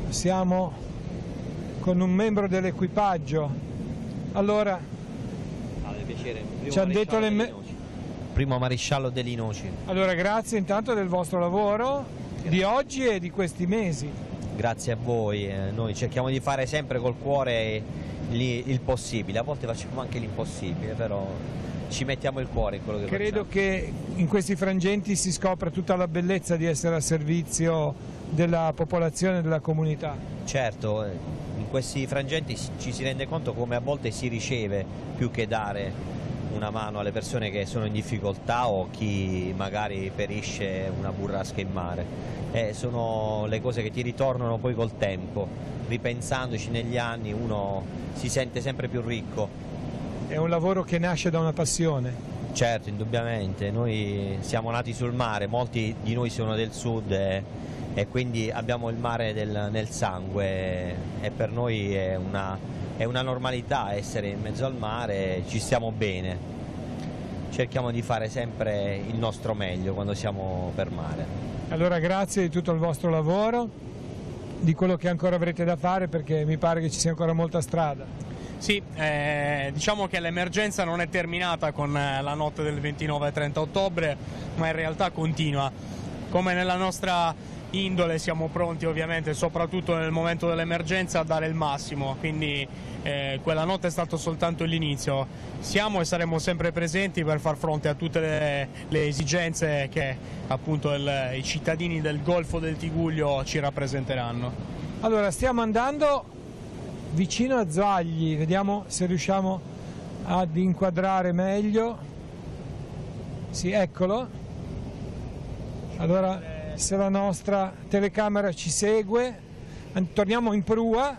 Siamo con un membro dell'equipaggio. Allora, ci hanno detto primo maresciallo degli Noci. Allora, grazie intanto del vostro lavoro di oggi e di questi mesi. Grazie a voi, noi cerchiamo di fare sempre col cuore il possibile, a volte facciamo anche l'impossibile, però ci mettiamo il cuore in quello che facciamo. Credo che in questi frangenti si scopra tutta la bellezza di essere a servizio della popolazione e della comunità. Certo, in questi frangenti ci si rende conto come a volte si riceve più che dare una mano alle persone che sono in difficoltà o chi magari perisce una burrasca in mare. Sono le cose che ti ritornano poi col tempo, ripensandoci negli anni uno si sente sempre più ricco. È un lavoro che nasce da una passione. Certo, indubbiamente, noi siamo nati sul mare, molti di noi sono del sud e e quindi abbiamo il mare nel sangue e per noi è una normalità essere in mezzo al mare, ci stiamo bene, cerchiamo di fare sempre il nostro meglio quando siamo per mare. Allora grazie di tutto il vostro lavoro, di quello che ancora avrete da fare, perché mi pare che ci sia ancora molta strada. Sì, diciamo che l'emergenza non è terminata con la notte del 29 e 30 ottobre, ma in realtà continua. Come nella nostra indole siamo pronti ovviamente, soprattutto nel momento dell'emergenza, a dare il massimo, quindi quella notte è stato soltanto l'inizio. Siamo e saremo sempre presenti per far fronte a tutte le esigenze che appunto i cittadini del Golfo del Tiguglio ci rappresenteranno. Allora, stiamo andando vicino a Zoagli, vediamo se riusciamo ad inquadrare meglio. Sì, eccolo. Allora, se la nostra telecamera ci segue, torniamo in prua.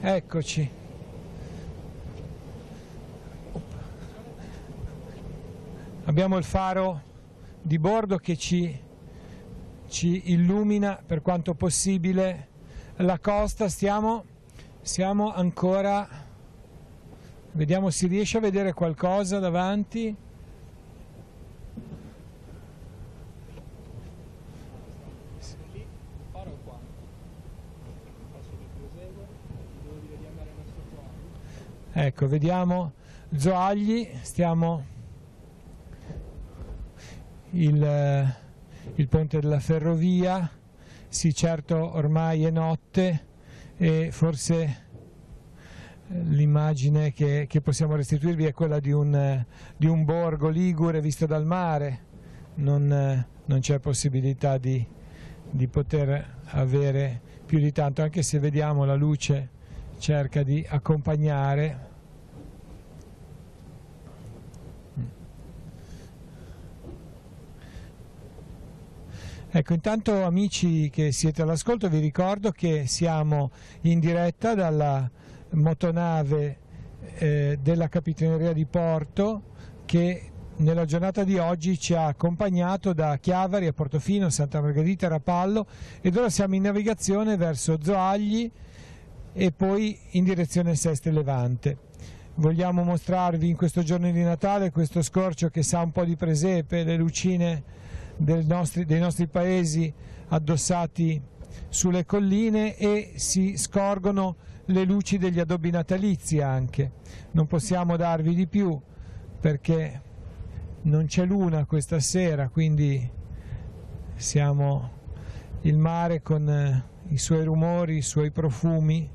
Eccoci. Abbiamo il faro di bordo che ci illumina per quanto possibile la costa. Siamo ancora, vediamo se riesce a vedere qualcosa davanti. Ecco, vediamo Zoagli, il ponte della ferrovia. Sì, certo, ormai è notte e forse l'immagine che possiamo restituirvi è quella di un borgo ligure visto dal mare. Non c'è possibilità di poter avere più di tanto, anche se vediamo la luce cerca di accompagnare. Ecco, intanto amici che siete all'ascolto, vi ricordo che siamo in diretta dalla motonave della Capitaneria di Porto, che nella giornata di oggi ci ha accompagnato da Chiavari a Portofino, Santa Margherita e Rapallo, ed ora siamo in navigazione verso Zoagli e poi in direzione Seste Levante. Vogliamo mostrarvi in questo giorno di Natale questo scorcio che sa un po' di presepe, le lucine dei nostri paesi addossati sulle colline, e si scorgono le luci degli addobbi natalizi anche. Non possiamo darvi di più perché non c'è luna questa sera, quindi siamo il mare con i suoi rumori, i suoi profumi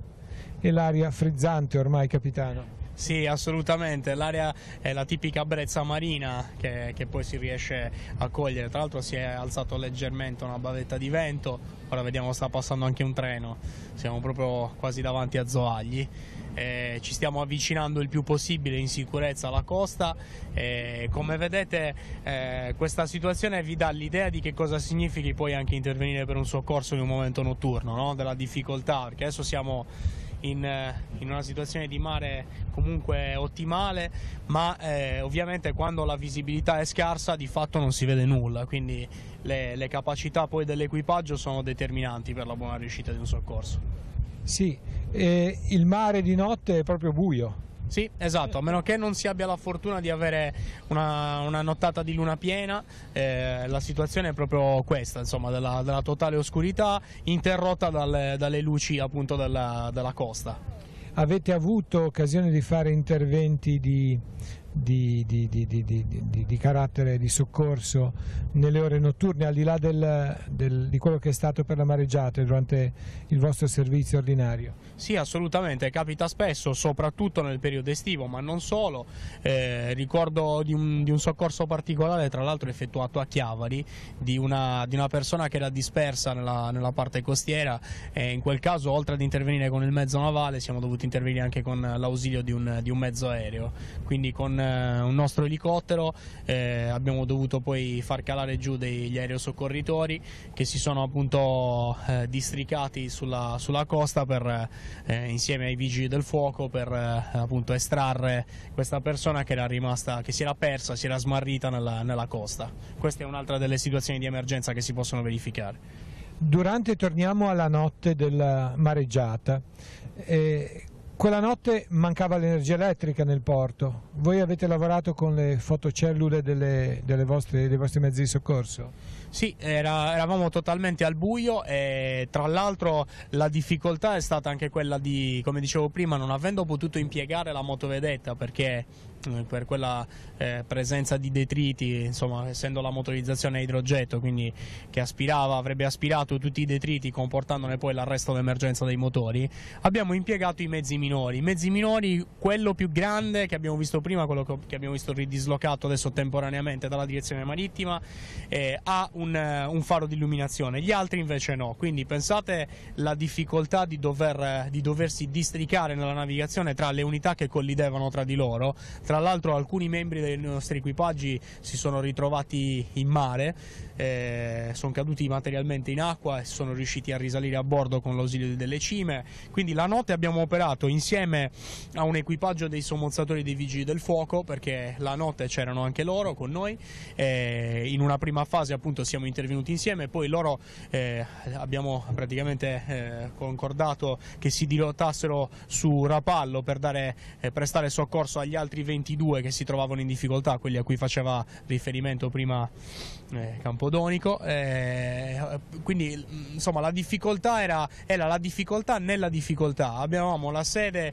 e l'aria frizzante ormai, capitano. Sì, assolutamente, l'aria è la tipica brezza marina che poi si riesce a cogliere. Tra l'altro si è alzato leggermente una bavetta di vento, ora vediamo sta passando anche un treno, siamo proprio quasi davanti a Zoagli. Ci stiamo avvicinando il più possibile in sicurezza alla costa. Come vedete questa situazione vi dà l'idea di che cosa significhi poi anche intervenire per un soccorso in un momento notturno, no? Della difficoltà, perché adesso siamo in una situazione di mare comunque ottimale, ma ovviamente quando la visibilità è scarsa di fatto non si vede nulla, quindi le capacità poi dell'equipaggio sono determinanti per la buona riuscita di un soccorso. Sì, il mare di notte è proprio buio. Sì, esatto, a meno che non si abbia la fortuna di avere una nottata di luna piena, la situazione è proprio questa, insomma, della totale oscurità interrotta dalle luci appunto della costa. Avete avuto occasione di fare interventi di carattere di soccorso nelle ore notturne, al di là di quello che è stato per la mareggiata durante il vostro servizio ordinario? Sì, assolutamente, capita spesso, soprattutto nel periodo estivo, ma non solo. Ricordo di un soccorso particolare, tra l'altro effettuato a Chiavari, di una persona che era dispersa nella parte costiera, e in quel caso, oltre ad intervenire con il mezzo navale, siamo dovuti intervenire anche con l'ausilio di un mezzo aereo, quindi con un nostro elicottero, abbiamo dovuto poi far calare giù degli aerosoccorritori che si sono appunto districati sulla costa insieme ai vigili del fuoco per appunto estrarre questa persona che era rimasta, che si era persa, si era smarrita nella costa. Questa è un'altra delle situazioni di emergenza che si possono verificare. Torniamo alla notte della mareggiata. Quella notte mancava l'energia elettrica nel porto. Voi avete lavorato con le fotocellule dei vostri mezzi di soccorso? Sì, eravamo totalmente al buio e tra l'altro la difficoltà è stata anche quella di, come dicevo prima, non avendo potuto impiegare la motovedetta perché per quella presenza di detriti, insomma, essendo la motorizzazione a idrogetto, quindi che avrebbe aspirato tutti i detriti comportandone poi l'arresto d'emergenza dei motori, abbiamo impiegato i mezzi minori, quello più grande che abbiamo visto prima, quello che abbiamo visto ridislocato adesso temporaneamente dalla direzione marittima, ha un faro di illuminazione, gli altri invece no, quindi pensate la difficoltà di doversi districare nella navigazione tra le unità che collidevano tra di loro. Tra l'altro alcuni membri dei nostri equipaggi si sono ritrovati in mare, sono caduti materialmente in acqua e sono riusciti a risalire a bordo con l'ausilio delle cime, quindi la notte abbiamo operato insieme a un equipaggio dei sommozzatori dei vigili del fuoco, perché la notte c'erano anche loro con noi, in una prima fase appunto siamo intervenuti insieme, poi loro abbiamo praticamente concordato che si dirottassero su Rapallo per prestare soccorso agli altri 22 che si trovavano in difficoltà, quelli a cui faceva riferimento prima Campodonico, quindi insomma la difficoltà era la difficoltà nella difficoltà. Avevamo la sede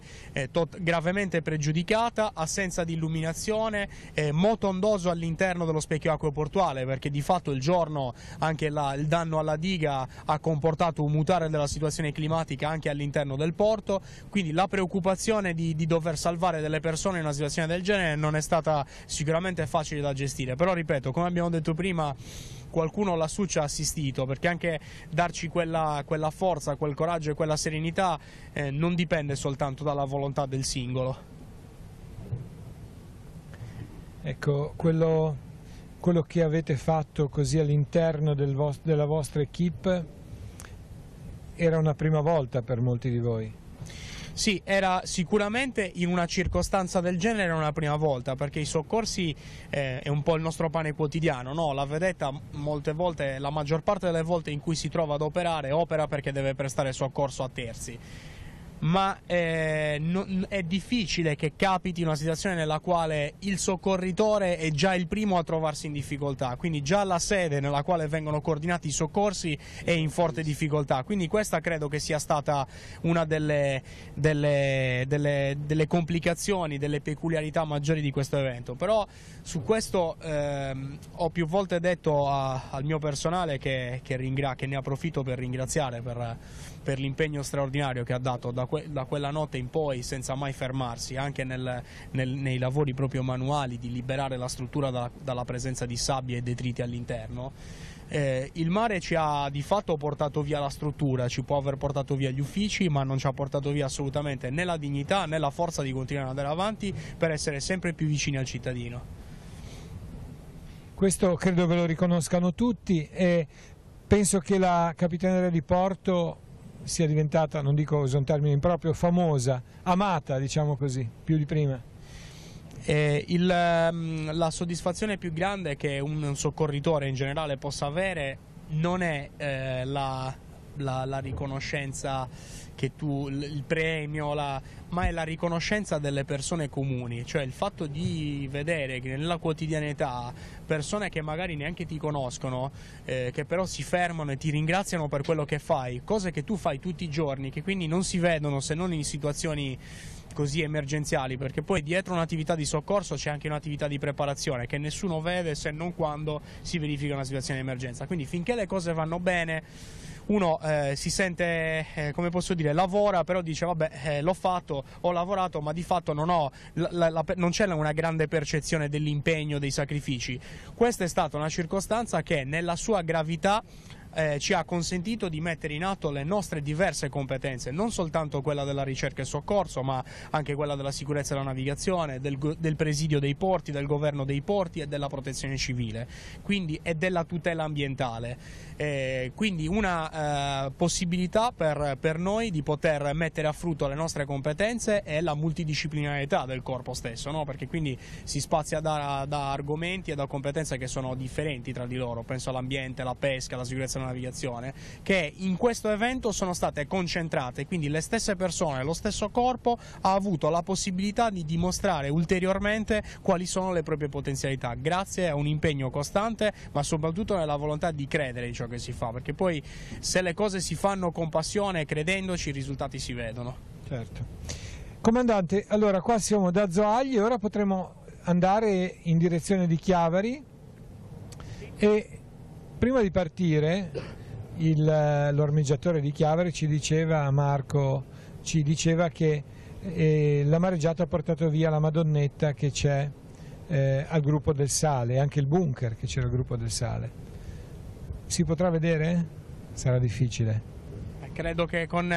gravemente pregiudicata, assenza di illuminazione, moto ondoso all'interno dello specchio acqueportuale, perché di fatto il giorno anche il danno alla diga ha comportato un mutare della situazione climatica anche all'interno del porto, quindi la preoccupazione di dover salvare delle persone in una situazione del genere non è stata sicuramente facile da gestire, però ripeto, come abbiamo detto prima, qualcuno lassù ci ha assistito, perché anche darci quella forza, quel coraggio e quella serenità non dipende soltanto dalla volontà del singolo. Ecco, quello che avete fatto così all'interno della vostra equipe era una prima volta per molti di voi. Sì, era sicuramente in una circostanza del genere una prima volta, perché i soccorsi è un po' il nostro pane quotidiano, no? La vedetta molte volte, la maggior parte delle volte in cui si trova ad operare, opera perché deve prestare soccorso a terzi. Ma è difficile che capiti una situazione nella quale il soccorritore è già il primo a trovarsi in difficoltà, quindi già la sede nella quale vengono coordinati i soccorsi è in forte difficoltà, quindi questa credo che sia stata una delle complicazioni, delle peculiarità maggiori di questo evento. Però su questo ho più volte detto al mio personale che ne approfitto per ringraziare per l'impegno straordinario che ha dato da quella notte in poi, senza mai fermarsi, anche nei lavori proprio manuali di liberare la struttura dalla presenza di sabbia e detriti all'interno. Il mare ci ha di fatto portato via la struttura, ci può aver portato via gli uffici, ma non ci ha portato via assolutamente né la dignità né la forza di continuare ad andare avanti per essere sempre più vicini al cittadino. Questo credo ve lo riconoscano tutti e penso che la Capitaneria di Porto sia diventata, non dico uso un termine improprio, famosa, amata, diciamo così, più di prima. La soddisfazione più grande che un soccorritore in generale possa avere non è la riconoscenza che il premio, ma è la riconoscenza delle persone comuni, cioè il fatto di vedere che nella quotidianità persone che magari neanche ti conoscono, che però si fermano e ti ringraziano per quello che fai, cose che tu fai tutti i giorni, che quindi non si vedono se non in situazioni così emergenziali, perché poi dietro un'attività di soccorso c'è anche un'attività di preparazione che nessuno vede se non quando si verifica una situazione di emergenza. Quindi finché le cose vanno bene uno si sente, come posso dire, lavora, però dice vabbè, l'ho fatto, ho lavorato, ma di fatto non c'è una grande percezione dell'impegno, dei sacrifici. Questa è stata una circostanza che nella sua gravità ci ha consentito di mettere in atto le nostre diverse competenze, non soltanto quella della ricerca e soccorso, ma anche quella della sicurezza della navigazione, del presidio dei porti, del governo dei porti e della protezione civile, quindi e della tutela ambientale. Quindi una possibilità per noi di poter mettere a frutto le nostre competenze è la multidisciplinarità del corpo stesso, no? Perché quindi si spazia da argomenti e da competenze che sono differenti tra di loro, penso all'ambiente, la pesca, la sicurezza della navigazione, che in questo evento sono state concentrate, quindi le stesse persone, lo stesso corpo ha avuto la possibilità di dimostrare ulteriormente quali sono le proprie potenzialità, grazie a un impegno costante, ma soprattutto nella volontà di credere in ciò che si fa, perché poi se le cose si fanno con passione e credendoci, i risultati si vedono. Certo. Comandante, allora qua siamo da Zoagli e ora potremo andare in direzione di Chiavari e prima di partire l'ormeggiatore di Chiavari ci diceva, Marco, ci diceva che la mareggiata ha portato via la Madonnetta che c'è al Gruppo del Sale, anche il bunker che c'era al Gruppo del Sale. Si potrà vedere? Sarà difficile. Credo che con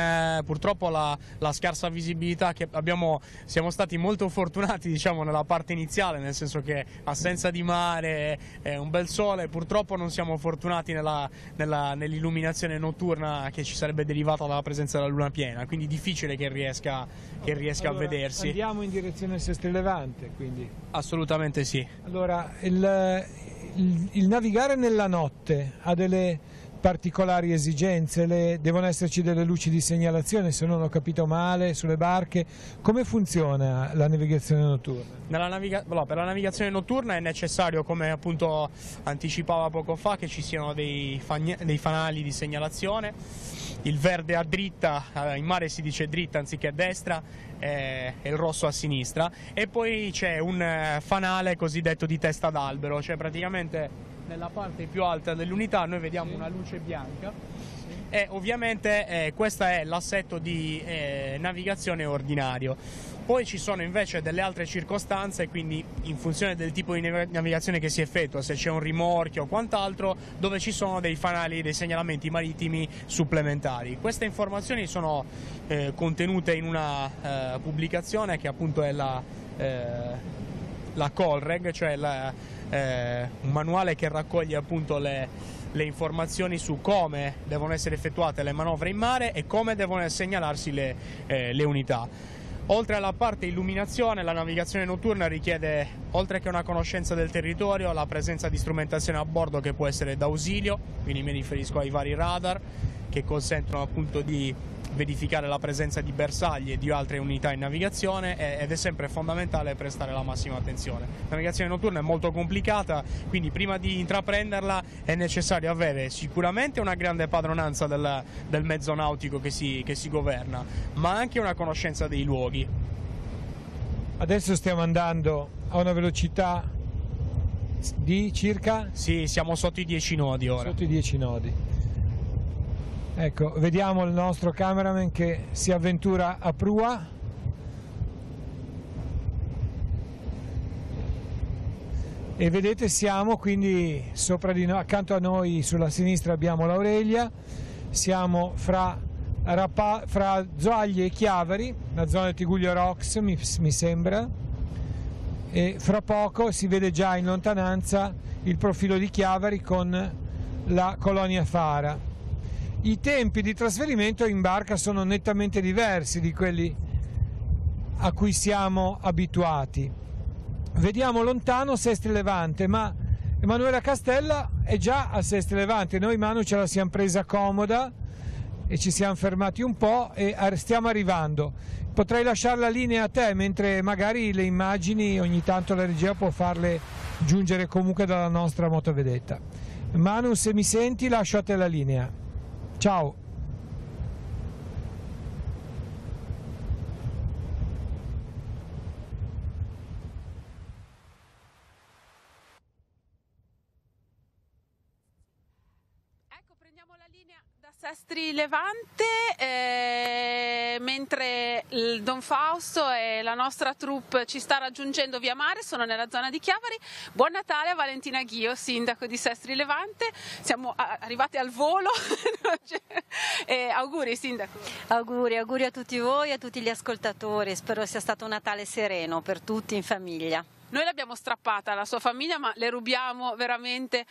purtroppo la scarsa visibilità che abbiamo, siamo stati molto fortunati, diciamo, nella parte iniziale, nel senso che assenza di mare, un bel sole, purtroppo non siamo fortunati nell'illuminazione notturna che ci sarebbe derivata dalla presenza della luna piena, quindi difficile che riesca a vedersi. Andiamo in direzione Sestri Levante, quindi. Assolutamente sì. Allora, il navigare nella notte ha delle particolari esigenze, devono esserci delle luci di segnalazione, se non ho capito male, sulle barche. Come funziona la navigazione notturna? Per la navigazione notturna è necessario, come appunto anticipava poco fa, che ci siano dei fanali di segnalazione, il verde a dritta, in mare si dice dritta anziché a destra, e il rosso a sinistra, e poi c'è un fanale cosiddetto di testa d'albero, cioè praticamente nella parte più alta dell'unità noi vediamo una luce bianca e ovviamente questo è l'assetto di navigazione ordinario. Poi ci sono invece delle altre circostanze, quindi in funzione del tipo di navigazione che si effettua, se c'è un rimorchio o quant'altro, dove ci sono dei fanali, dei segnalamenti marittimi supplementari. Queste informazioni sono contenute in una pubblicazione che appunto è la Colreg, cioè un manuale che raccoglie appunto le informazioni su come devono essere effettuate le manovre in mare e come devono segnalarsi le unità. Oltre alla parte illuminazione, la navigazione notturna richiede, oltre che una conoscenza del territorio, la presenza di strumentazione a bordo che può essere d'ausilio, quindi mi riferisco ai vari radar che consentono appunto di verificare la presenza di bersagli e di altre unità in navigazione, ed è sempre fondamentale prestare la massima attenzione. La navigazione notturna è molto complicata, quindi prima di intraprenderla è necessario avere sicuramente una grande padronanza del mezzo nautico che si governa, ma anche una conoscenza dei luoghi. Adesso stiamo andando a una velocità di circa? Sì, siamo sotto i 10 nodi ora. Sotto i 10 nodi. Ecco, vediamo il nostro cameraman che si avventura a prua. E vedete siamo quindi sopra di noi, accanto a noi sulla sinistra abbiamo l'Aurelia, siamo fra Zoagli e Chiavari, la zona del Tiguglio Rocks mi sembra, e fra poco si vede già in lontananza il profilo di Chiavari con la colonia Fara. I tempi di trasferimento in barca sono nettamente diversi di quelli a cui siamo abituati. Vediamo lontano Sestri Levante, ma Emanuela Castella è già a Sestri Levante. Noi, Manu, ce la siamo presa comoda e ci siamo fermati un po' e stiamo arrivando. Potrei lasciare la linea a te, mentre magari le immagini ogni tanto la regia può farle giungere comunque dalla nostra motovedetta. Manu, se mi senti, lascio a te la linea. Ciao. Ecco, prendiamo la linea da Sestri Levante, mentre il Don Fausto e la nostra troupe ci sta raggiungendo via mare, sono nella zona di Chiavari. Buon Natale a Valentina Ghio, sindaco di Sestri Levante, siamo arrivati al volo. Auguri sindaco. Auguri a tutti voi e a tutti gli ascoltatori, spero sia stato un Natale sereno per tutti in famiglia. Noi l'abbiamo strappata alla sua famiglia, ma le rubiamo veramente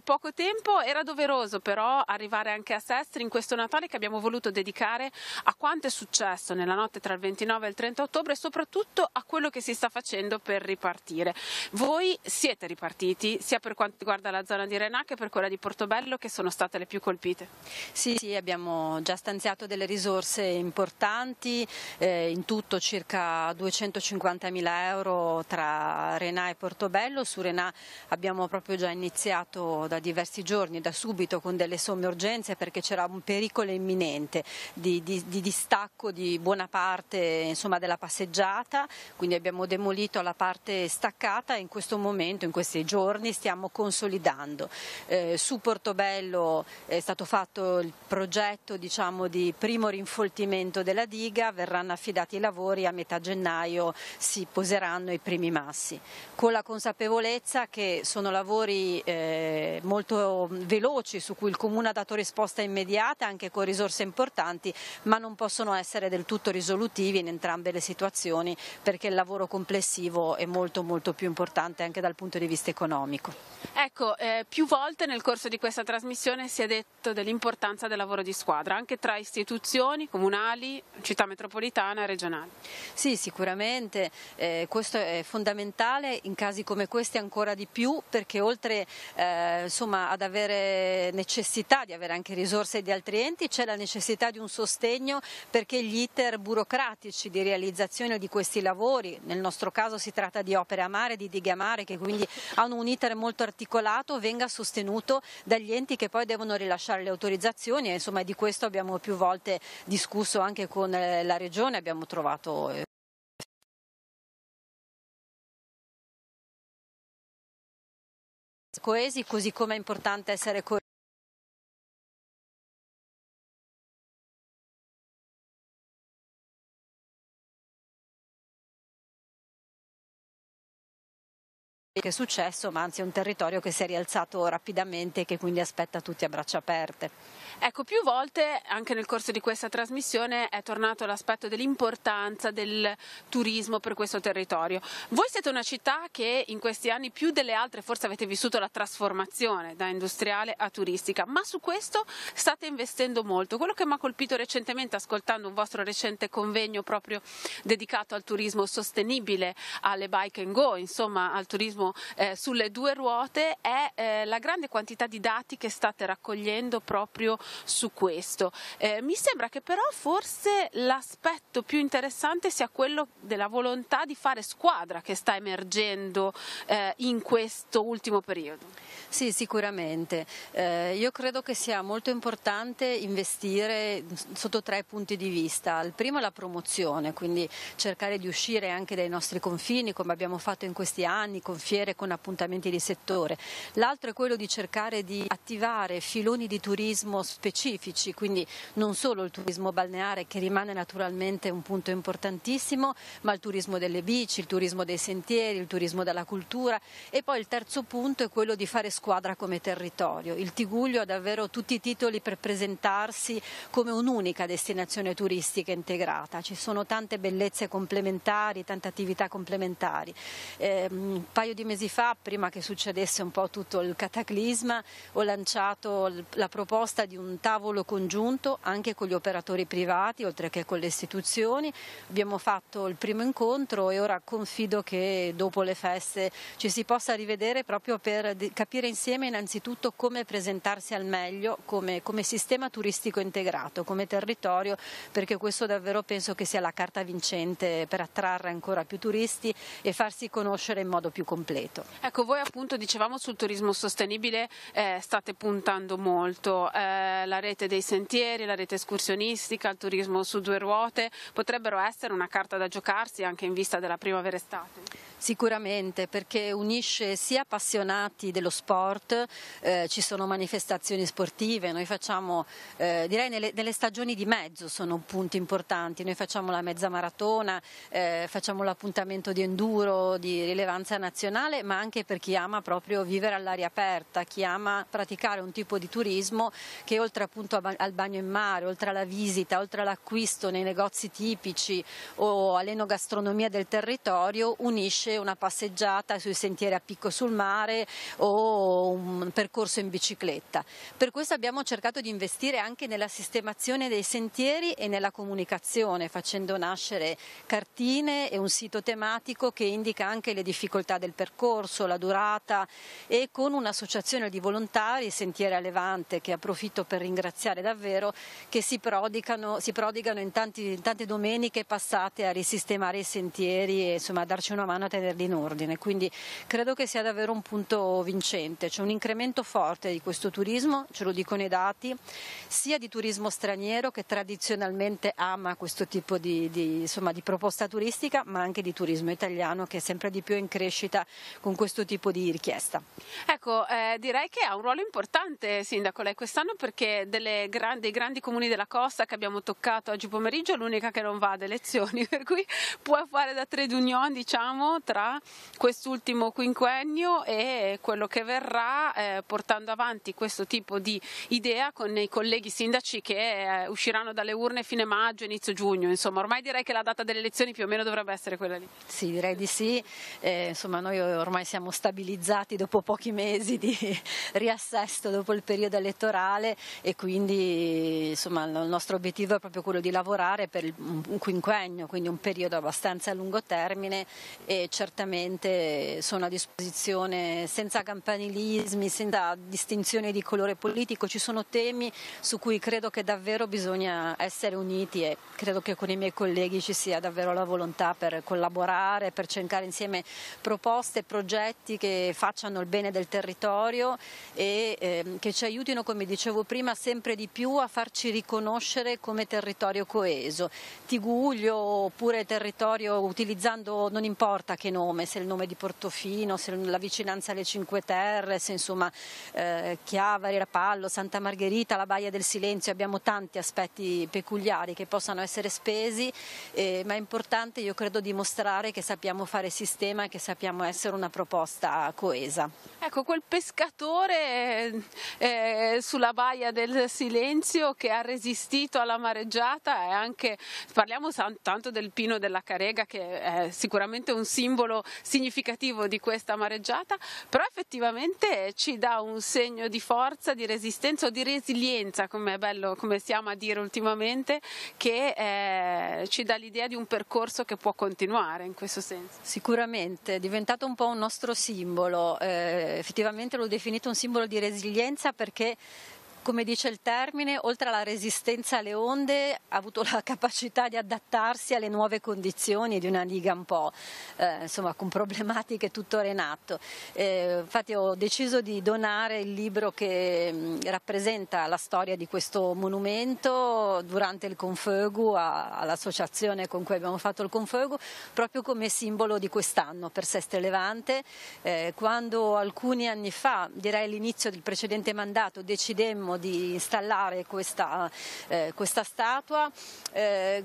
poco tempo. Era doveroso però arrivare anche a Sestri in questo Natale che abbiamo voluto dedicare a quanto è successo nella notte tra il 29 e il 30 ottobre e soprattutto a quello che si sta facendo per ripartire. Voi siete ripartiti sia per quanto riguarda la zona di Renà che per quella di Portobello, che sono state le più colpite. Sì, abbiamo già stanziato delle risorse importanti, in tutto circa 250.000 euro tra Renà e Portobello. Su Renà abbiamo proprio già iniziato da diversi giorni, da subito, con delle somme urgenze, perché c'era un pericolo imminente di distacco di buona parte, insomma, della passeggiata, quindi abbiamo demolito la parte staccata e in questo momento, in questi giorni, stiamo consolidando. Su Portobello è stato fatto il progetto, diciamo, di primo rinfoltimento della diga, verranno affidati i lavori, a metà gennaio si poseranno i primi massi, con la consapevolezza che sono lavori molto veloci, su cui il Comune ha dato risposta immediata anche con risorse importanti, ma non possono essere del tutto risolutivi in entrambe le situazioni, perché il lavoro complessivo è molto più importante anche dal punto di vista economico. Ecco, più volte nel corso di questa trasmissione si è detto dell'importanza del lavoro di squadra anche tra istituzioni comunali, città metropolitana e regionali. Sì, sicuramente questo è fondamentale in casi come questi, ancora di più, perché oltre insomma, ad avere necessità di avere anche risorse di altri enti, c'è la necessità di un sostegno perché gli iter burocratici di realizzazione di questi lavori, nel nostro caso si tratta di opere a mare, di dighe a mare, che quindi hanno un iter molto articolato, venga sostenuto dagli enti che poi devono rilasciare le autorizzazioni, e insomma di questo abbiamo più volte discusso anche con la Regione, abbiamo trovato coesi, così come è importante essere coesi che è successo, ma anzi è un territorio che si è rialzato rapidamente e che quindi aspetta tutti a braccia aperte. Ecco, più volte anche nel corso di questa trasmissione è tornato l'aspetto dell'importanza del turismo per questo territorio. Voi siete una città che in questi anni più delle altre forse avete vissuto la trasformazione da industriale a turistica, ma su questo state investendo molto. Quello che mi ha colpito recentemente ascoltando un vostro recente convegno proprio dedicato al turismo sostenibile, alle bike and go, insomma al turismo sulle due ruote, è la grande quantità di dati che state raccogliendo proprio su questo. Mi sembra che però forse l'aspetto più interessante sia quello della volontà di fare squadra che sta emergendo in questo ultimo periodo. Sì, sicuramente. Io credo che sia molto importante investire sotto 3 punti di vista. Il primo è la promozione, quindi cercare di uscire anche dai nostri confini, come abbiamo fatto in questi anni, con fiere, con appuntamenti di settore. L'altro è quello di cercare di attivare filoni di turismo specifici, quindi non solo il turismo balneare, che rimane naturalmente un punto importantissimo, ma il turismo delle bici, il turismo dei sentieri, il turismo della cultura, e poi il terzo punto è quello di fare squadra come territorio. Il Tigullio ha davvero tutti i titoli per presentarsi come un'unica destinazione turistica integrata. Ci sono tante bellezze complementari, tante attività complementari. Un paio di mesi fa, prima che succedesse un po' tutto il cataclisma, ho lanciato la proposta di un tavolo congiunto anche con gli operatori privati, oltre che con le istituzioni. Abbiamo fatto il primo incontro e ora confido che dopo le feste ci si possa rivedere proprio per capire insieme innanzitutto come presentarsi al meglio come sistema turistico integrato, come territorio, perché questo davvero penso che sia la carta vincente per attrarre ancora più turisti e farsi conoscere in modo più completo. Ecco, voi appunto dicevamo sul turismo sostenibile state puntando molto, la rete dei sentieri, la rete escursionistica, il turismo su due ruote potrebbero essere una carta da giocarsi anche in vista della primavera-estate? Sicuramente, perché unisce sia appassionati dello sport, ci sono manifestazioni sportive, noi facciamo, direi nelle stagioni di mezzo sono punti importanti, noi facciamo la mezza maratona, facciamo l'appuntamento di enduro di rilevanza nazionale, ma anche per chi ama proprio vivere all'aria aperta, chi ama praticare un tipo di turismo che oltre appunto al bagno in mare, oltre alla visita, oltre all'acquisto nei negozi tipici o all'enogastronomia del territorio, unisce una passeggiata sui sentieri a picco sul mare o un percorso in bicicletta. Per questo abbiamo cercato di investire anche nella sistemazione dei sentieri e nella comunicazione, facendo nascere cartine e un sito tematico che indica anche le difficoltà del percorso, la durata, e con un'associazione di volontari, Sentieri a Levante, che approfitto per ringraziare davvero, che si prodigano in tante domeniche passate a risistemare i sentieri e insomma a darci una mano a tenerli in ordine, quindi credo che sia davvero un punto vincente. C'è un incremento forte di questo turismo, ce lo dicono i dati, sia di turismo straniero che tradizionalmente ama questo tipo di proposta turistica, ma anche di turismo italiano che è sempre di più in crescita con questo tipo di richiesta. Ecco, direi che ha un ruolo importante, Sindaco, lei quest'anno, perché dei grandi comuni della costa che abbiamo toccato oggi pomeriggio è l'unica che non va ad elezioni, per cui può fare da trade union, diciamo, tra quest'ultimo quinquennio e quello che verrà, portando avanti questo tipo di idea con i colleghi sindaci che usciranno dalle urne fine maggio, inizio giugno. Insomma, ormai direi che la data delle elezioni più o meno dovrebbe essere quella lì. Sì, direi di sì. Insomma, noi ormai siamo stabilizzati dopo pochi mesi di riassesto dopo il periodo elettorale e quindi insomma, il nostro obiettivo è proprio quello di lavorare per un quinquennio, quindi un periodo abbastanza a lungo termine, e certamente sono a disposizione senza campanilismi, senza distinzione di colore politico. Ci sono temi su cui credo che davvero bisogna essere uniti e credo che con i miei colleghi ci sia davvero la volontà per collaborare, per cercare insieme proposte, progetti che facciano il bene del territorio e che ci aiutino, come dicevo prima, sempre di più a farci riconoscere come territorio coeso. Tiguglio oppure territorio utilizzando, non importa che nome, se è il nome di Portofino, se è la vicinanza alle Cinque Terre, se insomma Chiavari, Rapallo, Santa Margherita, la Baia del Silenzio, abbiamo tanti aspetti peculiari che possano essere spesi, ma è importante, io credo, dimostrare che sappiamo fare sistema e che sappiamo essere una proposta coesa. Ecco, quel pescatore sulla Baia del Silenzio che ha resistito alla mareggiata, è anche, parliamo tanto del Pino della Carega che è sicuramente un simbolo significativo di questa mareggiata, però effettivamente ci dà un segno di forza, di resistenza o di resilienza, come è bello, come si ama dire ultimamente, che ci dà l'idea di un percorso che può continuare in questo senso. Sicuramente, è diventato un po' un nostro simbolo, effettivamente l'ho definito un simbolo di resilienza perché, come dice il termine, oltre alla resistenza alle onde ha avuto la capacità di adattarsi alle nuove condizioni di una diga un po' insomma con problematiche tuttora in atto. Infatti ho deciso di donare il libro che rappresenta la storia di questo monumento durante il Confögu all'associazione con cui abbiamo fatto il Confögu, proprio come simbolo di quest'anno per Sestri Levante. Quando alcuni anni fa, direi all'inizio del precedente mandato, decidemmo di installare questa statua,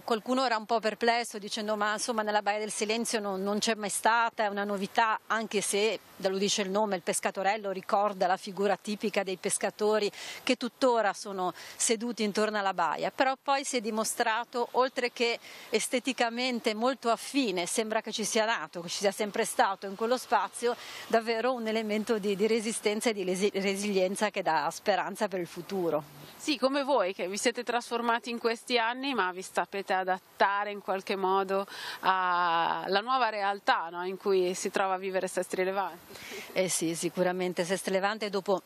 qualcuno era un po' perplesso dicendo ma insomma nella Baia del Silenzio non c'è mai stata, è una novità, anche se, lo dice il nome, il pescatorello ricorda la figura tipica dei pescatori che tuttora sono seduti intorno alla baia, però poi si è dimostrato, oltre che esteticamente molto affine, sembra che ci sia nato, che ci sia sempre stato in quello spazio, davvero un elemento di resistenza e di resilienza che dà speranza per il futuro. Sì, come voi che vi siete trasformati in questi anni, ma vi sapete adattare in qualche modo alla nuova realtà, no, in cui si trova a vivere Sestri Levante. Sì, sicuramente Sestri Levante dopo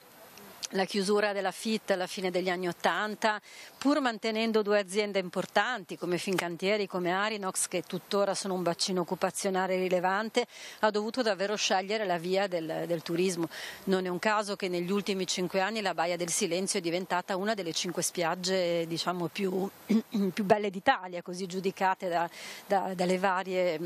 la chiusura della FIT alla fine degli anni '80, pur mantenendo due aziende importanti come Fincantieri, come Arinox, che tuttora sono un bacino occupazionale rilevante, ha dovuto davvero scegliere la via del turismo. Non è un caso che negli ultimi 5 anni la Baia del Silenzio è diventata una delle 5 spiagge, diciamo, più belle d'Italia, così giudicate dalle varie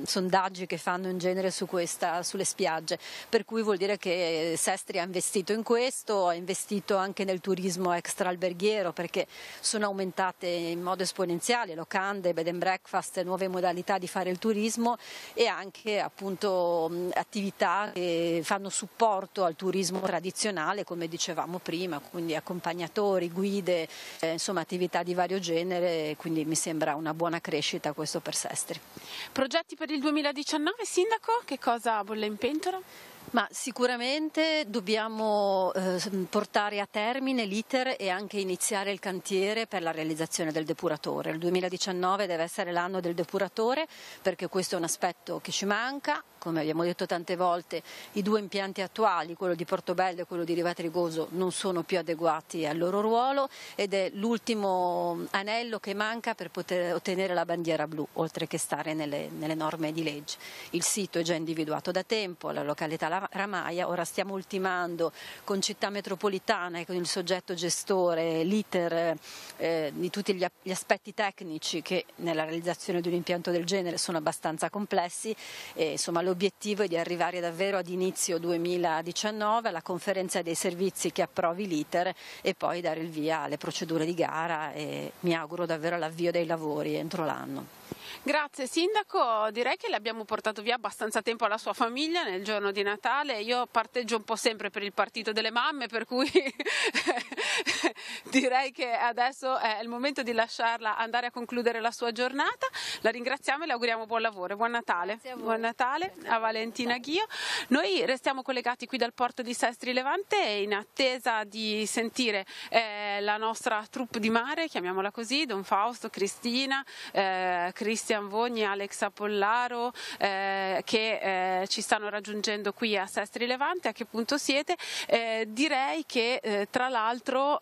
sondaggi che fanno in genere sulle spiagge, per cui vuol dire che Sestri ha investito in questo, ha investito anche nel turismo extraalberghiero, perché sono aumentate in modo esponenziale locande, bed and breakfast, nuove modalità di fare il turismo e anche appunto attività che fanno supporto al turismo tradizionale, come dicevamo prima, quindi accompagnatori, guide, insomma attività di vario genere, quindi mi sembra una buona crescita questo per Sestri. Progetti per il 2019, Sindaco, che cosa bolle in pentola? Ma sicuramente dobbiamo portare a termine l'iter e anche iniziare il cantiere per la realizzazione del depuratore. Il 2019 deve essere l'anno del depuratore, perché questo è un aspetto che ci manca. Come abbiamo detto tante volte, i 2 impianti attuali, quello di Portobello e quello di Riva Trigoso, non sono più adeguati al loro ruolo ed è l'ultimo anello che manca per poter ottenere la bandiera blu, oltre che stare nelle norme di legge. Il sito è già individuato da tempo, la località Ramaia, ora stiamo ultimando con Città Metropolitana e con il soggetto gestore l'iter di tutti gli aspetti tecnici che nella realizzazione di un impianto del genere sono abbastanza complessi e insomma l'obiettivo è di arrivare davvero ad inizio 2019 alla conferenza dei servizi che approvi l'iter e poi dare il via alle procedure di gara e mi auguro davvero all'avvio dei lavori entro l'anno. Grazie Sindaco, direi che l'abbiamo portato via abbastanza tempo alla sua famiglia nel giorno di Natale. Io parteggio un po' sempre per il partito delle mamme, per cui direi che adesso è il momento di lasciarla andare a concludere la sua giornata. La ringraziamo e le auguriamo buon lavoro. Buon Natale. Buon Natale a Valentina Ghio. Noi restiamo collegati qui dal porto di Sestri Levante in attesa di sentire la nostra troupe di mare, chiamiamola così, Don Fausto, Cristina, Cristian Vogni, Alex Apollaro che ci stanno raggiungendo qui a Sestri Levante. A che punto siete? Direi che tra l'altro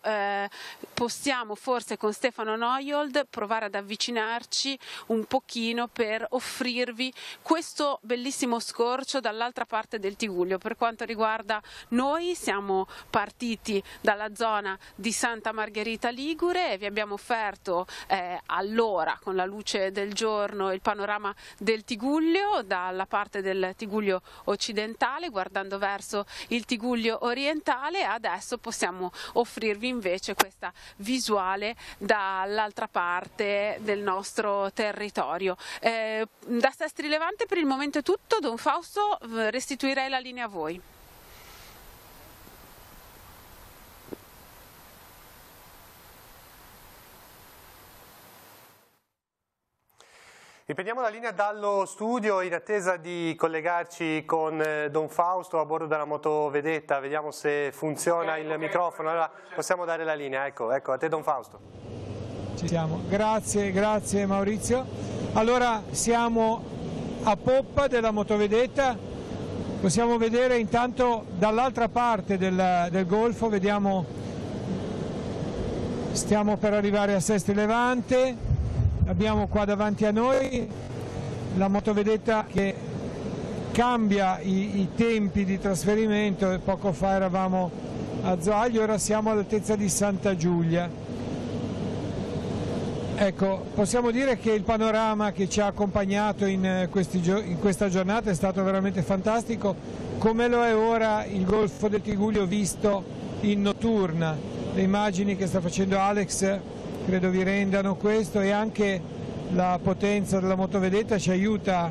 possiamo forse con Stefano Neuhold provare ad avvicinarci un pochino per offrirvi questo bellissimo scorcio dall'altra parte del Tigullio. Per quanto riguarda noi siamo partiti dalla zona di Santa Margherita Ligure e vi abbiamo offerto allora con la luce del giorno il panorama del Tigullio dalla parte del Tigullio occidentale guardando verso il Tigullio orientale. Adesso possiamo offrirvi invece questa visuale dall'altra parte del nostro territorio. Da Sestri Levante per il momento è tutto. Don Fausto, restituirei la linea a voi. Riprendiamo la linea dallo studio in attesa di collegarci con Don Fausto a bordo della motovedetta. Vediamo se funziona il microfono. Allora possiamo dare la linea. Ecco, a te Don Fausto. Ci siamo. Grazie Maurizio. Allora siamo a poppa della motovedetta. Possiamo vedere intanto dall'altra parte del golfo, vediamo, stiamo per arrivare a Sestri Levante. Abbiamo qua davanti a noi la motovedetta che cambia i tempi di trasferimento. Poco fa eravamo a Zoaglio, ora siamo all'altezza di Santa Giulia. Ecco, possiamo dire che il panorama che ci ha accompagnato in questa giornata è stato veramente fantastico, come lo è ora il golfo del Tigullio visto in notturna. Le immagini che sta facendo Alex credo vi rendano questo e anche la potenza della motovedetta ci aiuta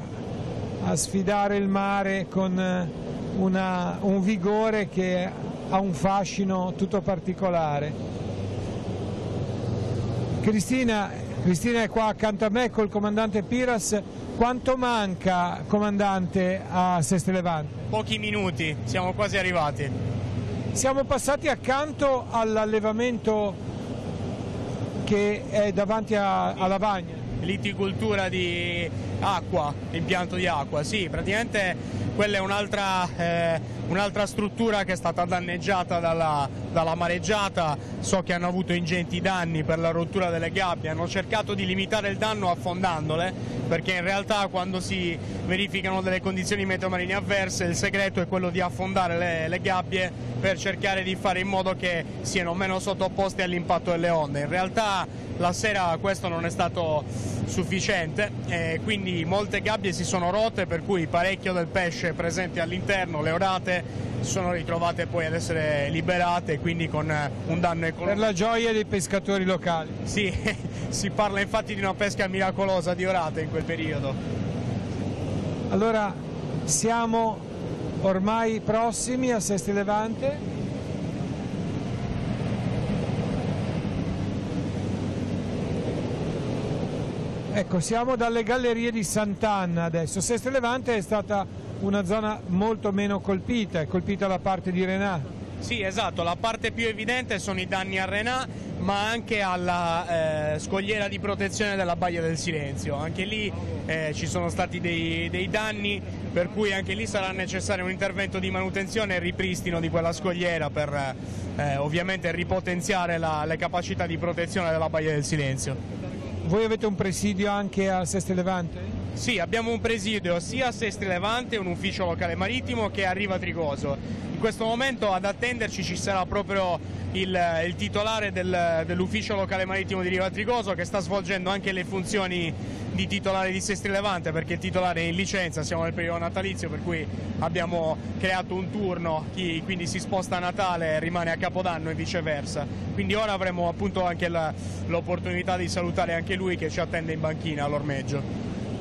a sfidare il mare con un vigore che ha un fascino tutto particolare. Cristina è qua accanto a me col comandante Piras. Quanto manca, comandante, a Sestri Levante? Pochi minuti, siamo quasi arrivati. Siamo passati accanto all'allevamento che è davanti a Lavagna. liticoltura di acqua, impianto di acqua. Sì, praticamente quella è un'altra struttura che è stata danneggiata dalla mareggiata. So che hanno avuto ingenti danni per la rottura delle gabbie, hanno cercato di limitare il danno affondandole, perché in realtà quando si verificano delle condizioni meteo marine avverse il segreto è quello di affondare le gabbie per cercare di fare in modo che siano meno sottoposte all'impatto delle onde. In realtà la sera questo non è stato sufficiente e quindi molte gabbie si sono rotte, per cui parecchio del pesce presente all'interno, le orate, sono ritrovate poi ad essere liberate, quindi con un danno economico. Per la gioia dei pescatori locali. Sì, si parla infatti di una pesca miracolosa di orate in quel periodo. Allora siamo ormai prossimi a Sesti Levante. Ecco, siamo dalle gallerie di Sant'Anna adesso. Sesti Levante è stata una zona molto meno colpita, è colpita la parte di Renà. Sì, esatto, la parte più evidente sono i danni a Renà, ma anche alla scogliera di protezione della Baia del Silenzio. Anche lì ci sono stati dei danni, per cui anche lì sarà necessario un intervento di manutenzione e ripristino di quella scogliera per ovviamente ripotenziare le capacità di protezione della Baia del Silenzio. Voi avete un presidio anche a Sesti Levante? Sì, abbiamo un presidio sia a Sesti Levante, un ufficio locale marittimo, che a Riva Trigoso. In questo momento ad attenderci ci sarà proprio il titolare dell'ufficio locale marittimo di Riva Trigoso, che sta svolgendo anche le funzioni di titolare di Sesti Levante, perché il titolare è in licenza, siamo nel periodo natalizio, per cui abbiamo creato un turno, chi quindi si sposta a Natale rimane a Capodanno e viceversa. Quindi ora avremo appunto anche l'opportunità di salutare anche lui, che ci attende in banchina all'ormeggio.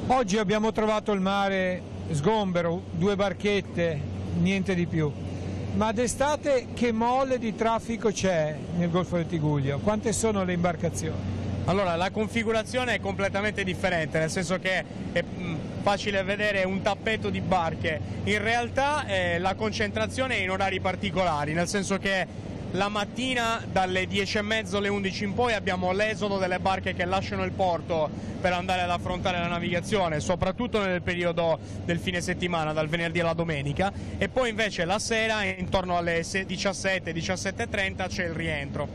Oggi abbiamo trovato il mare sgombero, 2 barchette, niente di più. Ma d'estate che mole di traffico c'è nel Golfo del Tigullio? Quante sono le imbarcazioni? Allora, la configurazione è completamente differente, nel senso che è facile vedere un tappeto di barche. In realtà la concentrazione è in orari particolari, nel senso che la mattina dalle 10:30 alle 11 in poi abbiamo l'esodo delle barche che lasciano il porto per andare ad affrontare la navigazione, soprattutto nel periodo del fine settimana, dal venerdì alla domenica, e poi invece la sera intorno alle 17-17:30 c'è il rientro.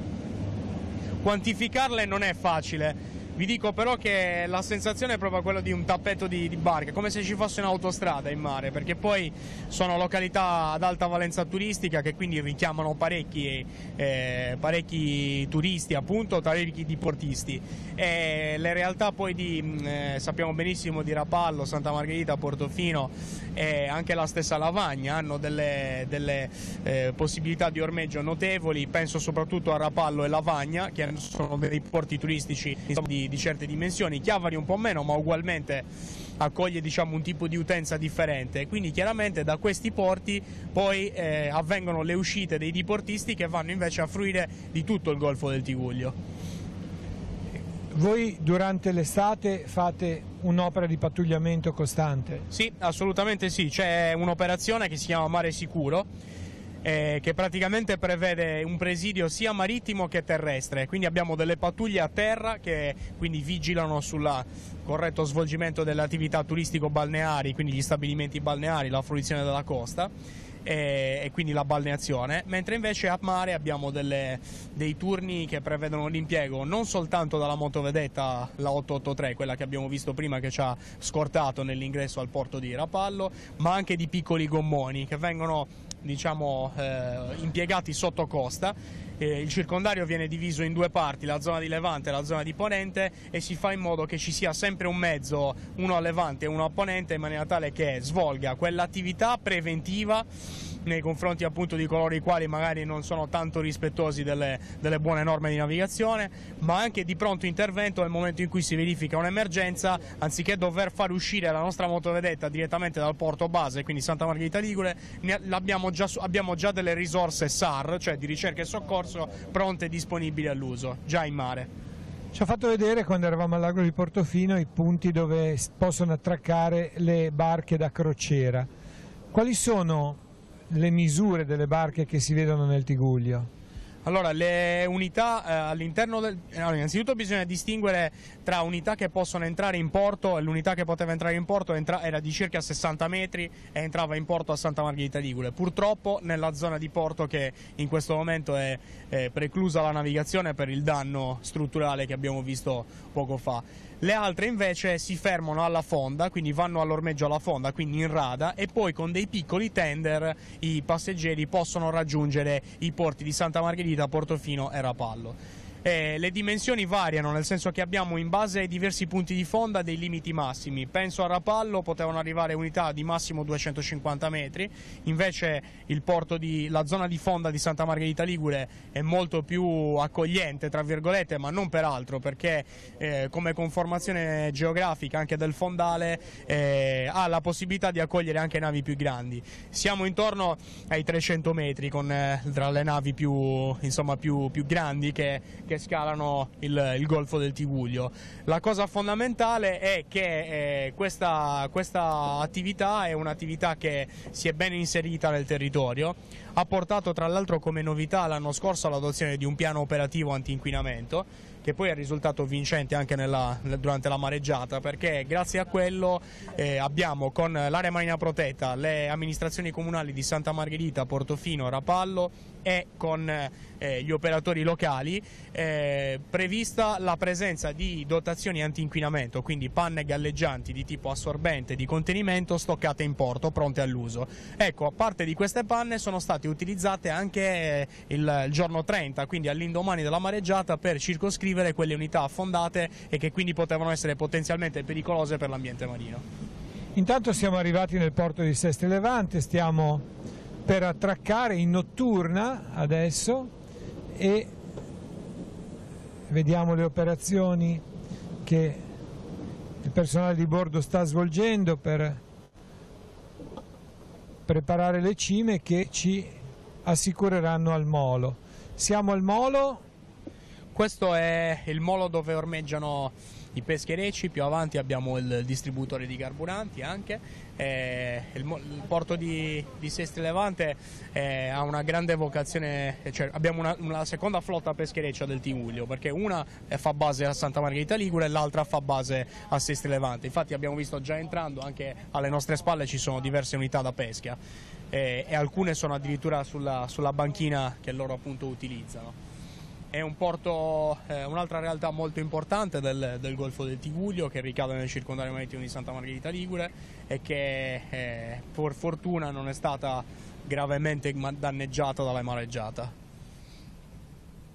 Quantificarle non è facile. Vi dico però che la sensazione è proprio quella di un tappeto di barche, come se ci fosse un'autostrada in mare, perché poi sono località ad alta valenza turistica che quindi richiamano parecchi turisti, appunto, parecchi diportisti. E le realtà poi sappiamo benissimo di Rapallo, Santa Margherita, Portofino e anche la stessa Lavagna hanno delle possibilità di ormeggio notevoli. Penso soprattutto a Rapallo e Lavagna, che sono dei porti turistici di certe dimensioni. Chiavari un po' meno, ma ugualmente accoglie, diciamo, un tipo di utenza differente. Quindi chiaramente da questi porti poi avvengono le uscite dei diportisti che vanno invece a fruire di tutto il Golfo del Tigullio. Voi durante l'estate fate un'opera di pattugliamento costante? Sì, assolutamente sì. C'è un'operazione che si chiama Mare Sicuro, che praticamente prevede un presidio sia marittimo che terrestre, quindi abbiamo delle pattuglie a terra che quindi vigilano sul corretto svolgimento delle attività turistico-balneari, quindi gli stabilimenti balneari, la fruizione della costa e quindi la balneazione, mentre invece a mare abbiamo dei turni che prevedono l'impiego non soltanto dalla motovedetta, la 883, quella che abbiamo visto prima che ci ha scortato nell'ingresso al porto di Rapallo, ma anche di piccoli gommoni che vengono, diciamo, impiegati sotto costa. Il circondario viene diviso in 2 parti, la zona di Levante e la zona di Ponente, e si fa in modo che ci sia sempre un mezzo, uno a Levante e uno a Ponente, in maniera tale che svolga quell'attività preventiva nei confronti appunto di coloro i quali magari non sono tanto rispettosi delle buone norme di navigazione, ma anche di pronto intervento nel momento in cui si verifica un'emergenza. Anziché dover far uscire la nostra motovedetta direttamente dal porto base, quindi Santa Margherita Ligure, abbiamo già delle risorse SAR, cioè di ricerca e soccorso, pronte e disponibili all'uso, già in mare. Ci ha fatto vedere, quando eravamo al lago di Portofino, i punti dove possono attraccare le barche da crociera. Quali sono le misure delle barche che si vedono nel Tigullio? Allora, le unità all'interno del... Allora, innanzitutto bisogna distinguere tra unità che possono entrare in porto, e l'unità che poteva entrare in porto era di circa 60 metri e entrava in porto a Santa Margherita Ligure. Purtroppo nella zona di porto, che in questo momento è preclusa la navigazione per il danno strutturale che abbiamo visto poco fa. Le altre invece si fermano alla fonda, quindi vanno all'ormeggio alla fonda, quindi in rada, e poi con dei piccoli tender i passeggeri possono raggiungere i porti di Santa Margherita, Portofino e Rapallo. Le dimensioni variano, nel senso che abbiamo, in base ai diversi punti di fonda, dei limiti massimi. Penso a Rapallo potevano arrivare unità di massimo 250 metri, invece la zona di fonda di Santa Margherita Ligure è molto più accogliente, tra virgolette, ma non per altro, perché come conformazione geografica anche del fondale ha la possibilità di accogliere anche navi più grandi. Siamo intorno ai 300 metri tra le navi più grandi che scalano il Golfo del Tigullio. La cosa fondamentale è che questa attività è un'attività che si è ben inserita nel territorio, ha portato tra l'altro come novità l'anno scorso l'adozione di un piano operativo anti-inquinamento, che poi è risultato vincente anche durante la mareggiata, perché grazie a quello abbiamo, con l'area marina protetta, le amministrazioni comunali di Santa Margherita, Portofino, Rapallo e con gli operatori locali prevista la presenza di dotazioni anti-inquinamento, quindi panne galleggianti di tipo assorbente di contenimento stoccate in porto, pronte all'uso. Ecco, a parte di queste panne sono state utilizzate anche il giorno 30, quindi all'indomani della mareggiata, per circoscrivere quelle unità affondate e che quindi potevano essere potenzialmente pericolose per l'ambiente marino. Intanto siamo arrivati nel porto di Sestri Levante, stiamo per attraccare in notturna adesso e vediamo le operazioni che il personale di bordo sta svolgendo per preparare le cime che ci assicureranno al molo. Siamo al molo. Questo è il molo dove ormeggiano i pescherecci, più avanti abbiamo il distributore di carburanti anche. Il porto di Sestri Levante ha una grande vocazione, cioè abbiamo una seconda flotta peschereccia del Tigullio, perché una fa base a Santa Margherita Ligure e l'altra fa base a Sestri Levante. Infatti abbiamo visto già entrando, anche alle nostre spalle ci sono diverse unità da pesca e alcune sono addirittura sulla banchina che loro appunto utilizzano. È un porto, un'altra realtà molto importante del Golfo del Tigullio, che ricade nel circondario marittimo di Santa Margherita Ligure e che per fortuna non è stata gravemente danneggiata dalla mareggiata.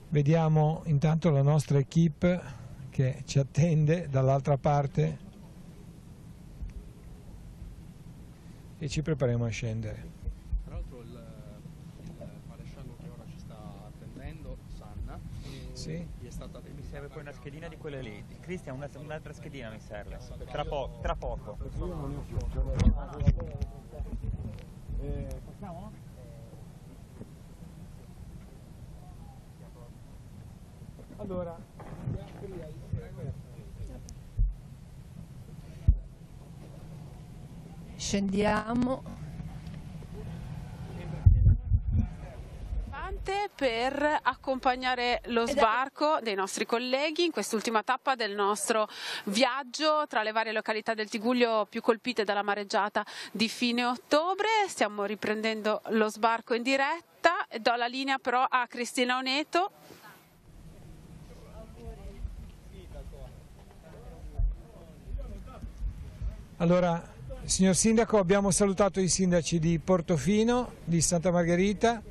Vediamo intanto la nostra equipe che ci attende dall'altra parte e ci prepariamo a scendere. Sì. Mi serve poi una schedina di quelle lì. Cristian, un'altra schedina mi serve. Tra poco. Io non ne ho più. Passiamo? Allora, scendiamo per accompagnare lo sbarco dei nostri colleghi in quest'ultima tappa del nostro viaggio tra le varie località del Tigullio più colpite dalla mareggiata di fine ottobre. Stiamo riprendendo lo sbarco in diretta e do la linea però a Cristina Oneto. Allora, signor Sindaco, abbiamo salutato i sindaci di Portofino, di Santa Margherita,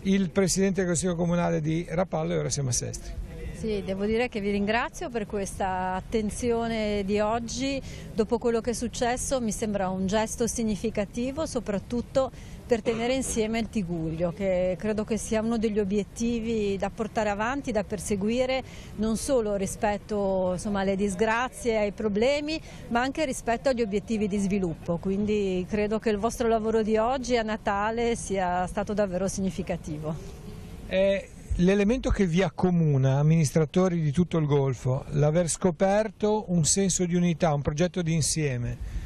il Presidente del Consiglio Comunale di Rapallo e ora siamo a Sestri. Sì, devo dire che vi ringrazio per questa attenzione di oggi. Dopo quello che è successo mi sembra un gesto significativo, soprattutto per tenere insieme il Tigullio, che credo che sia uno degli obiettivi da portare avanti, da perseguire, non solo rispetto alle disgrazie, ai problemi, ma anche rispetto agli obiettivi di sviluppo. Quindi credo che il vostro lavoro di oggi a Natale sia stato davvero significativo. L'elemento che vi accomuna, amministratori di tutto il Golfo, l'aver scoperto un senso di unità, un progetto di insieme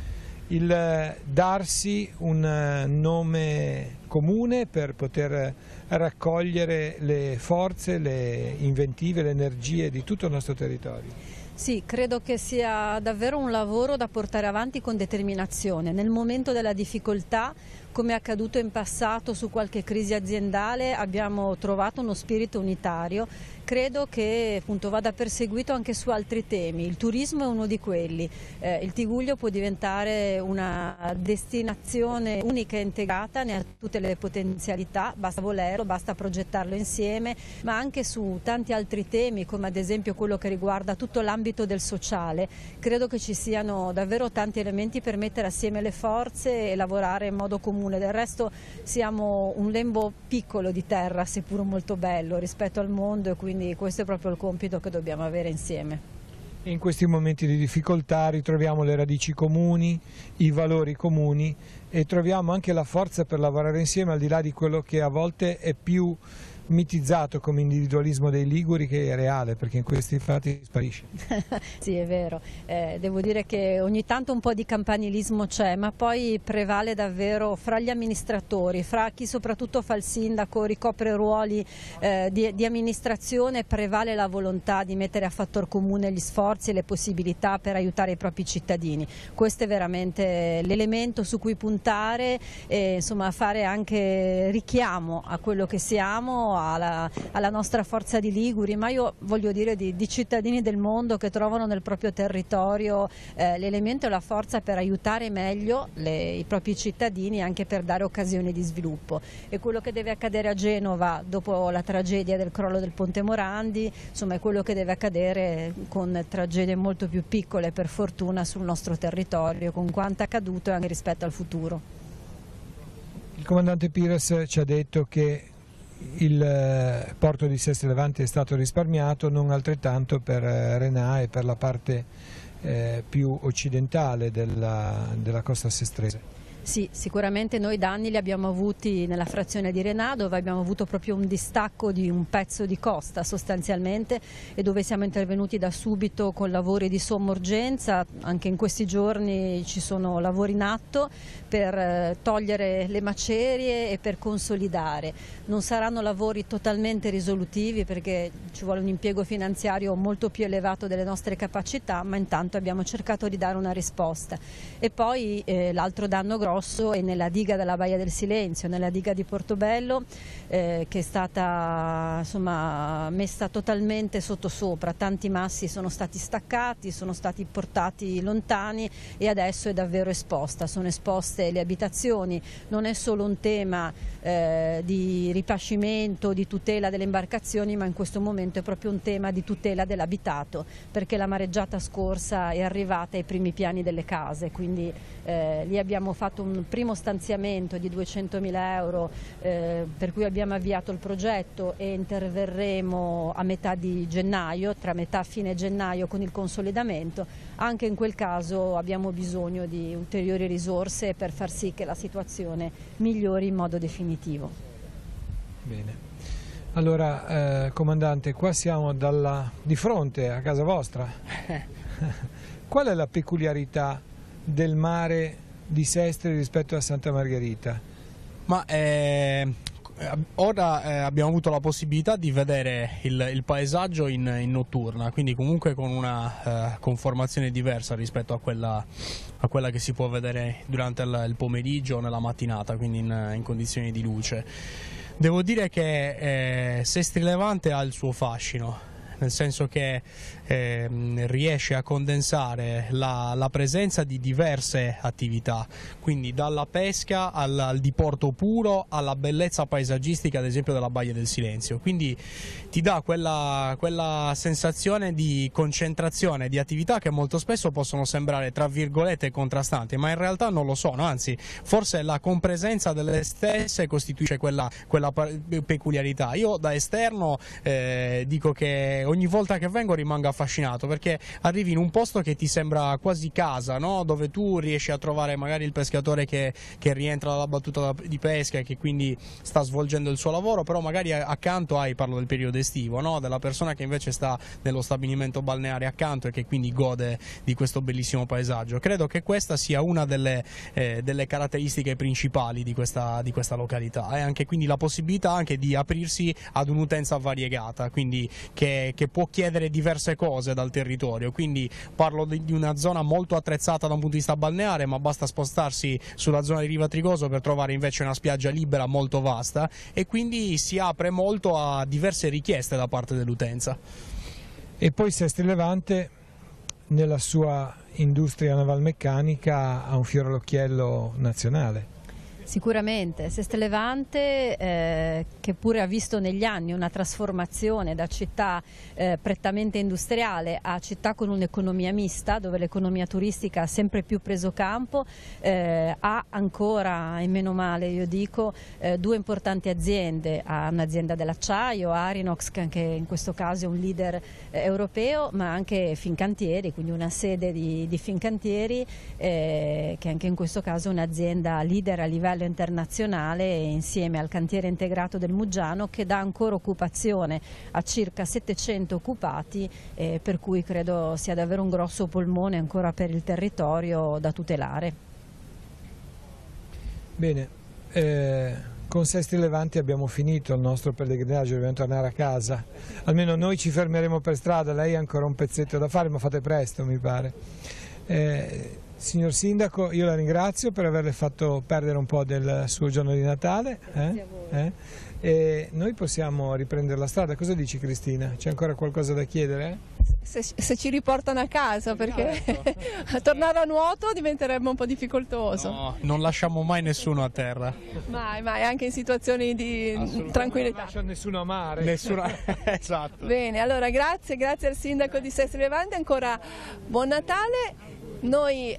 il darsi un nome comune per poter raccogliere le forze, le inventive, le energie di tutto il nostro territorio. Sì, credo che sia davvero un lavoro da portare avanti con determinazione. Nel momento della difficoltà, come è accaduto in passato su qualche crisi aziendale, abbiamo trovato uno spirito unitario. Credo che appunto vada perseguito anche su altri temi. Il turismo è uno di quelli. Il Tigullio può diventare una destinazione unica e integrata, ne ha tutte le potenzialità, basta volerlo, basta progettarlo insieme, ma anche su tanti altri temi, come ad esempio quello che riguarda tutto l'ambito del sociale. Credo che ci siano davvero tanti elementi per mettere assieme le forze e lavorare in modo comune. Del resto siamo un lembo piccolo di terra, seppur molto bello rispetto al mondo, e quindi questo è proprio il compito che dobbiamo avere insieme. In questi momenti di difficoltà ritroviamo le radici comuni, i valori comuni, e troviamo anche la forza per lavorare insieme, al di là di quello che a volte è più mitizzato come individualismo dei liguri, che è reale, perché in questi fatti sparisce. Sì, è vero, devo dire che ogni tanto un po' di campanilismo c'è, ma poi prevale davvero fra gli amministratori, fra chi soprattutto fa il sindaco, ricopre ruoli di amministrazione, prevale la volontà di mettere a fattor comune gli sforzi e le possibilità per aiutare i propri cittadini. Questo è veramente l'elemento su cui puntare e insomma fare anche richiamo a quello che siamo, alla nostra forza di liguri, ma io voglio dire di cittadini del mondo che trovano nel proprio territorio l'elemento e la forza per aiutare meglio i propri cittadini, anche per dare occasioni di sviluppo. E quello che deve accadere a Genova dopo la tragedia del crollo del Ponte Morandi, insomma, è quello che deve accadere con tragedie molto più piccole, per fortuna, sul nostro territorio, con quanto accaduto e anche rispetto al futuro. Il comandante Pires ci ha detto che il porto di Sestri Levante è stato risparmiato, non altrettanto per Renà e per la parte più occidentale della costa sestrese. Sì, sicuramente noi danni li abbiamo avuti nella frazione di Renà, dove abbiamo avuto proprio un distacco di un pezzo di costa sostanzialmente, e dove siamo intervenuti da subito con lavori di somma urgenza. Anche in questi giorni ci sono lavori in atto per togliere le macerie e per consolidare. Non saranno lavori totalmente risolutivi, perché ci vuole un impiego finanziario molto più elevato delle nostre capacità, ma intanto abbiamo cercato di dare una risposta. E poi l'altro danno grosso è nella diga della Baia del Silenzio, nella diga di Portobello, che è stata insomma messa totalmente sottosopra. Tanti massi sono stati staccati, sono stati portati lontani e adesso è davvero esposta. Sono esposte le abitazioni. Non è solo un tema di ripascimento, di tutela delle imbarcazioni, ma in questo momento è proprio un tema di tutela dell'abitato, perché la mareggiata scorsa è arrivata ai primi piani delle case, quindi lì abbiamo fatto un primo stanziamento di 200.000 euro, per cui abbiamo avviato il progetto e interverremo a metà di gennaio, tra metà e fine gennaio, con il consolidamento. Anche in quel caso abbiamo bisogno di ulteriori risorse per far sì che la situazione migliori in modo definitivo. Bene. Allora, comandante, qua siamo di fronte a casa vostra. Qual è la peculiarità del mare di Sestri rispetto a Santa Margherita? Ma ora abbiamo avuto la possibilità di vedere il paesaggio in notturna, quindi comunque con una conformazione diversa rispetto a quella che si può vedere durante il pomeriggio o nella mattinata, quindi in condizioni di luce. Devo dire che Sestri Levante ha il suo fascino, nel senso che riesce a condensare la presenza di diverse attività, quindi dalla pesca al diporto puro alla bellezza paesaggistica, ad esempio della Baia del Silenzio. Quindi ti dà quella sensazione di concentrazione di attività che molto spesso possono sembrare tra virgolette contrastanti, ma in realtà non lo sono, anzi forse la compresenza delle stesse costituisce quella peculiarità. Io da esterno dico che ogni volta che vengo rimango affascinato, perché arrivi in un posto che ti sembra quasi casa, no? Dove tu riesci a trovare magari il pescatore che rientra dalla battuta di pesca e che quindi sta svolgendo il suo lavoro, però magari accanto hai, parlo del periodo estivo, no? Della persona che invece sta nello stabilimento balneare accanto e che quindi gode di questo bellissimo paesaggio. Credo che questa sia una delle caratteristiche principali di questa località, e anche quindi la possibilità anche di aprirsi ad un'utenza variegata, quindi che può chiedere diverse cose dal territorio. Quindi parlo di una zona molto attrezzata da un punto di vista balneare, ma basta spostarsi sulla zona di Riva Trigoso per trovare invece una spiaggia libera molto vasta, e quindi si apre molto a diverse richieste da parte dell'utenza. E poi Sestri Levante, nella sua industria navalmeccanica, ha un fiore all'occhiello nazionale. Sicuramente, Sestri Levante che pure ha visto negli anni una trasformazione da città prettamente industriale a città con un'economia mista, dove l'economia turistica ha sempre più preso campo, ha ancora, e meno male io dico, due importanti aziende, ha un'azienda dell'acciaio, Arinox, che anche in questo caso è un leader europeo, ma anche Fincantieri, quindi una sede di Fincantieri che anche in questo caso è un'azienda leader a livello internazionale, insieme al cantiere integrato del Muggiano, che dà ancora occupazione a circa 700 occupati, per cui credo sia davvero un grosso polmone ancora per il territorio da tutelare. Bene, con Sestri Levante abbiamo finito il nostro pellegrinaggio, dobbiamo tornare a casa, almeno noi ci fermeremo per strada, lei ha ancora un pezzetto da fare, ma fate presto mi pare. Signor Sindaco, io la ringrazio per averle fatto perdere un po' del suo giorno di Natale. Grazie a voi. E noi possiamo riprendere la strada. Cosa dici, Cristina? C'è ancora qualcosa da chiedere? Se ci riportano a casa, perché tornare a nuoto diventerebbe un po' difficoltoso. No, non lasciamo mai nessuno a terra. Mai, anche in situazioni di tranquillità. Non lascia nessuno a mare. Esatto. Bene, allora grazie al sindaco di Sestri Levante, ancora buon Natale. Noi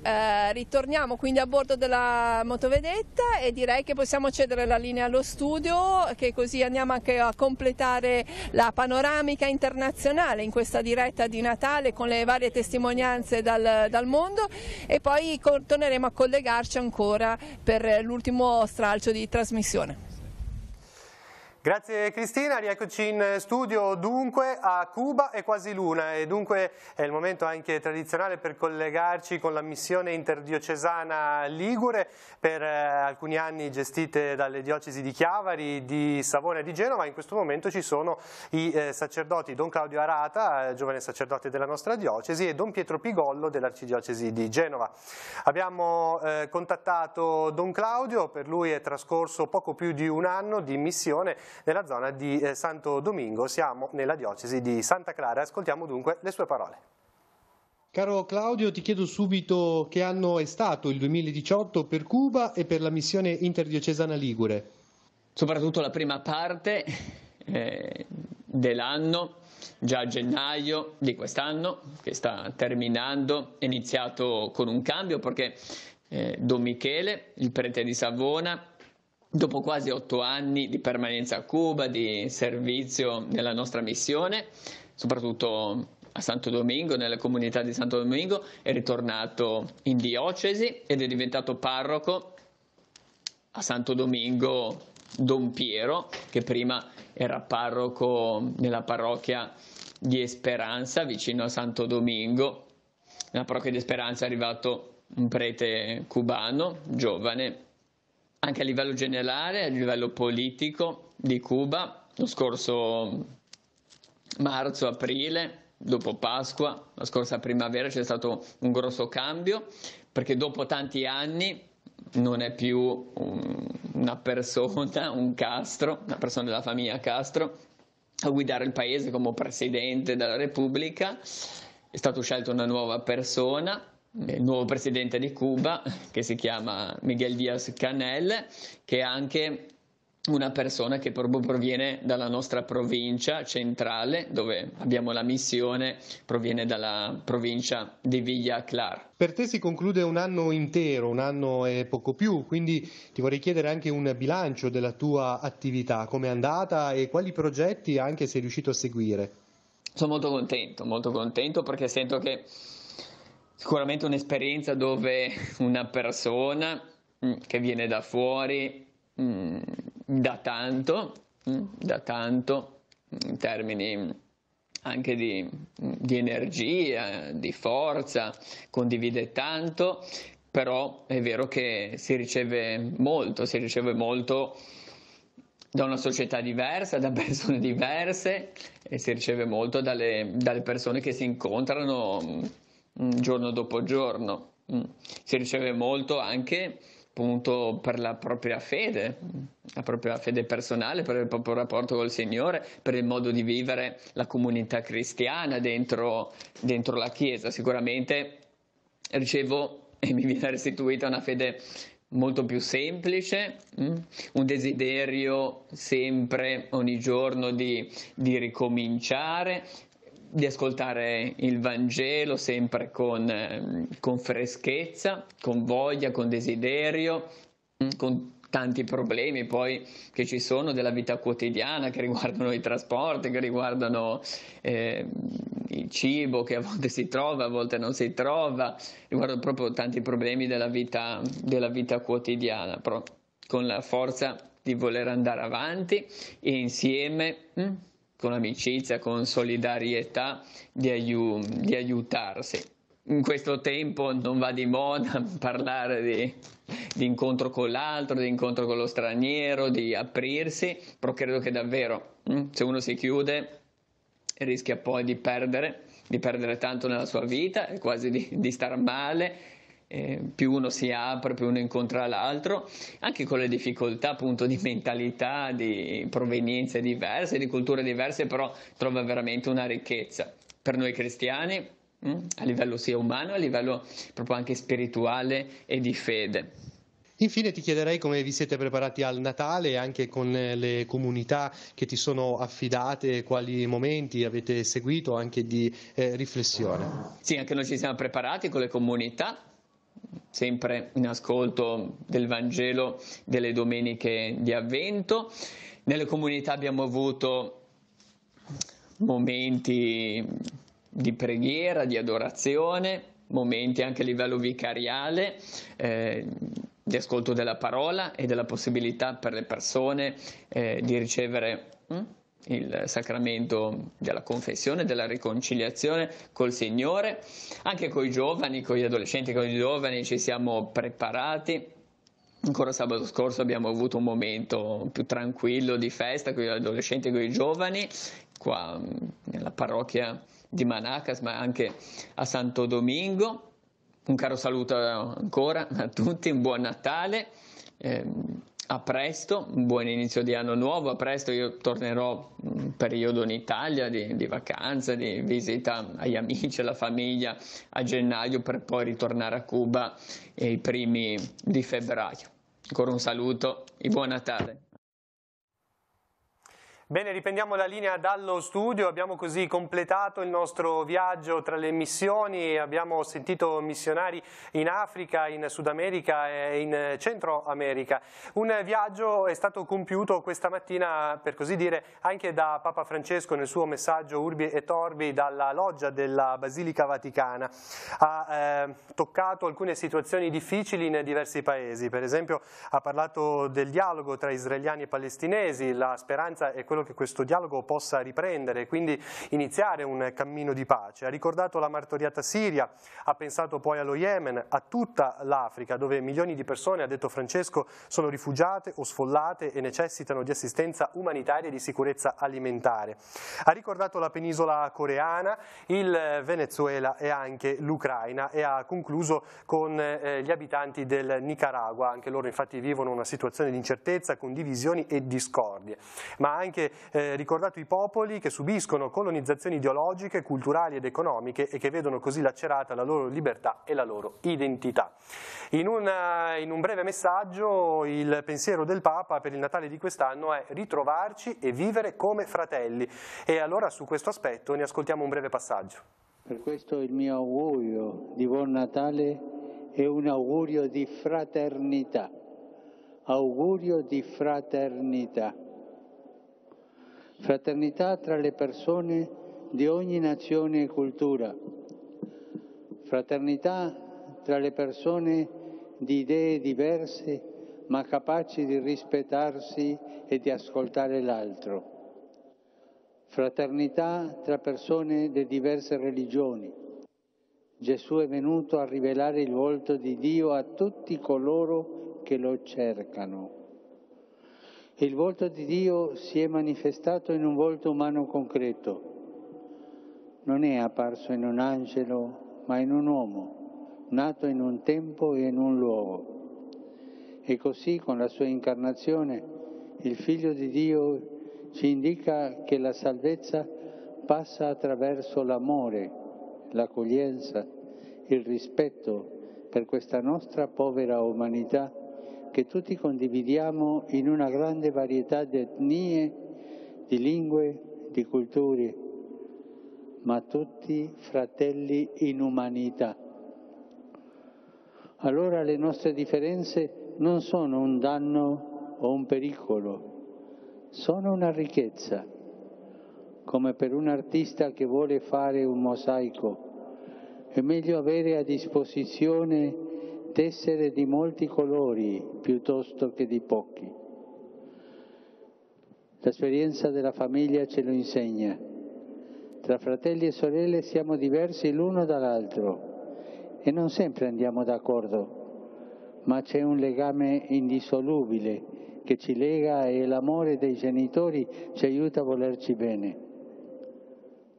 ritorniamo quindi a bordo della motovedetta e direi che possiamo cedere la linea allo studio, che così andiamo anche a completare la panoramica internazionale in questa diretta di Natale con le varie testimonianze dal mondo, e poi torneremo a collegarci ancora per l'ultimo stralcio di trasmissione. Grazie Cristina, rieccoci in studio dunque a Cuba e Quasi Luna, e dunque è il momento anche tradizionale per collegarci con la missione interdiocesana Ligure, per alcuni anni gestite dalle diocesi di Chiavari, di Savona e di Genova. In questo momento ci sono i sacerdoti Don Claudio Arata, giovane sacerdote della nostra diocesi, e Don Pietro Pigollo dell'Arcidiocesi di Genova. Abbiamo contattato Don Claudio, per lui è trascorso poco più di un anno di missione nella zona di Santo Domingo. Siamo nella diocesi di Santa Clara. Ascoltiamo dunque le sue parole. Caro Claudio, ti chiedo subito che anno è stato il 2018 per Cuba e per la missione interdiocesana Ligure. Soprattutto la prima parte dell'anno, già a gennaio di quest'anno, che sta terminando, è iniziato con un cambio perché Don Michele, il prete di Savona, dopo quasi 8 anni di permanenza a Cuba, di servizio nella nostra missione, soprattutto a Santo Domingo, nella comunità di Santo Domingo, è ritornato in diocesi ed è diventato parroco a Santo Domingo Don Piero, che prima era parroco nella parrocchia di Esperanza, vicino a Santo Domingo. Nella parrocchia di Esperanza è arrivato un prete cubano, giovane, anche a livello generale, a livello politico di Cuba. Lo scorso marzo-aprile, dopo Pasqua, la scorsa primavera, c'è stato un grosso cambio, perché dopo tanti anni non è più una persona, un Castro, una persona della famiglia Castro, a guidare il paese come presidente della Repubblica. È stato scelto una nuova persona, il nuovo presidente di Cuba, che si chiama Miguel Díaz-Canel, che è anche una persona che proprio proviene dalla nostra provincia centrale, dove abbiamo la missione, proviene dalla provincia di Villa Clara. Per te si conclude un anno intero, un anno e poco più, quindi ti vorrei chiedere anche un bilancio della tua attività, come è andata e quali progetti anche sei riuscito a seguire. Sono molto contento perché sento che sicuramente un'esperienza dove una persona che viene da fuori dà tanto in termini anche di energia, di forza, condivide tanto, però è vero che si riceve molto da una società diversa, da persone diverse, e si riceve molto dalle persone che si incontrano giorno dopo giorno. Si riceve molto anche appunto per la propria fede personale, per il proprio rapporto col Signore, per il modo di vivere la comunità cristiana dentro la Chiesa. Sicuramente ricevo e mi viene restituita una fede molto più semplice, un desiderio sempre, ogni giorno di ricominciare, di ascoltare il Vangelo sempre con freschezza, con voglia, con desiderio, con tanti problemi poi che ci sono della vita quotidiana, che riguardano i trasporti, che riguardano il cibo che a volte si trova, a volte non si trova, riguardano proprio tanti problemi della vita quotidiana, però con la forza di voler andare avanti e insieme con amicizia, con solidarietà, di aiutarsi. In questo tempo non va di moda parlare di incontro con l'altro, di incontro con lo straniero, di aprirsi, però credo che davvero se uno si chiude rischia poi di perdere tanto nella sua vita e quasi di star male. Più uno si apre, più uno incontra l'altro, anche con le difficoltà appunto di mentalità, di provenienze diverse, di culture diverse, però trova veramente una ricchezza per noi cristiani, a livello sia umano, a livello proprio anche spirituale e di fede. Infine ti chiederei come vi siete preparati al Natale, anche con le comunità che ti sono affidate, quali momenti avete seguito anche di riflessione. Sì, anche noi ci siamo preparati con le comunità, sempre in ascolto del Vangelo delle domeniche di Avvento. Nelle comunità abbiamo avuto momenti di preghiera, di adorazione, momenti anche a livello vicariale, di ascolto della parola e della possibilità per le persone di ricevere il sacramento della confessione, della riconciliazione col Signore. Anche con i giovani, con gli adolescenti, con i giovani ci siamo preparati. Ancora sabato scorso abbiamo avuto un momento più tranquillo di festa con gli adolescenti e con i giovani, qua nella parrocchia di Manacas, ma anche a Santo Domingo. Un caro saluto ancora a tutti, un buon Natale. A presto, un buon inizio di anno nuovo, a presto. Io tornerò un periodo in Italia di vacanza, di visita agli amici, alla famiglia a gennaio, per poi ritornare a Cuba i primi di febbraio. Ancora un saluto e buon Natale. Bene, riprendiamo la linea dallo studio, abbiamo così completato il nostro viaggio tra le missioni, abbiamo sentito missionari in Africa, in Sud America e in Centro America. Un viaggio è stato compiuto questa mattina, per così dire, anche da Papa Francesco nel suo messaggio Urbi et Orbi dalla loggia della Basilica Vaticana. Ha toccato alcune situazioni difficili in diversi paesi, per esempio ha parlato del dialogo tra israeliani e palestinesi, la speranza è quello che questo dialogo possa riprendere e quindi iniziare un cammino di pace. Ha ricordato la martoriata Siria, ha pensato poi allo Yemen, a tutta l'Africa, dove milioni di persone, ha detto Francesco, sono rifugiate o sfollate e necessitano di assistenza umanitaria e di sicurezza alimentare. Ha ricordato la penisola coreana, il Venezuela e anche l'Ucraina e ha concluso con gli abitanti del Nicaragua. Anche loro infatti vivono una situazione di incertezza, con divisioni e discordie, ma ha anche ricordato i popoli che subiscono colonizzazioni ideologiche, culturali ed economiche e che vedono così lacerata la loro libertà e la loro identità. In un breve messaggio il pensiero del Papa per il Natale di quest'anno è ritrovarci e vivere come fratelli, e allora su questo aspetto ne ascoltiamo un breve passaggio. Per questo il mio augurio di buon Natale è un augurio di fraternità, augurio di fraternità. Fraternità tra le persone di ogni nazione e cultura, fraternità tra le persone di idee diverse ma capaci di rispettarsi e di ascoltare l'altro, fraternità tra persone di diverse religioni. Gesù è venuto a rivelare il volto di Dio a tutti coloro che lo cercano. Il volto di Dio si è manifestato in un volto umano concreto. Non è apparso in un angelo, ma in un uomo, nato in un tempo e in un luogo. E così, con la sua incarnazione, il Figlio di Dio ci indica che la salvezza passa attraverso l'amore, l'accoglienza, il rispetto per questa nostra povera umanità che tutti condividiamo in una grande varietà di etnie, di lingue, di culture, ma tutti fratelli in umanità. Allora le nostre differenze non sono un danno o un pericolo, sono una ricchezza, come per un artista che vuole fare un mosaico. È meglio avere a disposizione tessere di molti colori piuttosto che di pochi. L'esperienza della famiglia ce lo insegna. Tra fratelli e sorelle siamo diversi l'uno dall'altro e non sempre andiamo d'accordo, ma c'è un legame indissolubile che ci lega e l'amore dei genitori ci aiuta a volerci bene.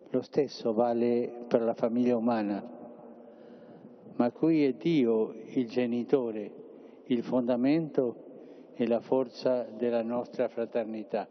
Lo stesso vale per la famiglia umana. Ma qui è Dio il genitore, il fondamento e la forza della nostra fraternità.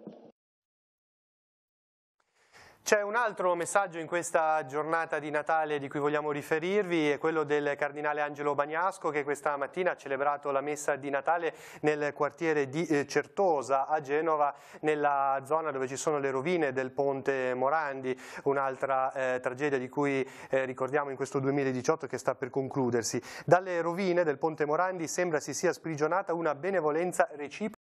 C'è un altro messaggio in questa giornata di Natale di cui vogliamo riferirvi, è quello del cardinale Angelo Bagnasco, che questa mattina ha celebrato la messa di Natale nel quartiere di Certosa a Genova, nella zona dove ci sono le rovine del Ponte Morandi, un'altra tragedia di cui ricordiamo in questo 2018 che sta per concludersi. Dalle rovine del Ponte Morandi sembra si sia sprigionata una benevolenza reciproca.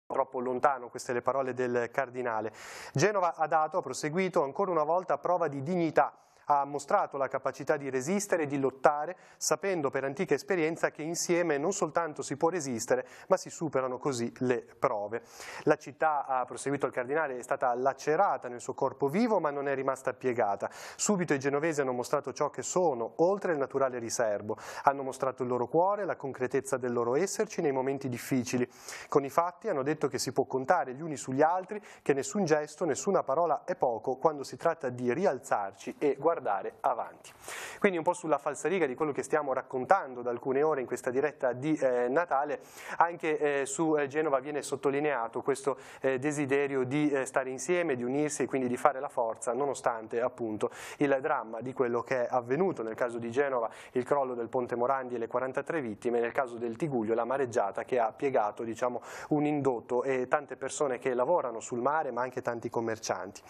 Troppo lontano, queste le parole del cardinale. Genova ha proseguito ancora una volta prova di dignità. Ha mostrato la capacità di resistere e di lottare, sapendo per antica esperienza che insieme non soltanto si può resistere, ma si superano così le prove. La città, ha proseguito il cardinale, è stata lacerata nel suo corpo vivo, ma non è rimasta piegata. Subito i genovesi hanno mostrato ciò che sono, oltre il naturale riservo. Hanno mostrato il loro cuore, la concretezza del loro esserci nei momenti difficili. Con i fatti hanno detto che si può contare gli uni sugli altri, che nessun gesto, nessuna parola è poco quando si tratta di rialzarci e guardare avanti. Quindi un po' sulla falsariga di quello che stiamo raccontando da alcune ore in questa diretta di Natale, anche su Genova viene sottolineato questo desiderio di stare insieme, di unirsi e quindi di fare la forza, nonostante appunto il dramma di quello che è avvenuto. Nel caso di Genova il crollo del Ponte Morandi e le 43 vittime, nel caso del Tiguglio la mareggiata che ha piegato, diciamo, un indotto e tante persone che lavorano sul mare, ma anche tanti commercianti.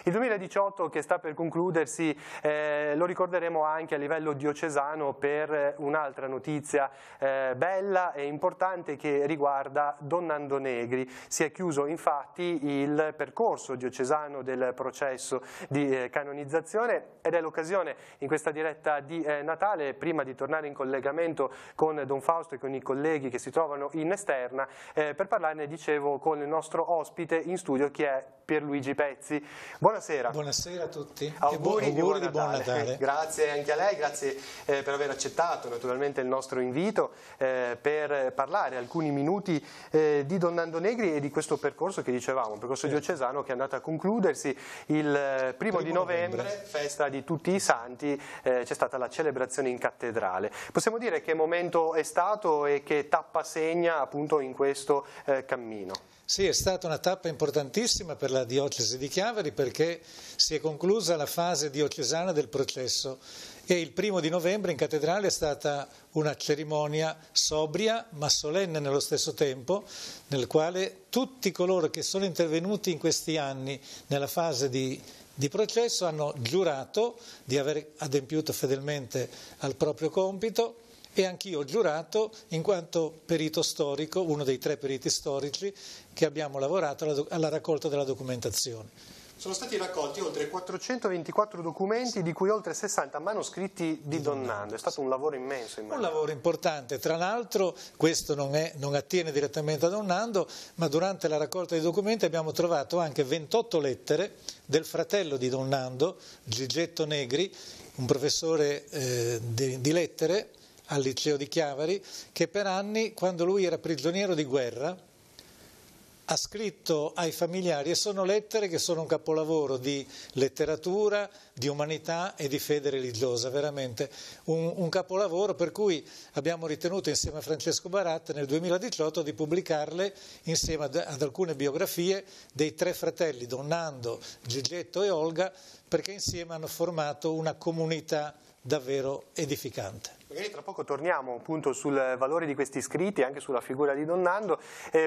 Il 2018 che sta per concludersi lo ricorderemo anche a livello diocesano per un'altra notizia bella e importante che riguarda Don Nando Negri. Si è chiuso infatti il percorso diocesano del processo di canonizzazione ed è l'occasione in questa diretta di Natale, prima di tornare in collegamento con Don Fausto e con i colleghi che si trovano in esterna, per parlarne, dicevo, con il nostro ospite in studio che è Pierluigi Pezzi. Buonasera. Buonasera a tutti. Auguri di buon Natale. Grazie anche a lei, grazie per aver accettato naturalmente il nostro invito per parlare alcuni minuti di Don Nando Negri e di questo percorso che dicevamo, un percorso diocesano che è andato a concludersi il primo di novembre, festa di tutti i santi, c'è stata la celebrazione in cattedrale. Possiamo dire che momento è stato e che tappa segna appunto in questo cammino? Sì, è stata una tappa importantissima per la diocesi di Chiavari perché si è conclusa la fase diocesana del processo e il 1 di novembre in cattedrale è stata una cerimonia sobria ma solenne nello stesso tempo, nel quale tutti coloro che sono intervenuti in questi anni nella fase di processo hanno giurato di aver adempiuto fedelmente al proprio compito e anch'io ho giurato in quanto perito storico, uno dei 3 periti storici che abbiamo lavorato alla raccolta della documentazione. Sono stati raccolti oltre 424 documenti, di cui oltre 60 manoscritti di Donnando. È stato un lavoro immenso. Un lavoro importante, tra l'altro questo non attiene direttamente a Donnando, ma durante la raccolta dei documenti abbiamo trovato anche 28 lettere del fratello di Donnando, Gigetto Negri, un professore di lettere al liceo di Chiavari, che per anni, quando lui era prigioniero di guerra, ha scritto ai familiari, e sono lettere che sono un capolavoro di letteratura, di umanità e di fede religiosa, veramente un capolavoro, per cui abbiamo ritenuto insieme a Francesco Baratta nel 2018 di pubblicarle insieme ad alcune biografie dei 3 fratelli, Donnando, Gigetto e Olga, perché insieme hanno formato una comunità davvero edificante. Magari tra poco torniamo appunto sul valore di questi scritti e anche sulla figura di Donnando.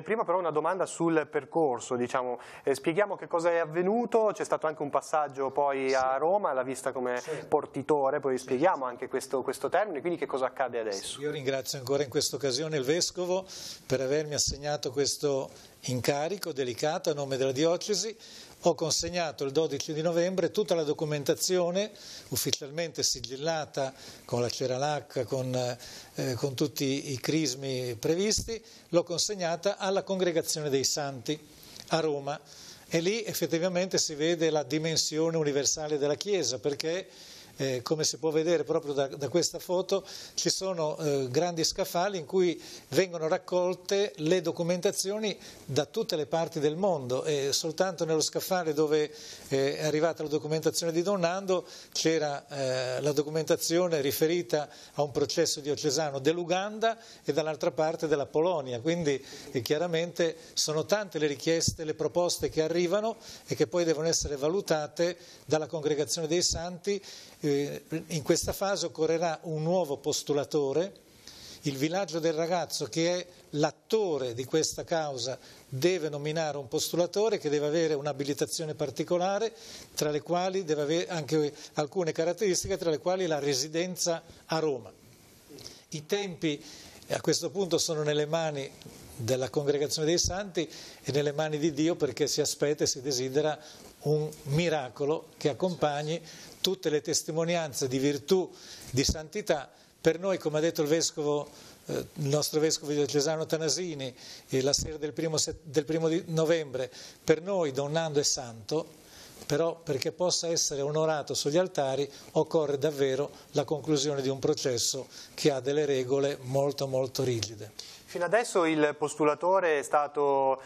Prima però una domanda sul percorso, diciamo. Spieghiamo che cosa è avvenuto, c'è stato anche un passaggio poi a Roma, l'ha vista come portitore, poi spieghiamo anche questo termine, quindi che cosa accade adesso. Io ringrazio ancora in questa occasione il Vescovo per avermi assegnato questo incarico delicato a nome della diocesi. Ho consegnato il 12 di novembre tutta la documentazione ufficialmente sigillata con la cera lacca, con tutti i crismi previsti, l'ho consegnata alla Congregazione dei Santi a Roma e lì effettivamente si vede la dimensione universale della Chiesa, perché come si può vedere proprio da questa foto, ci sono grandi scaffali in cui vengono raccolte le documentazioni da tutte le parti del mondo, e soltanto nello scaffale dove è arrivata la documentazione di Donnando c'era la documentazione riferita a un processo diocesano dell'Uganda e dall'altra parte della Polonia, quindi chiaramente sono tante le richieste, le proposte che arrivano e che poi devono essere valutate dalla Congregazione dei Santi. In questa fase occorrerà un nuovo postulatore, il Villaggio del Ragazzo, che è l'attore di questa causa, deve nominare un postulatore che deve avere un'abilitazione particolare, tra le quali deve avere anche alcune caratteristiche, tra le quali la residenza a Roma. I tempi a questo punto sono nelle mani della Congregazione dei Santi e nelle mani di Dio, perché si aspetta e si desidera un miracolo che accompagni tutte le testimonianze di virtù, di santità. Per noi, come ha detto il nostro vescovo diocesano Tanasini, la sera del primo di novembre, per noi Donnando è santo, però perché possa essere onorato sugli altari occorre davvero la conclusione di un processo che ha delle regole molto molto rigide. Fino adesso il postulatore c'è stato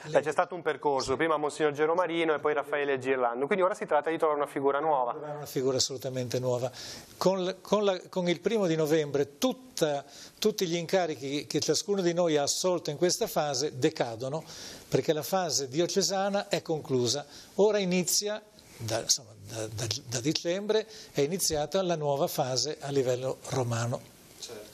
un percorso, prima Monsignor Geromarino e poi Raffaele Girlando, quindi ora si tratta di trovare una figura nuova. Una figura assolutamente nuova. Con il 1 di novembre tutti gli incarichi che ciascuno di noi ha assolto in questa fase decadono, perché la fase diocesana è conclusa. Ora inizia, da dicembre, è iniziata la nuova fase a livello romano. Certo.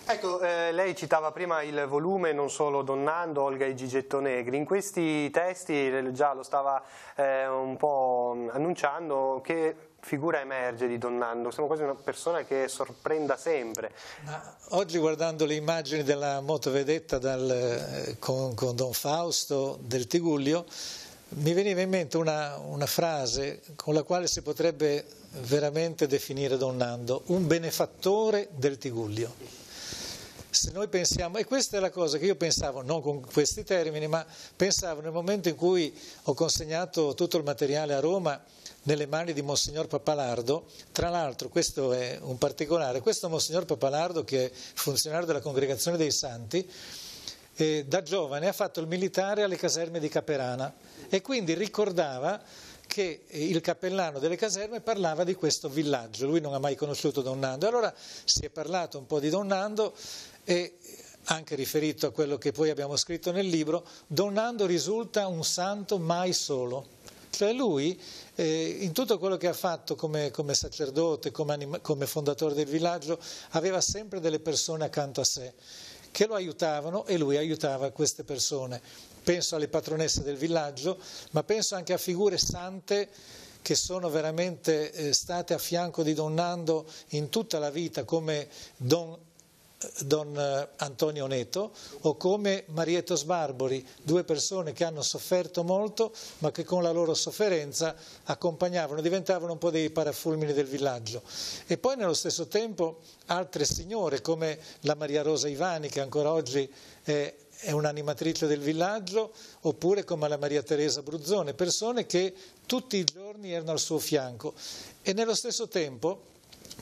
Ecco, lei citava prima il volume Non solo Donnando, Olga e Gigetto Negri. In questi testi, già lo stava un po' annunciando, che figura emerge di Donnando? Siamo quasi una persona che sorprenda sempre. Ma oggi, guardando le immagini della motovedetta con Don Fausto del Tigullio, mi veniva in mente una frase con la quale si potrebbe veramente definire Donnando: un benefattore del Tigullio. Se noi pensiamo, e questa è la cosa che io pensavo, non con questi termini, ma pensavo nel momento in cui ho consegnato tutto il materiale a Roma nelle mani di Monsignor Papalardo. Tra l'altro, questo è un particolare, questo Monsignor Papalardo, che è funzionario della Congregazione dei Santi, da giovane ha fatto il militare alle caserme di Caperana e quindi ricordava che il cappellano delle caserme parlava di questo villaggio. Lui non ha mai conosciuto Donnando, allora si è parlato un po' di Donnando e anche riferito a quello che poi abbiamo scritto nel libro. Donnando risulta un santo mai solo, cioè lui in tutto quello che ha fatto come sacerdote, come fondatore del villaggio, aveva sempre delle persone accanto a sé che lo aiutavano e lui aiutava queste persone. Penso alle patronesse del villaggio, ma penso anche a figure sante che sono veramente state a fianco di Donnando in tutta la vita, come Don Don Antonio Neto o come Marietto Sbarbori, due persone che hanno sofferto molto ma che con la loro sofferenza accompagnavano, diventavano un po' dei parafulmini del villaggio. E poi nello stesso tempo altre signore come la Maria Rosa Ivani, che ancora oggi è un'animatrice del villaggio, oppure come la Maria Teresa Bruzzone, persone che tutti i giorni erano al suo fianco. E nello stesso tempo,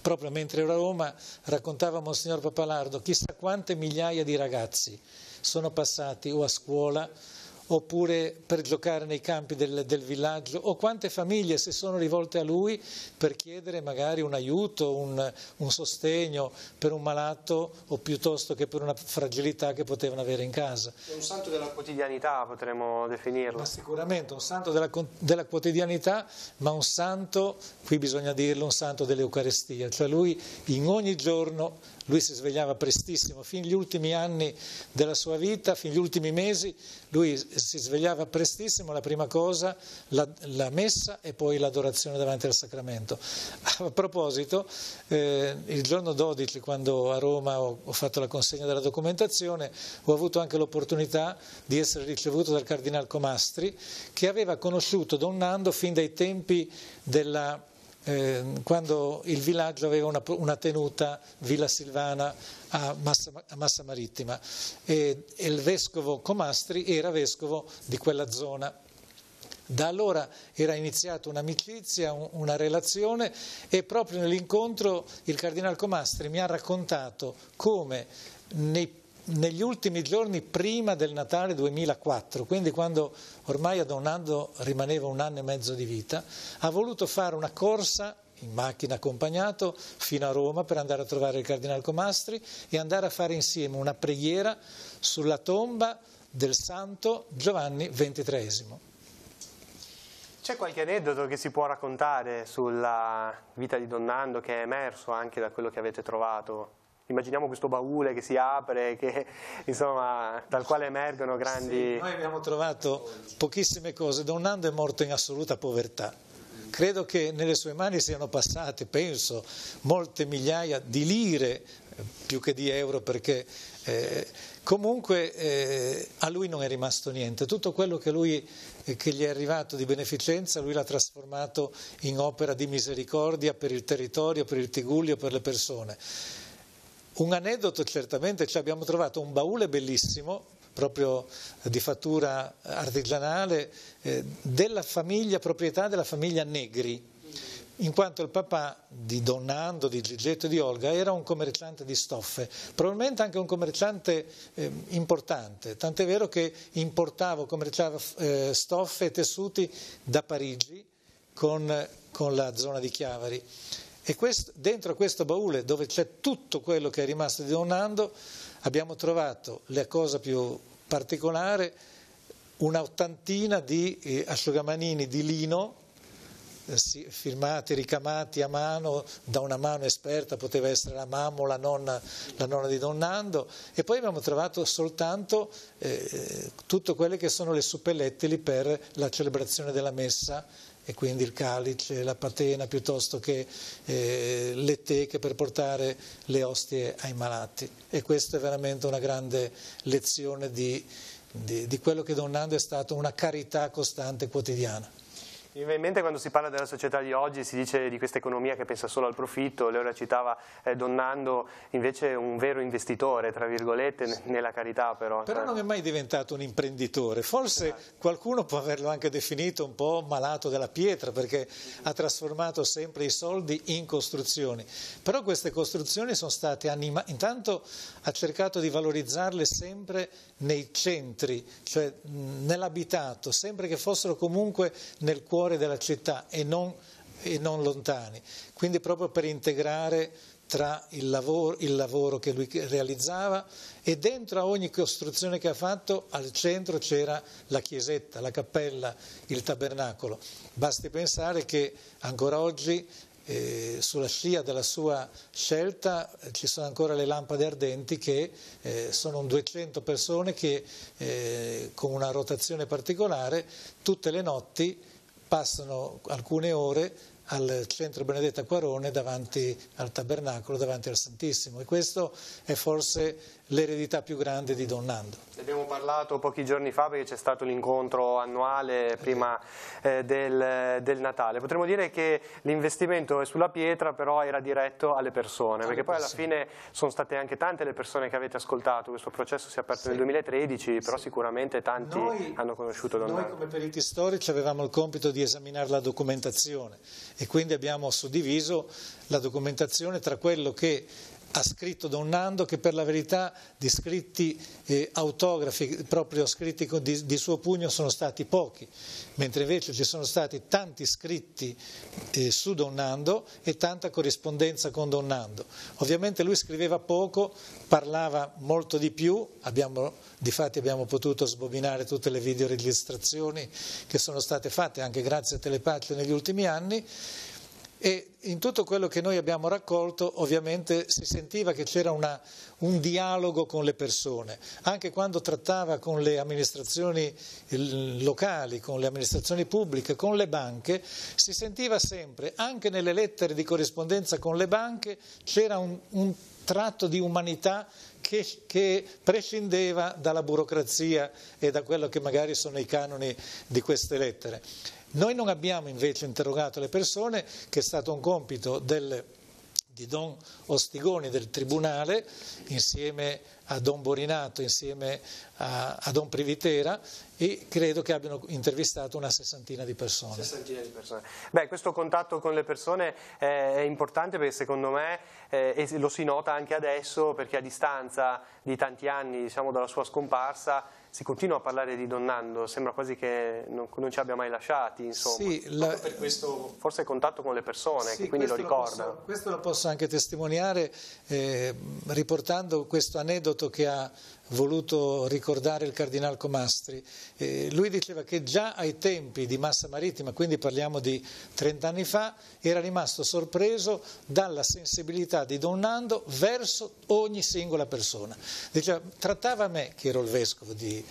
proprio mentre ero a Roma, raccontava Monsignor Papalardo, chissà quante migliaia di ragazzi sono passati o a scuola oppure per giocare nei campi del villaggio, o quante famiglie si sono rivolte a lui per chiedere magari un aiuto, un sostegno per un malato o piuttosto che per una fragilità che potevano avere in casa. È un santo della quotidianità, potremmo definirlo. Ma sicuramente un santo della quotidianità, ma un santo, qui bisogna dirlo, un santo dell'Eucaristia, cioè lui in ogni giorno, lui si svegliava prestissimo, fin gli ultimi anni della sua vita, fin gli ultimi mesi, lui si svegliava prestissimo, la prima cosa la messa e poi l'adorazione davanti al sacramento. A proposito, il giorno 12, quando a Roma ho fatto la consegna della documentazione, ho avuto anche l'opportunità di essere ricevuto dal Cardinal Comastri, che aveva conosciuto Don Nando fin dai tempi quando il villaggio aveva una tenuta Villa Silvana a Massa Marittima, e il vescovo Comastri era vescovo di quella zona. Da allora era iniziata un'amicizia, una relazione, e proprio nell'incontro il Cardinal Comastri mi ha raccontato come negli ultimi giorni prima del Natale 2004, quindi quando ormai a Don Nando rimaneva 1 anno e mezzo di vita, ha voluto fare una corsa in macchina accompagnato fino a Roma per andare a trovare il Cardinal Comastri e andare a fare insieme una preghiera sulla tomba del santo Giovanni XXIII. C'è qualche aneddoto che si può raccontare sulla vita di Don Nando che è emerso anche da quello che avete trovato? Immaginiamo questo baule che si apre, insomma, dal quale emergono grandi... Sì, noi abbiamo trovato pochissime cose. Don Nando è morto in assoluta povertà. Credo che nelle sue mani siano passate, penso, molte migliaia di lire, più che di euro, perché comunque a lui non è rimasto niente. Tutto quello che gli è arrivato di beneficenza, lui l'ha trasformato in opera di misericordia per il territorio, per il Tigullio, per le persone. Un aneddoto certamente, abbiamo trovato un baule bellissimo, proprio di fattura artigianale, della famiglia, proprietà della famiglia Negri, in quanto il papà di Don Nando, di Gigetto e di Olga era un commerciante di stoffe, probabilmente anche un commerciante importante, tant'è vero che commerciava stoffe e tessuti da Parigi con la zona di Chiavari. E dentro questo baule, dove c'è tutto quello che è rimasto di Don Nando, abbiamo trovato la cosa più particolare, una 80 di asciugamanini di lino, firmati, ricamati a mano da una mano esperta, poteva essere la mamma o la nonna di Don Nando, e poi abbiamo trovato soltanto tutto quelle che sono le suppellettili per la celebrazione della messa, e quindi il calice, la patena, piuttosto che le teche per portare le ostie ai malati. E questa è veramente una grande lezione di quello che Don Nando è stato, una carità costante quotidiana. Mi viene in mente quando si parla della società di oggi, si dice di questa economia che pensa solo al profitto. Lei ora citava Don Nando, invece un vero investitore, tra virgolette, nella carità però. Però non è mai diventato un imprenditore, forse qualcuno può averlo anche definito un po' malato della pietra, perché ha trasformato sempre i soldi in costruzioni. Però queste costruzioni sono state intanto ha cercato di valorizzarle sempre nei centri, cioè nell'abitato, sempre che fossero comunque nel cuore della città e non lontani, quindi proprio per integrare tra il lavoro che lui realizzava, e dentro a ogni costruzione che ha fatto al centro c'era la chiesetta, la cappella, il tabernacolo. Basti pensare che ancora oggi sulla scia della sua scelta ci sono ancora le lampade ardenti, che sono 200 persone che con una rotazione particolare tutte le notti passano alcune ore al centro Benedetta Quarone davanti al tabernacolo, davanti al Santissimo, e questo è forse l'eredità più grande di Don Nando. Ne abbiamo parlato pochi giorni fa perché c'è stato l'incontro annuale prima del Natale. Potremmo dire che l'investimento è sulla pietra, però era diretto alle persone, perché poi alla fine sono state anche tante le persone che avete ascoltato. Questo processo si è aperto nel 2013, però sicuramente tanti hanno conosciuto Don Nando. Noi come periti storici avevamo il compito di esaminare la documentazione e quindi abbiamo suddiviso la documentazione tra quello che ha scritto Don Nando, che per la verità di scritti autografi, proprio scritti di suo pugno, sono stati pochi, mentre invece ci sono stati tanti scritti su Don Nando e tanta corrispondenza con Don Nando. Ovviamente lui scriveva poco, parlava molto di più, difatti abbiamo potuto sbobinare tutte le videoregistrazioni che sono state fatte anche grazie a Telepace negli ultimi anni. E in tutto quello che noi abbiamo raccolto ovviamente si sentiva che c'era un dialogo con le persone, anche quando trattava con le amministrazioni locali, con le amministrazioni pubbliche, con le banche, si sentiva sempre, anche nelle lettere di corrispondenza con le banche, c'era un tratto di umanità che prescindeva dalla burocrazia e da quello che magari sono i canoni di queste lettere. Noi non abbiamo invece interrogato le persone, che è stato un compito di Don Ostigoni del Tribunale, insieme a Don Borinato, insieme a Don Privitera, e credo che abbiano intervistato una sessantina di persone. Beh, questo contatto con le persone è importante perché secondo me, e lo si nota anche adesso, perché a distanza di tanti anni, diciamo, dalla sua scomparsa, si continua a parlare di Don Nando, sembra quasi che non ci abbia mai lasciati, insomma. Sì, per questo forse contatto con le persone, che quindi lo ricordano. Questo lo posso anche testimoniare riportando questo aneddoto che ha voluto ricordare il Cardinal Comastri. Lui diceva che già ai tempi di Massa Marittima, quindi parliamo di 30 anni fa, era rimasto sorpreso dalla sensibilità di Don Nando verso ogni singola persona. Diceva, trattava me, che ero il vescovo di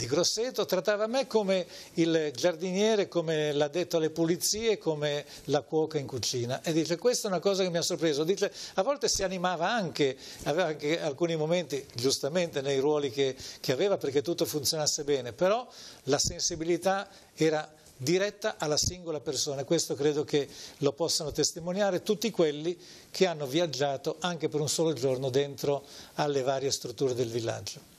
Grosseto, trattava me come il giardiniere, come l'addetto alle pulizie, come la cuoca in cucina, e dice, questa è una cosa che mi ha sorpreso. Dice, a volte si animava anche, aveva anche alcuni momenti, giustamente nei ruoli che aveva, perché tutto funzionasse bene, però la sensibilità era diretta alla singola persona. Questo credo che lo possano testimoniare tutti quelli che hanno viaggiato anche per un solo giorno dentro alle varie strutture del villaggio.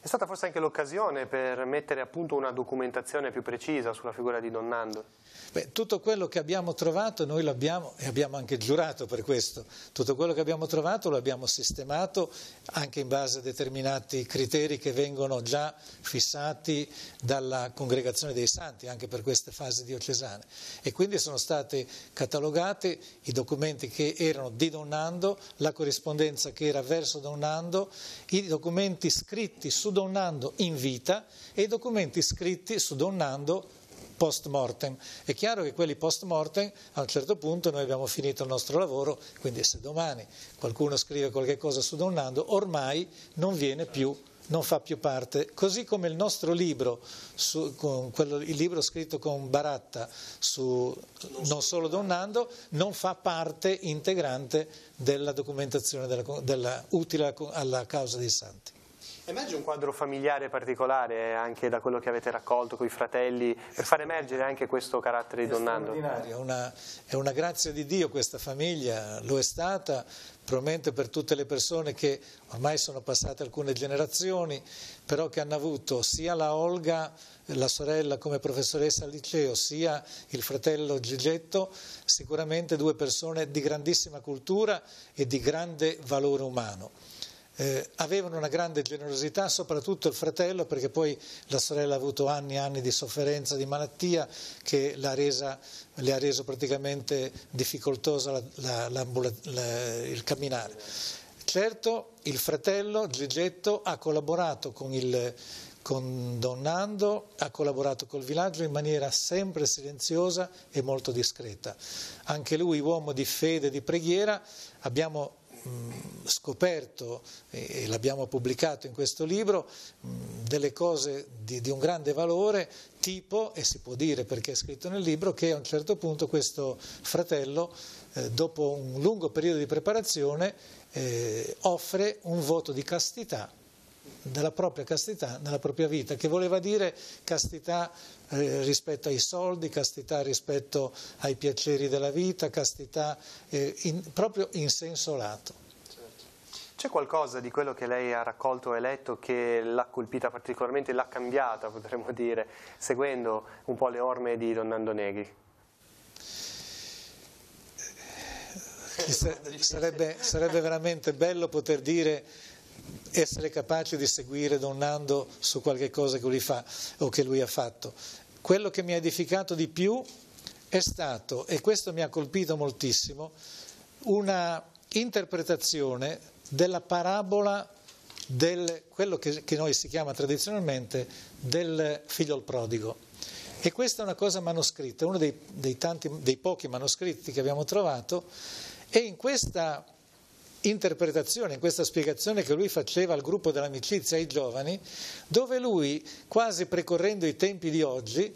È stata forse anche l'occasione per mettere a punto una documentazione più precisa sulla figura di Don Nando? Beh, tutto quello che abbiamo trovato noi lo abbiamo, e abbiamo anche giurato per questo, tutto quello che abbiamo trovato lo abbiamo sistemato anche in base a determinati criteri che vengono già fissati dalla Congregazione dei Santi, anche per queste fasi diocesane, e quindi sono stati catalogati i documenti che erano di Don Nando, la corrispondenza che era verso Don Nando, i documenti scritti su Don Nando in vita e i documenti scritti su Don Nando post mortem. È chiaro che quelli post mortem, a un certo punto noi abbiamo finito il nostro lavoro, quindi se domani qualcuno scrive qualche cosa su Don Nando, ormai non viene più, non fa più parte, così come il nostro libro, il libro scritto con Baratta su non solo Don Nando, non fa parte integrante della documentazione utile alla causa dei santi. Emerge un quadro familiare particolare anche da quello che avete raccolto con i fratelli, per far emergere anche questo carattere di Don Nando. È una grazia di Dio questa famiglia, lo è stata, probabilmente per tutte le persone che ormai sono passate alcune generazioni, però che hanno avuto sia la Olga, la sorella come professoressa al liceo, sia il fratello Gigetto, sicuramente due persone di grandissima cultura e di grande valore umano. Avevano una grande generosità, soprattutto il fratello, perché poi la sorella ha avuto anni e anni di sofferenza, di malattia, che le ha reso praticamente difficoltoso il camminare. Certo, il fratello Gigetto ha collaborato con Don Nando, ha collaborato col villaggio in maniera sempre silenziosa e molto discreta. Anche lui, uomo di fede e di preghiera, abbiamo scoperto, e l'abbiamo pubblicato in questo libro, delle cose di un grande valore, tipo, e si può dire perché è scritto nel libro, che a un certo punto questo fratello, dopo un lungo periodo di preparazione, offre un voto di castità, della propria castità nella propria vita, che voleva dire castità rispetto ai soldi, castità rispetto ai piaceri della vita, castità proprio in senso lato. C'è qualcosa di quello che lei ha raccolto e letto che l'ha colpita particolarmente, l'ha cambiata, potremmo dire, seguendo un po' le orme di Don Nando Negri? Sarebbe veramente bello poter dire, essere capaci di seguire Don Nando su qualche cosa che lui fa o che lui ha fatto. Quello che mi ha edificato di più è stato, e questo mi ha colpito moltissimo, una interpretazione della parabola quello che noi si chiama tradizionalmente del figlio prodigo. E questa è una cosa manoscritta, uno dei pochi manoscritti che abbiamo trovato, e in questa interpretazione, in questa spiegazione che lui faceva al gruppo dell'amicizia, ai giovani, dove lui, quasi precorrendo i tempi di oggi,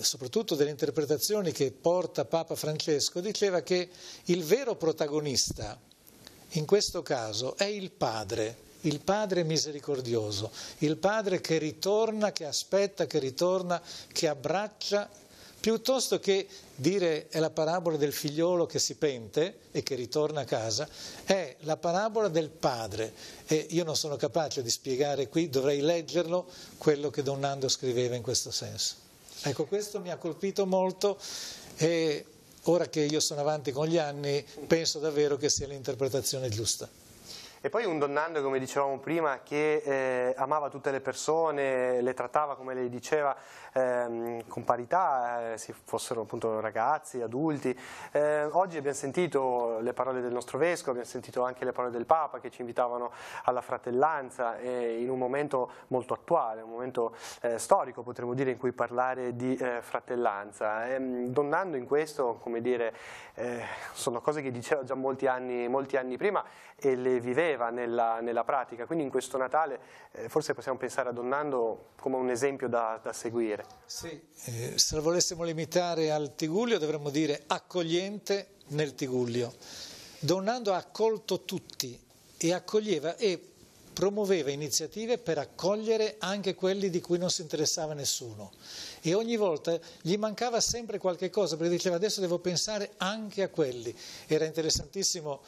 soprattutto delle interpretazioni che porta Papa Francesco, diceva che il vero protagonista in questo caso è il Padre misericordioso, il Padre che ritorna, che aspetta, che ritorna, che abbraccia, piuttosto che dire è la parabola del figliolo che si pente e che ritorna a casa, è la parabola del padre, e io non sono capace di spiegare qui, dovrei leggerlo, quello che Don Nando scriveva in questo senso. Ecco, questo mi ha colpito molto, e ora che io sono avanti con gli anni penso davvero che sia l'interpretazione giusta. E poi un Don Nando, come dicevamo prima, che amava tutte le persone, le trattava, come lei diceva, con parità, si fossero appunto ragazzi, adulti. Oggi abbiamo sentito le parole del nostro Vescovo, abbiamo sentito anche le parole del Papa che ci invitavano alla fratellanza, in un momento molto attuale, un momento storico, potremmo dire, in cui parlare di fratellanza. Don Nando in questo, come dire, sono cose che diceva già molti anni prima e le viveva nella pratica, quindi in questo Natale forse possiamo pensare a Don Nando come un esempio da seguire. Sì, se lo volessimo limitare al Tigullio dovremmo dire accogliente nel Tigullio. Don Nando ha accolto tutti e accoglieva e promuoveva iniziative per accogliere anche quelli di cui non si interessava nessuno, e ogni volta gli mancava sempre qualche cosa, perché diceva adesso devo pensare anche a quelli. Era interessantissimo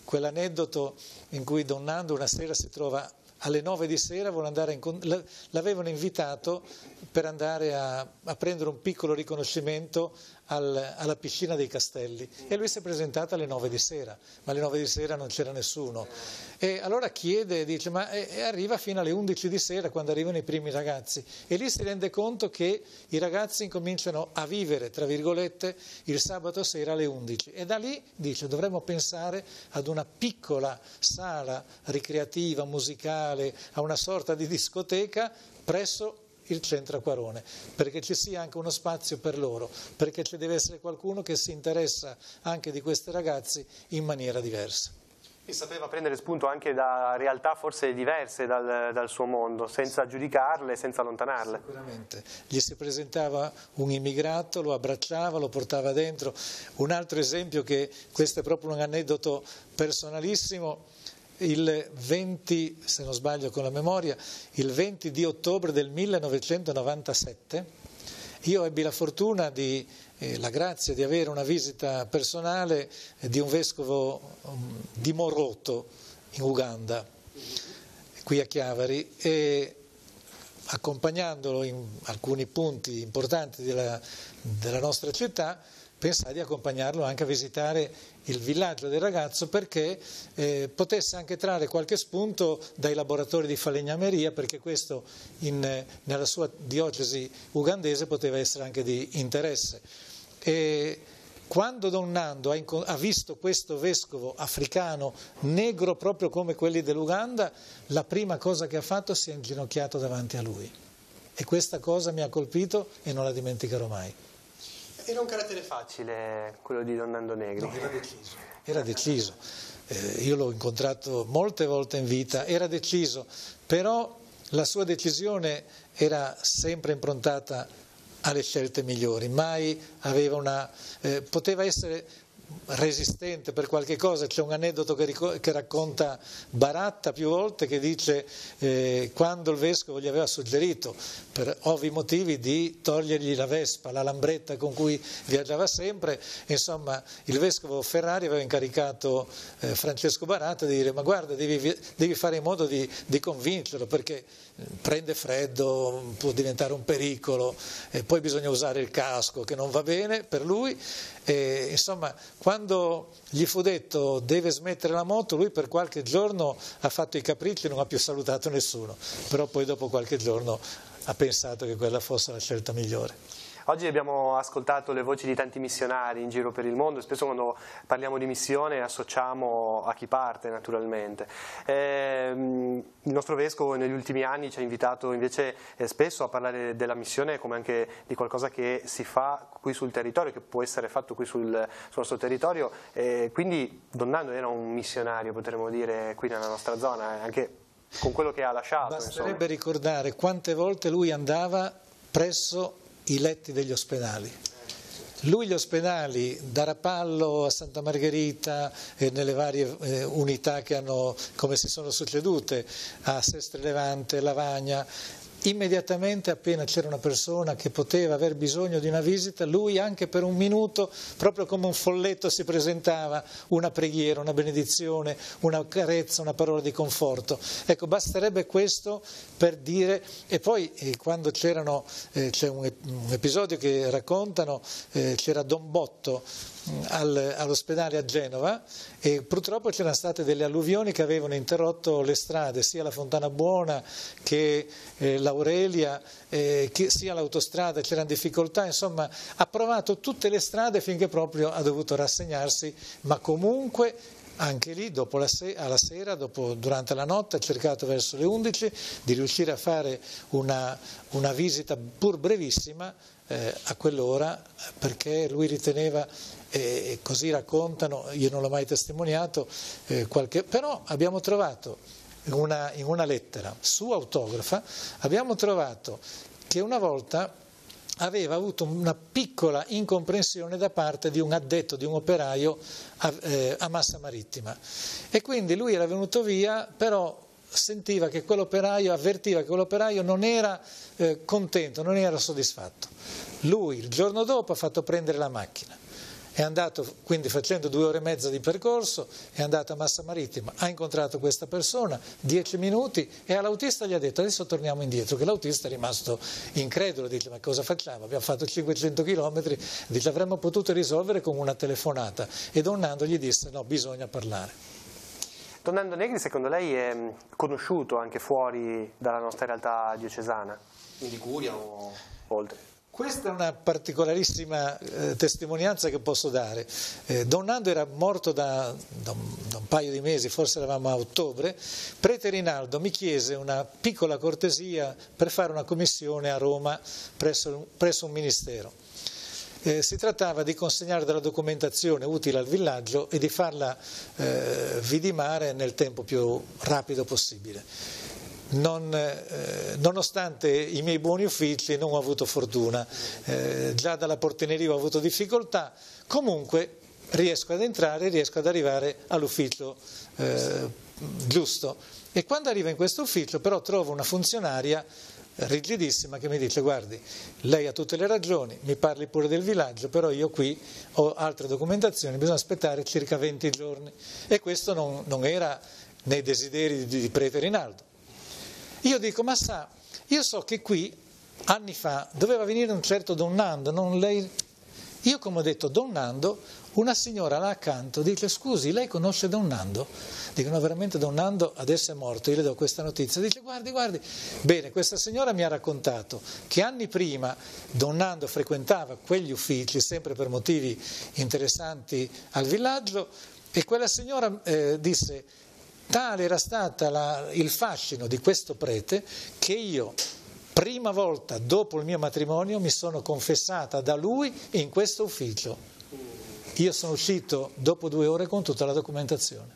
quell'aneddoto in cui Don Nando una sera si trova alle 9 di sera, l'avevano invitato per andare a prendere un piccolo riconoscimento alla piscina dei Castelli, e lui si è presentato alle 9 di sera, ma alle 9 di sera non c'era nessuno, e allora chiede, dice ma arriva fino alle 11 di sera quando arrivano i primi ragazzi, e lì si rende conto che i ragazzi incominciano a vivere, tra virgolette, il sabato sera alle 11, e da lì dice dovremmo pensare ad una piccola sala ricreativa, musicale, a una sorta di discoteca presso il centro Acquarone, perché ci sia anche uno spazio per loro, perché ci deve essere qualcuno che si interessa anche di questi ragazzi in maniera diversa. E sapeva prendere spunto anche da realtà forse diverse dal suo mondo, senza giudicarle, senza allontanarle. Sicuramente. Gli si presentava un immigrato, lo abbracciava, lo portava dentro. Un altro esempio, che questo è proprio un aneddoto personalissimo, il 20, se non sbaglio con la memoria, il 20 di ottobre del 1997, io ebbi la fortuna la grazia di avere una visita personale di un vescovo di Moroto, in Uganda, qui a Chiavari, e accompagnandolo in alcuni punti importanti della nostra città, pensai di accompagnarlo anche a visitare il villaggio del ragazzo, perché potesse anche trarre qualche spunto dai laboratori di falegnameria, perché questo nella sua diocesi ugandese poteva essere anche di interesse. E quando Don Nando ha visto questo vescovo africano, negro proprio come quelli dell'Uganda, la prima cosa che ha fatto si è inginocchiato davanti a lui, e questa cosa mi ha colpito e non la dimenticherò mai. Era un carattere facile quello di Don Nando Negri? No, era deciso. Io l'ho incontrato molte volte in vita, era deciso, però la sua decisione era sempre improntata alle scelte migliori, mai aveva poteva essere resistente per qualche cosa. C'è un aneddoto che racconta Baratta più volte, che dice quando il vescovo gli aveva suggerito per ovvi motivi di togliergli la vespa, la lambretta con cui viaggiava sempre, insomma il vescovo Ferrari aveva incaricato Francesco Baratta di dire: ma guarda, devi fare in modo di convincerlo, perché prende freddo, può diventare un pericolo, e poi bisogna usare il casco che non va bene per lui. Insomma, quando gli fu detto deve smettere la moto, lui per qualche giorno ha fatto i capricci e non ha più salutato nessuno, però poi dopo qualche giorno ha pensato che quella fosse la scelta migliore. Oggi abbiamo ascoltato le voci di tanti missionari in giro per il mondo, spesso quando parliamo di missione associamo a chi parte naturalmente. Il nostro Vescovo negli ultimi anni ci ha invitato invece spesso a parlare della missione come anche di qualcosa che si fa qui sul territorio, che può essere fatto qui sul nostro territorio, quindi Don Nando era un missionario, potremmo dire, qui nella nostra zona, anche con quello che ha lasciato. Basterebbe ricordare quante volte lui andava presso i letti degli ospedali. Lui gli ospedali, da Rapallo a Santa Margherita e nelle varie unità che hanno, come si sono succedute, a Sestre Levante, Lavagna, immediatamente appena c'era una persona che poteva aver bisogno di una visita, lui anche per un minuto, proprio come un folletto, si presentava, una preghiera, una benedizione, una carezza, una parola di conforto. Ecco, basterebbe questo per dire. E poi quando c'è un episodio che raccontano, c'era Don Botto all'ospedale a Genova e purtroppo c'erano state delle alluvioni che avevano interrotto le strade, sia la Fontana Buona che l'Aurelia, sia l'autostrada, c'erano difficoltà, insomma ha provato tutte le strade finché proprio ha dovuto rassegnarsi, ma comunque anche lì alla sera, durante la notte, ha cercato verso le 11 di riuscire a fare una visita pur brevissima a quell'ora, perché lui riteneva, e così raccontano, io non l'ho mai testimoniato, però abbiamo trovato in una lettera sua autografa, abbiamo trovato che una volta aveva avuto una piccola incomprensione da parte di un addetto, di un operaio a Massa Marittima, e quindi lui era venuto via, però avvertiva che quell'operaio non era contento, non era soddisfatto. Lui il giorno dopo ha fatto prendere la macchina, è andato, quindi facendo 2 ore e mezza di percorso, è andato a Massa Marittima, ha incontrato questa persona, 10 minuti, e all'autista gli ha detto adesso torniamo indietro, che l'autista è rimasto incredulo, dice ma cosa facciamo? Abbiamo fatto 500 km, dice avremmo potuto risolvere con una telefonata, e Don Nando gli disse no, bisogna parlare. Don Nando Negri, secondo lei è conosciuto anche fuori dalla nostra realtà diocesana, in Liguria o oltre? Questa è una particolarissima testimonianza che posso dare. Don Nando era morto da un paio di mesi, forse eravamo a ottobre. Prete Rinaldo mi chiese una piccola cortesia per fare una commissione a Roma presso un ministero. Si trattava di consegnare della documentazione utile al villaggio e di farla vidimare nel tempo più rapido possibile. Nonostante i miei buoni uffici non ho avuto fortuna, già dalla portineria ho avuto difficoltà, comunque riesco ad entrare, riesco ad arrivare all'ufficio giusto, e quando arrivo in questo ufficio però trovo una funzionaria rigidissima che mi dice guardi, lei ha tutte le ragioni, mi parli pure del villaggio, però io qui ho altre documentazioni, bisogna aspettare circa 20 giorni, e questo non era nei desideri di Prete Rinaldo. Io dico, ma sa, io so che qui, anni fa, doveva venire un certo Don Nando, non lei. Io come ho detto Don Nando, una signora là accanto dice, scusi, lei conosce Don Nando? Dico, no, veramente Don Nando adesso è morto, io le do questa notizia. Dice, guardi, bene, questa signora mi ha raccontato che anni prima Don Nando frequentava quegli uffici, sempre per motivi interessanti al villaggio, e quella signora disse, tale era stata il fascino di questo prete che io, prima volta dopo il mio matrimonio mi sono confessata da lui in questo ufficio. Io sono uscito dopo 2 ore con tutta la documentazione.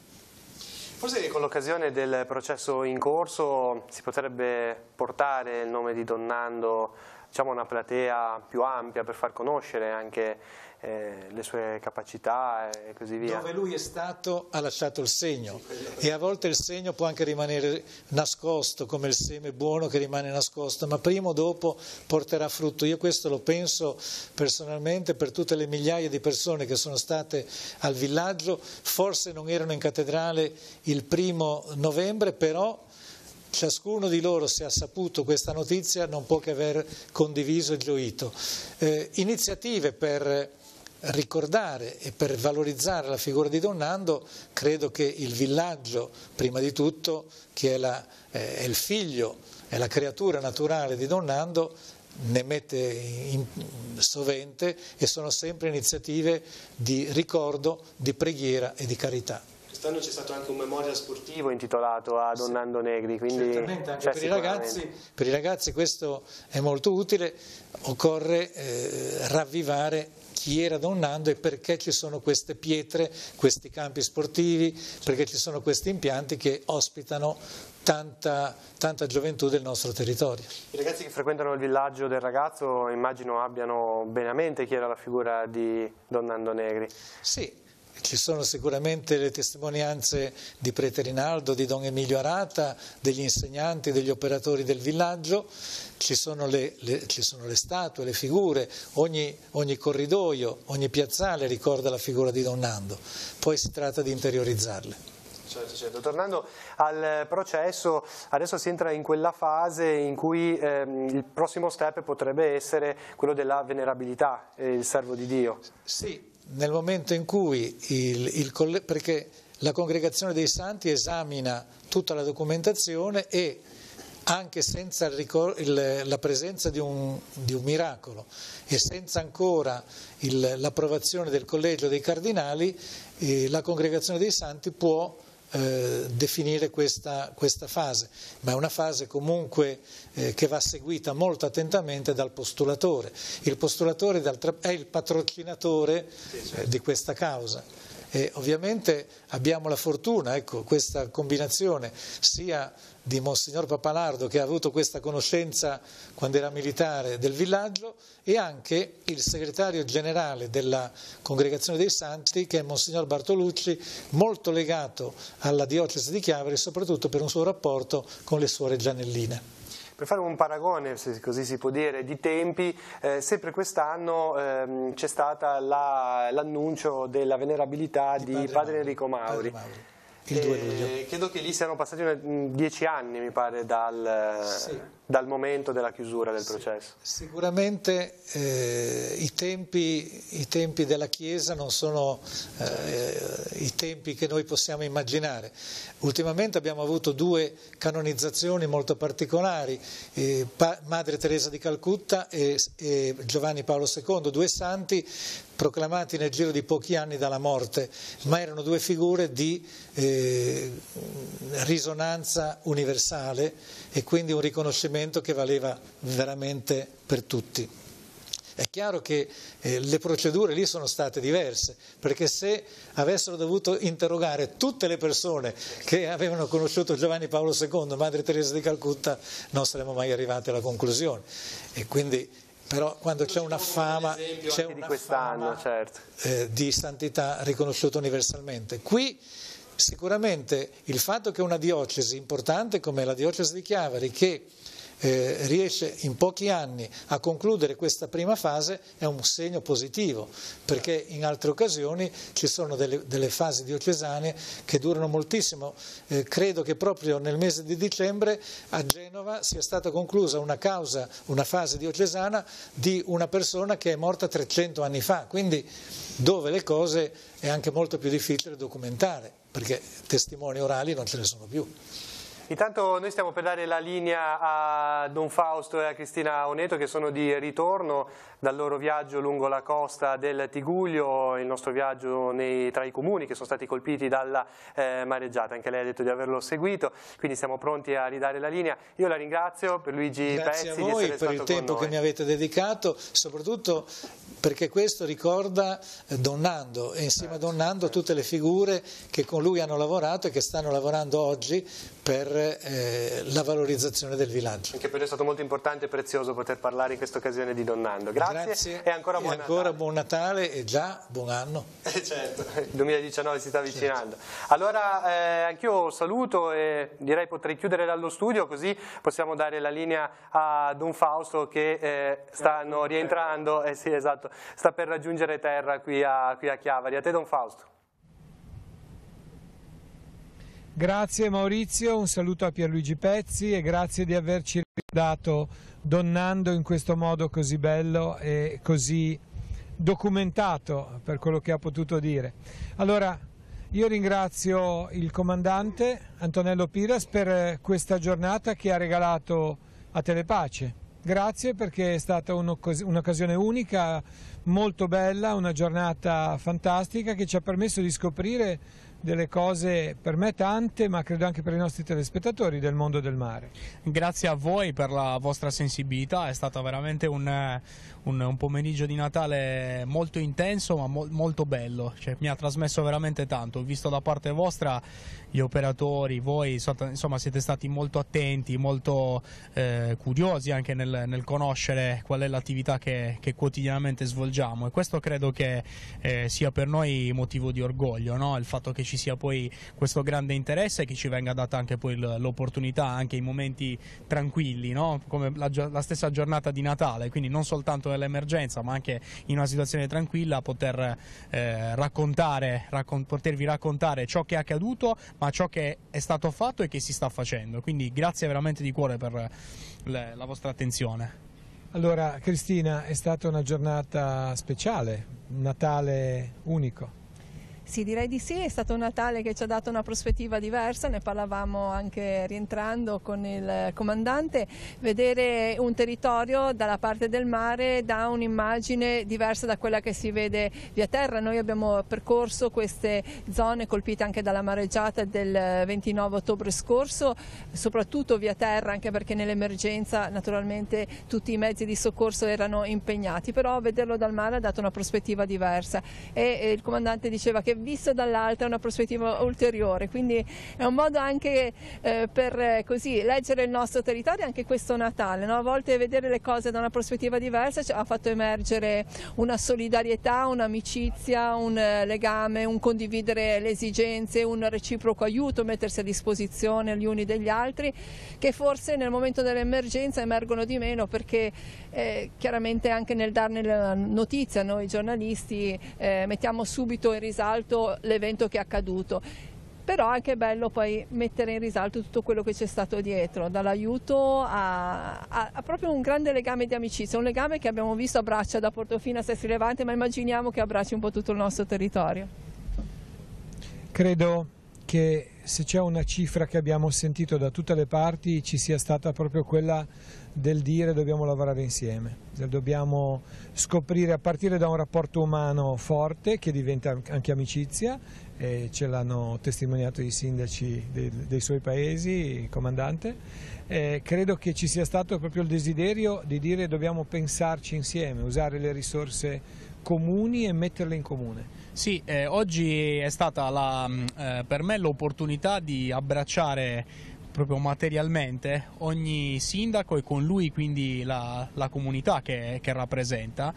Forse con l'occasione del processo in corso si potrebbe portare il nome di Don Nando, diciamo, a una platea più ampia per far conoscere anche le sue capacità e così via. Dove lui è stato ha lasciato il segno, e a volte il segno può anche rimanere nascosto, come il seme buono che rimane nascosto, ma prima o dopo porterà frutto. Io questo lo penso personalmente per tutte le migliaia di persone che sono state al villaggio. Forse non erano in cattedrale il 1° novembre, però ciascuno di loro, se ha saputo questa notizia, non può che aver condiviso e gioito. Iniziative per ricordare e per valorizzare la figura di Don Nando, credo che il villaggio, prima di tutto, che è il figlio, è la creatura naturale di Don Nando, ne mette sovente, e sono sempre iniziative di ricordo, di preghiera e di carità. Quest'anno c'è stato anche un memorial sportivo intitolato a Don Nando Negri, quindi certamente anche per i ragazzi questo è molto utile. Occorre ravvivare chi era Don Nando e perché ci sono queste pietre, questi campi sportivi, perché ci sono questi impianti che ospitano tanta gioventù del nostro territorio. I ragazzi che frequentano il villaggio del ragazzo immagino abbiano bene a mente chi era la figura di Don Nando Negri. Sì. Ci sono sicuramente le testimonianze di Prete Rinaldo, di Don Emilio Arata, degli insegnanti, degli operatori del villaggio, ci sono le statue, le figure, ogni corridoio, ogni piazzale ricorda la figura di Don Nando, poi si tratta di interiorizzarle. Certo. Tornando al processo, adesso si entra in quella fase in cui il prossimo step potrebbe essere quello della venerabilità, il servo di Dio. Sì. Nel momento in cui perché la Congregazione dei Santi esamina tutta la documentazione e anche senza la presenza di un miracolo e senza ancora l'approvazione del Collegio dei Cardinali, la Congregazione dei Santi può definire questa fase, ma è una fase comunque che va seguita molto attentamente dal postulatore. Il postulatore è il patrocinatore di questa causa, e ovviamente abbiamo la fortuna, ecco, questa combinazione sia di Monsignor Papalardo, che ha avuto questa conoscenza quando era militare del villaggio, e anche il segretario generale della Congregazione dei Santi, che è Monsignor Bartolucci, molto legato alla diocesi di Chiavari, soprattutto per un suo rapporto con le suore Giannelline. Per fare un paragone, se così si può dire, di tempi, sempre quest'anno c'è stato l'annuncio della venerabilità di Padre Enrico Mauri. Il 2 luglio. Credo che lì siano passati 10 anni, mi pare, dal momento della chiusura del processo. Sicuramente i tempi della Chiesa non sono i tempi che noi possiamo immaginare. Ultimamente abbiamo avuto 2 canonizzazioni molto particolari, Madre Teresa di Calcutta e Giovanni Paolo II, 2 santi proclamati nel giro di pochi anni dalla morte, ma erano 2 figure di risonanza universale e quindi un riconoscimento che valeva veramente per tutti. È chiaro che le procedure lì sono state diverse, perché se avessero dovuto interrogare tutte le persone che avevano conosciuto Giovanni Paolo II, Madre Teresa di Calcutta, non saremmo mai arrivati alla conclusione. E quindi, però, quando c'è una fama, di santità riconosciuta universalmente. Qui sicuramente il fatto che una diocesi importante come la diocesi di Chiavari, che riesce in pochi anni a concludere questa prima fase, è un segno positivo, perché in altre occasioni ci sono delle fasi diocesane che durano moltissimo. Credo che proprio nel mese di dicembre a Genova sia stata conclusa una fase diocesana di una persona che è morta 300 anni fa, quindi dove le cose è anche molto più difficile documentare, perché testimoni orali non ce ne sono più. Intanto noi stiamo per dare la linea a Don Fausto e a Cristina Oneto, che sono di ritorno dal loro viaggio lungo la costa del Tigullio, il nostro viaggio tra i comuni che sono stati colpiti dalla mareggiata. Anche lei ha detto di averlo seguito, quindi siamo pronti a ridare la linea. Io la ringrazio per Luigi Pezzi. Grazie a voi per il tempo che mi avete dedicato, soprattutto perché questo ricorda Don Nando, e insieme a Don Nando tutte le figure che con lui hanno lavorato e che stanno lavorando oggi per la valorizzazione del villaggio. Anche per noi è stato molto importante e prezioso poter parlare in questa occasione di Don Nando. Grazie e ancora buon Natale. Buon Natale e già buon anno. Certo, il 2019 si sta avvicinando. Certo. Allora anch'io saluto e direi potrei chiudere dallo studio, così possiamo dare la linea a Don Fausto che stanno rientrando, sì, esatto, sta per raggiungere terra qui a Chiavari. A te Don Fausto. Grazie Maurizio, un saluto a Pierluigi Pezzi e grazie di averci ricordato Don Nando in questo modo così bello e così documentato per quello che ha potuto dire. Allora, io ringrazio il comandante Antonello Piras per questa giornata che ha regalato a Telepace. Grazie perché è stata un'occasione unica, molto bella, una giornata fantastica che ci ha permesso di scoprire delle cose per me tante, ma credo anche per i nostri telespettatori del mondo del mare. Grazie a voi per la vostra sensibilità, è stato veramente un pomeriggio di Natale molto intenso ma molto bello, cioè, mi ha trasmesso veramente tanto. Ho visto da parte vostra gli operatori, voi insomma siete stati molto attenti, molto curiosi anche nel conoscere qual è l'attività che quotidianamente svolgiamo, e questo credo che sia per noi motivo di orgoglio, no? Il fatto che ci sia poi questo grande interesse e che ci venga data anche poi l'opportunità anche in momenti tranquilli, no? Come la stessa giornata di Natale, quindi non soltanto nell'emergenza ma anche in una situazione tranquilla potervi raccontare ciò che è accaduto, ma ciò che è stato fatto e che si sta facendo. Quindi grazie veramente di cuore per la vostra attenzione. Allora Cristina, è stata una giornata speciale, un Natale unico. Sì, direi di sì, è stato un Natale che ci ha dato una prospettiva diversa, ne parlavamo anche rientrando con il comandante. Vedere un territorio dalla parte del mare dà un'immagine diversa da quella che si vede via terra. Noi abbiamo percorso queste zone colpite anche dalla mareggiata del 29 ottobre scorso, soprattutto via terra, anche perché nell'emergenza naturalmente tutti i mezzi di soccorso erano impegnati, però vederlo dal mare ha dato una prospettiva diversa e il comandante diceva che visto dall'alto è una prospettiva ulteriore, quindi è un modo anche per così leggere il nostro territorio, anche questo Natale, no? A volte vedere le cose da una prospettiva diversa ci ha fatto emergere una solidarietà, un'amicizia, un legame, un condividere le esigenze, un reciproco aiuto, mettersi a disposizione gli uni degli altri, che forse nel momento dell'emergenza emergono di meno, perché chiaramente anche nel darne la notizia noi giornalisti mettiamo subito in risalto l'evento che è accaduto, però anche è bello poi mettere in risalto tutto quello che c'è stato dietro, dall'aiuto a proprio un grande legame di amicizia, un legame che abbiamo visto abbraccia da Portofino a Sestri Levante, ma immaginiamo che abbracci un po' tutto il nostro territorio. Credo che se c'è una cifra che abbiamo sentito da tutte le parti ci sia stata proprio quella del dire dobbiamo lavorare insieme, dobbiamo scoprire a partire da un rapporto umano forte che diventa anche amicizia, e ce l'hanno testimoniato i sindaci dei suoi paesi, comandante. Credo che ci sia stato proprio il desiderio di dire dobbiamo pensarci insieme, usare le risorse comuni e metterle in comune. Sì, oggi è stata per me l'opportunità di abbracciare proprio materialmente ogni sindaco e con lui quindi la comunità che rappresenta,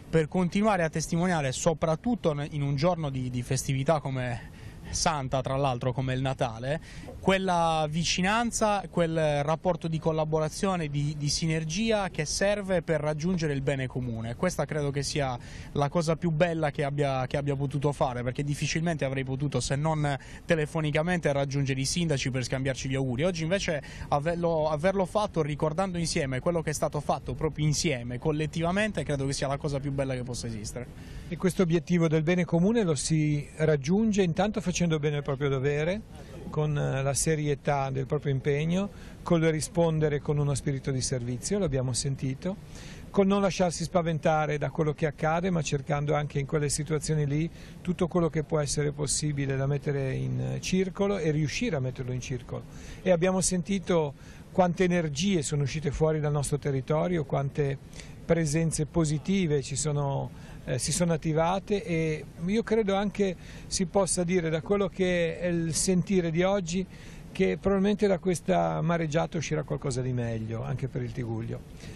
per continuare a testimoniare, soprattutto in un giorno di festività come santa, tra l'altro, come il Natale, quella vicinanza, quel rapporto di collaborazione, di sinergia che serve per raggiungere il bene comune. Questa credo che sia la cosa più bella che abbia potuto fare, perché difficilmente avrei potuto, se non telefonicamente, raggiungere i sindaci per scambiarci gli auguri. Oggi invece averlo fatto ricordando insieme quello che è stato fatto proprio insieme, collettivamente, credo che sia la cosa più bella che possa esistere. E questo obiettivo del bene comune lo si raggiunge intanto facendo bene il proprio dovere, con la serietà del proprio impegno, con il rispondere con uno spirito di servizio, l'abbiamo sentito, con non lasciarsi spaventare da quello che accade, ma cercando anche in quelle situazioni lì tutto quello che può essere possibile da mettere in circolo e riuscire a metterlo in circolo. E abbiamo sentito quante energie sono uscite fuori dal nostro territorio, quante presenze positive si sono attivate, e io credo anche si possa dire, da quello che è il sentire di oggi, che probabilmente da questa mareggiata uscirà qualcosa di meglio anche per il Tigullio.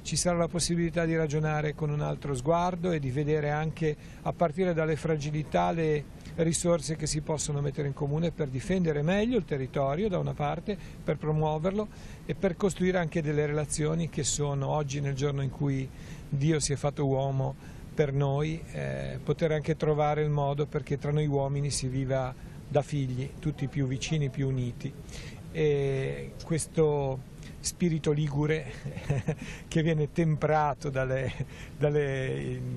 Ci sarà la possibilità di ragionare con un altro sguardo e di vedere anche, a partire dalle fragilità, le risorse che si possono mettere in comune per difendere meglio il territorio da una parte, per promuoverlo e per costruire anche delle relazioni che sono oggi, nel giorno in cui Dio si è fatto uomo per noi, poter anche trovare il modo perché tra noi uomini si viva da figli, tutti più vicini, più uniti. E questo spirito ligure che viene temprato dalle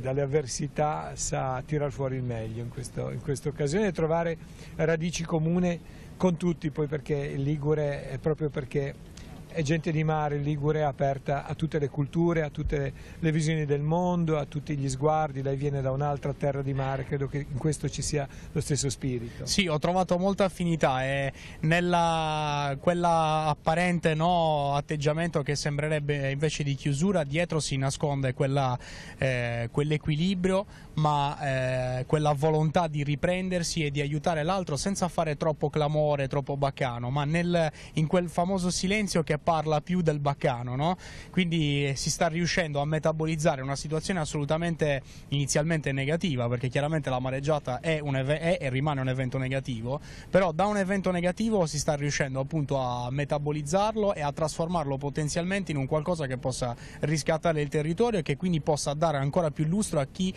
avversità sa tirar fuori il meglio in questa occasione e trovare radici comuni con tutti, poi perché il ligure è proprio perché è gente di mare, il ligure è aperta a tutte le culture, a tutte le visioni del mondo, a tutti gli sguardi. Lei viene da un'altra terra di mare, credo che in questo ci sia lo stesso spirito. Sì, ho trovato molta affinità e quella apparente atteggiamento che sembrerebbe invece di chiusura, dietro si nasconde quell'equilibrio, ma quella volontà di riprendersi e di aiutare l'altro senza fare troppo clamore, troppo baccano, ma in quel famoso silenzio che parla più del baccano, no? Quindi si sta riuscendo a metabolizzare una situazione assolutamente inizialmente negativa, perché chiaramente la mareggiata è e rimane un evento negativo, però da un evento negativo si sta riuscendo appunto a metabolizzarlo e a trasformarlo potenzialmente in un qualcosa che possa riscattare il territorio e che quindi possa dare ancora più lustro a chi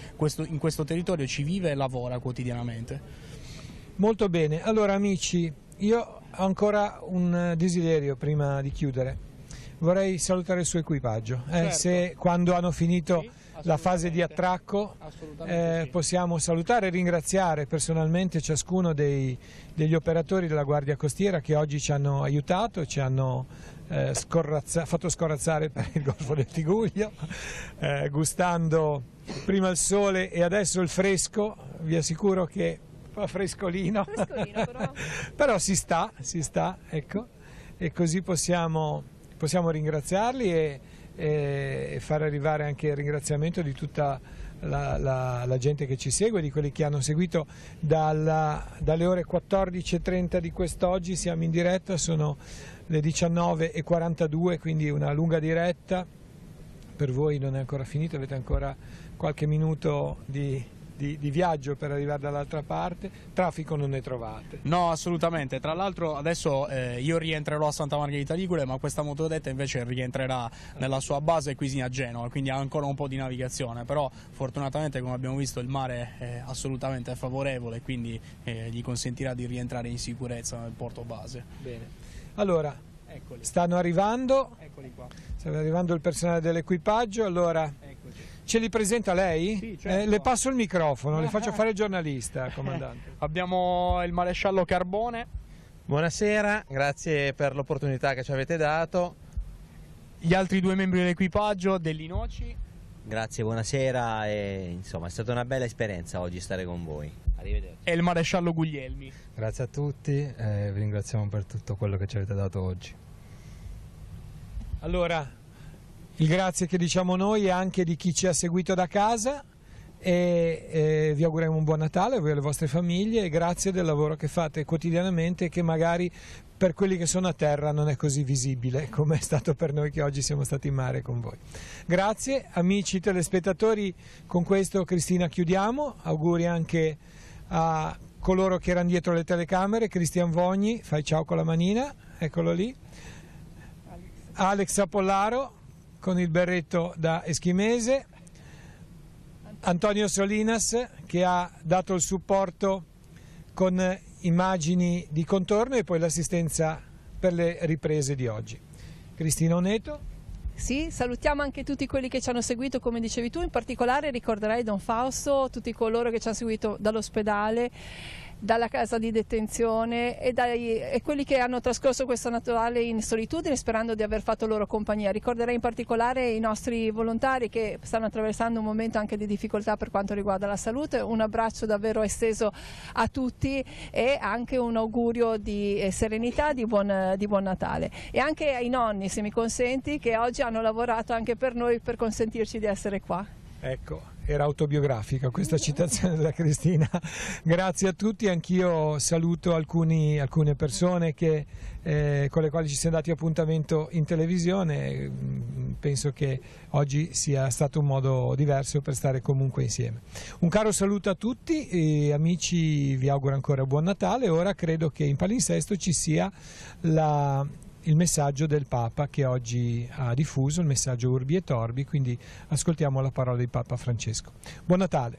in questo territorio ci vive e lavora quotidianamente. Molto bene, allora amici, io ho ancora un desiderio prima di chiudere. Vorrei salutare il suo equipaggio. Certo. Se quando hanno finito la fase di attracco possiamo salutare e ringraziare personalmente ciascuno degli operatori della Guardia Costiera che oggi ci hanno aiutato, ci hanno fatto scorazzare per il Golfo del Tigullio, gustando prima il sole e adesso il fresco. Vi assicuro che fa frescolino però si sta, ecco, e così possiamo ringraziarli e far arrivare anche il ringraziamento di tutta la gente che ci segue, di quelli che hanno seguito dalle ore 14:30 di quest'oggi. Siamo in diretta, sono le 19:42, quindi una lunga diretta. Per voi non è ancora finita, avete ancora qualche minuto di viaggio per arrivare dall'altra parte. Traffico non ne trovate? No, assolutamente. Tra l'altro adesso io rientrerò a Santa Margherita Ligure, ma questa motovedetta invece rientrerà nella sua base qui a Genova, quindi ha ancora un po' di navigazione, però fortunatamente, come abbiamo visto, il mare è assolutamente favorevole, quindi gli consentirà di rientrare in sicurezza nel porto base. Bene, allora stanno arrivando, eccoli qua. Sta arrivando il personale dell'equipaggio, allora ce li presenta lei? Sì, certo. Le passo il microfono, le faccio fare giornalista, comandante. Abbiamo il maresciallo Carbone. Buonasera, grazie per l'opportunità che ci avete dato. Gli altri due membri dell'equipaggio, Dell'Inoci. Grazie, buonasera, insomma è stata una bella esperienza oggi stare con voi. Arrivederci. E il maresciallo Guglielmi. Grazie a tutti e vi ringraziamo per tutto quello che ci avete dato oggi. Allora, il grazie che diciamo noi è anche di chi ci ha seguito da casa e vi auguriamo un buon Natale a voi e alle vostre famiglie e grazie del lavoro che fate quotidianamente, che magari per quelli che sono a terra non è così visibile come è stato per noi che oggi siamo stati in mare con voi. Grazie amici telespettatori, con questo Cristina chiudiamo, auguri anche a coloro che erano dietro le telecamere. Cristian Vogni, fai ciao con la manina, eccolo lì. Alex Apollaro con il berretto da eschimese, Antonio Solinas che ha dato il supporto con immagini di contorno e poi l'assistenza per le riprese di oggi. Cristina Oneto. Sì, salutiamo anche tutti quelli che ci hanno seguito, come dicevi tu, in particolare ricorderai Don Fausto, tutti coloro che ci hanno seguito dall'ospedale dalla casa di detenzione e quelli che hanno trascorso questo Natale in solitudine, sperando di aver fatto loro compagnia. Ricorderei in particolare i nostri volontari che stanno attraversando un momento anche di difficoltà per quanto riguarda la salute. Un abbraccio davvero esteso a tutti e anche un augurio di serenità, di buon Natale, e anche ai nonni, se mi consenti, che oggi hanno lavorato anche per noi per consentirci di essere qua. Ecco, era autobiografica questa citazione della Cristina. Grazie a tutti, anch'io saluto alcune persone con le quali ci siamo dati appuntamento in televisione. Penso che oggi sia stato un modo diverso per stare comunque insieme. Un caro saluto a tutti e amici, vi auguro ancora buon Natale. Ora credo che in palinsesto ci sia il messaggio del Papa che oggi ha diffuso, il messaggio Urbi et Orbi, quindi ascoltiamo la parola di Papa Francesco. Buon Natale!